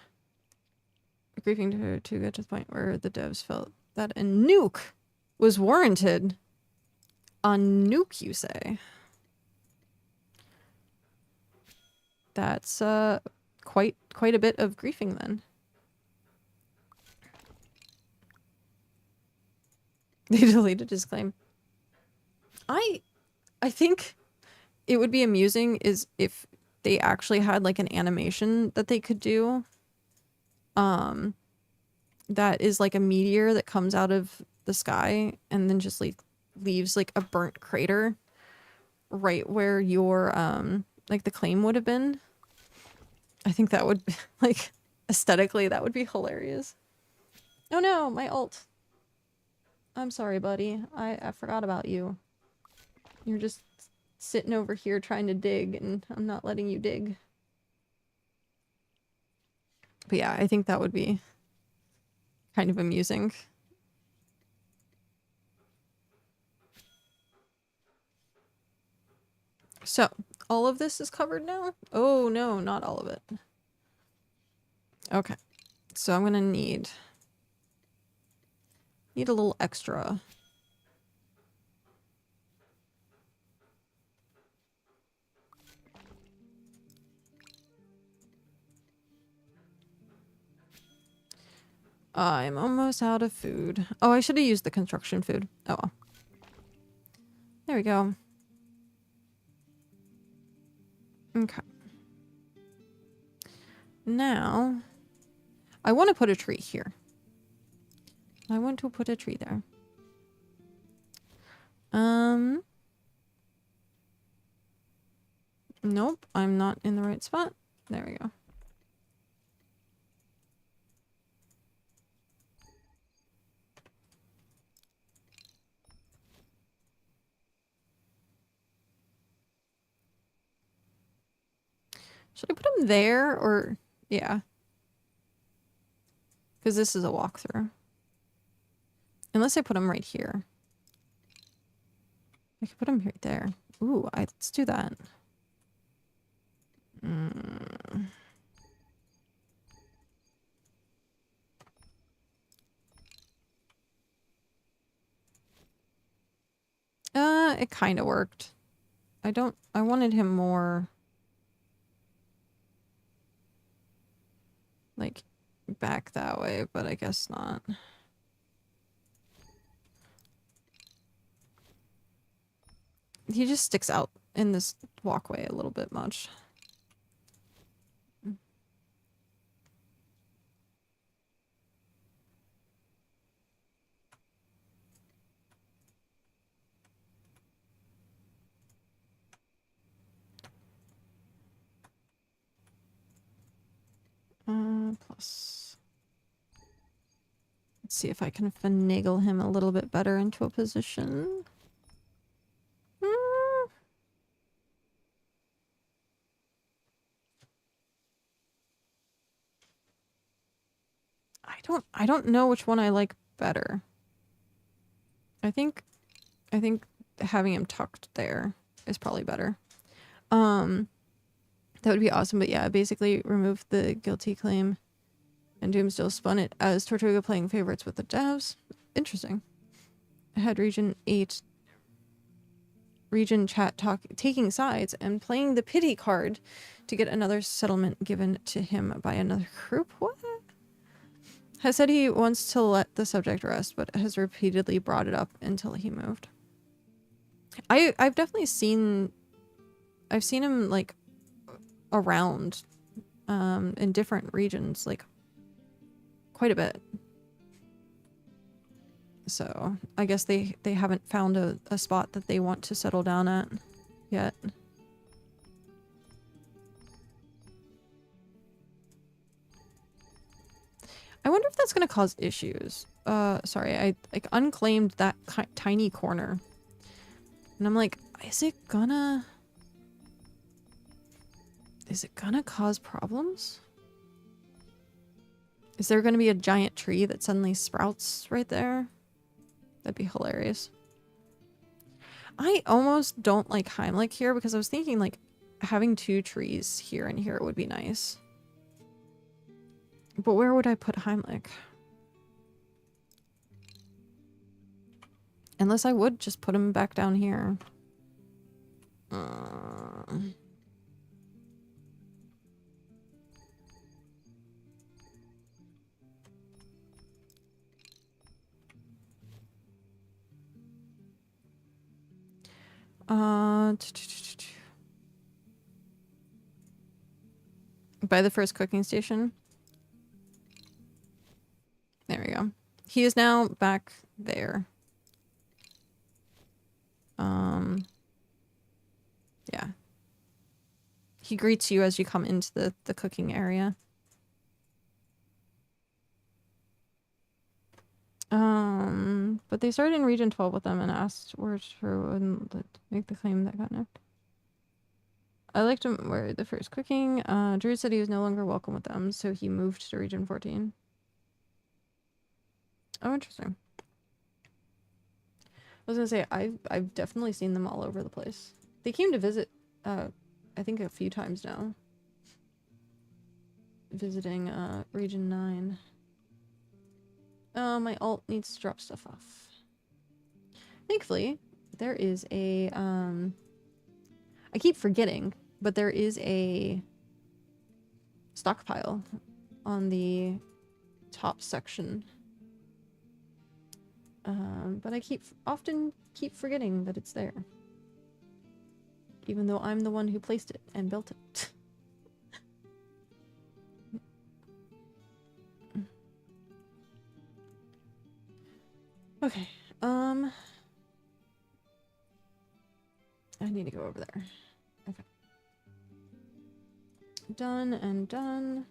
Grieving to get to the point where the devs felt that a nuke was warranted. A nuke, you say? That's quite a bit of griefing then. They deleted his claim. I think it would be amusing is if they actually had like an animation that they could do. That is like a meteor that comes out of the sky and then just like leaves like a burnt crater right where your like the claim would have been. I think that would like aesthetically that would be hilarious. Oh no, my ult. I'm sorry, buddy. I forgot about you. You're just sitting over here trying to dig and I'm not letting you dig. But yeah, I think that would be kind of amusing. So, all of this is covered now? Oh no, not all of it. Okay. So I'm gonna need a little extra. I'm almost out of food. Oh, I should have used the construction food. Oh well. There we go. Okay. now I want to put a tree here. I want to put a tree there. Nope, I'm not in the right spot. There we go. Should I put him there or... Yeah. Because this is a walkthrough. Unless I put him right here. I could put him right there. Ooh, let's do that. It kind of worked. I wanted him more... like, back that way, but I guess not. He just sticks out in this walkway a little bit much. Plus... Let's see if I can finagle him a little bit better into a position. I don't know which one I like better. I think having him tucked there is probably better. That would be awesome, but yeah, basically remove the guilty claim and Doomsdale spun it as Tortuga playing favorites with the devs. Interesting. I had Region 8 region chat taking sides and playing the pity card to get another settlement given to him by another group. What? Has said he wants to let the subject rest, but has repeatedly brought it up until he moved. I've definitely seen... I've seen him, like, around, in different regions, like, quite a bit. So, I guess they haven't found a spot that they want to settle down at yet. I wonder if that's going to cause issues. Sorry, I like unclaimed that tiny corner. And I'm like, is it gonna cause problems? Is there gonna be a giant tree that suddenly sprouts right there? That'd be hilarious. I almost don't like Heimlich here because I was thinking like having two trees here and here would be nice. But where would I put Heimlich? Unless I would just put him back down here. By the first cooking station. There we go. He is now back there. Yeah. He greets you as you come into the cooking area. But they started in Region 12 with them and asked where for wouldn't make the claim that got knocked. I liked him where the first cooking. Drew said he was no longer welcome with them, so he moved to Region 14. Oh, interesting. I was gonna say, I've definitely seen them all over the place. They came to visit, I think a few times now. Visiting, Region 9. Oh, my alt needs to drop stuff off. Thankfully, there is a, I keep forgetting, but there is a stockpile on the top section. But I often keep forgetting that it's there. Even though I'm the one who placed it and built it. Okay. I need to go over there. Okay. Done and done.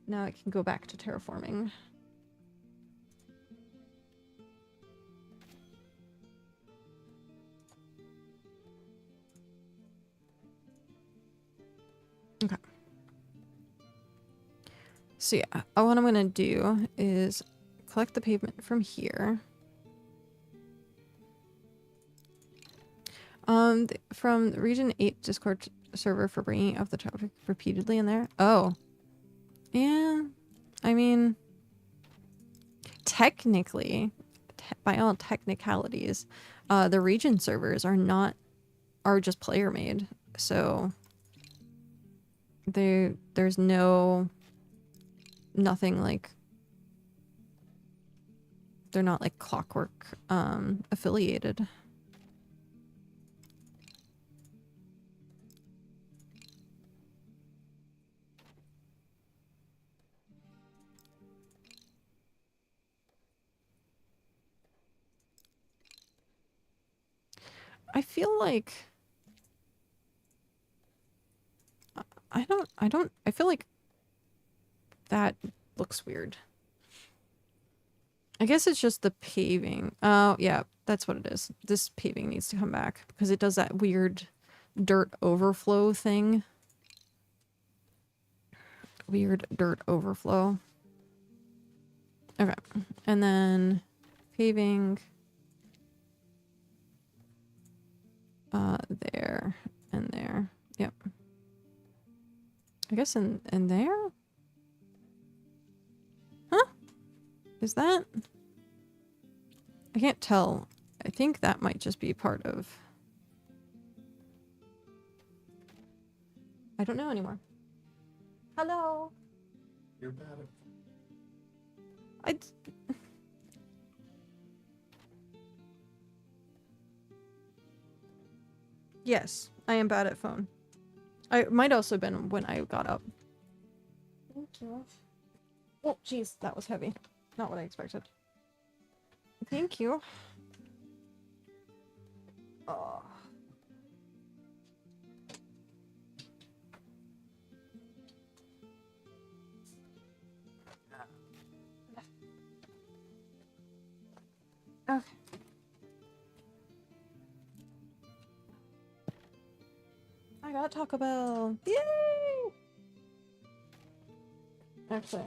Now I can go back to terraforming. Okay. So yeah, what I'm gonna do is collect the pavement from here. From the Region 8 Discord server for bringing up the topic repeatedly in there. Oh. Yeah. I mean, technically, by all technicalities, the region servers are just player made. So there's nothing like, they're not like Clockwork affiliated. I feel like I feel like that looks weird. I guess it's just the paving. Oh, yeah, that's what it is. This paving needs to come back because it does that weird dirt overflow thing. Weird dirt overflow. Okay. And then paving. There and there. Yep. I guess in there? Huh? Is that? I can't tell. I think that might just be part of... I don't know anymore. Hello? You're bad at... Yes, I am bad at phone. I might also have been when I got up. Thank you. Oh, jeez, that was heavy. Not what I expected. Thank you. Oh. Okay. I got Taco Bell. Yay! Actually.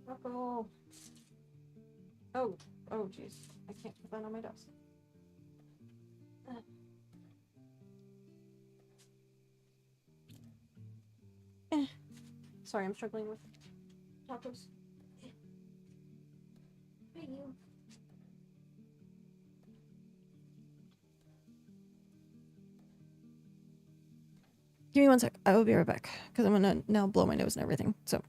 Taco. Oh, jeez. I can't put that on my desk. Sorry, I'm struggling with tacos. Hey, you. Give me one sec. I will be right back because I'm gonna now blow my nose and everything. So.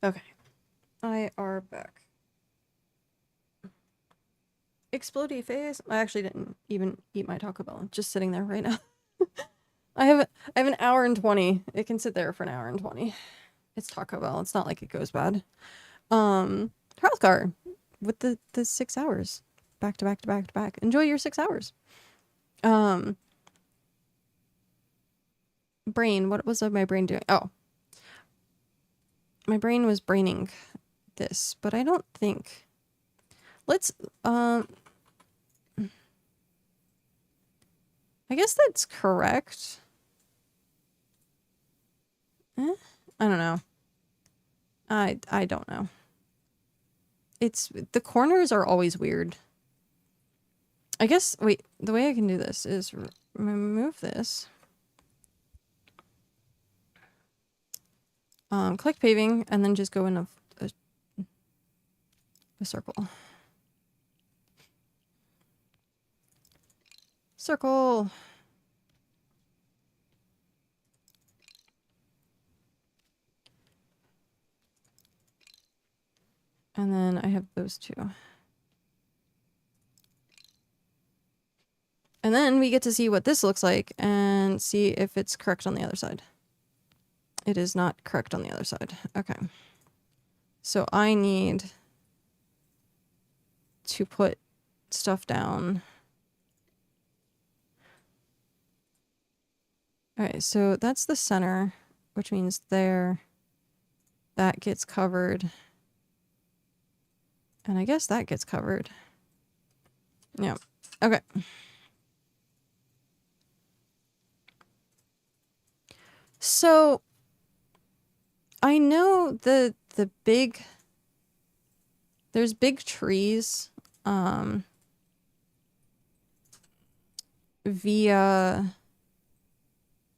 Okay. I are back. Explodey face. I actually didn't even eat my Taco Bell. I'm just sitting there right now. I have an hour and 20. It can sit there for an hour and 20. It's Taco Bell. It's not like it goes bad. Hrothgar with the 6 hours. Back to back to back to back. Enjoy your 6 hours. Brain. What was my brain doing? Oh. My brain was braining this, but I don't think. Let's I guess that's correct. I don't know. I don't know. It's the corners are always weird. I guess wait, the way I can do this is remove this. Click paving and then just go in a circle. Circle. And then I have those two. And then we get to see what this looks like and see if it's correct on the other side. It is not correct on the other side. Okay. So I need to put stuff down. Alright, so that's the center, which means there, that gets covered. And I guess that gets covered. Yeah. Okay. So I know the big, there's big trees via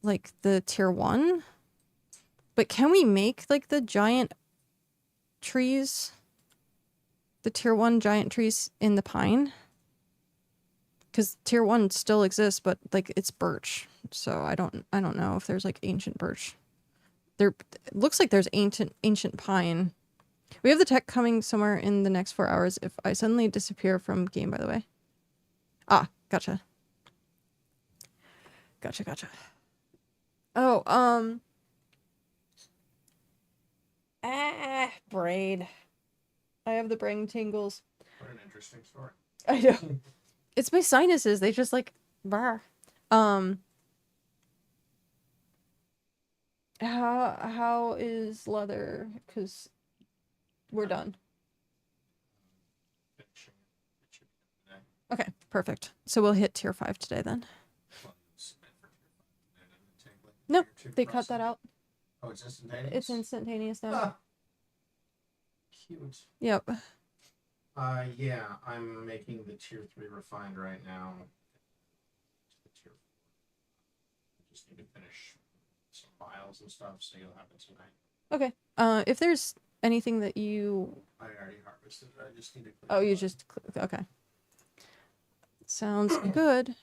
like the tier 1, but can we make like the giant trees, the tier 1 giant trees in the pine? Because tier 1 still exists, but like it's birch, so I don't know if there's like ancient birch. There it looks like there's ancient pine. We have the tech coming somewhere in the next 4 hours if I suddenly disappear from game, by the way. Ah, gotcha. Gotcha. Oh, brain. I have the brain tingles. What an interesting story. I know. It's my sinuses. They just like, bar. How is leather? Because we're done. Finishing it. It should be done today. Okay, perfect. So we'll hit tier 5 today then. Well, you'll submit for tier 5 and then it'll take like a No, day or two they to cut that process. out. Oh, it's instantaneous? It's instantaneous now. Ah, cute. Yep. Yeah, I'm making the tier 3 refined right now. To the tier 4. I just need to finish some files and stuff, so you'll have it tonight. Okay. If there's anything that you... I already harvested it. I just need to clean Oh, it you up. just... Okay. Sounds good. In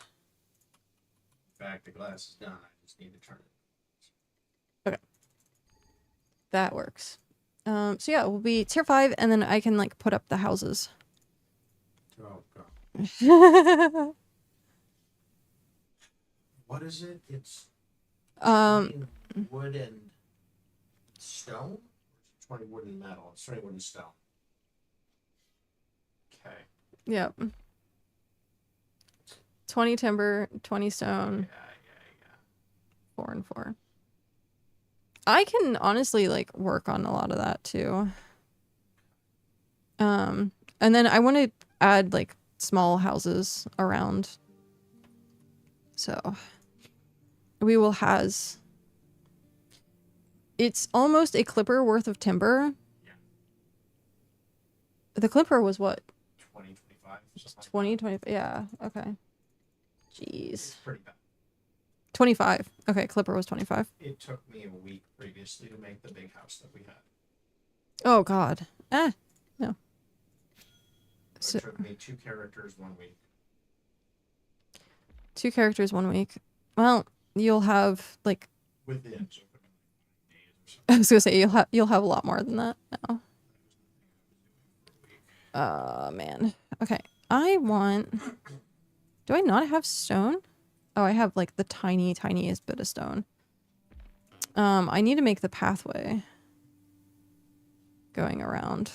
fact, the glass is done. I just need to turn it. That works. So yeah, we'll be tier 5 and then I can like put up the houses. Oh, God. What is it? It's 20 wood and stone? Or is it 20 wood and metal? It's 20 wood and stone. Okay. Yep. 20 timber, 20 stone, Yeah. 4 and 4. I can honestly like work on a lot of that too. And then I want to add like small houses around. So we will has it's almost a clipper worth of timber. Yeah. The clipper was what? 20, 25. 20, 25. Yeah. Okay. Jeez. It's pretty bad. 25. Okay, clipper was 25. It took me a week previously to make the big house that we had. Oh God. No. So it took me 2 characters 1 week. 2 characters 1 week. Well, you'll have like Within, so it took me like 5 days or I was gonna say you'll have a lot more than that now. Man. Okay. I want. Do I not have stone? Oh, I have like the tiniest bit of stone. I need to make the pathway going around.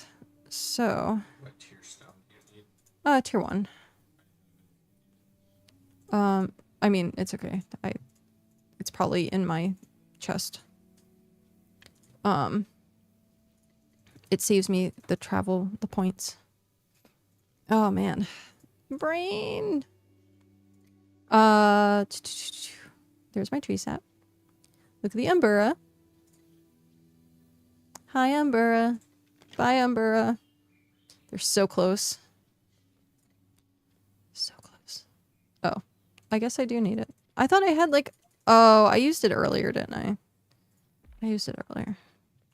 So. What tier stone do you need? Tier 1. I mean, it's okay. It's probably in my chest. It saves me the points. Oh man. Brain. There's my tree sap. Look at the Ember. Hi, Ember. Bye, Ember. They're so close. So close. Oh. I guess I do need it. I thought I had like... Oh, I used it earlier, didn't I? I used it earlier.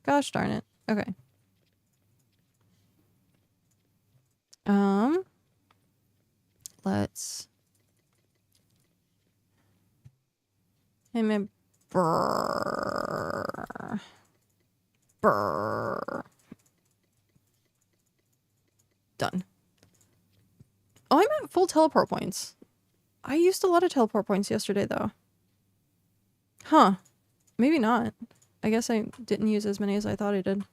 Gosh darn it. Okay. Let's... Brrr. Done. Oh, I'm at full teleport points. I used a lot of teleport points yesterday, though. Huh. Maybe not. I guess I didn't use as many as I thought I did.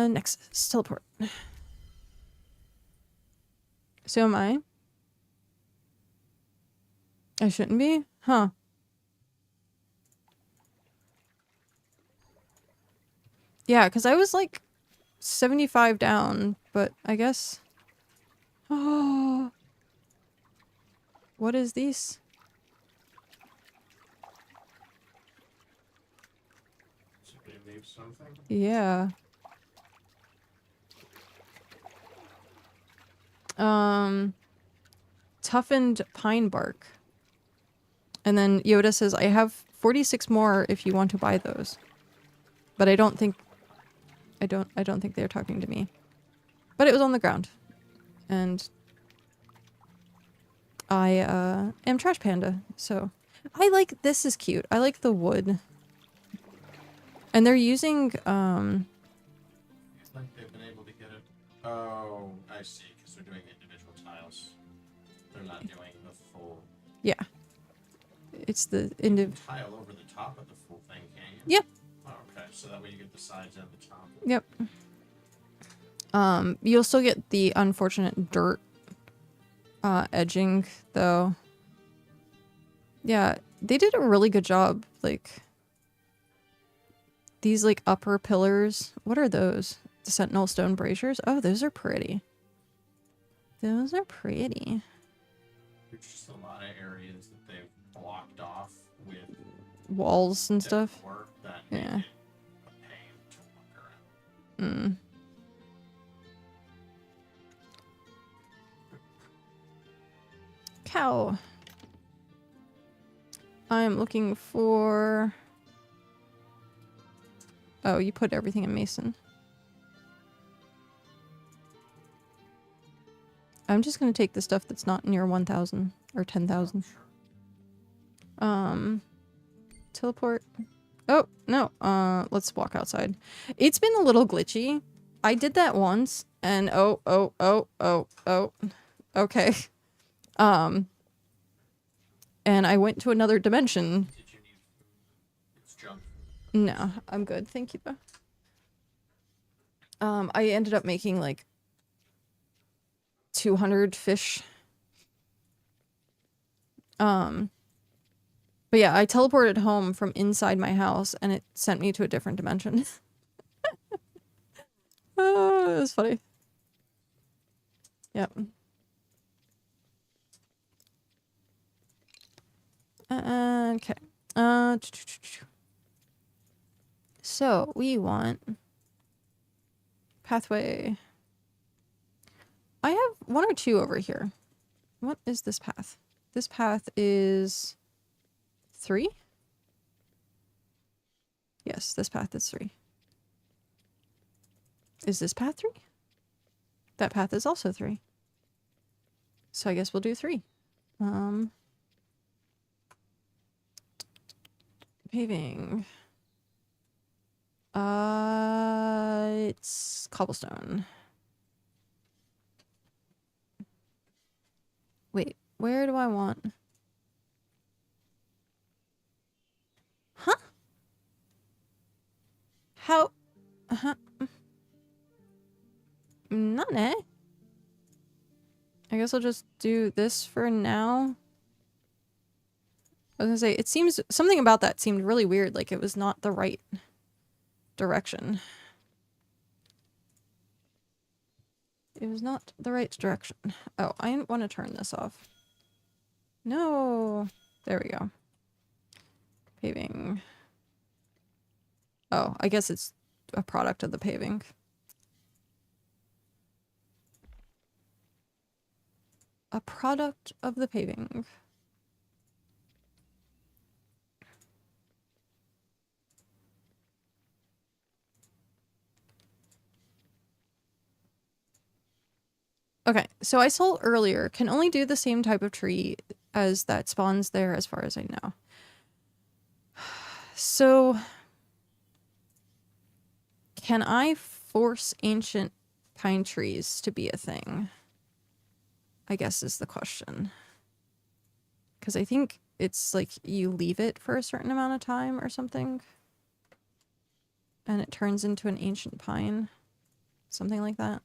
Next is teleport. So am I? I shouldn't be? Huh. Yeah, because I was like 75 down, but I guess... Oh. What is this? Somebody leave something? Yeah. Toughened pine bark. And then Yoda says, I have 46 more if you want to buy those. But I don't think they're talking to me. But it was on the ground. And I am Trash Panda, so I like this is cute. I like the wood. And they're using It's like they've been able to get it. Oh, I see, because they're doing individual tiles. They're not doing the full. Yeah. It's the You can tile over the top of the full thing, can't you? Yep. Oh, okay, so that way you get the sides and the top. Yep. You'll still get the unfortunate dirt edging, though. Yeah, they did a really good job. Like, these, like, upper pillars. What are those? The Sentinel Stone Braziers? Oh, those are pretty. Those are pretty. There's just a lot of areas that they've blocked off with Walls and stuff. work that make Yeah. it a pain to walk around. Mm. Cow. I'm looking for... Oh, you put everything in Mason. I'm just gonna take the stuff that's not near 1,000 or 10,000. Teleport. Oh, no. Let's walk outside. It's been a little glitchy. I did that once and oh. Okay. And I went to another dimension. Did you need food? It's junk food. No, I'm good. Thank you. I ended up making like 200 fish. But yeah, I teleported home from inside my house and it sent me to a different dimension. Oh, it was funny. Yep. Okay. So we want pathway. I have one or two over here. What is this path? This path is 3? Yes, this path is 3. Is this path 3? That path is also 3. So I guess we'll do 3. Paving. It's cobblestone. Wait, where do I want? Huh? How? Huh? None. I guess I'll just do this for now. I was gonna say, it seems, something about that seemed really weird, like it was not the right direction. It was not the right direction. Oh, I want to turn this off. No. There we go. Paving. Oh, I guess it's a product of the paving. A product of the paving. Okay, so I saw earlier, can only do the same type of tree as that spawns there as far as I know. So, can I force ancient pine trees to be a thing? I guess is the question. Because I think it's like you leave it for a certain amount of time or something. And it turns into an ancient pine. Something like that.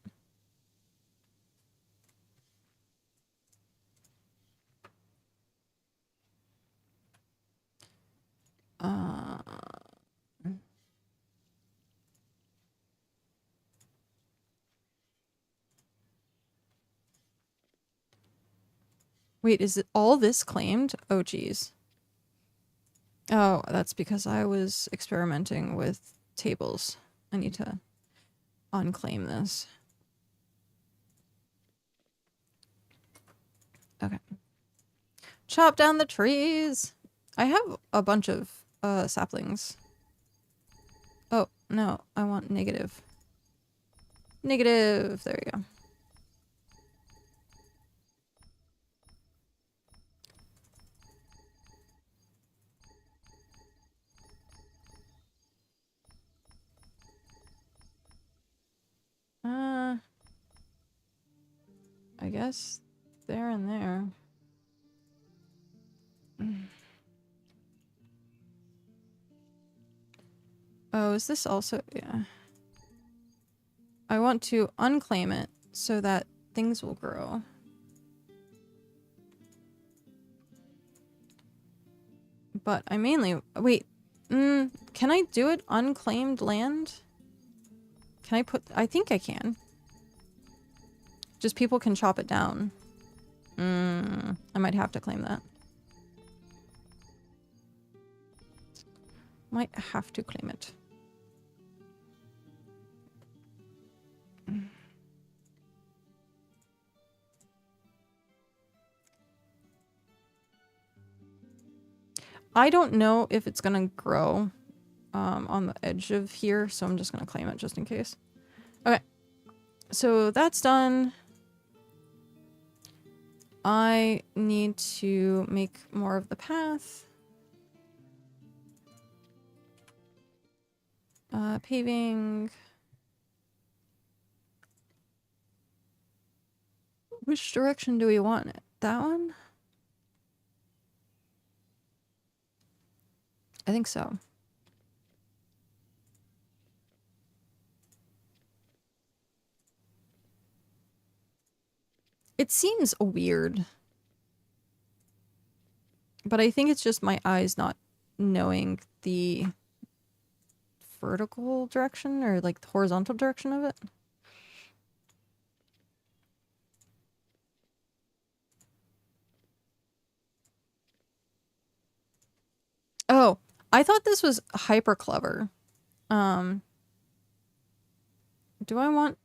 Wait, is it all this claimed? Oh, geez. Oh, that's because I was experimenting with tables. I need to unclaim this. Okay. Chop down the trees! I have a bunch of saplings. Oh, no. I want negative. Negative! There you go. I guess there and there. Oh, is this also... Yeah. I want to unclaim it so that things will grow. But I mainly... Wait. Can I do it unclaimed land? Can I put... I think I can. Just people can chop it down. I might have to claim that. Might have to claim it. I don't know if it's gonna grow on the edge of here, so I'm just gonna claim it just in case. Okay, so that's done. I need to make more of the path. Paving. Which direction do we want it? That one? I think so. It seems weird. But I think it's just my eyes not knowing the vertical direction or like the horizontal direction of it. Oh, I thought this was hyper clever. Do I want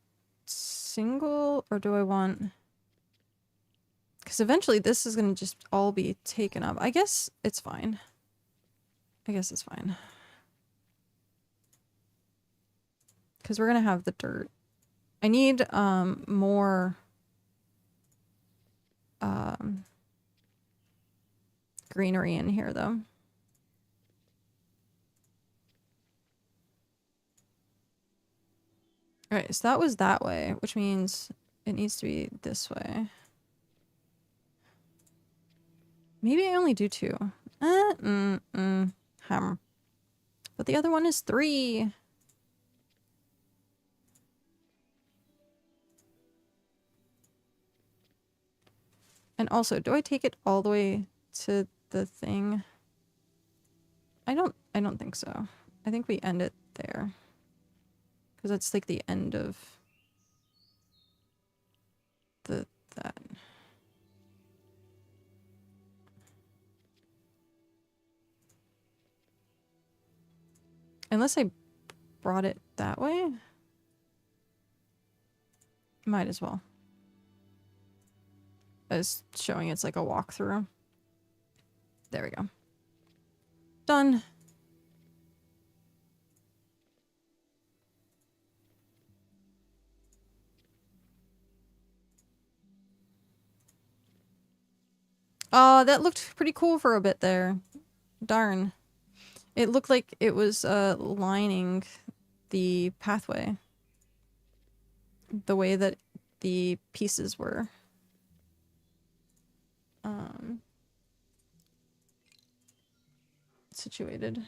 single or do I want... Because eventually this is going to just all be taken up. I guess it's fine. I guess it's fine. Because we're going to have the dirt. I need more greenery in here though. Alright, so that was that way, which means it needs to be this way. Maybe I only do 2. But the other one is 3. And also, do I take it all the way to the thing? I don't think so. I think we end it there. Because that's like the end of that. Unless I brought it that way? Might as well. As showing it's like a walkthrough. There we go. Done. Oh, that looked pretty cool for a bit there. Darn. It looked like it was lining the pathway. The way that the pieces were. Situated.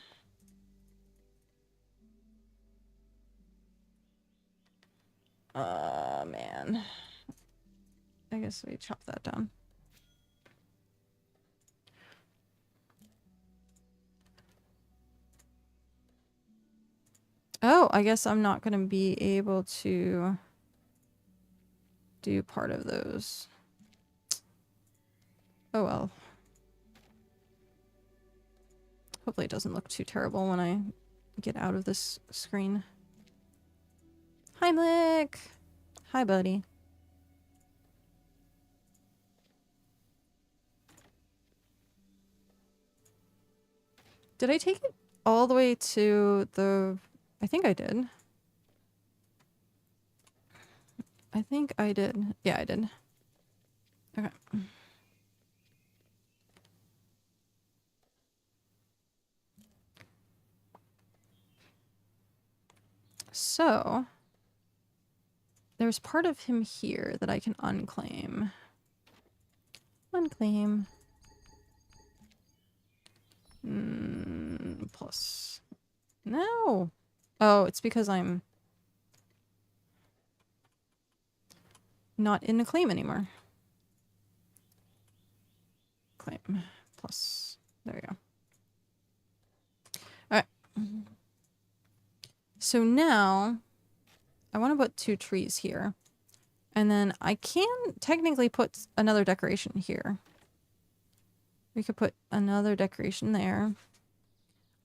Man. I guess we chop that down. Oh, I guess I'm not going to be able to do part of those. Oh well. Hopefully it doesn't look too terrible when I get out of this screen. Heimlich! Hi, buddy. Did I take it all the way to the... I think I did. I think I did. Yeah, I did. Okay. So, there's part of him here that I can unclaim. Unclaim. Plus. No! Oh, it's because I'm not in a claim anymore. Claim. Plus. There we go. Alright. So now, I want to put 2 trees here. And then I can technically put another decoration here. We could put another decoration there.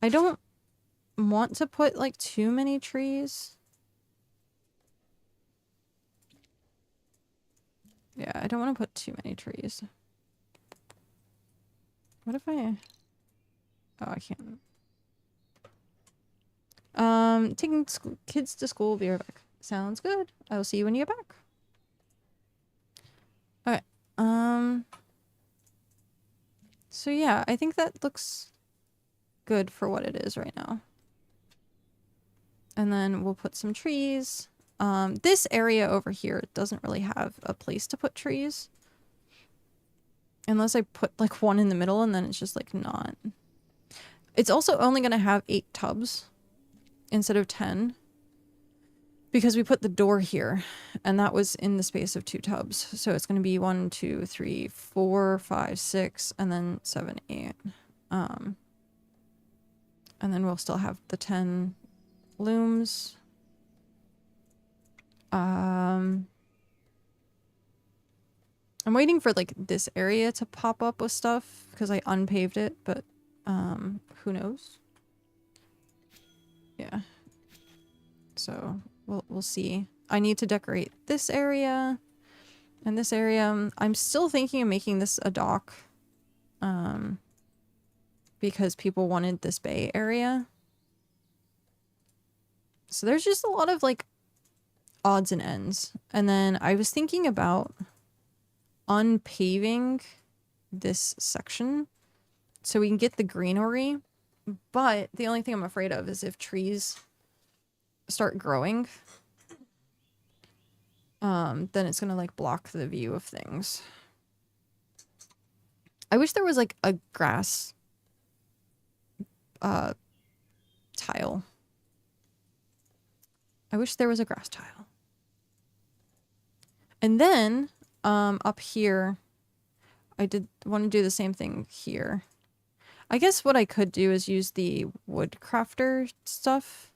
I don't want to put like too many trees. Yeah, I don't want to put too many trees. What if I... Oh, I can't. Taking kids to school, be right back. Sounds good. I will see you when you get back. Okay. So yeah, I think that looks good for what it is right now. And then we'll put some trees. This area over here doesn't really have a place to put trees. Unless I put like one in the middle and then it's just like not. It's also only going to have 8 tubs instead of 10. Because we put the door here and that was in the space of 2 tubs. So it's going to be 1, 2, 3, 4, 5, 6, and then 7, 8. And then we'll still have the 10 looms. I'm waiting for like this area to pop up with stuff because I unpaved it, but who knows? Yeah. So we'll see. I need to decorate this area and this area. I'm still thinking of making this a dock because people wanted this bay area. So there's just a lot of like odds and ends. And then I was thinking about unpaving this section so we can get the greenery. But the only thing I'm afraid of is if trees start growing then it's gonna like block the view of things. I wish there was like a grass tile. I wish there was a grass tile. And then up here, I did want to do the same thing here. I guess what I could do is use the wood crafter stuff.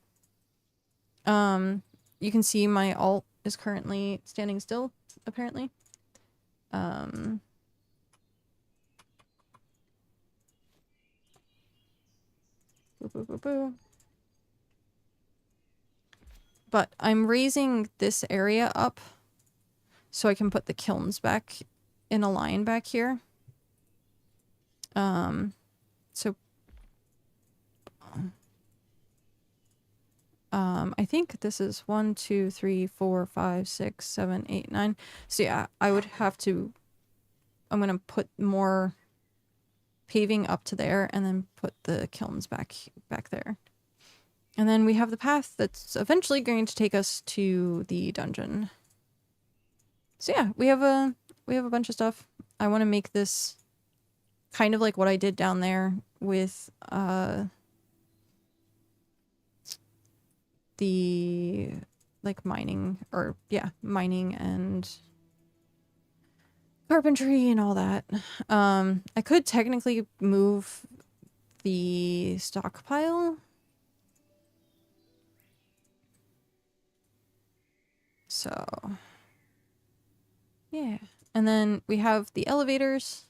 You can see my alt is currently standing still, apparently. Boo, boo, boo, boo. But I'm raising this area up so I can put the kilns back in a line back here. So I think this is 1, 2, 3, 4, 5, 6, 7, 8, 9. So yeah, I would have to, I'm gonna put more paving up to there and then put the kilns back there. And then we have the path that's eventually going to take us to the dungeon. So yeah, we have a bunch of stuff. I want to make this kind of like what I did down there with the like mining and carpentry and all that. I could technically move the stockpile. So yeah. And then we have the elevators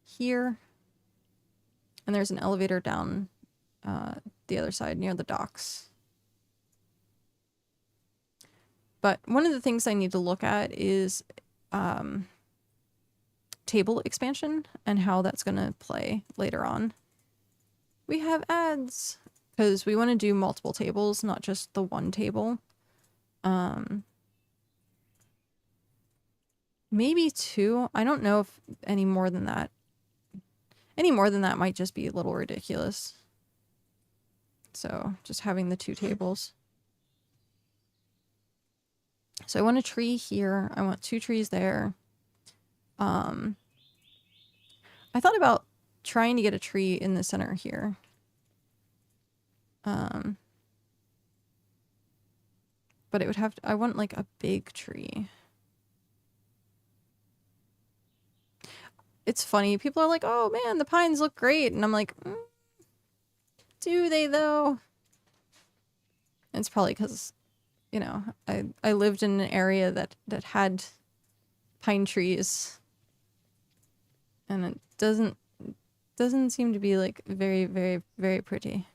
here. And there's an elevator down the other side near the docks. But one of the things I need to look at is table expansion and how that's going to play later on. We have ads because we want to do multiple tables, not just the one table. Maybe 2. I don't know if any more than that. Any more than that might just be a little ridiculous. So just having the 2 tables. So I want a tree here. I want 2 trees there. I thought about trying to get a tree in the center here. But it would have to, I want like a big tree. It's funny. People are like, oh man, the pines look great. And I'm like, do they though? And it's probably because, you know, I lived in an area that had pine trees. And it doesn't seem to be like very, very, very pretty.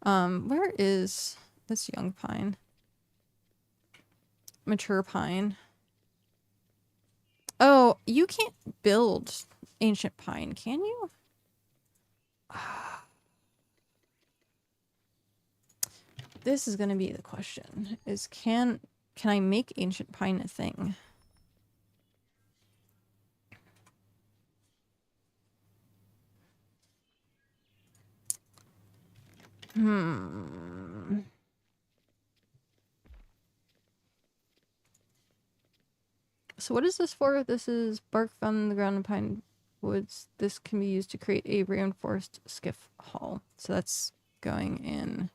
Where is this young pine? Mature pine. Oh, you can't build ancient pine, can you? This is gonna be the question, is can I make ancient pine a thing? So what is this for? This is bark found in the ground in pine woods. This can be used to create a reinforced skiff hull. So that's going in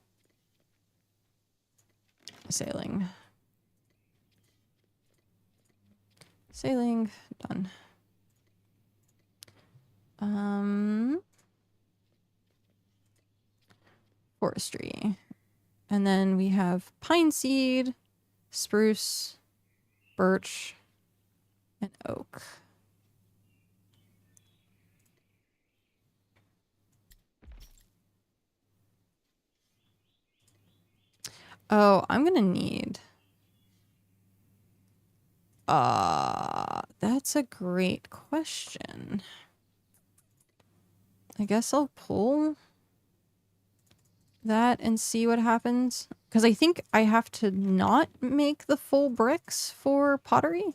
sailing. Sailing, done. Forestry. And then we have pine seed, spruce, birch, and oak. Oh, I'm gonna need... that's a great question. I guess I'll pull that and see what happens. Because I think I have to not make the full bricks for pottery.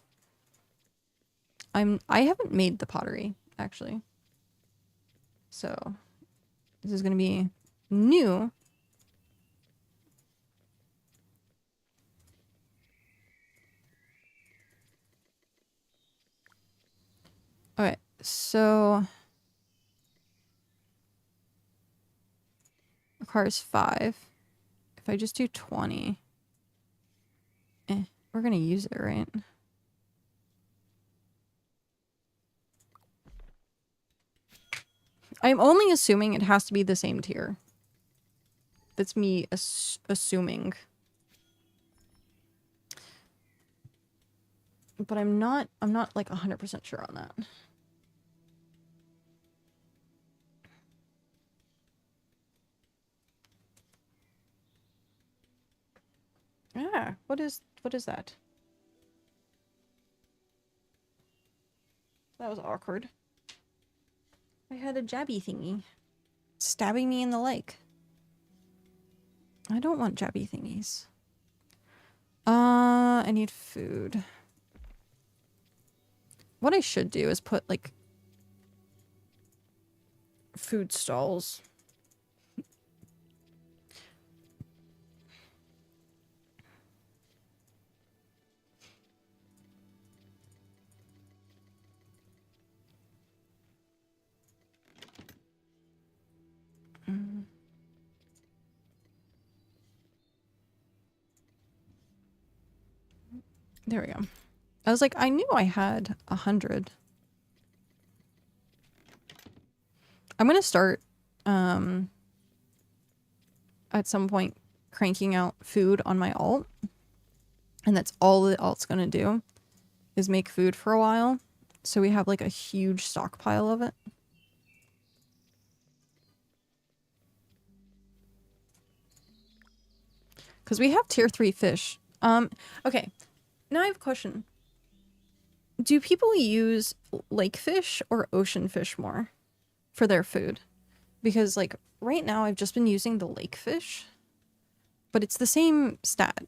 I haven't made the pottery, actually. So, this is gonna be new. So requires 5. If I just do 20, we're gonna use it, right? I'm only assuming it has to be the same tier. That's me assuming. But I'm not like 100% sure on that. Ah, what is that? That was awkward. I had a jabby thingy stabbing me in the leg. I don't want jabby thingies. I need food. What I should do is put like food stalls. There we go. I was like, I knew I had 100. I'm gonna start at some point cranking out food on my alt, and that's all the alt's gonna do is make food for a while, so we have like a huge stockpile of it. Because we have tier 3 fish. Okay, now I have a question. Do people use lake fish or ocean fish more for their food? Because like right now I've just been using the lake fish, but it's the same stat.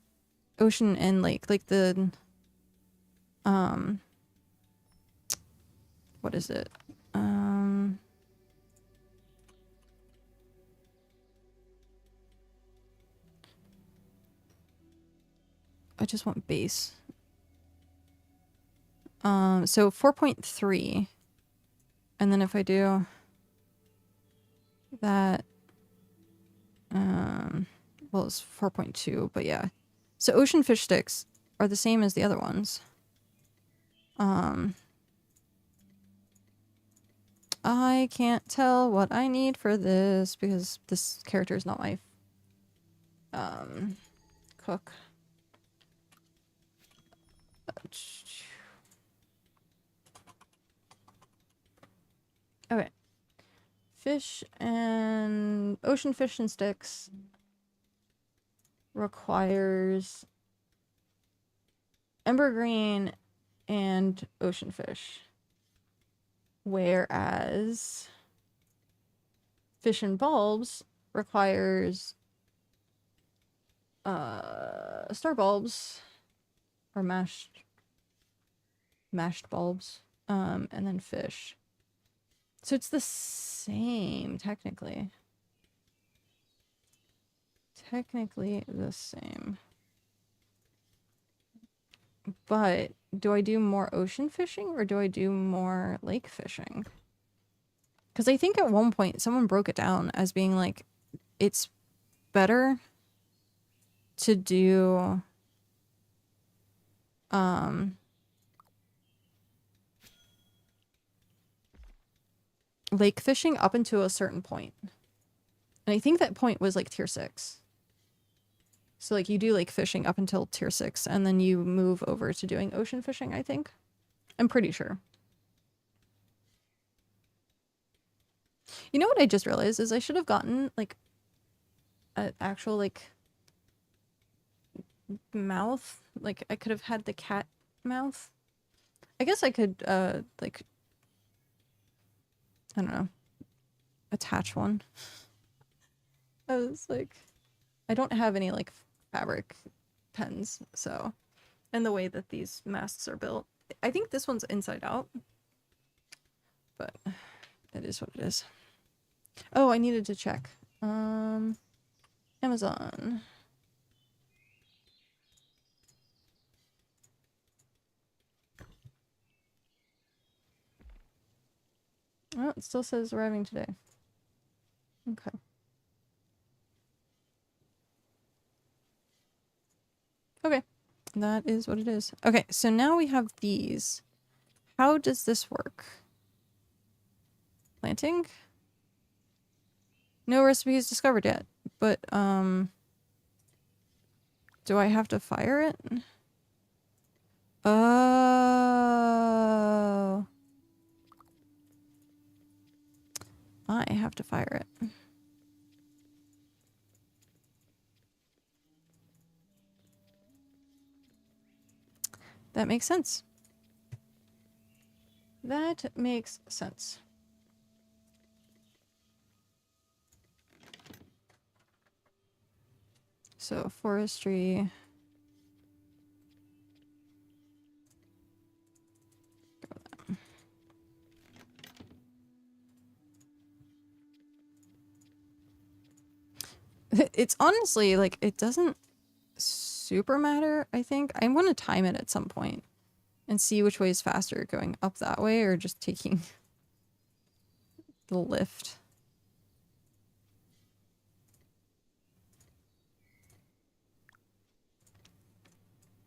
Ocean and lake, like the what is it? I just want base. So 4.3, and then if I do that, well, it's 4.2, but yeah. So ocean fish sticks are the same as the other ones. I can't tell what I need for this because this character is not my cook. Okay. Fish and ocean fish and sticks requires ember green and ocean fish. Whereas fish and bulbs requires star bulbs or mashed bulbs, and then fish. So it's the same, technically. Technically the same. But do I do more ocean fishing or do I do more lake fishing? Because I think at one point someone broke it down as being like, it's better to do lake fishing up until a certain point. And I think that point was like tier 6. So like you do lake fishing up until tier 6 and then you move over to doing ocean fishing, I think. I'm pretty sure. You know what I just realized is I should have gotten like an actual like mouth. Like I could have had the cat mouth. I guess I could like, I don't know, attach one. I was like, I don't have any like fabric pens, so, and the way that these masks are built, I think this one's inside out, but it is what it is. Oh, I needed to check. Amazon. It still says arriving today. Okay. Okay. That is what it is. Okay, so now we have these. How does this work? Planting? No recipes discovered yet, but, do I have to fire it? Oh. I have to fire it. That makes sense. That makes sense. So, forestry. It's honestly, like, it doesn't super matter, I think. I want to time it at some point and see which way is faster, going up that way or just taking the lift.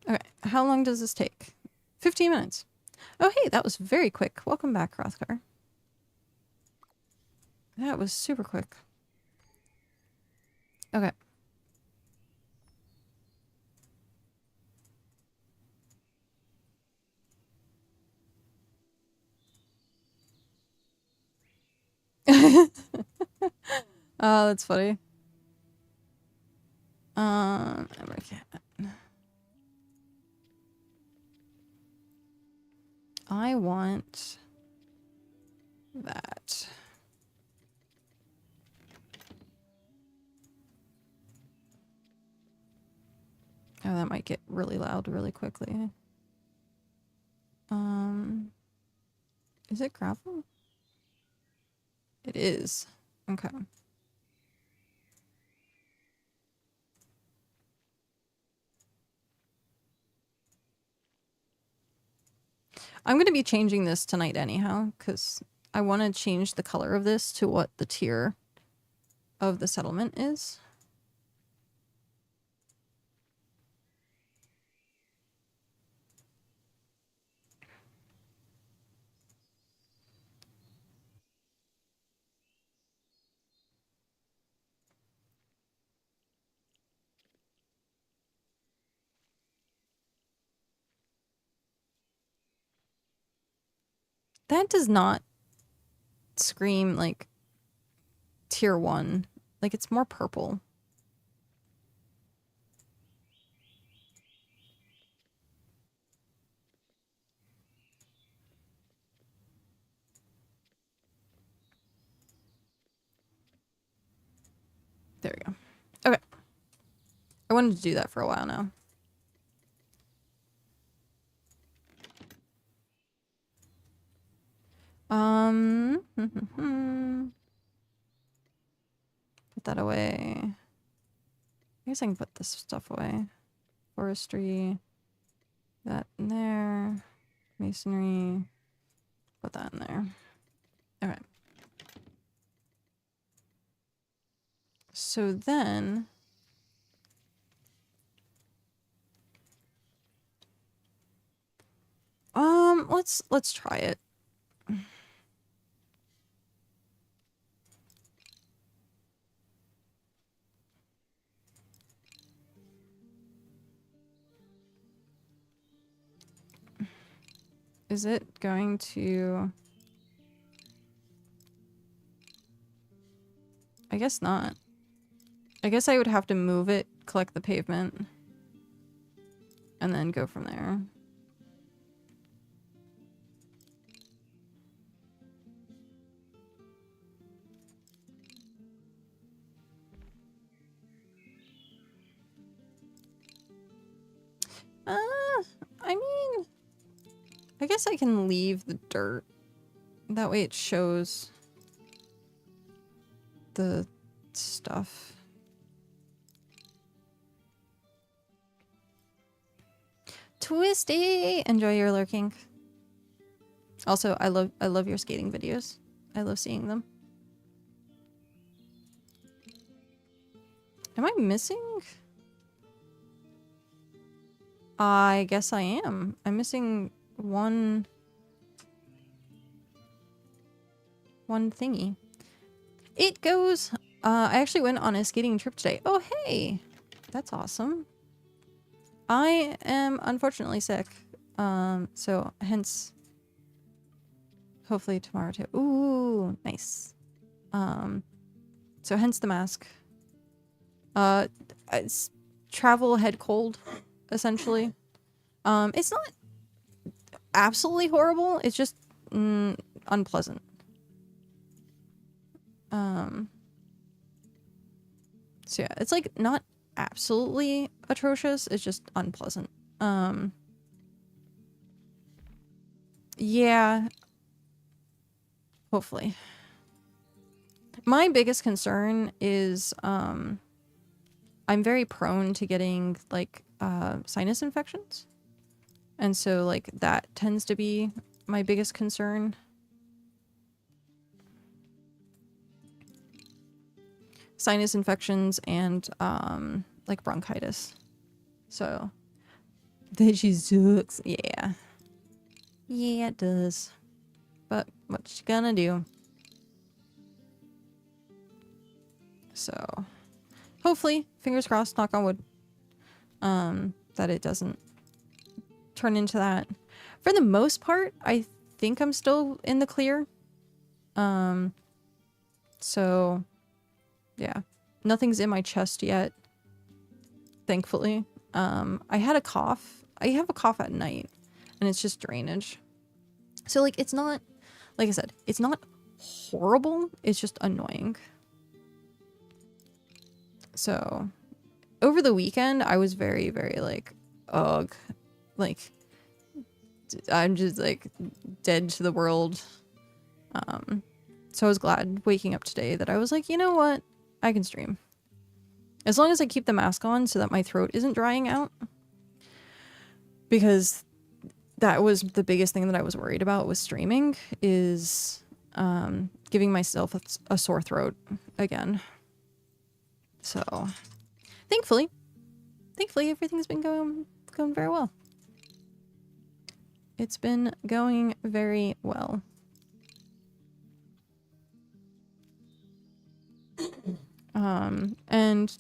Okay, how long does this take? 15 minutes. Oh, hey, that was very quick. Welcome back, Rothgar. That was super quick. Okay. Oh, that's funny. emberKat. I want that. Oh, that might get really loud really quickly. Is it gravel? It is. Okay. I'm going to be changing this tonight anyhow, because I want to change the color of this to what the tier of the settlement is. That does not scream like tier 1. Like, it's more purple. There we go. Okay. I wanted to do that for a while now. Put that away. I guess I can put this stuff away. Forestry. That in there. Masonry. Put that in there. Okay. So then... let's try it. Is it going to... I guess not. I guess I would have to move it, collect the pavement, and then go from there. I mean, I guess I can leave the dirt. That way it shows the stuff. Twisty! Enjoy your lurking. Also, I love your skating videos. I love seeing them. Am I missing? I guess I am. I'm missing one thingy. It goes. I actually went on a skating trip today. Oh, hey. That's awesome. I am unfortunately sick. So hence hopefully tomorrow too. Ooh, nice. So hence the mask. It's travel head cold, essentially. It's not absolutely horrible. It's just unpleasant. So yeah, it's like not absolutely atrocious. It's just unpleasant. Yeah. Hopefully. My biggest concern is I'm very prone to getting like sinus infections. And so like that tends to be my biggest concern. Sinus infections and like bronchitis. So that she sucks. Yeah. Yeah, it does. But what you gonna do? So hopefully, fingers crossed, knock on wood, that it doesn't turn into that. For the most part, I think I'm still in the clear. So yeah, nothing's in my chest yet, thankfully. I had a cough. I have a cough at night, and it's just drainage. So like, it's not, like I said, it's not horrible. It's just annoying. So over the weekend, I was very, very like, ugh, like I'm just like dead to the world. So I was glad waking up today that I was like, you know what? I can stream. As long as I keep the mask on so that my throat isn't drying out. Because that was the biggest thing that I was worried about with streaming, is giving myself a sore throat again. So thankfully everything's been going very well. It's been going very well. And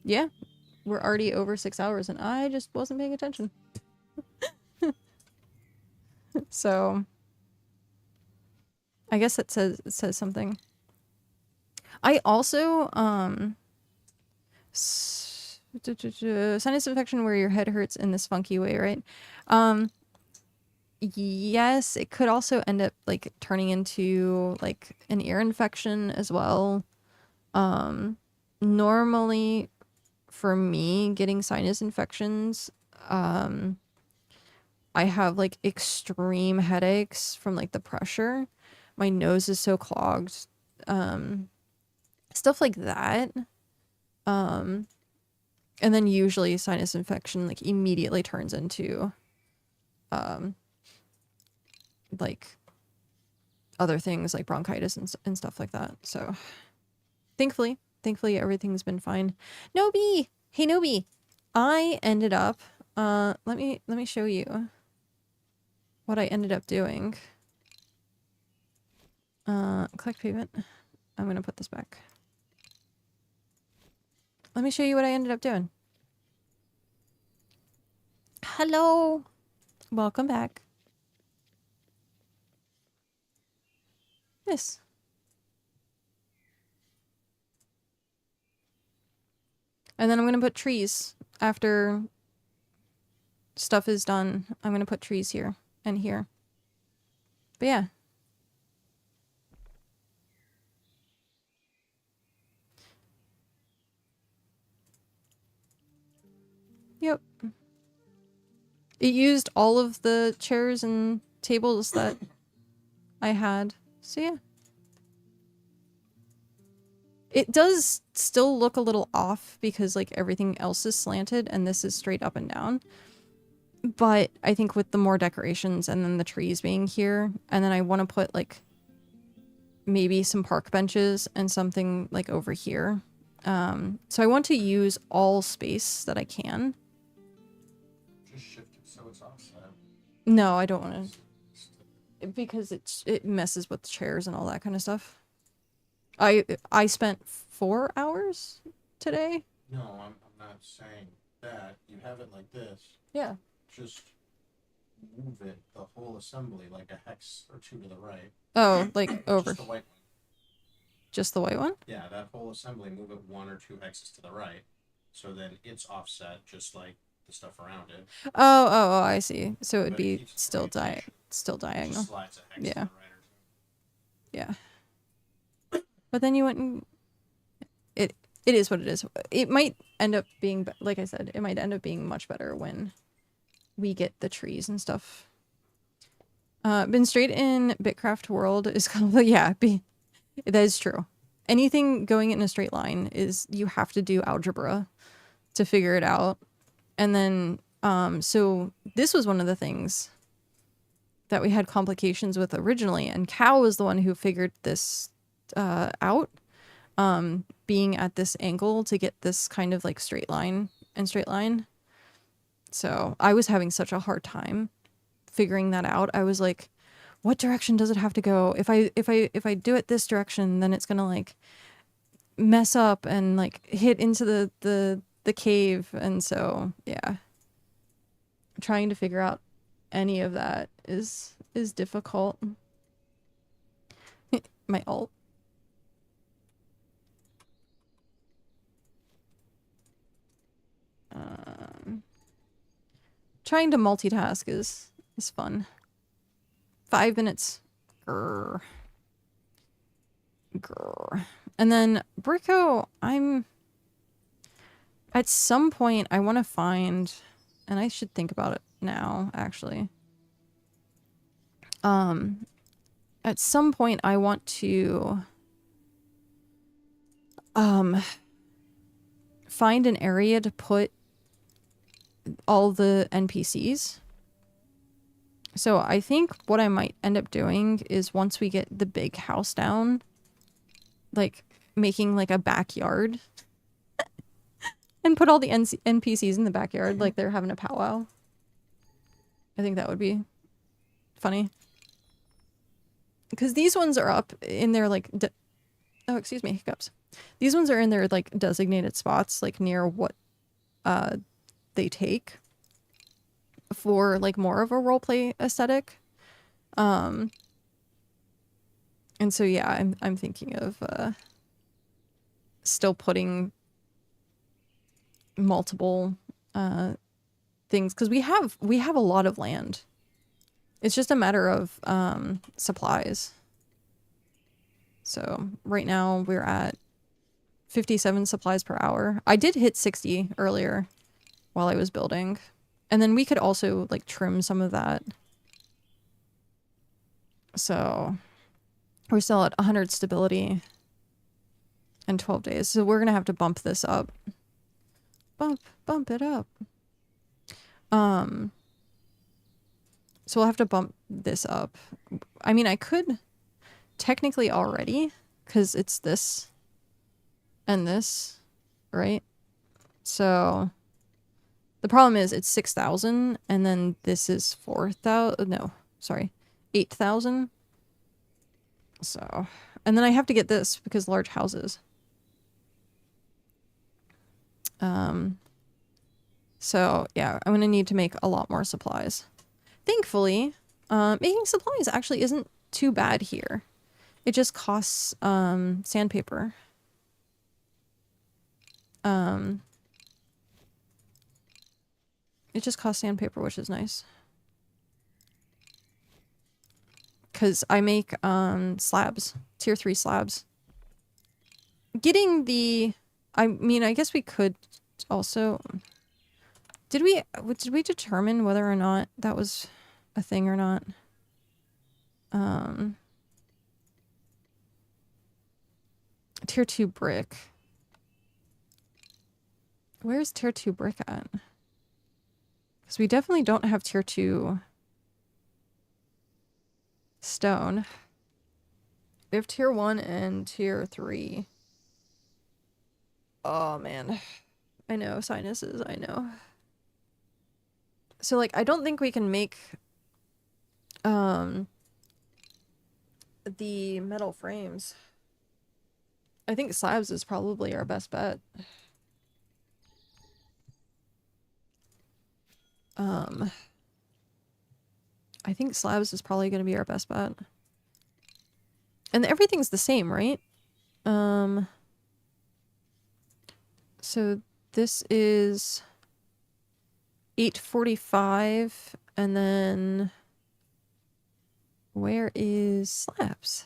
yeah, we're already over 6 hours and I just wasn't paying attention. So I guess it says something. I also sinus infection where your head hurts in this funky way, right? Yes, it could also end up like turning into like an ear infection as well. Normally for me, getting sinus infections, I have like extreme headaches from like the pressure. My nose is so clogged. Stuff like that. And then usually sinus infection like immediately turns into like other things like bronchitis and stuff like that. So thankfully everything's been fine. Nobi! Hey Nobi! I ended up let me show you what I ended up doing. Collect payment. I'm gonna put this back. Let me show you what I ended up doing. Hello! Welcome back. This. And then I'm gonna put trees after stuff is done. I'm gonna put trees here and here. But yeah. Yep. It used all of the chairs and tables that I had. So yeah. It does still look a little off because like everything else is slanted and this is straight up and down. But I think with the more decorations and then the trees being here, and then I want to put like maybe some park benches and something like over here. So I want to use all space that I can. Just shift it so it's offset. No, I don't want to, because it messes with chairs and all that kind of stuff. I spent 4 hours today. No, I'm not saying that. You have it like this. Yeah. Just move it, the whole assembly, like a hex or two to the right. Oh, like over. Just the white one. Just the white one? Yeah, that whole assembly, move it 1 or 2 hexes to the right. So then it's offset, just like the stuff around it. Oh, I see. So it would But it be keeps still orientation. still diagonal. Just slides a hex to the right or two. Yeah. But then you wouldn't. It is what it is. It might end up being, like I said, it might end up being much better when we get the trees and stuff. Been straight in BitCraft world is kind of like, yeah, that is true. Anything going in a straight line is, you have to do algebra to figure it out. And then, so this was one of the things that we had complications with originally, and Cal was the one who figured this out, being at this angle to get this kind of like straight line and straight line. So I was having such a hard time figuring that out. I was like, what direction does it have to go? If I do it this direction, then it's gonna like mess up and like hit into the cave. And so yeah, trying to figure out any of that is difficult. My alt. Trying to multitask is fun. 5 minutes. Grr. And then Brico, at some point I want to find, and I should think about it now actually. At some point I want to find an area to put all the NPCs. So I think what I might end up doing is, once we get the big house down, like making like a backyard and put all the NPCs in the backyard like they're having a powwow. I think that would be funny. Because these ones are up in their like oh, excuse me, hiccups. These ones are in their like designated spots, like near what they take for like more of a roleplay aesthetic. And so yeah, I'm thinking of still putting multiple things, because we have a lot of land. It's just a matter of supplies. So right now we're at 57 supplies per hour. I did hit 60 earlier while I was building. And then we could also like trim some of that. So we're still at 100 stability and 12 days. So we're going to have to bump this up. Bump it up. So we'll have to bump this up. I mean, I could technically already, because it's this and this, right? So the problem is it's 6,000, and then this is 4,000. No, sorry, 8,000. So, and then I have to get this because large houses. So yeah, I'm gonna need to make a lot more supplies. Thankfully, making supplies actually isn't too bad here. It just costs sandpaper. It just costs sandpaper, which is nice. Because I make slabs, tier 3 slabs. Getting the, I mean, I guess we could also, did we determine whether or not that was a thing or not? Tier 2 brick. Where's tier 2 brick at? Because we definitely don't have tier 2 stone. We have tier 1 and tier 3. Oh, man. I know, sinuses, I know. So, like, I don't think we can make, the metal frames. I think slabs is probably our best bet. I think slabs is probably going to be our best bet. And everything's the same, right? So this is 845, and then where is slabs?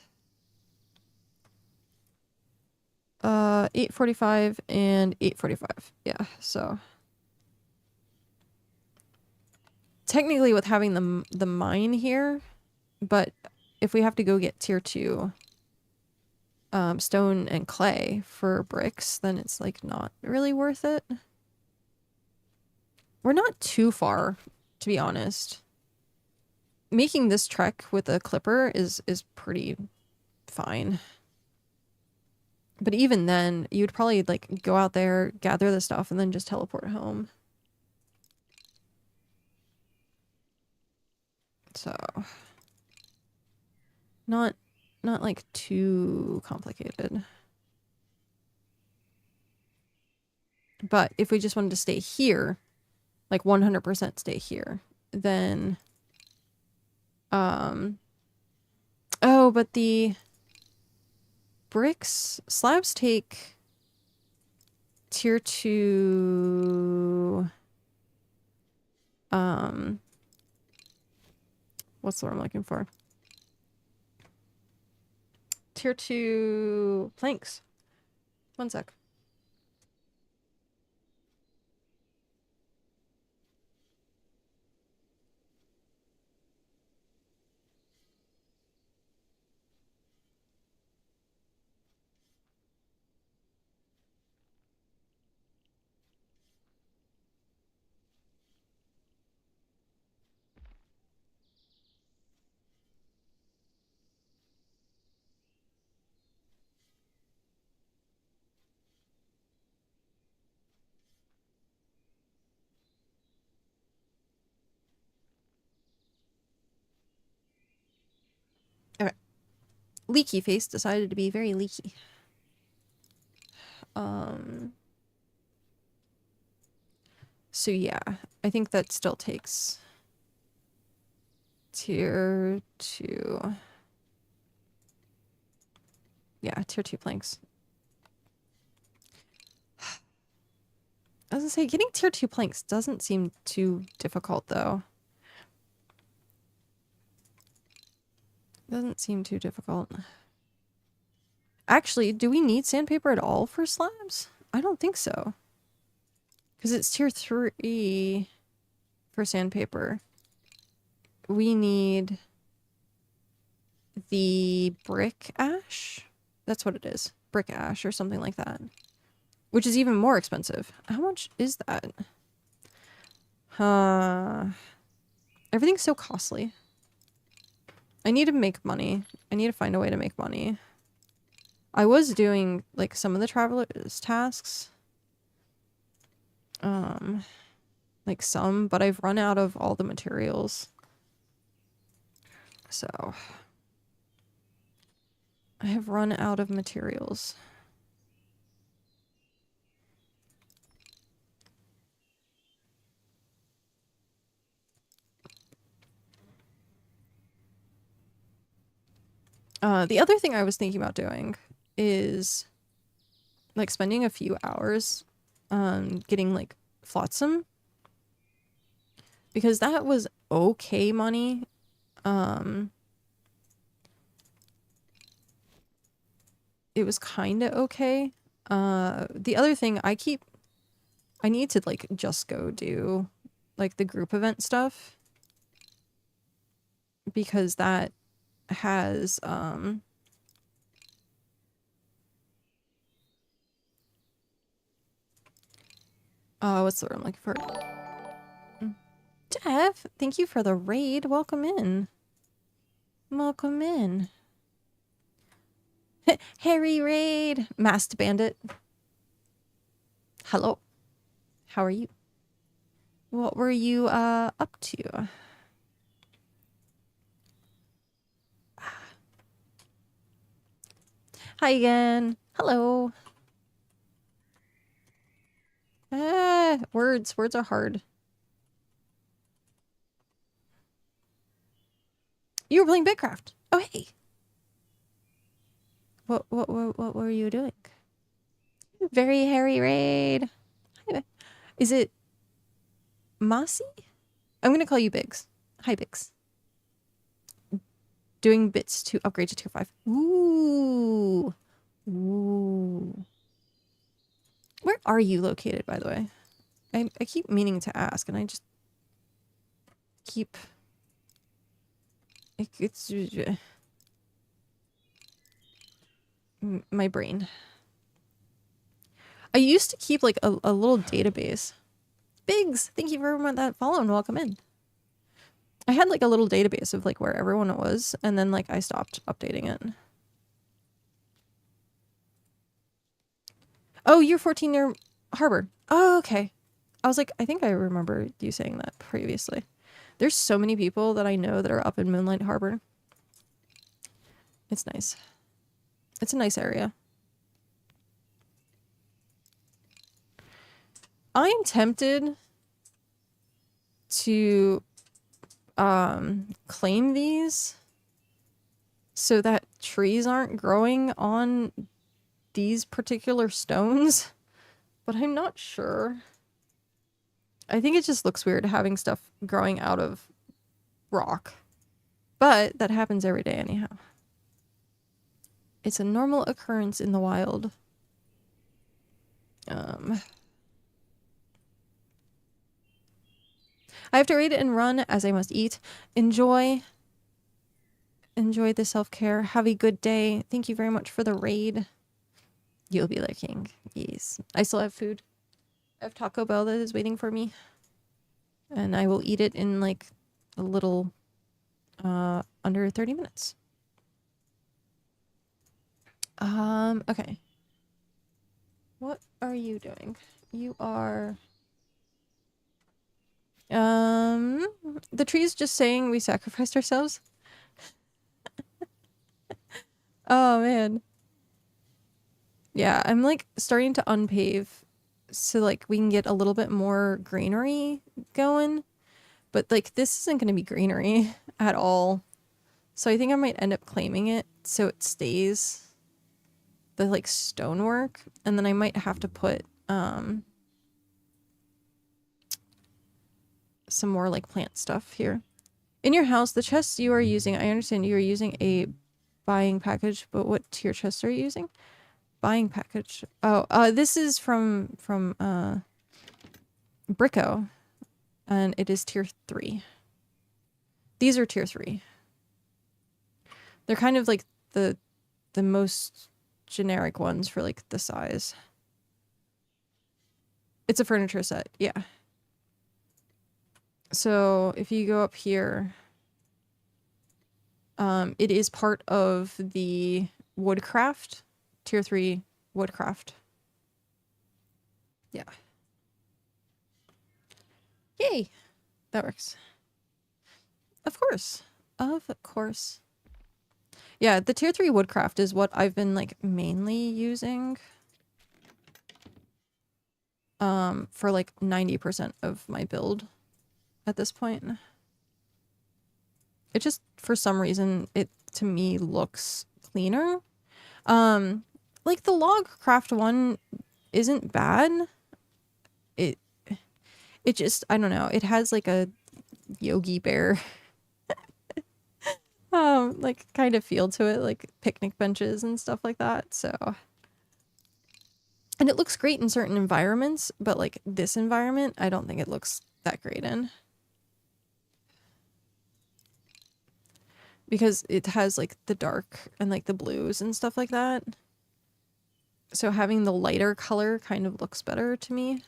845 and 845. Yeah, so technically with having the mine here, but if we have to go get tier 2 stone and clay for bricks, then it's like not really worth it. We're not too far, to be honest. Making this trek with a clipper is pretty fine. But even then, you'd probably like go out there, gather the stuff, and then just teleport home. So not like too complicated. But if we just wanted to stay here, like 100% stay here, then oh, but the bricks slabs take tier 2 what's the word I'm looking for? Tier 2 planks. One sec. Okay. Leaky face decided to be very leaky. So yeah, I think that still takes tier 2. Yeah, tier 2 planks. I was gonna say, getting tier 2 planks doesn't seem too difficult, though. Doesn't seem too difficult. Actually, do we need sandpaper at all for slabs? I don't think so. Because it's tier 3 for sandpaper. We need the brick ash. That's what it is. Brick ash or something like that. Which is even more expensive. How much is that? Everything's so costly. I need to make money. I need to find a way to make money. I was doing like some of the traveler's tasks. Like some, but I've run out of all the materials. So I have run out of materials. The other thing I was thinking about doing is like spending a few hours getting like flotsam, because that was okay money. It was kind of okay. The other thing I need to like just go do like the group event stuff, because that has what's the word I'm looking for? Jeff, thank you for the raid. Welcome in. Welcome in. Harry Raid. Masked Bandit. Hello. How are you? What were you up to? Hi again. Hello. Words. Words are hard. You were playing BitCraft. Oh, hey. What were you doing? Very hairy raid. Is it Mossy? I'm gonna call you Biggs. Hi, Biggs. Doing bits to upgrade to tier 5. Ooh. Ooh. Where are you located, by the way? I keep meaning to ask, and I just keep... It's... my brain. I used to keep, like, a little database. Biggs! Thank you for that follow and welcome in. I had, like, a little database of, like, where everyone was, and then, like, I stopped updating it. Oh, you're 14 near Harbor. Oh, okay. I was like, I think I remember you saying that previously. There's so many people that I know that are up in Moonlight Harbor. It's nice. It's a nice area. I'm tempted to claim these so that trees aren't growing on these particular stones, but I'm not sure. I think it just looks weird having stuff growing out of rock, but that happens every day anyhow. It's a normal occurrence in the wild. I have to read and run as I must eat. Enjoy the self-care. Have a good day. Thank you very much for the raid. You'll be lurking. Yes. I still have food. I have Taco Bell that is waiting for me. And I will eat it in like a little under 30 minutes. Okay. What are you doing? You are the tree's just saying we sacrificed ourselves. Oh man. Yeah, I'm like starting to unpave so like we can get a little bit more greenery going. But like this isn't going to be greenery at all. So I think I might end up claiming it so it stays the like stonework, and then I might have to put some more like plant stuff here. In your house, the chests you are using, I understand you are using a buying package, but what tier chests are you using? Buying package. Oh, this is from Bricko, and it is tier 3. These are tier 3. They're kind of like the most generic ones for like the size. It's a furniture set, yeah. So if you go up here, it is part of the woodcraft, tier 3 woodcraft. Yeah. Yay! That works. Of course. Of course. Yeah, the tier 3 woodcraft is what I've been like mainly using for like 90% of my build at this point. It just, for some reason, it to me looks cleaner. Like the log craft one isn't bad. It just, I don't know, it has like a Yogi Bear like kind of feel to it, like picnic benches and stuff like that. So, and it looks great in certain environments, but like this environment, I don't think it looks that great in. Because it has like the dark and like the blues and stuff like that. So having the lighter color kind of looks better to me.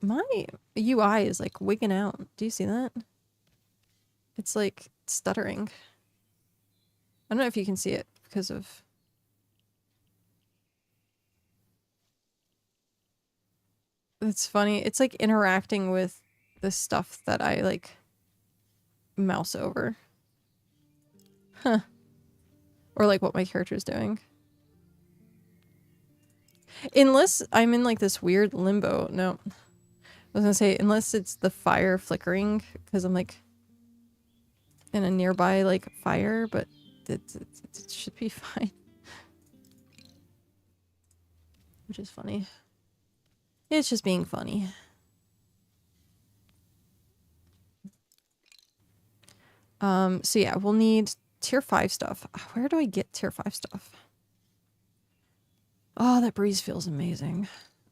My UI is like wigging out. Do you see that? It's like stuttering. I don't know if you can see it because of... It's funny. It's like interacting with the stuff that I like mouse over. Huh. Or like what my character's doing. Unless I'm in like this weird limbo. No. I was gonna say, unless it's the fire flickering, because I'm like in a nearby like fire, but it should be fine. Which is funny. It's just being funny. So yeah, we'll need tier 5 stuff. Where do I get tier 5 stuff? Oh, that breeze feels amazing.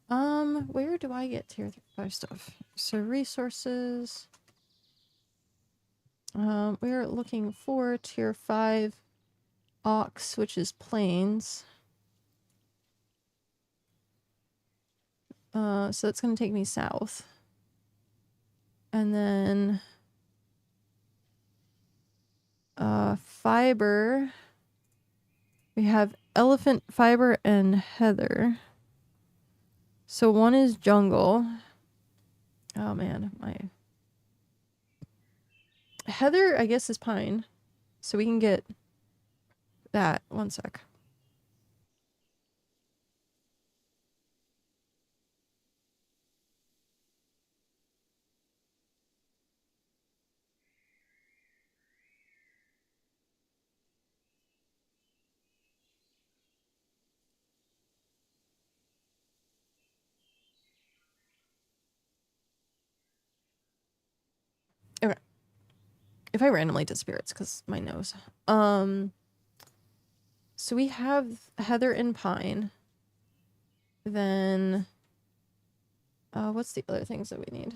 Where do I get tier 5 stuff? So resources. We're looking for tier 5 ox, which is plains. So that's gonna take me south. And then fiber. We have elephant fiber and heather. So one is jungle. Oh man, my heather I guess is pine. So we can get that. One sec. Okay. If I randomly disappear, it's because my nose. So we have heather and pine. Then, what's the other things that we need?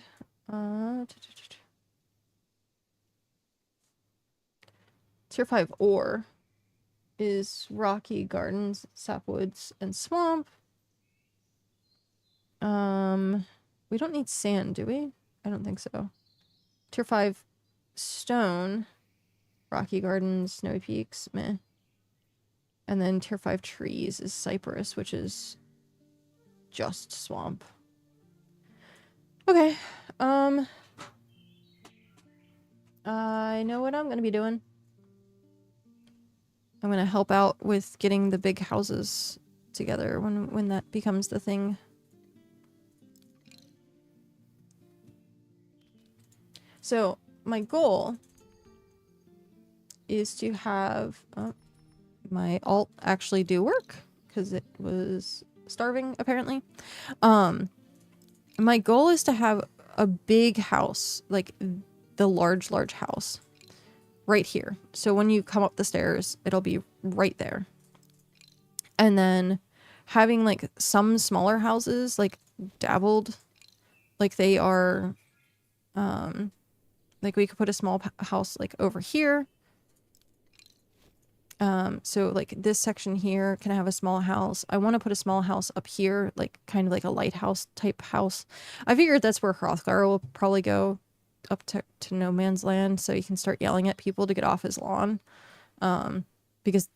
Tier 5 ore is rocky gardens, sapwoods, and swamp. We don't need sand, do we? I don't think so. Tier 5 stone, rocky gardens, snowy peaks, meh. And then tier 5 trees is cypress, which is just swamp. Okay. I know what I'm gonna be doing. I'm gonna help out with getting the big houses together when that becomes the thing. So my goal is to have my alt actually do work because it was starving apparently. My goal is to have a big house, like the large house right here. So when you come up the stairs, it'll be right there. And then having like some smaller houses like dabbled, like they are like we could put a small house like over here. So like this section here can have a small house. I want to put a small house up here, like kind of like a lighthouse type house. I figured that's where Hrothgar will probably go, up to no man's land, so he can start yelling at people to get off his lawn. Because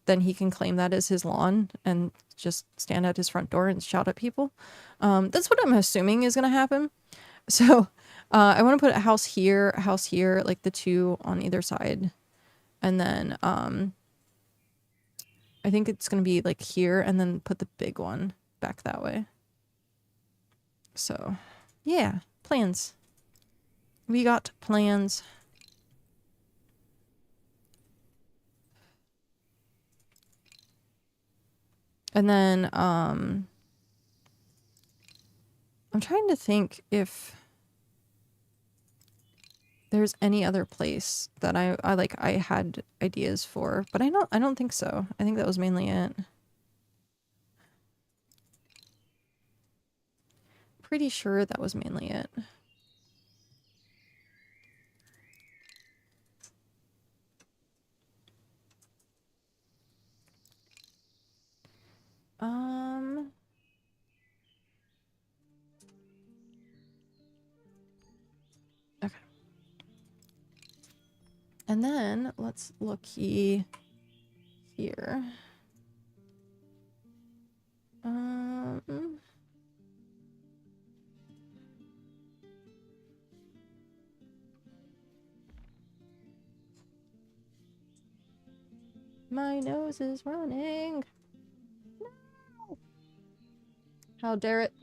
then he can claim that as his lawn and just stand at his front door and shout at people. That's what I'm assuming is going to happen. So I want to put a house here, like the two on either side. And then I think it's going to be like here and then put the big one back that way. So, yeah, plans. We got plans. And then I'm trying to think if there's any other place that I had ideas for, but I don't think so. I think that was mainly it. Pretty sure that was mainly it. And then let's looky here. My nose is running. No! How dare it?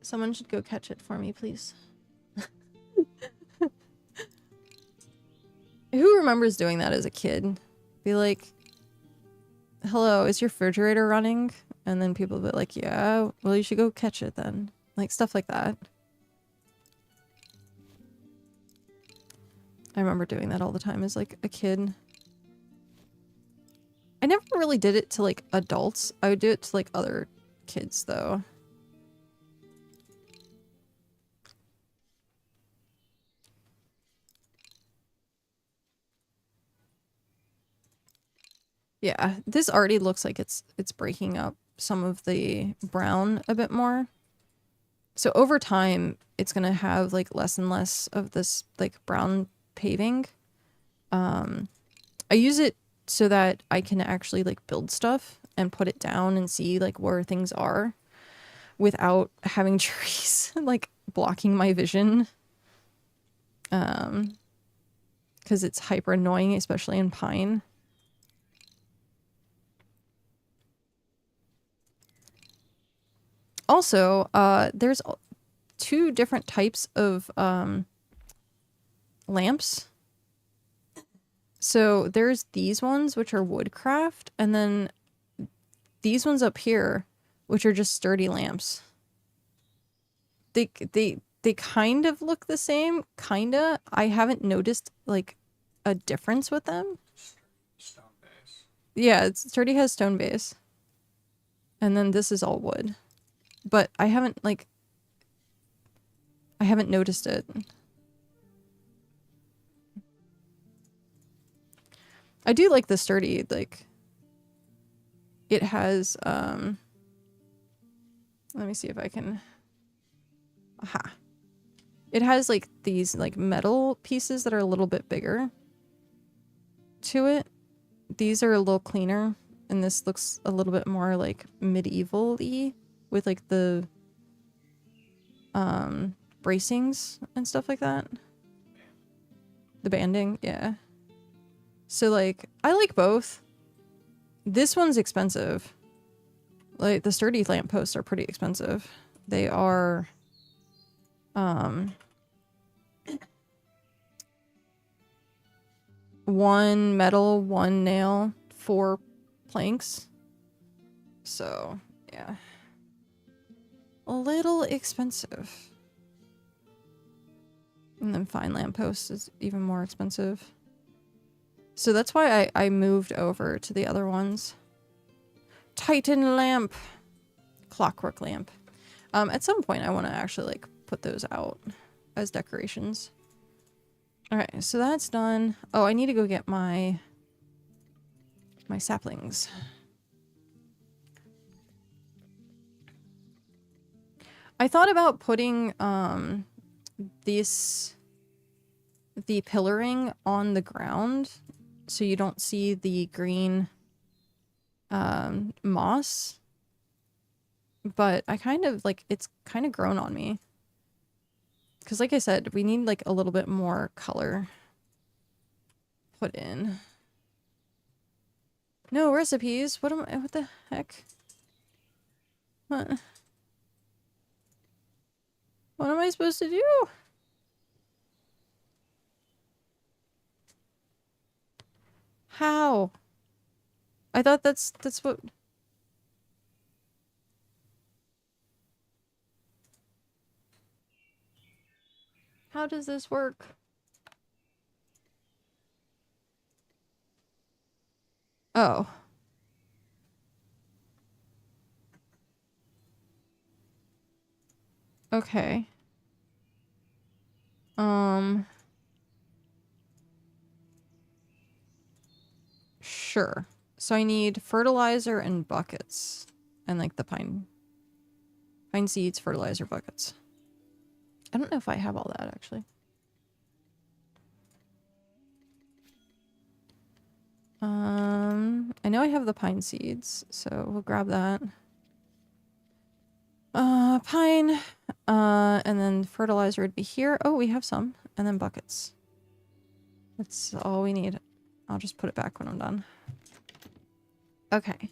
Someone should go catch it for me, please. Who remembers doing that as a kid? Be like, hello, is your refrigerator running? And then people be like, yeah, well, you should go catch it then. Like, stuff like that. I remember doing that all the time as, like, a kid. I never really did it to, like, adults. I would do it to, like, other kids, though. Yeah, this already looks like it's breaking up some of the brown a bit more. So over time, it's gonna have like less and less of this like brown paving. I use it so that I can actually like build stuff and put it down and see like where things are without having trees like blocking my vision. Because it's hyper annoying, especially in pine. Also, there's two different types of lamps. So there's these ones, which are woodcraft, and then these ones up here, which are just sturdy lamps. They kind of look the same, kinda. I haven't noticed like a difference with them. Stone base. Yeah, sturdy has stone base. And then this is all wood. But I haven't noticed it. I do like the sturdy, like it has let me see if I can. Aha. It has like these like metal pieces that are a little bit bigger to it. These are a little cleaner, and this looks a little bit more like medieval-y with like the bracings and stuff like that. The banding, yeah. So like I like both. This one's expensive. Like the sturdy lampposts are pretty expensive. They are one metal, one nail, 4 planks. So, yeah. A little expensive. And then fine lamppost is even more expensive. So that's why I moved over to the other ones. Titan lamp. Clockwork lamp. At some point I want to actually like put those out as decorations. Alright, so that's done. Oh, I need to go get my saplings. I thought about putting the pillaring on the ground so you don't see the green moss. But I kind of like it's kind of grown on me. Because like I said, we need like a little bit more color put in. No recipes. What the heck? What am I supposed to do? How? I thought that's what. How does this work? Oh. Okay. Sure. So I need fertilizer and buckets. And like the pine seeds, fertilizer, buckets. I don't know if I have all that actually. I know I have the pine seeds, so we'll grab that. Pine. And then fertilizer would be here. Oh, we have some. And then buckets. That's all we need. I'll just put it back when I'm done. Okay.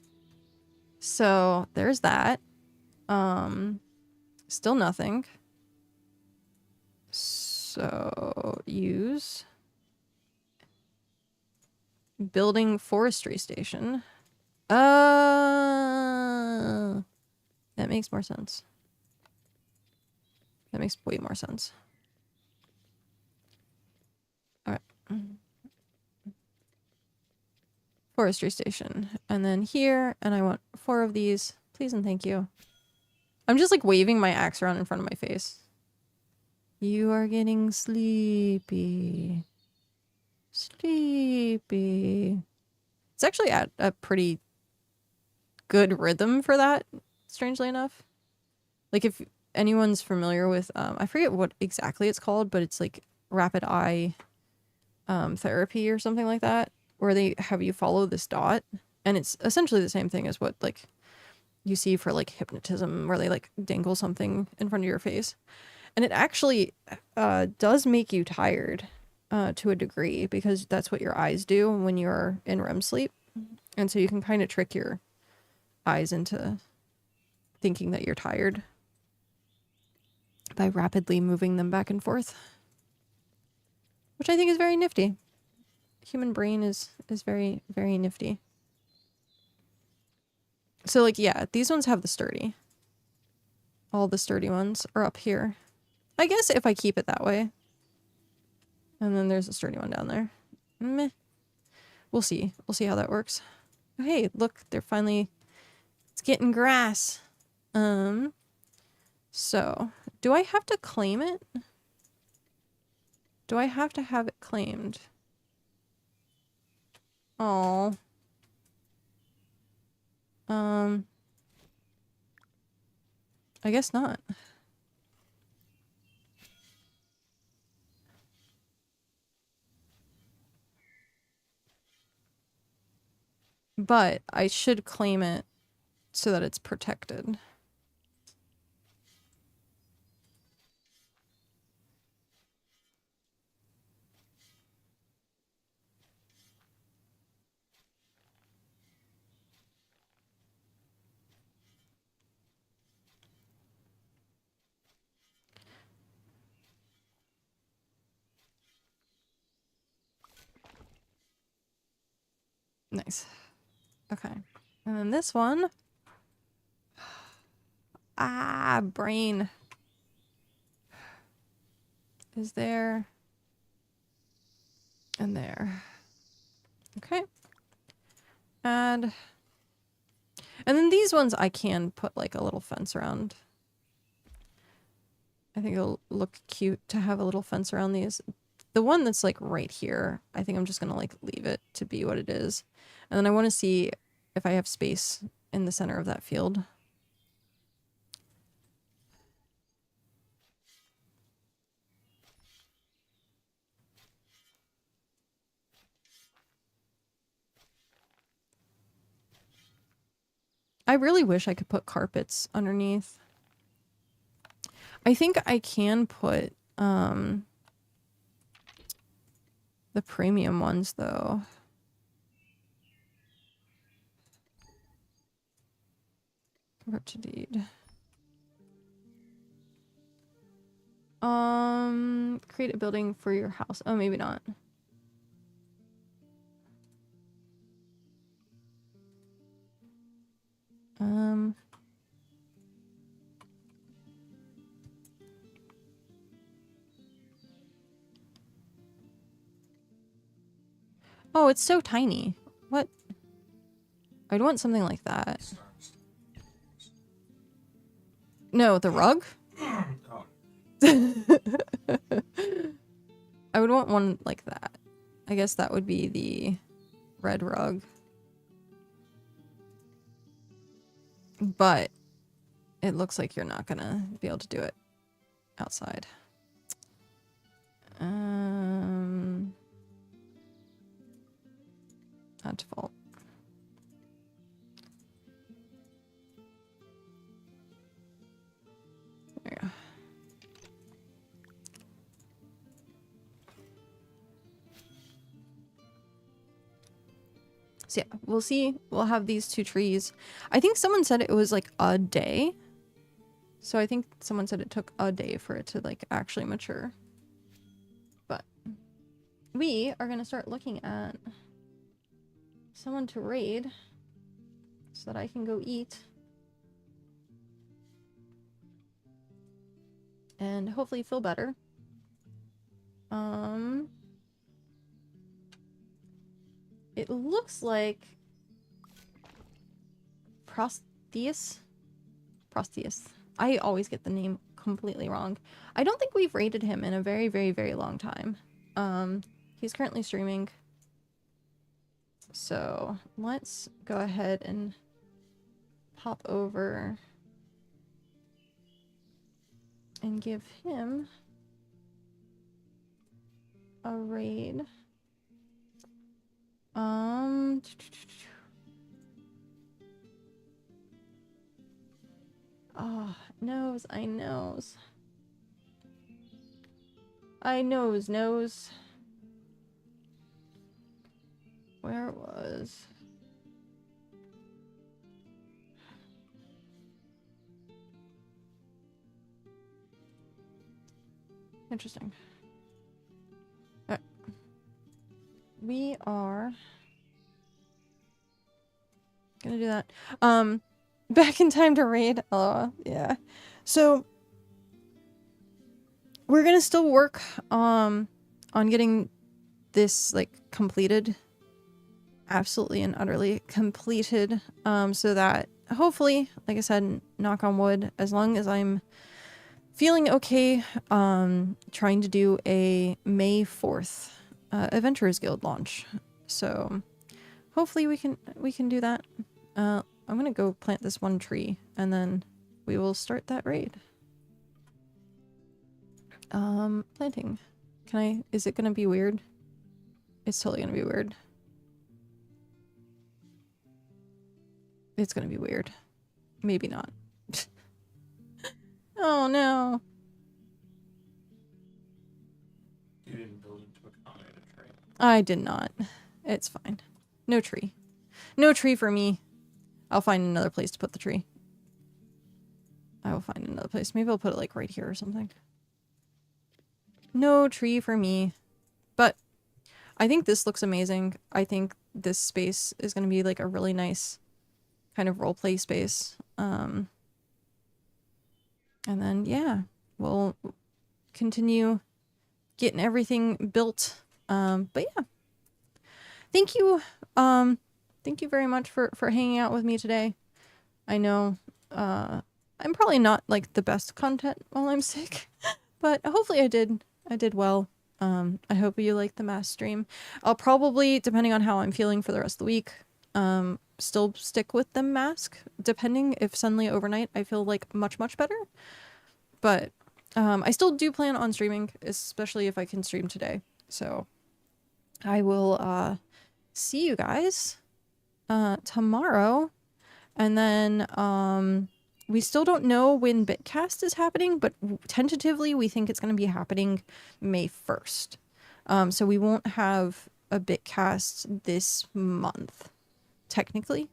So there's that. Still nothing. So use building forestry station. That makes more sense. That makes way more sense. All right. Forestry station. And then here, and I want 4 of these. Please and thank you. I'm just like waving my axe around in front of my face. You are getting sleepy. Sleepy. It's actually at a pretty good rhythm for that, strangely enough. Like if anyone's familiar with, I forget what exactly it's called, but it's like rapid eye therapy or something like that, where they have you follow this dot, and it's essentially the same thing as what like you see for like hypnotism, where they like dangle something in front of your face. And it actually does make you tired to a degree, because that's what your eyes do when you're in REM sleep. And so you can kind of trick your eyes into thinking that you're tired by rapidly moving them back and forth, which I think is very nifty. Human brain is very, very nifty. So like, yeah, these ones have the sturdy. All the sturdy ones are up here. I guess if I keep it that way. And then there's a sturdy one down there. Meh. We'll see. We'll see how that works. Oh, hey, look, they're finally... It's getting grass. So, do I have to claim it? Do I have to have it claimed? Oh. I guess not. But I should claim it so that it's protected. Nice. Okay. And then this one. Ah, brain. Is there. And there. Okay. Add. And then these ones I can put like a little fence around. I think it'll look cute to have a little fence around these. The one that's like right here, I think I'm just gonna like leave it to be what it is. And then I want to see if I have space in the center of that field. I really wish I could put carpets underneath. I think I can put the premium ones though. Convert to deed. Create a building for your house. Oh, maybe not. Oh, it's so tiny. What? I'd want something like that. No, the rug? Oh. I would want one like that. I guess that would be the red rug. But it looks like you're not gonna be able to do it outside. At default. There you go. So yeah, we'll see. We'll have these 2 trees. I think someone said it was like a day. So I think someone said it took a day for it to like actually mature. But we are going to start looking at someone to raid so that I can go eat. And hopefully feel better. It looks like Prosteus. I always get the name completely wrong. I don't think we've rated him in a very, very, very long time. He's currently streaming. So let's go ahead and pop over and give him a raid. Oh, knows, I knows. I knows. Where was... Interesting. Alright. We are gonna do that. Back in time to raid. Oh, yeah. So we're gonna still work on getting this like completed. Absolutely and utterly completed. So that hopefully, like I said, knock on wood, as long as I'm feeling okay, trying to do a May 4th Adventurers Guild launch. So hopefully we can do that. I'm gonna go plant this 1 tree and then we will start that raid. Planting. Is it gonna be weird? It's totally gonna be weird. It's gonna be weird. Maybe not. Oh no. You didn't build it to accommodate a tree. I did not. It's fine. No tree. No tree for me. I'll find another place to put the tree. I will find another place. Maybe I'll put it like right here or something. No tree for me. But I think this looks amazing. I think this space is going to be like a really nice kind of roleplay space. And then, yeah, we'll continue getting everything built. But yeah, thank you. Thank you very much for hanging out with me today. I know, I'm probably not like the best content while I'm sick, but hopefully I did well. I hope you liked the mass stream. I'll probably, depending on how I'm feeling for the rest of the week, still stick with the mask, depending if suddenly overnight I feel like much better. But I still do plan on streaming, especially if I can stream today. So I will see you guys tomorrow. And then we still don't know when BitCast is happening, but tentatively we think it's going to be happening May 1st. So we won't have a BitCast this month. Technically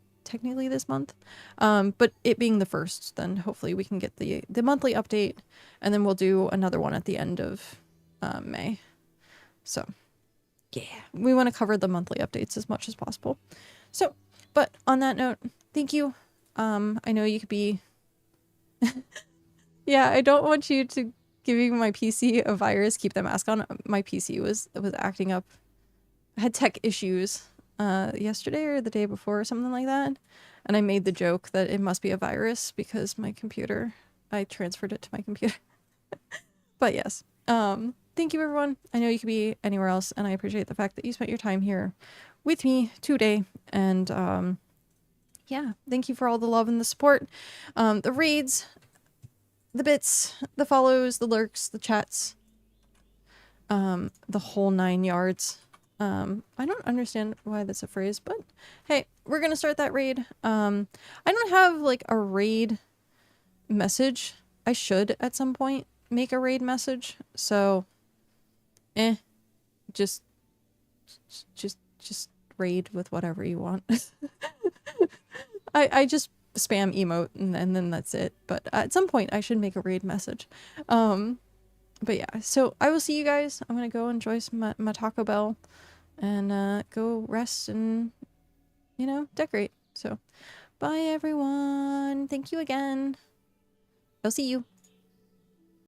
this month. But it being the 1st, then hopefully we can get the monthly update, and then we'll do another one at the end of May. So yeah, we want to cover the monthly updates as much as possible. So, but on that note, thank you. I know you could be yeah, I don't want you to giving my PC a virus, keep the mask on. My PC was acting up. I had tech issues yesterday or the day before or something like that, and I made the joke that it must be a virus because my computer, I transferred it to my computer. But yes, thank you everyone. I know you could be anywhere else, and I appreciate the fact that you spent your time here with me today. And yeah, thank you for all the love and the support, the raids, the bits, the follows, the lurks, the chats, the whole 9 yards. I don't understand why that's a phrase, but hey, we're gonna start that raid. I don't have like a raid message. I should at some point make a raid message. So, just just raid with whatever you want. I just spam emote and then that's it. But at some point I should make a raid message. But yeah, so I will see you guys. I'm gonna go enjoy some my Taco Bell and go rest and, you know, decorate. So bye everyone. Thank you again. I'll see you.